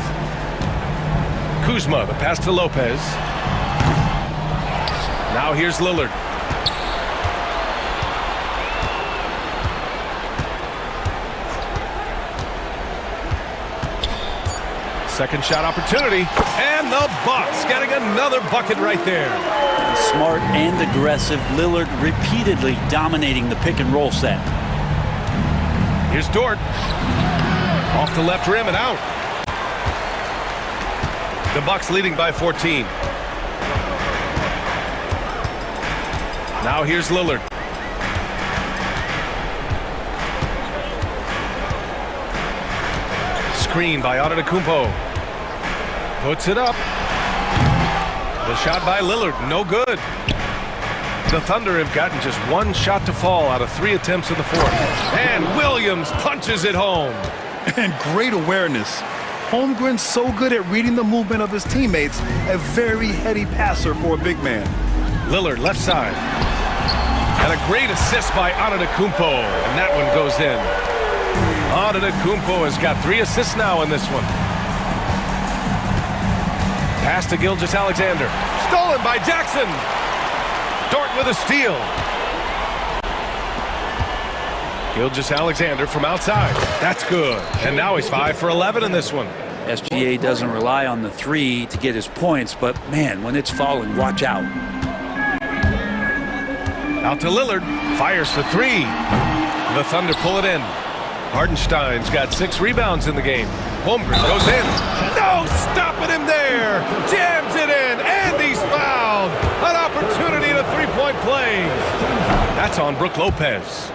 Kuzma, the pass to Lopez. Now here's Lillard. Second shot opportunity, and the Bucks getting another bucket right there. Smart and aggressive, Lillard repeatedly dominating the pick and roll set. Here's Dort. Off the left rim and out. The Bucks leading by 14. Now here's Lillard. Screen by Antetokounmpo. Puts it up. The shot by Lillard, no good. The Thunder have gotten just one shot to fall out of 3 attempts in the fourth. And Williams punches it home. And great awareness. Holmgren's so good at reading the movement of his teammates, a very heady passer for a big man. Lillard left side. And a great assist by Antetokounmpo, and that one goes in. Antetokounmpo has got 3 assists now in this one. Pass to Gilgeous-Alexander. Stolen by Jackson. Dort with a steal. Gilgeous-Alexander from outside. That's good. And now he's 5 for 11 in this one. SGA doesn't rely on the 3 to get his points, but man, when it's falling, watch out. Out to Lillard. Fires for 3. The Thunder pull it in. Hartenstein's got 6 rebounds in the game. Holmgren goes in. No stopping him there. Jams it in, and he's fouled. An opportunity to 3-point play. That's on Brook Lopez.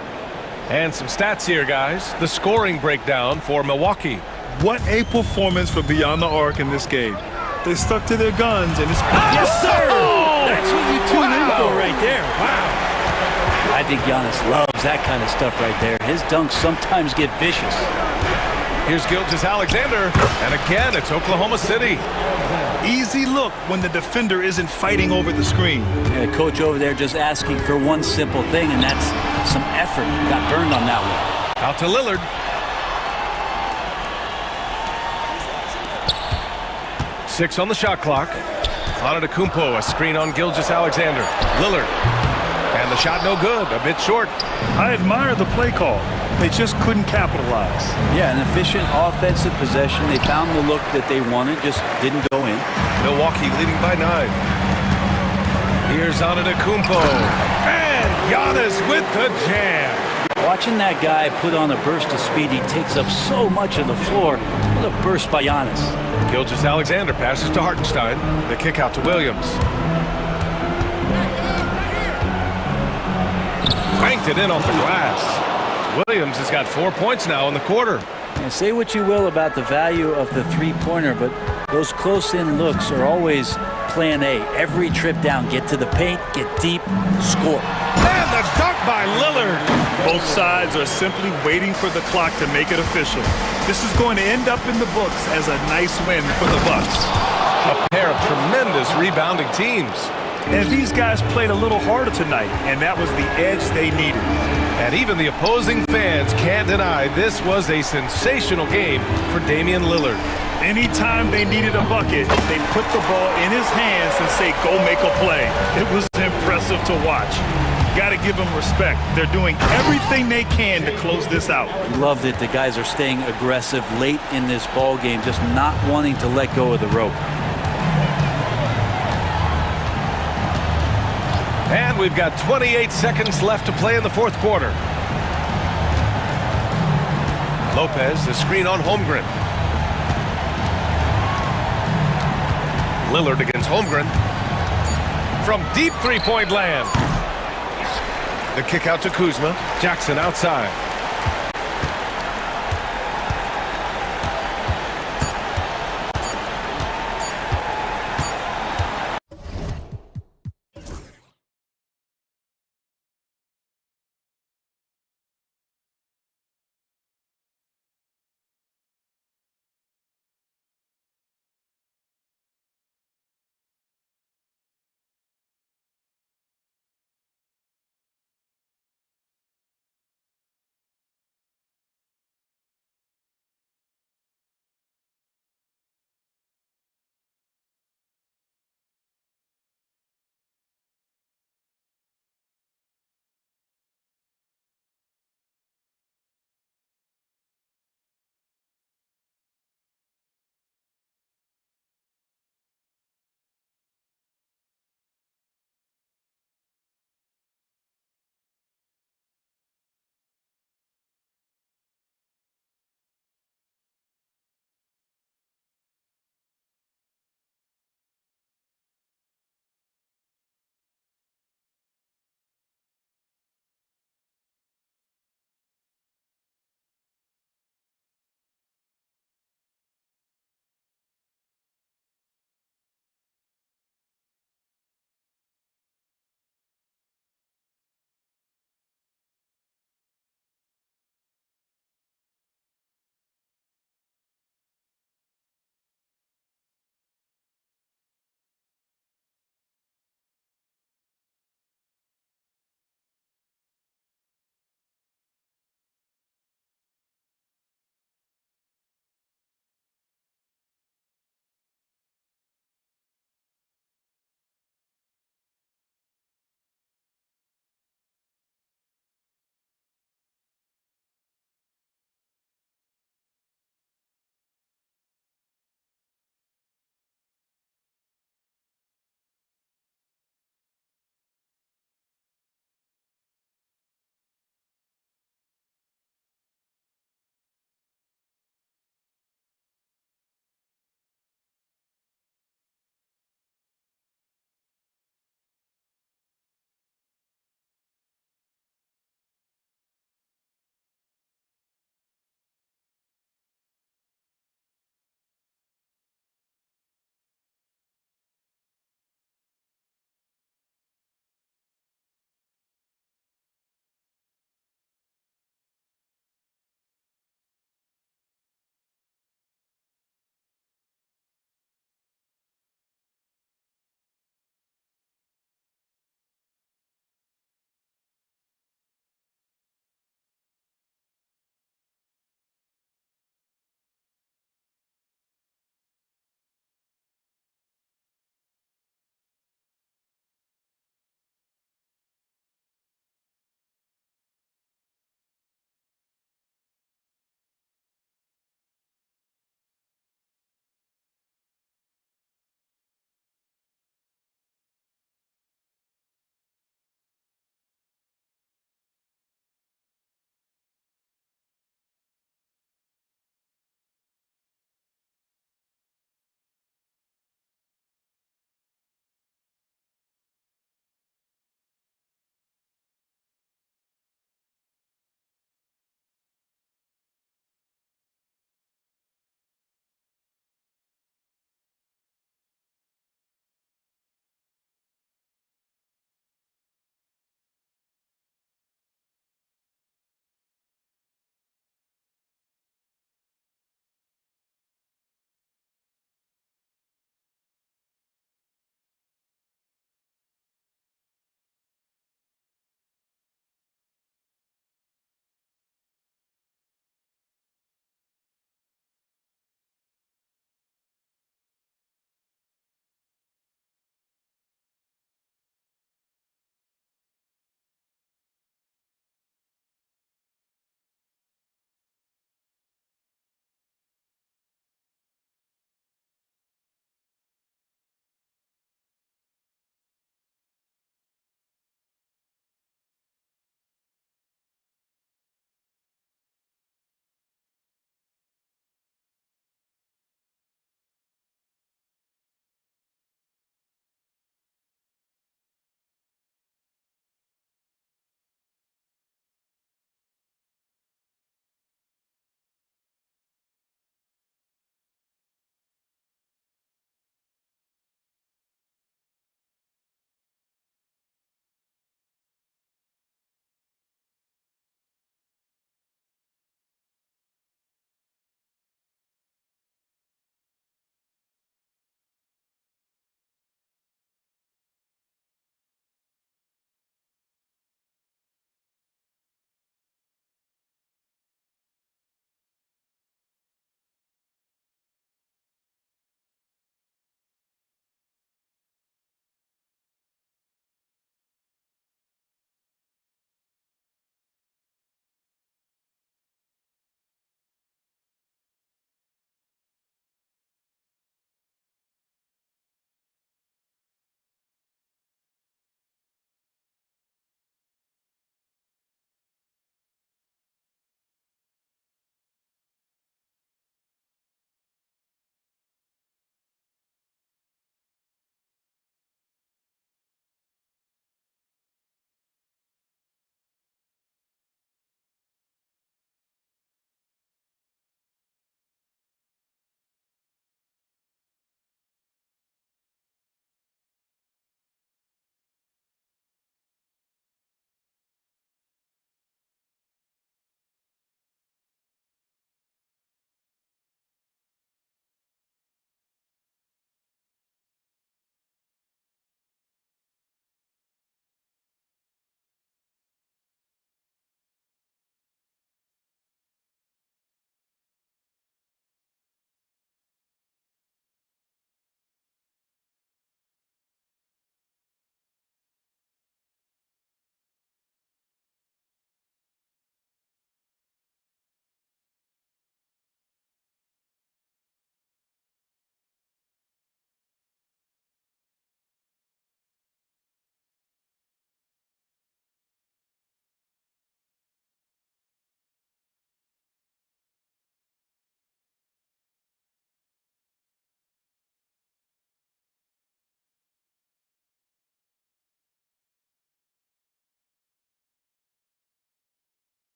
And some stats here, guys. The scoring breakdown for Milwaukee. What a performance for Beyond the Arc in this game. They stuck to their guns, and it's... Yes, sir! That's what you tune in for right there. Wow. I think Giannis loves that kind of stuff right there. His dunks sometimes get vicious. Here's Gilgeous-Alexander, and again, it's Oklahoma City. Easy look when the defender isn't fighting over the screen. Yeah, coach over there just asking for one simple thing, and that's some effort. Got burned on that one. Out to Lillard. Six on the shot clock. Antetokounmpo, a screen on Gilgeous-Alexander. Lillard. And the shot no good, a bit short. I admire the play call. They just couldn't capitalize. Yeah, an efficient offensive possession. They found the look that they wanted, just didn't go in. Milwaukee leading by 9. Here's Antetokounmpo. And Giannis with the jam. Watching that guy put on a burst of speed, he takes up so much of the floor. What a burst by Giannis. Gilgeous-Alexander passes to Hartenstein. The kick out to Williams. Banked it in off the glass. Williams has got 4 points now in the quarter. Yeah, say what you will about the value of the three-pointer, but those close-in looks are always plan A. Every trip down, get to the paint, get deep, score. And the dunk by Lillard. Both sides are simply waiting for the clock to make it official. This is going to end up in the books as a nice win for the Bucks. A pair of tremendous rebounding teams. And these guys played a little harder tonight, and that was the edge they needed. And even the opposing fans can't deny this was a sensational game for Damian Lillard. Anytime they needed a bucket, they put the ball in his hands and say, go make a play. It was impressive to watch. Got to give them respect. They're doing everything they can to close this out. Loved it. The guys are staying aggressive late in this ball game, just not wanting to let go of the rope. And we've got 28 seconds left to play in the fourth quarter. Lopez, the screen on Holmgren. Lillard against Holmgren. From deep three-point land. The kick out to Kuzma. Jackson outside.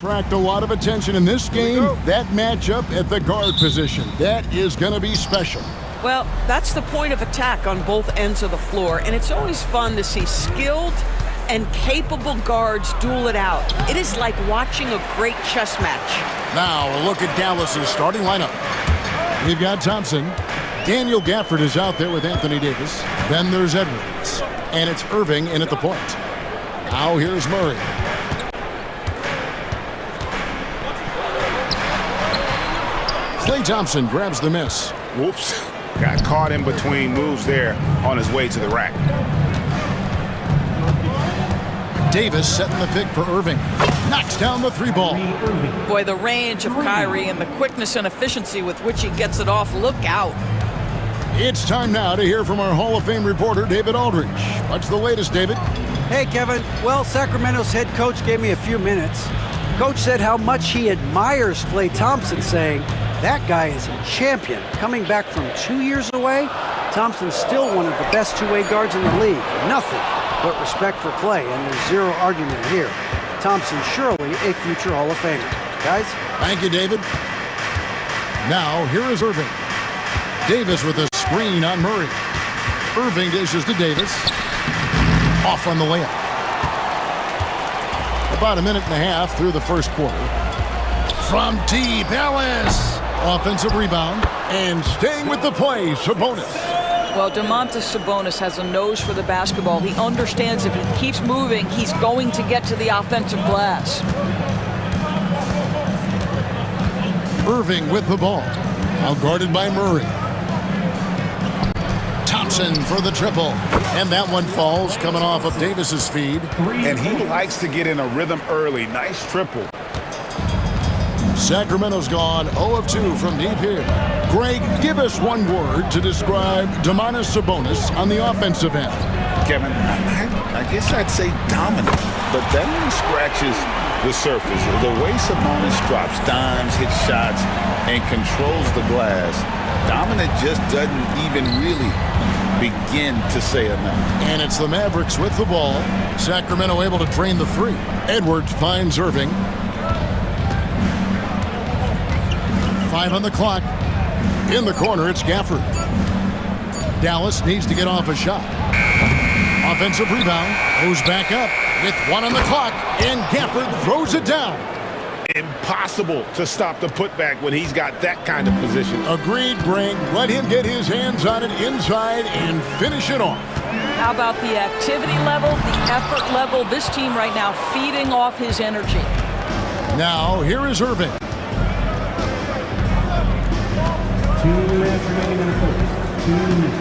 Attract a lot of attention in this game. That matchup at the guard position. That is going to be special. Well, that's the point of attack on both ends of the floor, and it's always fun to see skilled and capable guards duel it out. It is like watching a great chess match. Now a look at Dallas's starting lineup. We've got Thompson. Daniel Gafford is out there with Anthony Davis. Then there's Edwards. And it's Irving in at the point. Now here's Murray. Klay Thompson grabs the miss. Whoops. Got caught in between moves there on his way to the rack. Davis setting the pick for Irving. Knocks down the three ball. Boy, the range of Kyrie and the quickness and efficiency with which he gets it off. Look out. It's time now to hear from our Hall of Fame reporter, David Aldridge. What's the latest, David? Hey, Kevin. Well, Sacramento's head coach gave me a few minutes. Coach said how much he admires Klay Thompson, saying, that guy is a champion. Coming back from 2 years away, Thompson's still one of the best two-way guards in the league. Nothing but respect for Klay, and there's zero argument here. Thompson's surely a future Hall of Famer. Guys? Thank you, David. Now, here is Irving. Davis with a screen on Murray. Irving dishes to Davis. Off on the layup. About a minute and a half through the first quarter. From deep, Ellis. Offensive rebound. And staying with the play, Sabonis. Well, Domantas Sabonis has a nose for the basketball. He understands if he keeps moving, he's going to get to the offensive glass. Irving with the ball. Now guarded by Murray. Thompson for the triple. And that one falls, coming off of Davis's feed. And he likes to get in a rhythm early. Nice triple. Sacramento's gone 0 of 2 from deep here. Greg, give us one word to describe Domantas Sabonis on the offensive end. Kevin, I guess I'd say dominant, but that one scratches the surface. The way Sabonis drops dimes, hits shots, and controls the glass, dominant just doesn't even really begin to say enough. And it's the Mavericks with the ball. Sacramento able to drain the three. Edwards finds Irving. 5 on the clock. In the corner, it's Gafford. Dallas needs to get off a shot. Offensive rebound. Goes back up with 1 on the clock. And Gafford throws it down. Impossible to stop the putback when he's got that kind of position. Agreed, Greg. Let him get his hands on it inside and finish it off. How about the activity level, the effort level? This team right now feeding off his energy. Now, here is Irving. 2 minutes remaining in the first. 2 minutes.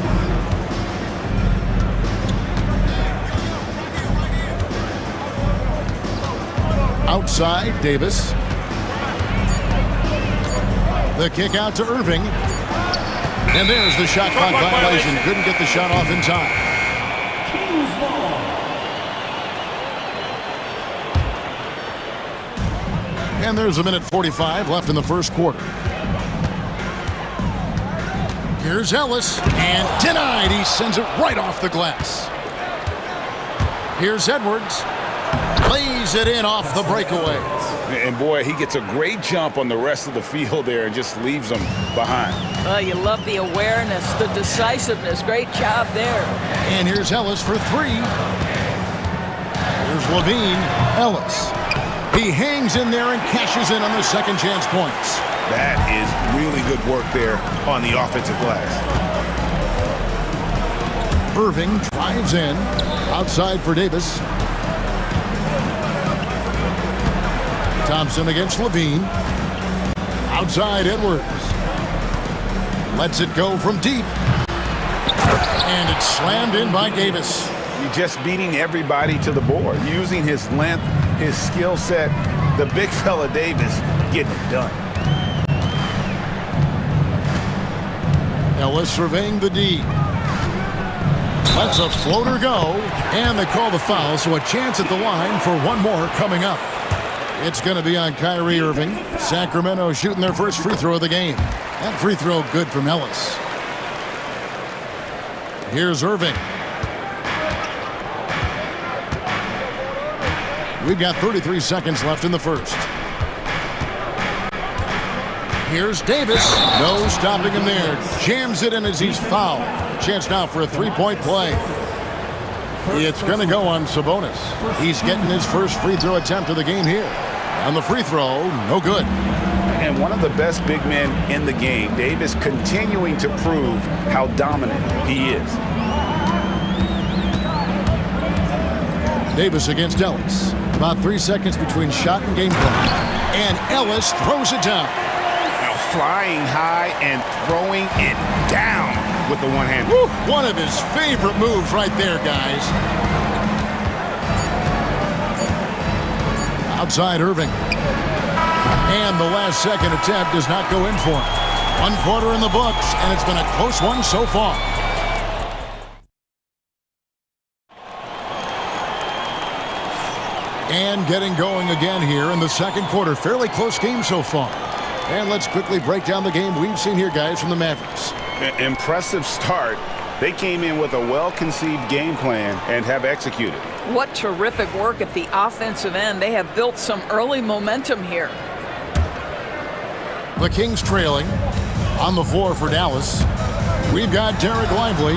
Outside, Davis. The kick out to Irving. And there's the shot clock violation. Couldn't get the shot off in time. And there's a minute 45 left in the first quarter. Here's Ellis, and denied. He sends it right off the glass. Here's Edwards. Lays it in off the breakaway. And boy, he gets a great jump on the rest of the field there and just leaves them behind. Oh, you love the awareness, the decisiveness. Great job there. And here's Ellis for 3. Here's Levine. Ellis. He hangs in there and cashes in on the second chance points. That is really good work there on the offensive glass. Irving drives in. Outside for Davis. Thompson against Levine. Outside Edwards. Lets it go from deep. And it's slammed in by Davis. You're just beating everybody to the board. Using his length, his skill set. The big fella Davis getting it done. Ellis surveying the D. Lets a floater go. And they call the foul, so a chance at the line for one more coming up. It's going to be on Kyrie Irving. Sacramento shooting their first free throw of the game. That free throw good from Ellis. Here's Irving. We've got 33 seconds left in the first. Here's Davis. No stopping him there. Jams it in as he's fouled. Chance now for a three-point play. It's going to go on Sabonis. He's getting his first free throw attempt of the game here. On the free throw, no good. And one of the best big men in the game, Davis, continuing to prove how dominant he is. Davis against Ellis. About 3 seconds between shot and game plan. And Ellis throws it down. Now flying high and throwing it down with the one hand. One of his favorite moves right there, guys. Outside Irving. And the last second attempt does not go in for him. 1 quarter in the books, and it's been a close one so far. And getting going again here in the second quarter. Fairly close game so far. And let's quickly break down the game we've seen here, guys, from the Mavericks. Impressive start. They came in with a well-conceived game plan and have executed. What terrific work at the offensive end. They have built some early momentum here. The Kings trailing on the floor for Dallas. We've got Derek Lively.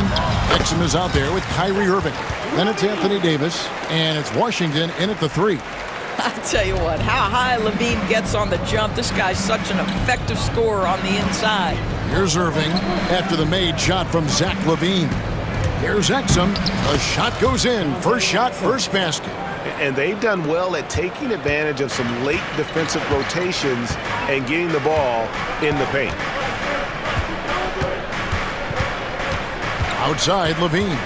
Exum is out there with Kyrie Irving. Then it's Anthony Davis, and it's Washington in at the 3. I'll tell you what, how high Levine gets on the jump. This guy's such an effective scorer on the inside. Here's Irving after the made shot from Zach LaVine. Here's Exum. A shot goes in. First shot, first basket. And they've done well at taking advantage of some late defensive rotations and getting the ball in the paint. Outside, LaVine.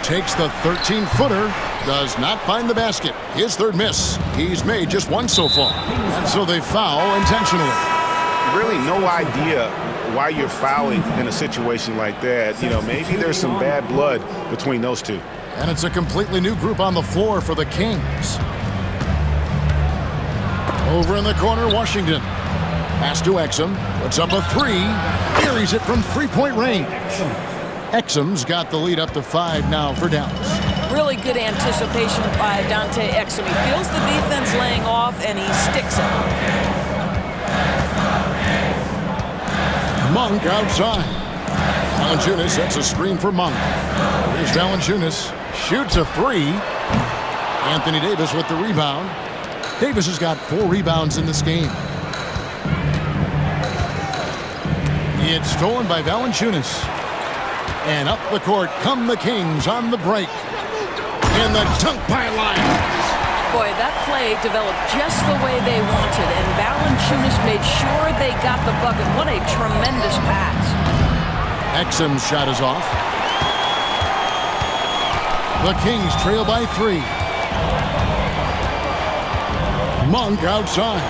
Takes the 13-footer. Does not find the basket. His third miss. He's made just one so far. And so they foul intentionally. Really no idea why you're fouling in a situation like that. You know, maybe there's some bad blood between those two. And it's a completely new group on the floor for the Kings. Over in the corner, Washington. Pass to Exum. Puts up a 3. Carries it from three-point range. Exum's got the lead up to 5 now for Dallas. Really good anticipation by Dante Exum. He feels the defense laying off, and he sticks it. Monk outside. Valanciunas sets a screen for Monk. Here's Valanciunas. Shoots a 3. Anthony Davis with the rebound. Davis has got 4 rebounds in this game. It's stolen by Valanciunas. And up the court come the Kings on the break. In the dunk by Lyons. Boy, that play developed just the way they wanted, and Valanciunas made sure they got the bucket. What a tremendous pass. Exum's shot is off. The Kings trail by 3. Monk outside.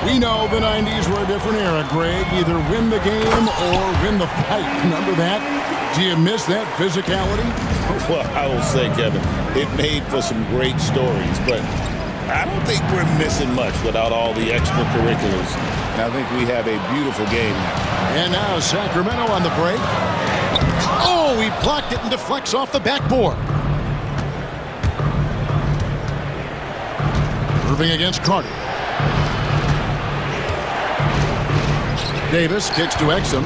We know the 90s were a different era, Greg. Either win the game or win the fight. Remember that? Do you miss that physicality? Well, I will say, Kevin, it made for some great stories, but I don't think we're missing much without all the extracurriculars. I think we have a beautiful game now. And now Sacramento on the break. Oh, he blocked it and deflects off the backboard. Irving against Carter. Davis kicks to Exum.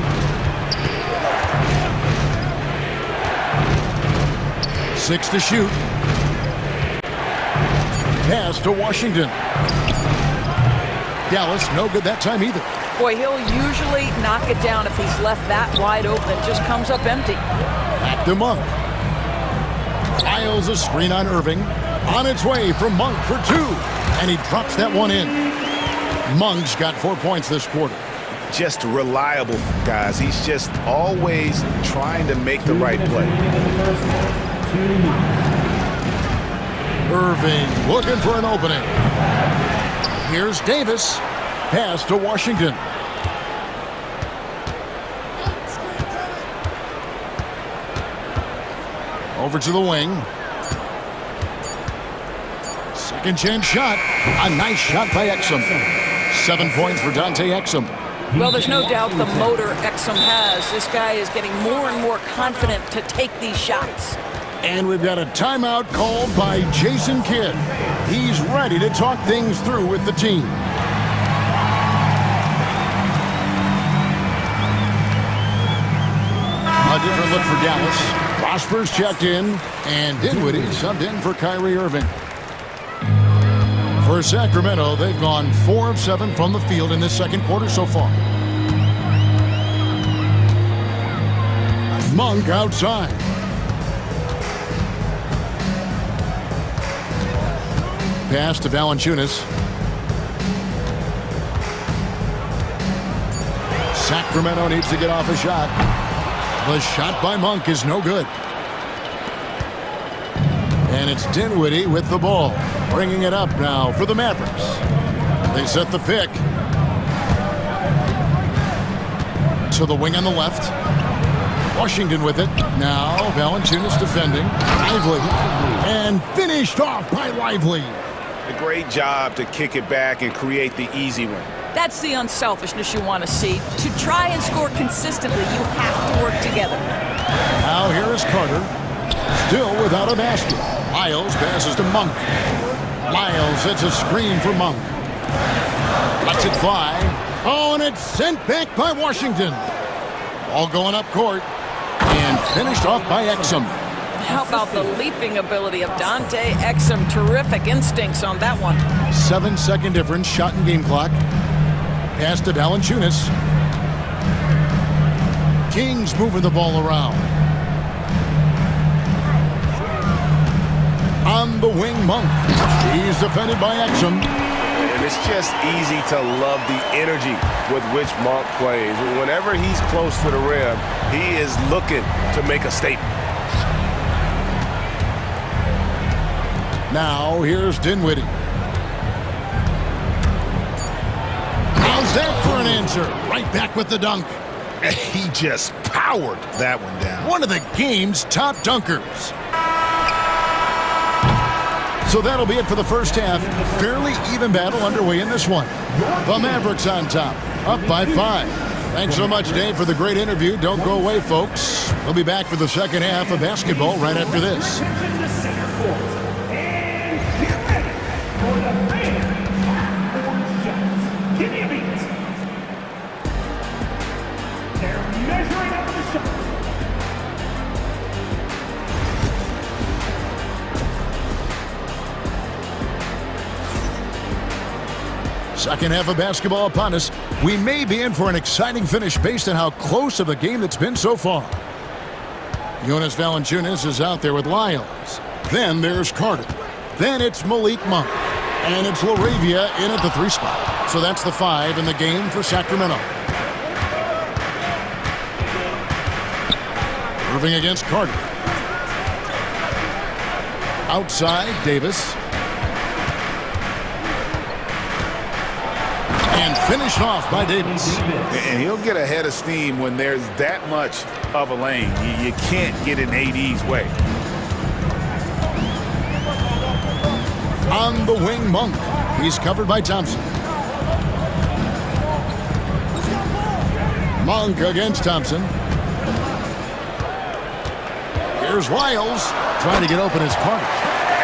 6 to shoot. Pass to Washington. Dallas, no good that time either. Boy, he'll usually knock it down if he's left that wide open. Just comes up empty. Back to Monk. Files a screen on Irving. On its way from Monk for 2. And he drops that one in. Monk's got 4 points this quarter. Just reliable, guys. He's just always trying to make the right play. Irving looking for an opening. Here's Davis. Pass to Washington. Over to the wing. Second chance shot. A nice shot by Exum. 7 points for Dante Exum. Well, there's no doubt the motor Exum has. This guy is getting more and more confident to take these shots. And we've got a timeout called by Jason Kidd. He's ready to talk things through with the team. A different look for Dallas. Prosper's checked in, and Dinwiddie subbed in for Kyrie Irving. For Sacramento, they've gone 4 of 7 from the field in this second quarter so far. Monk outside. Pass to Valanciunas. Sacramento needs to get off a shot. The shot by Monk is no good. And it's Dinwiddie with the ball. Bringing it up now for the Mavericks. They set the pick. To the wing on the left. Washington with it. Now Valanciunas defending. Lively. And finished off by Lively. A great job to kick it back and create the easy one. That's the unselfishness you want to see. To try and score consistently, you have to work together. Now here is Carter. Still without a basket. Lyles passes to Monk. Lyles sets a screen for Monk. Lets it fly. Oh, and it's sent back by Washington. Ball going up court. And finished off by Exum. How about the leaping ability of Dante Exum? Terrific instincts on that one. 7-second difference, shot and game clock. Pass to Valanciunas. Kings moving the ball around. On the wing, Monk. He's defended by Exum. And it's just easy to love the energy with which Monk plays. Whenever he's close to the rim, he is looking to make a statement. Now, here's Dinwiddie. How's that for an answer? Right back with the dunk. He just powered that one down. One of the game's top dunkers. So that'll be it for the first half. Fairly even battle underway in this one. The Mavericks on top, up by 5. Thanks so much, Dave, for the great interview. Don't go away, folks. We'll be back for the second half of basketball right after this. Second half of basketball upon us. We may be in for an exciting finish based on how close of a game it's been so far. Jonas Valanciunas is out there with Lyles. Then there's Carter. Then it's Malik Monk. And it's LaRavia in at the 3 spot. So that's the 5 in the game for Sacramento. Irving against Carter. Outside, Davis. And finished off by Davis. And he'll get ahead of steam when there's that much of a lane. You can't get in AD's way. On the wing, Monk. He's covered by Thompson. Monk against Thompson. Here's Lyles trying to get open as Carter.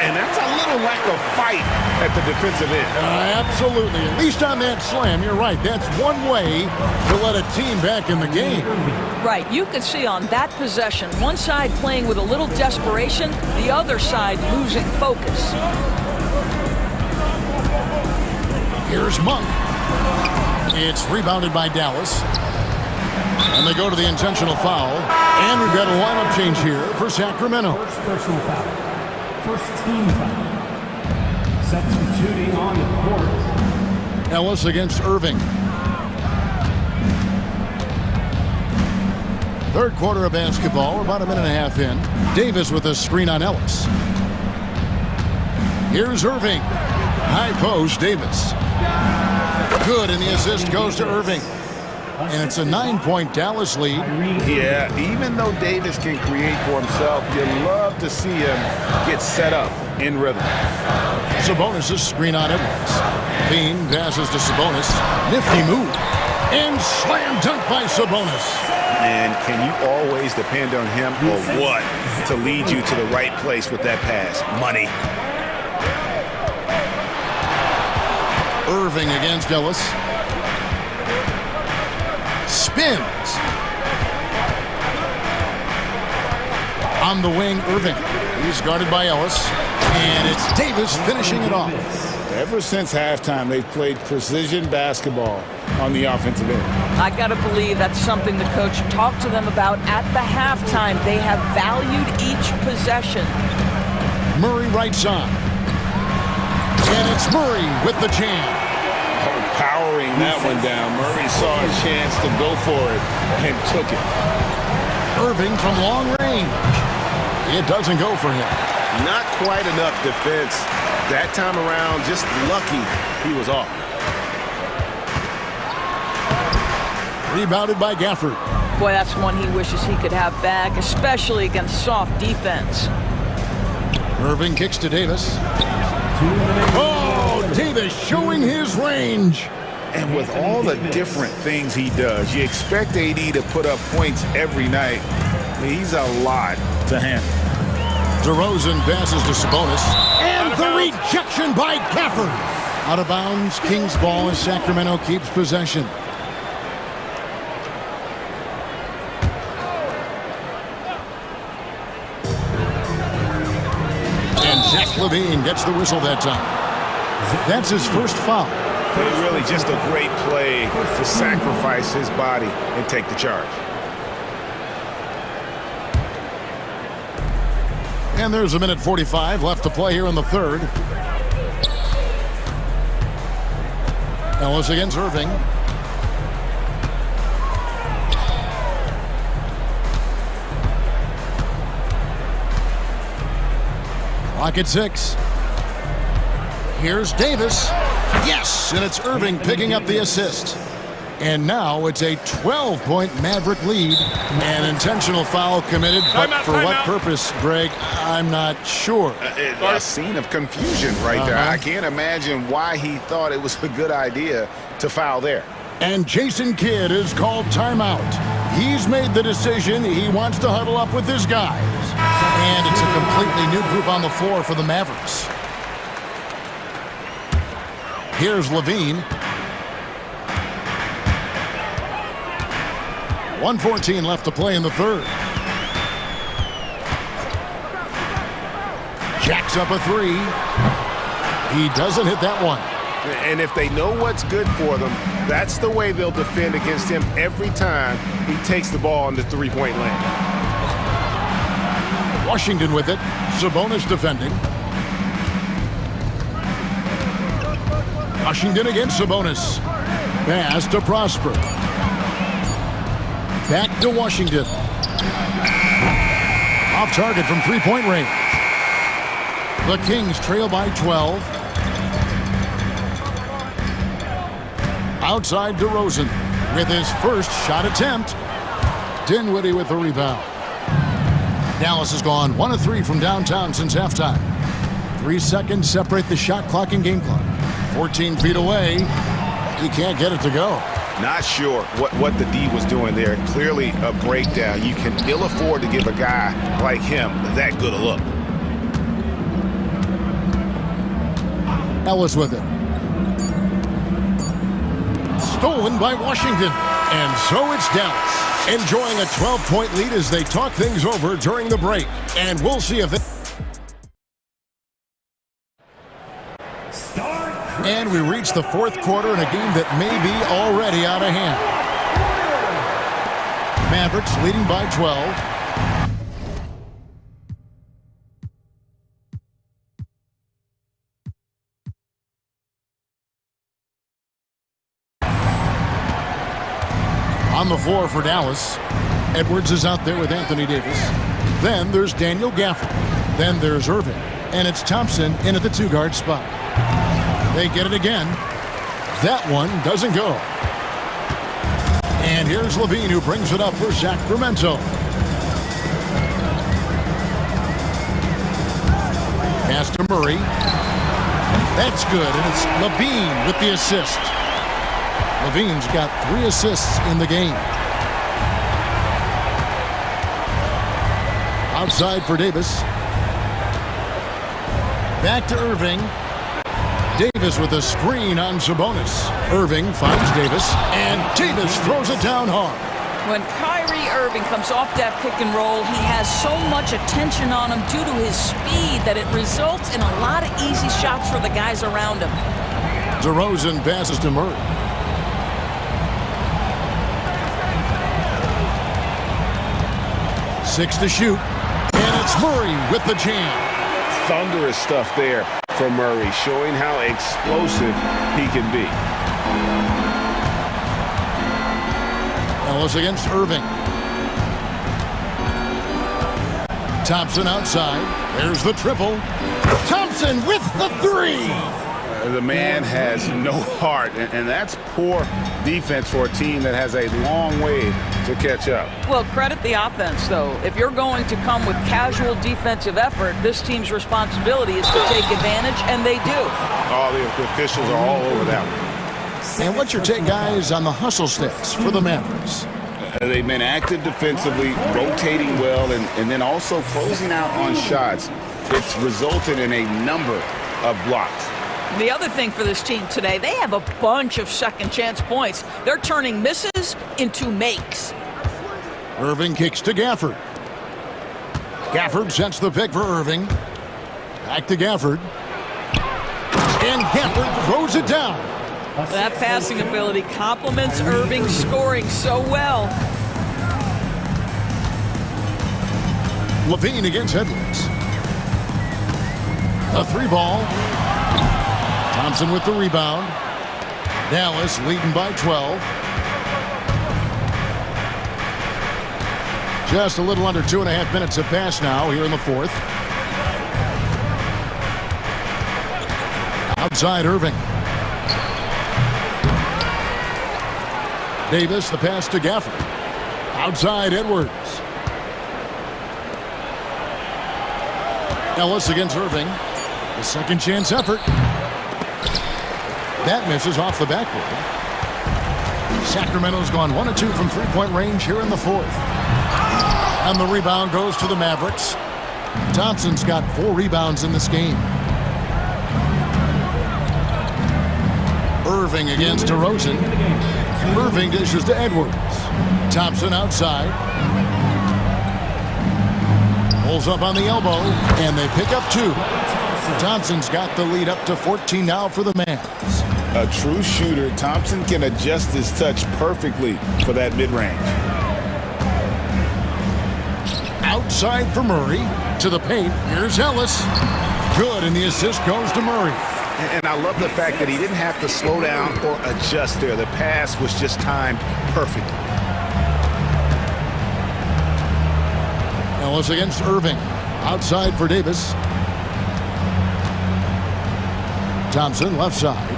And that's a little lack of fight at the defensive end. Absolutely. At least on that slam, you're right. That's one way to let a team back in the game. Right. You could see on that possession, one side playing with a little desperation, the other side losing focus. Here's Monk. It's rebounded by Dallas. And they go to the intentional foul. And we've got a lineup change here for Sacramento. First personal foul. First team foul. Substituting on the court. Ellis against Irving. Third quarter of basketball, about a minute and a half in. Davis with a screen on Ellis. Here's Irving. High post, Davis. Good, and the assist goes to Irving. And it's a 9-point Dallas lead. Yeah, even though Davis can create for himself, you love to see him get set up in rhythm. Sabonis' screen on Edwards. Bean passes to Sabonis. Nifty move. And slam dunk by Sabonis. And can you always depend on him or what to lead you to the right place with that pass? Money. Irving against Ellis. Spins. On the wing, Irving. He's guarded by Ellis. And it's Davis finishing it off. Ever since halftime, they've played precision basketball on the offensive end. I got to believe that's something the coach talked to them about at the halftime. They have valued each possession. Murray right side. And it's Murray with the jam. Powering that one down. Murray saw a chance to go for it and took it. Irving from long range. It doesn't go for him. Not quite enough defense. That time around, just lucky he was off. Rebounded by Gafford. Boy, that's one he wishes he could have back, especially against soft defense. Irving kicks to Davis. Oh, Davis showing his range. And with all the different things he does, you expect AD to put up points every night. He's a lot to handle. DeRozan passes to Sabonis. And the rejection by Gafford. Out of bounds, Kings ball as Sacramento keeps possession. And Zach Levine gets the whistle that time. That's his first foul. Really just a great play to sacrifice his body and take the charge. And there's a minute 45 left to play here in the third. Ellis against Irving. Clock at 6. Here's Davis. Yes, and it's Irving picking up the assist. And now it's a 12-point Maverick lead. An intentional foul committed, but for what purpose, Greg, I'm not sure. A scene of confusion right there. I can't imagine why he thought it was a good idea to foul there. And Jason Kidd is called timeout. He's made the decision. He wants to huddle up with his guys. And it's a completely new group on the floor for the Mavericks. Here's Levine. 1:14 left to play in the third. Jacks up a three. He doesn't hit that one. And if they know what's good for them, that's the way they'll defend against him every time he takes the ball in the three-point lane. Washington with it. Sabonis defending. Washington against Sabonis. Pass to Prosper. Back to Washington. Off target from three-point range. The Kings trail by 12. Outside DeRozan with his first shot attempt. Dinwiddie with the rebound. Dallas has gone 1 of 3 from downtown since halftime. 3 seconds separate the shot clock and game clock. 14 feet away. He can't get it to go. Not sure what the D was doing there. Clearly a breakdown. You can ill afford to give a guy like him that good a look. Ellis with it. Stolen by Washington. And so it's Dallas, enjoying a 12-point lead as they talk things over during the break. And we'll see if they... And we reach the fourth quarter in a game that may be already out of hand. Mavericks leading by 12. On the floor for Dallas. Edwards is out there with Anthony Davis. Then there's Daniel Gafford. Then there's Irving. And it's Thompson in at the two-guard spot. They get it again. That one doesn't go. And here's Levine who brings it up for Sacramento. Pass to Murray. That's good, and it's Levine with the assist. Levine's got 3 assists in the game. Outside for Davis. Back to Irving. Davis with a screen on Sabonis. Irving finds Davis, and Davis throws it down hard. When Kyrie Irving comes off that pick and roll, he has so much attention on him due to his speed that it results in a lot of easy shots for the guys around him. DeRozan passes to Murray. Six to shoot, and it's Murray with the jam. Thunderous stuff there from Murray, showing how explosive he can be. Ellis against Irving. Thompson outside. There's the triple. Thompson with the three. The man has no heart, and that's poor defense for a team that has a long way to catch up. Well, credit the offense, though. If you're going to come with casual defensive effort, this team's responsibility is to take advantage, and they do. All the officials are all over that one. And what's your take, guys, on the hustle stats for the Mavericks? They've been active defensively, rotating well, and then also closing out on shots. It's resulted in a number of blocks. The other thing for this team today, they have a bunch of second chance points. They're turning misses into makes. Irving kicks to Gafford. Gafford sets the pick for Irving. Back to Gafford. And Gafford throws it down. That passing ability complements Irving's scoring so well. Levine against Edwards. A three ball. Thompson with the rebound. Dallas leading by 12. Just a little under 2.5 minutes have passed now here in the fourth. Outside Irving. Davis, the pass to Gafford. Outside Edwards. Ellis against Irving. The second chance effort. That misses off the backboard. Sacramento's gone 1 of 2 from three-point range here in the fourth. And the rebound goes to the Mavericks. Thompson's got 4 rebounds in this game. Irving against DeRozan. Irving dishes to Edwards. Thompson outside. Pulls up on the elbow, and they pick up 2. Thompson's got the lead up to 14 now for the Mavs. A true shooter, Thompson can adjust his touch perfectly for that mid-range. Outside for Murray. To the paint. Here's Ellis. Good, and the assist goes to Murray. And I love the fact that he didn't have to slow down or adjust there. The pass was just timed perfectly. Ellis against Irving. Outside for Davis. Thompson left side.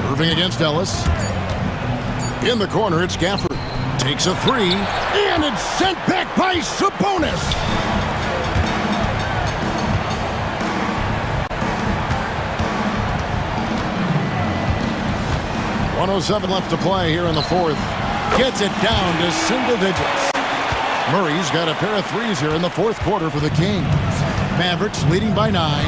Irving against Ellis. In the corner, it's Gafford. Takes a three, and it's sent back by Sabonis. .107 left to play here in the fourth. Gets it down to single digits. Murray's got a pair of threes here in the fourth quarter for the Kings. Mavericks leading by 9.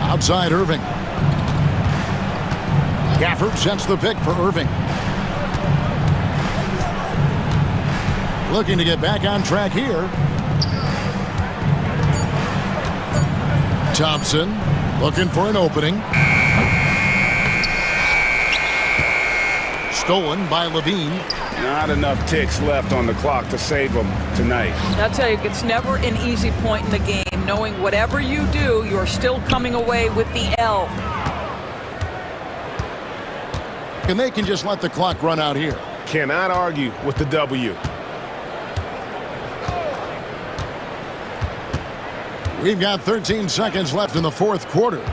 Outside Irving. Gafford sets the pick for Irving. Looking to get back on track here. Thompson looking for an opening. Stolen by Levine. Not enough ticks left on the clock to save them tonight. I'll tell you, it's never an easy point in the game, knowing whatever you do, you're still coming away with the L. And they can just let the clock run out here. Cannot argue with the W. We've got 13 seconds left in the fourth quarter.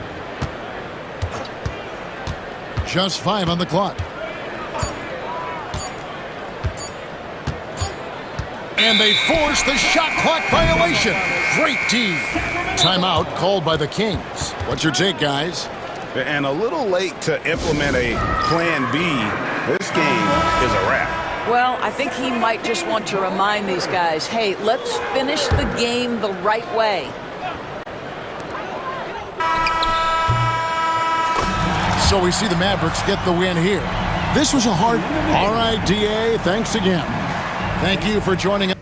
Just 5 on the clock. And they force the shot clock violation. Great D. Timeout called by the Kings. What's your take, guys? And a little late to implement a plan B. This game is a wrap. Well, I think he might just want to remind these guys, hey, let's finish the game the right way. So we see the Mavericks get the win here. This was a hard... All right, DA, thanks again. Thank you for joining us.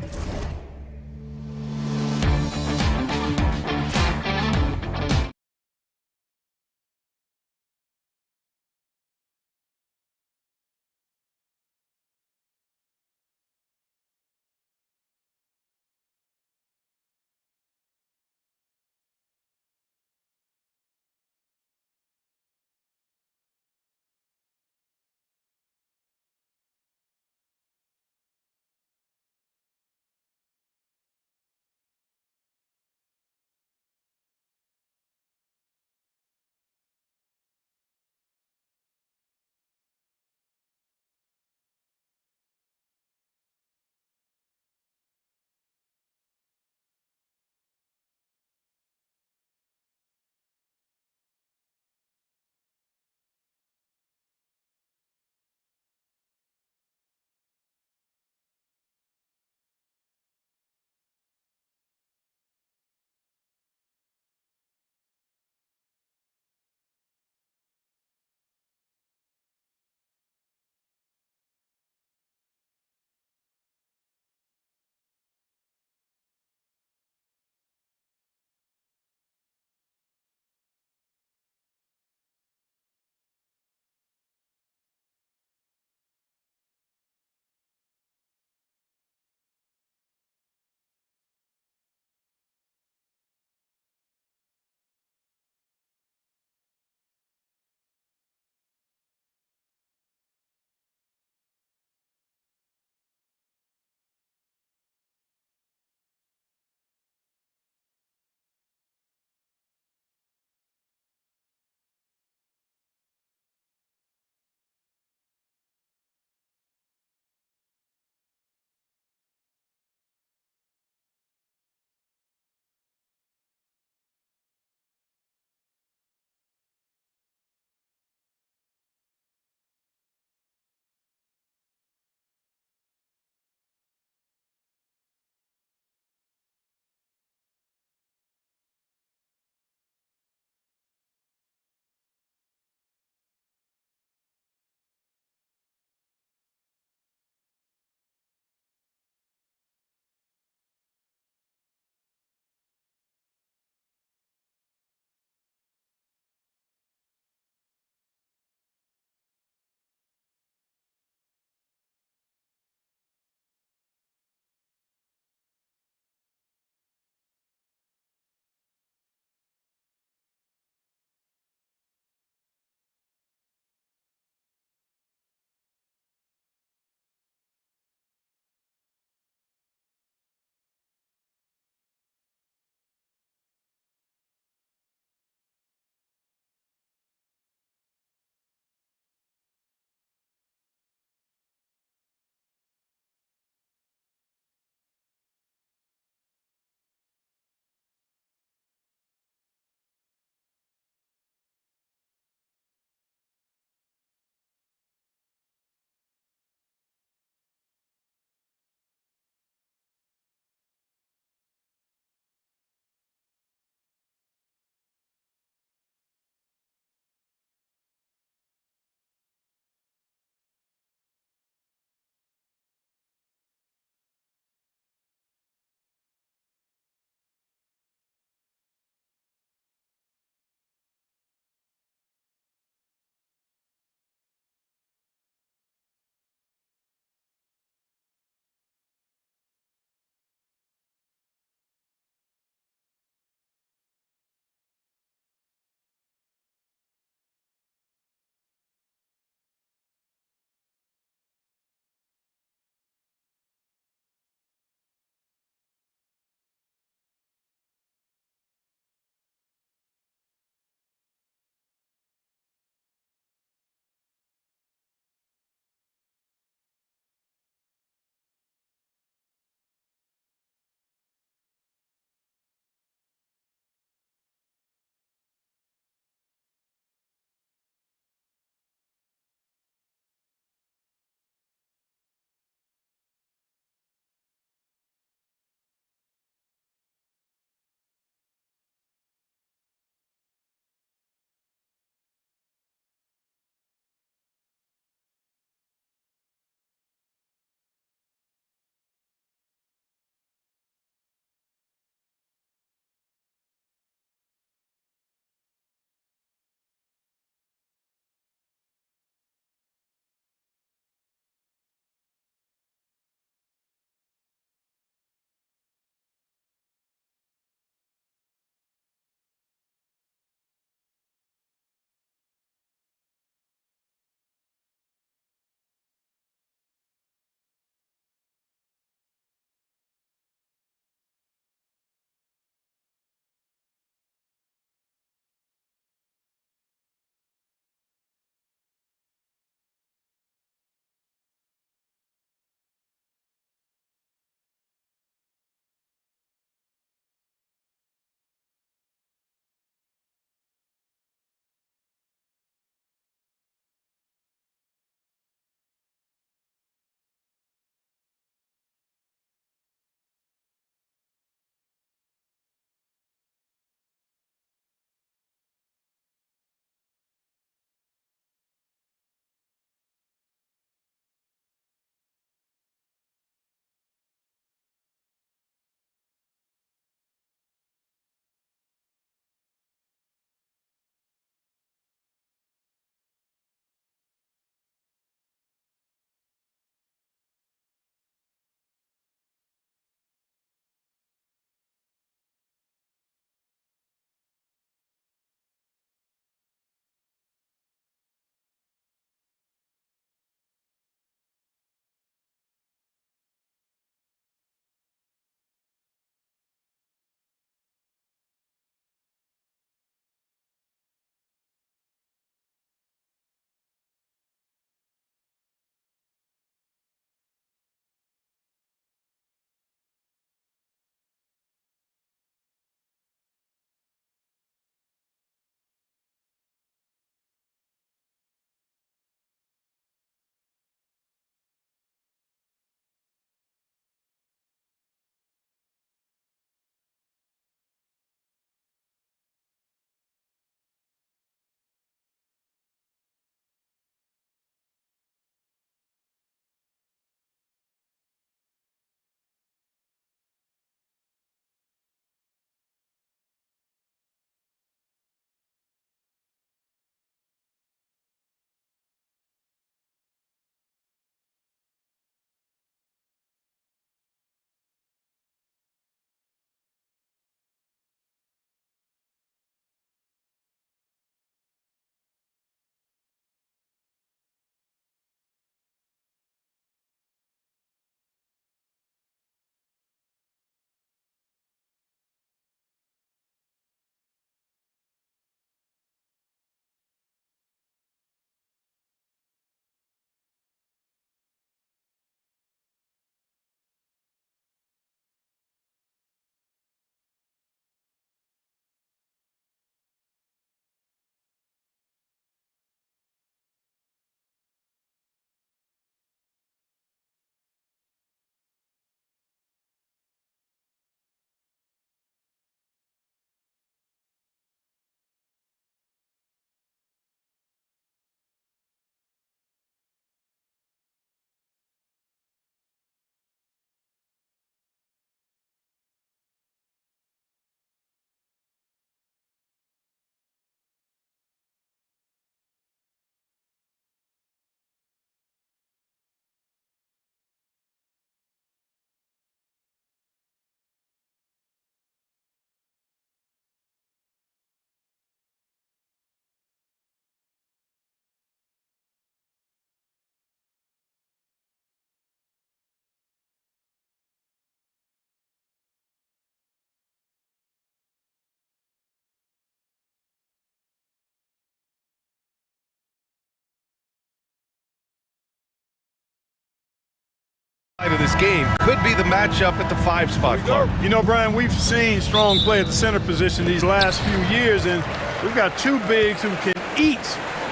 of this game could be the matchup at the 5 spot, Clark. You know, Brian, we've seen strong play at the center position these last few years, and we've got two bigs who can each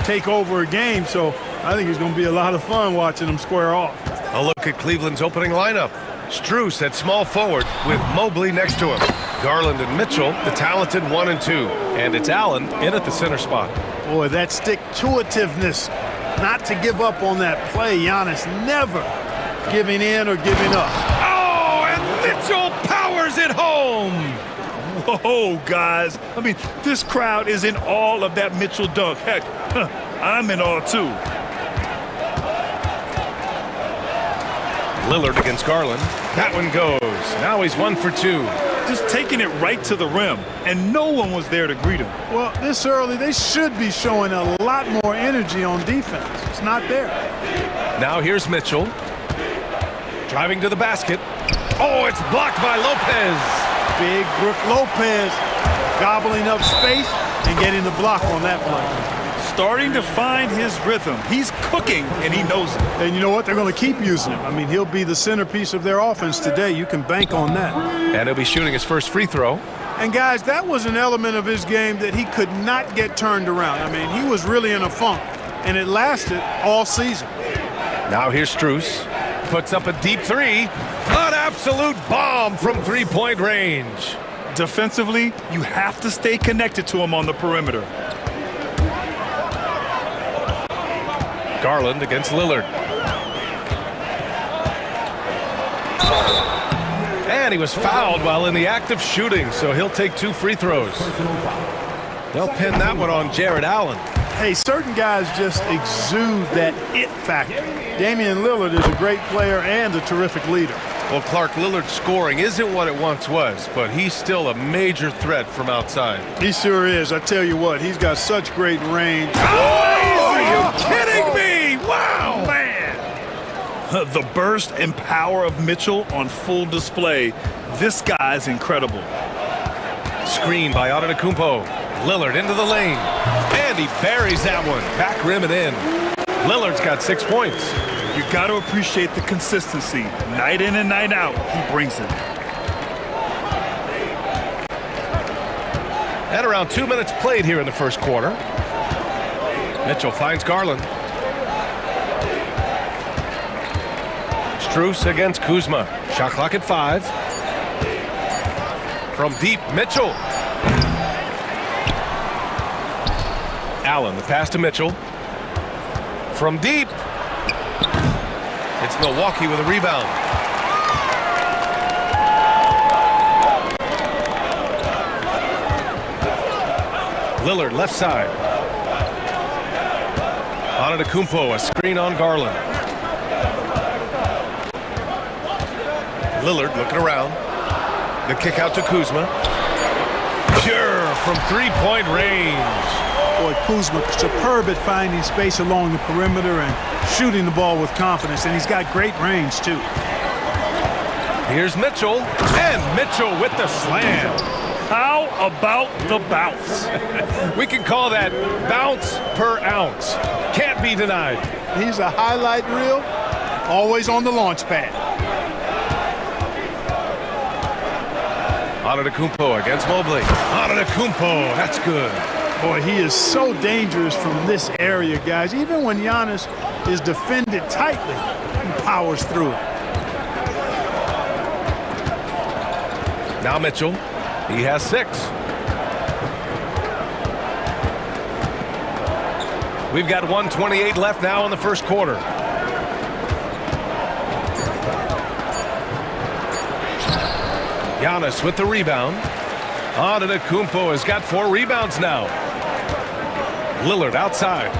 take over a game, so I think it's going to be a lot of fun watching them square off. A look at Cleveland's opening lineup. Strus at small forward with Mobley next to him. Garland and Mitchell, the talented 1 and 2. And it's Allen in at the center spot. Boy, that stick-to-itiveness, not to give up on that play. Giannis never giving in or giving up. Oh, and Mitchell powers it home. Whoa, guys. I mean, this crowd is in awe of that Mitchell dunk. Heck, I'm in awe, too. Lillard against Garland. That one goes. Now he's 1 for 2. Just taking it right to the rim, and no one was there to greet him. Well, this early, they should be showing a lot more energy on defense. It's not there. Now here's Mitchell. Driving to the basket. Oh, it's blocked by Lopez. Big Brook Lopez gobbling up space and getting the block on that play. Starting to find his rhythm. He's cooking, and he knows it. And you know what? They're going to keep using him. I mean, he'll be the centerpiece of their offense today. You can bank on that. And he'll be shooting his first free throw. And, guys, that was an element of his game that he could not get turned around. I mean, he was really in a funk, and it lasted all season. Now here's Strus. Puts up a deep 3. An absolute bomb from three-point range. Defensively, you have to stay connected to him on the perimeter. Garland against Lillard. And he was fouled while in the act of shooting, so he'll take 2 free throws. They'll pin that one on Jared Allen. Hey, certain guys just exude that it factor. Damian Lillard is a great player and a terrific leader. Well, Clark, Lillard's scoring isn't what it once was, but he's still a major threat from outside. He sure is. I tell you what, he's got such great range. Oh, are you kidding me? Wow! Man! The burst and power of Mitchell on full display. This guy's incredible. Screen by Antetokounmpo. Lillard into the lane. And he buries that one. Back rim and in. Lillard's got 6 points. You got to appreciate the consistency. Night in and night out, he brings it. At around 2 minutes played here in the first quarter. Mitchell finds Garland. Strus against Kuzma. Shot clock at 5. From deep, Mitchell. Allen, the pass to Mitchell. From deep. It's Milwaukee with a rebound. Lillard, left side. Antetokounmpo, a screen on Garland. Lillard looking around. The kick out to Kuzma. Pure from three-point range. Boy, Kuzma superb at finding space along the perimeter and shooting the ball with confidence, and he's got great range, too. Here's Mitchell, and Mitchell with the slam. How about the bounce? We can call that bounce per ounce. Can't be denied. He's a highlight reel, always on the launch pad. Antetokounmpo against Mobley. Antetokounmpo, that's good. Boy, he is so dangerous from this area, guys. Even when Giannis is defended tightly, he powers through it. Now Mitchell, he has 6. We've got 1:28 left now in the first quarter. Giannis with the rebound. Antetokounmpo has got 4 rebounds now. Lillard outside.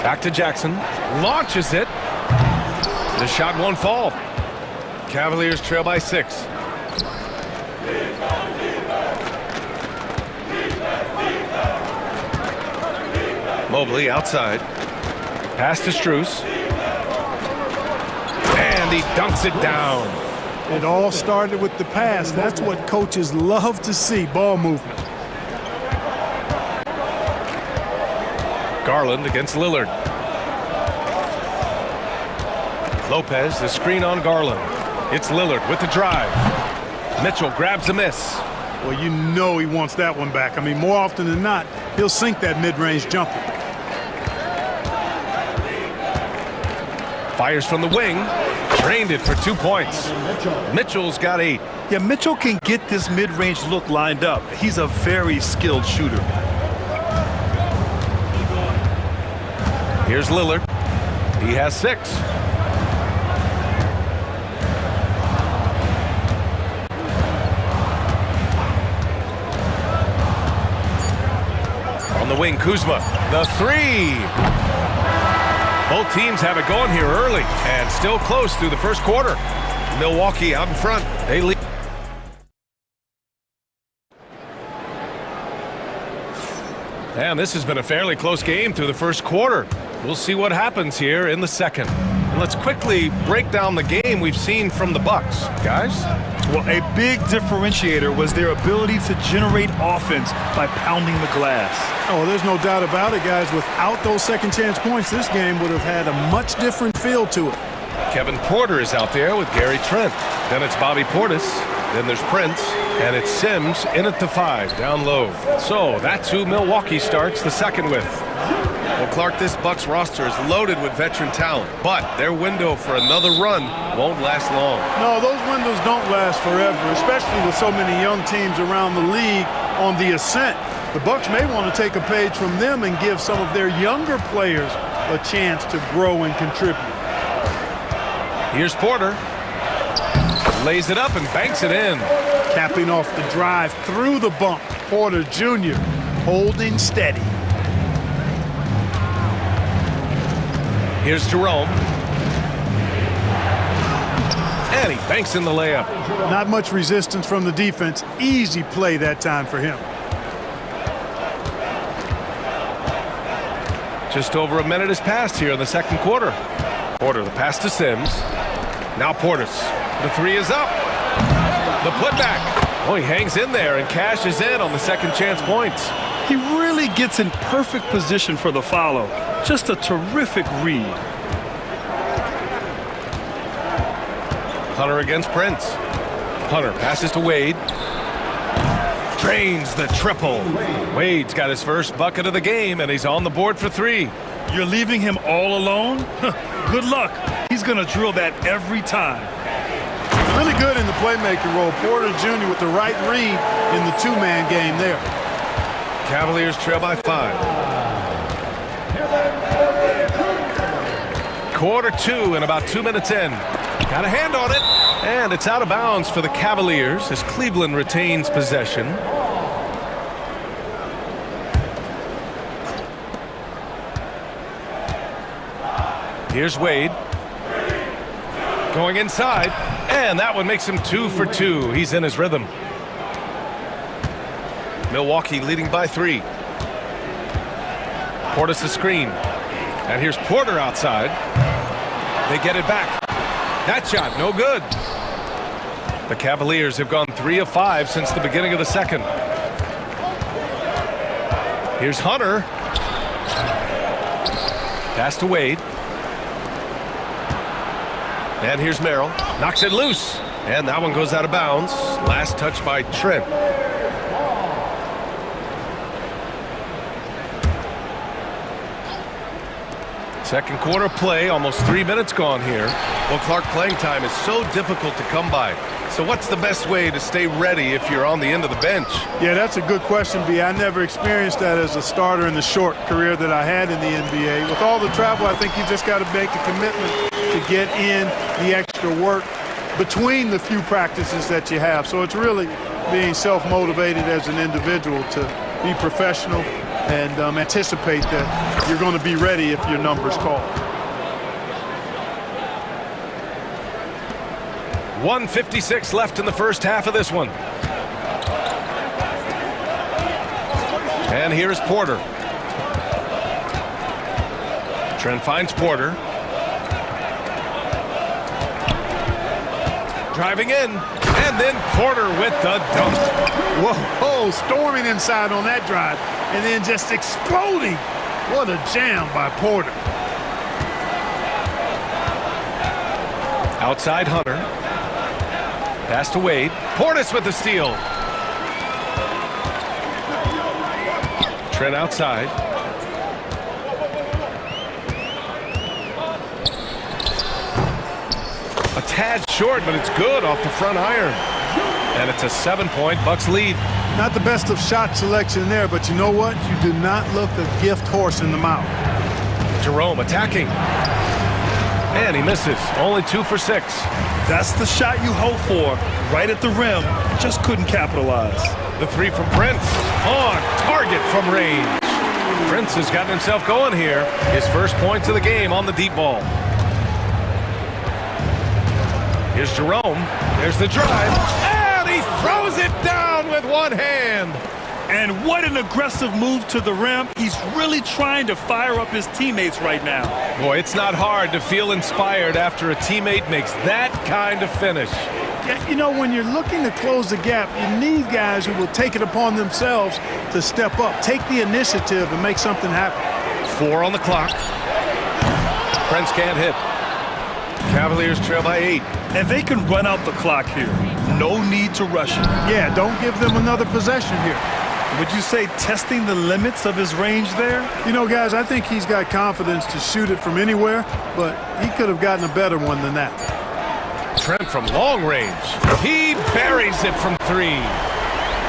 Back to Jackson. Launches it. The shot won't fall. Cavaliers trail by 6. Mobley outside. Pass to Strus. And he dunks it down. It all started with the pass. That's what coaches love to see, ball movement. Garland against Lillard. Lopez, the screen on Garland. It's Lillard with the drive. Mitchell grabs a miss. Well, you know he wants that one back. I mean, more often than not, he'll sink that mid-range jumper. Fires from the wing. Drained it for 2 points. Mitchell's got 8. Yeah, Mitchell can get this mid-range look lined up. He's a very skilled shooter. Here's Lillard. He has 6. On the wing, Kuzma. The 3. Both teams have it going here early and still close through the first quarter. Milwaukee out in front. They lead. And this has been a fairly close game through the first quarter. We'll see what happens here in the second. And let's quickly break down the game we've seen from the Bucks. Guys? Well, a big differentiator was their ability to generate offense by pounding the glass. Oh, there's no doubt about it, guys. Without those second chance points, this game would have had a much different feel to it. Kevin Porter is out there with Gary Trent. Then it's Bobby Portis. Then there's Prince. And it's Sims in at the 5, down low. So that's who Milwaukee starts the second with. Well, Clark, this Bucks roster is loaded with veteran talent, but their window for another run won't last long. No, those windows don't last forever, especially with so many young teams around the league on the ascent. The Bucks may want to take a page from them and give some of their younger players a chance to grow and contribute. Here's Porter. Lays it up and banks it in. Capping off the drive through the bump, Porter Jr. holding steady. Here's Jerome. And he banks in the layup. Not much resistance from the defense. Easy play that time for him. Just over a minute has passed here in the second quarter. Porter, the pass to Sims. Now Portis. The 3 is up. The putback. Oh, he hangs in there and cashes in on the second chance points. He really gets in perfect position for the follow. Just a terrific read. Hunter against Prince. Hunter passes to Wade. Drains the triple. Wade's got his first bucket of the game, and he's on the board for 3. You're leaving him all alone? Good luck. He's going to drill that every time. Really good in the playmaking role. Porter Jr. with the right read in the two-man game there. Cavaliers trail by 5. Quarter 2 and about 2 minutes in. Got a hand on it, and it's out of bounds for the Cavaliers as Cleveland retains possession. Here's Wade. Going inside, and that one makes him 2 for 2. He's in his rhythm. Milwaukee leading by 3. Portis the screen. And here's Porter outside. They get it back. That shot, no good. The Cavaliers have gone 3 of 5 since the beginning of the second. Here's Hunter. Pass to Wade. And here's Merrill. Knocks it loose. And that one goes out of bounds. Last touch by Trent. Second quarter play, almost 3 minutes gone here. Well, Clark, playing time is so difficult to come by. So what's the best way to stay ready if you're on the end of the bench? Yeah, that's a good question, B. I never experienced that as a starter in the short career that I had in the NBA. With all the travel, I think you just got to make a commitment to get in the extra work between the few practices that you have. So it's really being self-motivated as an individual to be professional and anticipate that you're going to be ready if your number's called. 1:56 left in the first half of this one. And here's Porter. Trent finds Porter. Driving in, and then Porter with the dunk. Whoa, storming inside on that drive, and then just exploding. What a jam by Porter. Outside Hunter. Pass to Wade. Portis with the steal. Trent outside. A tad short, but it's good off the front iron. And it's a 7-point Bucks lead. Not the best of shot selection there, but you know what? You do not look a gift horse in the mouth. Jerome attacking. And he misses. Only 2 for 6. That's the shot you hope for. Right at the rim. Just couldn't capitalize. The 3 from Prince. On target from range. Prince has gotten himself going here. His first points of the game on the deep ball. Here's Jerome. There's the drive. And he throws it down with one hand. And what an aggressive move to the rim. He's really trying to fire up his teammates right now. Boy, it's not hard to feel inspired after a teammate makes that kind of finish. Yeah, you know, when you're looking to close the gap, you need guys who will take it upon themselves to step up, take the initiative, and make something happen. 4 on the clock. Prince can't hit. Cavaliers trail by 8. And they can run out the clock here. No need to rush it. Yeah, don't give them another possession here. Would you say testing the limits of his range there? You know, guys, I think he's got confidence to shoot it from anywhere, but he could have gotten a better one than that. Trent from long range. He buries it from 3.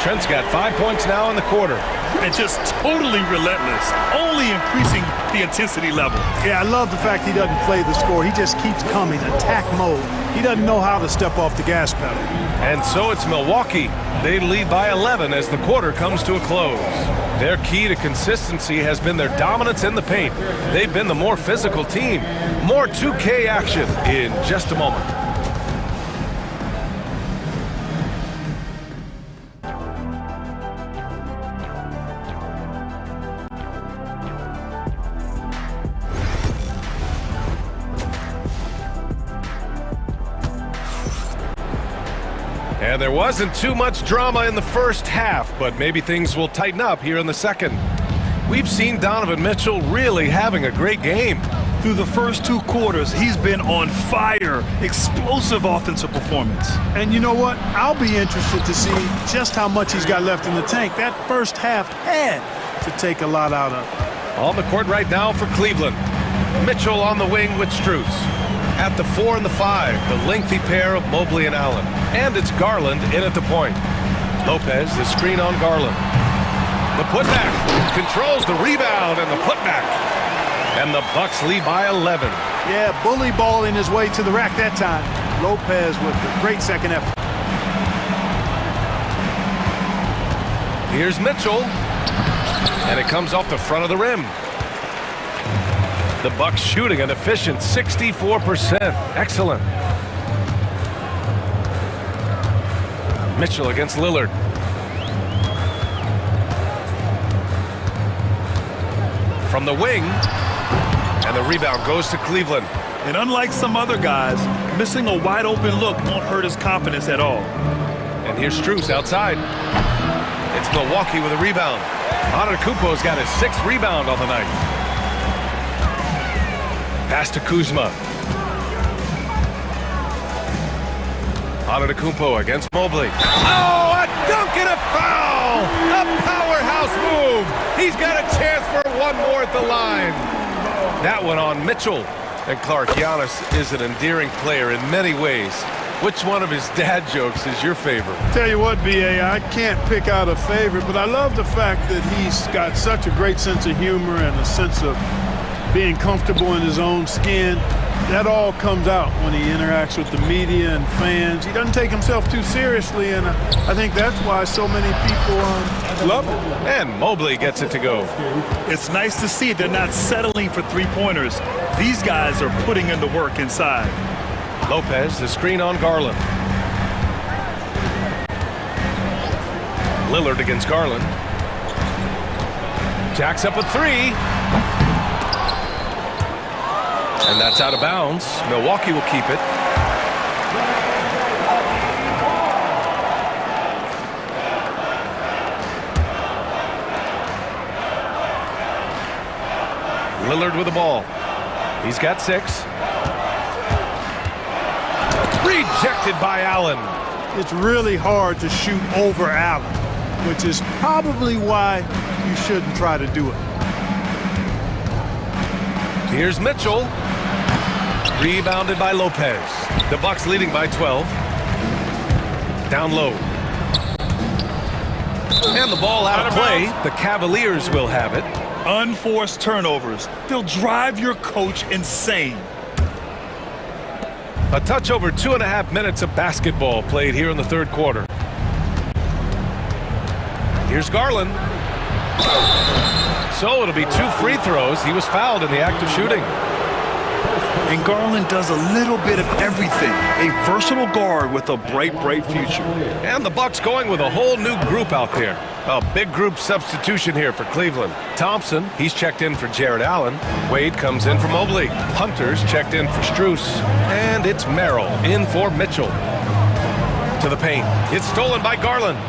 Trent's got 5 points now in the quarter. And just totally relentless, only increasing the intensity level. Yeah, I love the fact he doesn't play the score. He just keeps coming, attack mode. He doesn't know how to step off the gas pedal. And so it's Milwaukee. They lead by 11 as the quarter comes to a close. Their key to consistency has been their dominance in the paint. They've been the more physical team. More 2K action in just a moment. And there wasn't too much drama in the first half, but maybe things will tighten up here in the second. We've seen Donovan Mitchell really having a great game. Through the first 2 quarters, he's been on fire. Explosive offensive performance. And you know what? I'll be interested to see just how much he's got left in the tank. That first half had to take a lot out of it. On the court right now for Cleveland. Mitchell on the wing with Strus. At the 4 and the 5, the lengthy pair of Mobley and Allen. And it's Garland in at the point. Lopez, the screen on Garland. The putback controls the rebound and the putback. And the Bucks lead by 11. Yeah, bully balling his way to the rack that time. Lopez with a great second effort. Here's Mitchell. And it comes off the front of the rim. The Bucks shooting an efficient 64%. Excellent. Mitchell against Lillard. From the wing. And the rebound goes to Cleveland. And unlike some other guys, missing a wide open look won't hurt his confidence at all. And here's Strus outside. It's Milwaukee with a rebound. Antetokounmpo's got his 6th rebound on the night. Pass to Kuzma. Antetokounmpo against Mobley. Oh, a dunk and a foul! A powerhouse move! He's got a chance for one more at the line. That one on Mitchell. And Clark, Giannis is an endearing player in many ways. Which one of his dad jokes is your favorite? Tell you what, B.A., I can't pick out a favorite, but I love the fact that he's got such a great sense of humor and a sense of being comfortable in his own skin. That all comes out when he interacts with the media and fans. He doesn't take himself too seriously, and I think that's why so many people love him. And Mobley gets it to go. It's nice to see they're not settling for 3-pointers. These guys are putting in the work inside. Lopez, the screen on Garland. Lillard against Garland. Jacks up a 3. And that's out of bounds. Milwaukee will keep it. Lillard with the ball. He's got 6. Rejected by Allen. It's really hard to shoot over Allen, which is probably why you shouldn't try to do it. Here's Mitchell. Rebounded by Lopez. The Bucks leading by 12. Down low. And the ball out of play. The Cavaliers will have it. Unforced turnovers. They'll drive your coach insane. A touch over 2.5 minutes of basketball played here in the third quarter. Here's Garland. So it'll be 2 free throws. He was fouled in the act of shooting. And Garland does a little bit of everything. A versatile guard with a bright, bright future. And the Bucks going with a whole new group out there. A big group substitution here for Cleveland. Thompson, he's checked in for Jared Allen. Wade comes in for Mobley. Hunter's checked in for Strus. And it's Merrill in for Mitchell. To the paint. It's stolen by Garland.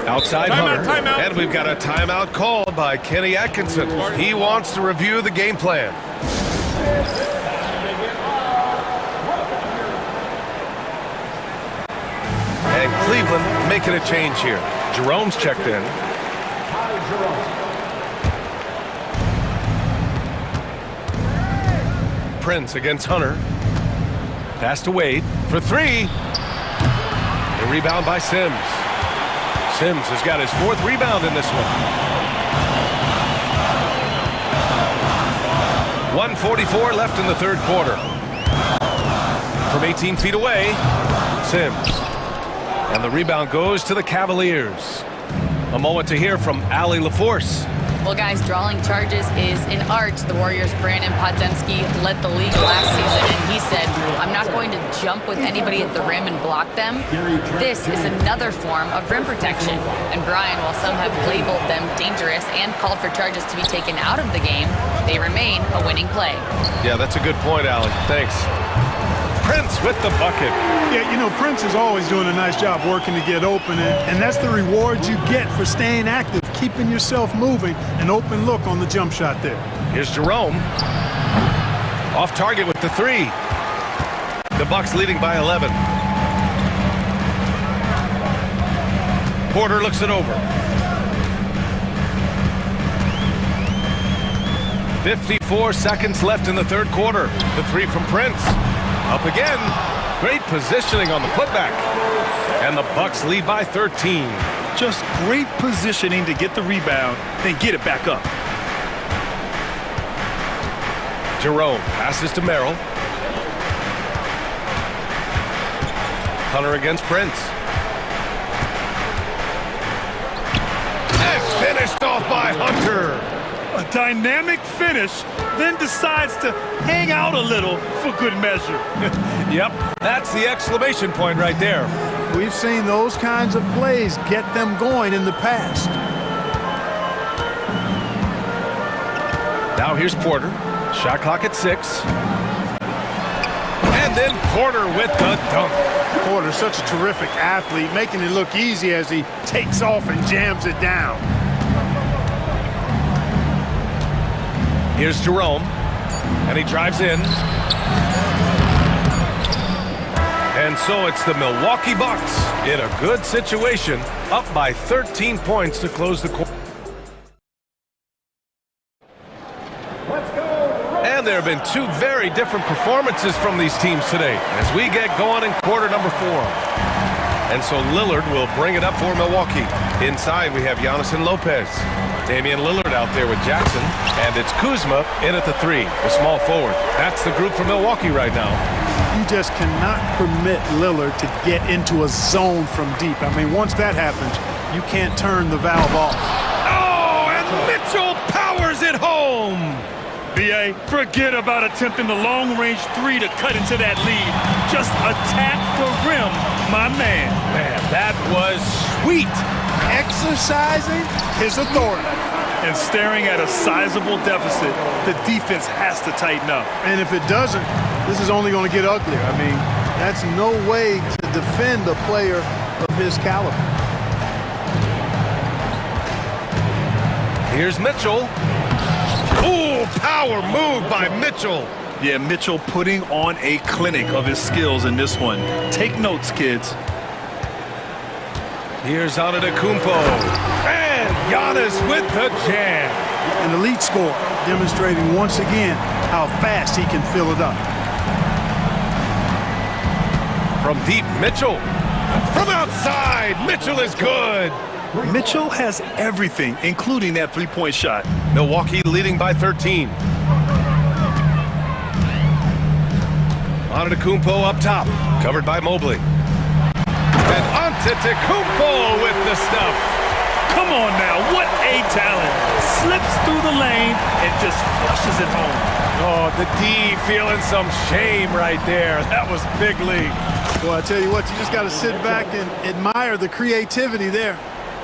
Outside Hunter, and we've got a timeout called by Kenny Atkinson. He wants to review the game plan. And Cleveland making a change here. Jerome's checked in. Prince against Hunter. Pass to Wade for 3. The rebound by Sims. Sims has got his 4th rebound in this one. 1:44 left in the third quarter. From 18 feet away, Sims. And the rebound goes to the Cavaliers. A moment to hear from Allie LaForce. Well, guys, drawing charges is an art. The Warriors' Brandon Podziemski led the league last season, and he said, I'm not going to jump with anybody at the rim and block them. This is another form of rim protection. And Brian, while some have labeled them dangerous and called for charges to be taken out of the game, they remain a winning play. Yeah, that's a good point, Allie. Thanks. Prince with the bucket. Yeah, you know, Prince is always doing a nice job working to get open, and that's the reward you get for staying active, keeping yourself moving, an open look on the jump shot there. Here's Jerome. Off target with the 3. The Bucks leading by 11. Porter looks it over. 54 seconds left in the third quarter. The 3 from Prince. Up again. Great positioning on the putback. And the Bucks lead by 13. Just great positioning to get the rebound, then get it back up. Jerome passes to Merrill. Hunter against Prince. And finished off by Hunter. A dynamic finish, then decides to hang out a little for good measure. Yep, that's the exclamation point right there. We've seen those kinds of plays get them going in the past. Now here's Porter. Shot clock at 6. And then Porter with the dunk. Porter's such a terrific athlete, making it look easy as he takes off and jams it down. Here's Jerome, and he drives in. And so it's the Milwaukee Bucks in a good situation, up by 13 points to close the quarter. And there have been 2 very different performances from these teams today as we get going in quarter number 4. And so Lillard will bring it up for Milwaukee. Inside we have Giannis and Lopez. Damian Lillard out there with Jackson. And it's Kuzma in at the 3, the small forward. That's the group for Milwaukee right now. You just cannot permit Lillard to get into a zone from deep. I mean, once that happens, you can't turn the valve off. Oh, and Mitchell powers it home. B.A., forget about attempting the long-range 3 to cut into that lead. Just attack the rim, my man. Man, that was sweet. Exercising his authority. And staring at a sizable deficit, the defense has to tighten up. And if it doesn't, this is only going to get uglier. I mean, that's no way to defend a player of his caliber. Here's Mitchell. Ooh, power move by Mitchell. Yeah, Mitchell putting on a clinic of his skills in this one. Take notes, kids. Here's Antetokounmpo. And Giannis with the jam. An elite scorer, demonstrating once again how fast he can fill it up. From deep, Mitchell. From outside, Mitchell is good. Mitchell has everything, including that three-point shot. Milwaukee leading by 13. Antetokounmpo up top, covered by Mobley. And Antetokounmpo with the stuff. Come on now, what a talent. Slips through the lane and just flushes it home. Oh, the D feeling some shame right there. That was big league. Well, I tell you what, you just got to sit back and admire the creativity there.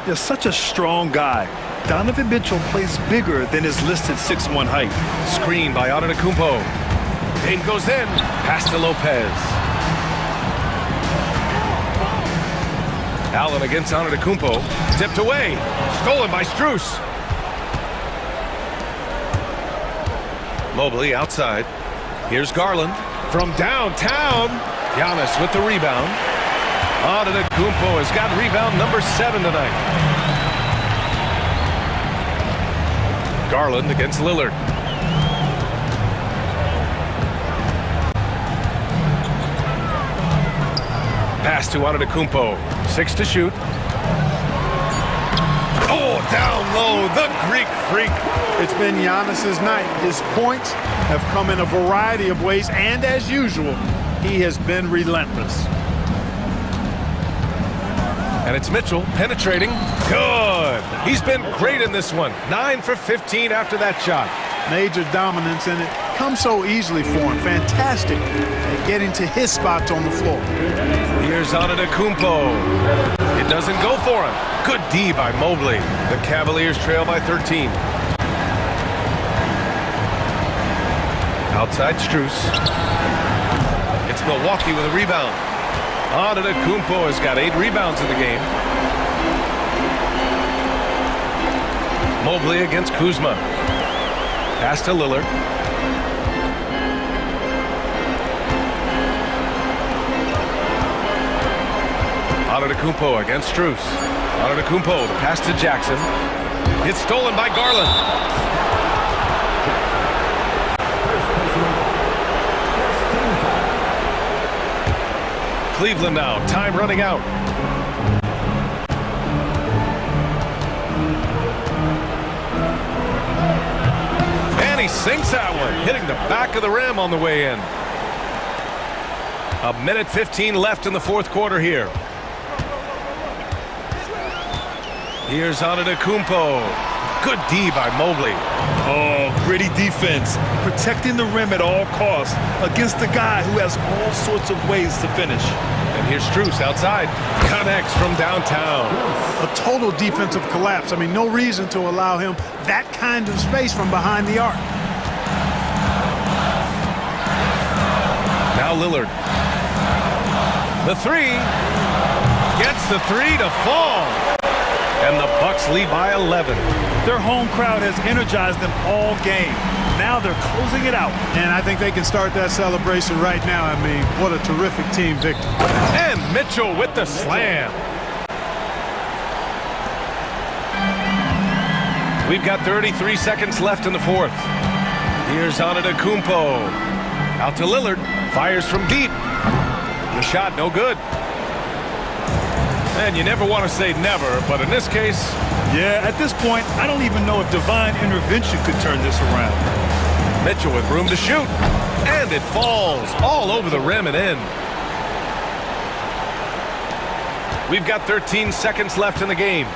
You're such a strong guy. Donovan Mitchell plays bigger than his listed 6'1" height. Screen by Antetokounmpo. Dane goes in. Pass to Lopez. Allen against Antetokounmpo. Tipped away. Stolen by Strus. Mobley outside. Here's Garland. From downtown. Giannis with the rebound. Antetokounmpo has got rebound number 7 tonight. Garland against Lillard. Pass to Antetokounmpo. 6 to shoot. Oh, down low, the Greek freak. It's been Giannis's night. His points have come in a variety of ways, and as usual, he has been relentless. And it's Mitchell penetrating. Good. He's been great in this one. 9 for 15 after that shot. Major dominance, and it comes so easily for him. Fantastic at getting to his spots on the floor. Here's Antetokounmpo. It doesn't go for him. Good D by Mobley. The Cavaliers trail by 13. Outside Strus. It's Milwaukee with a rebound. Antetokounmpo has got 8 rebounds in the game. Mobley against Kuzma. Pass to Lillard. Antetokounmpo against Strus. Antetokounmpo, the pass to Jackson. It's stolen by Garland. Cleveland now, time running out. And he sinks that one, hitting the back of the rim on the way in. 1:15 left in the fourth quarter here. Here's Antetokounmpo. Good D by Mobley. Oh, gritty defense. Protecting the rim at all costs against a guy who has all sorts of ways to finish. And here's Strus outside. Connects from downtown. A total defensive collapse. I mean, no reason to allow him that kind of space from behind the arc. Now Lillard. The three. Gets the three to fall. And the Bucks lead by 11. Their home crowd has energized them all game. Now they're closing it out. And I think they can start that celebration right now. I mean, what a terrific team victory. And Mitchell with the slam. We've got 33 seconds left in the fourth. Here's Antetokounmpo. Out to Lillard. Fires from deep. The shot no good. And you never want to say never, but in this case... Yeah, at this point, I don't even know if divine intervention could turn this around. Mitchell with room to shoot. And it falls all over the rim and in. We've got 13 seconds left in the game.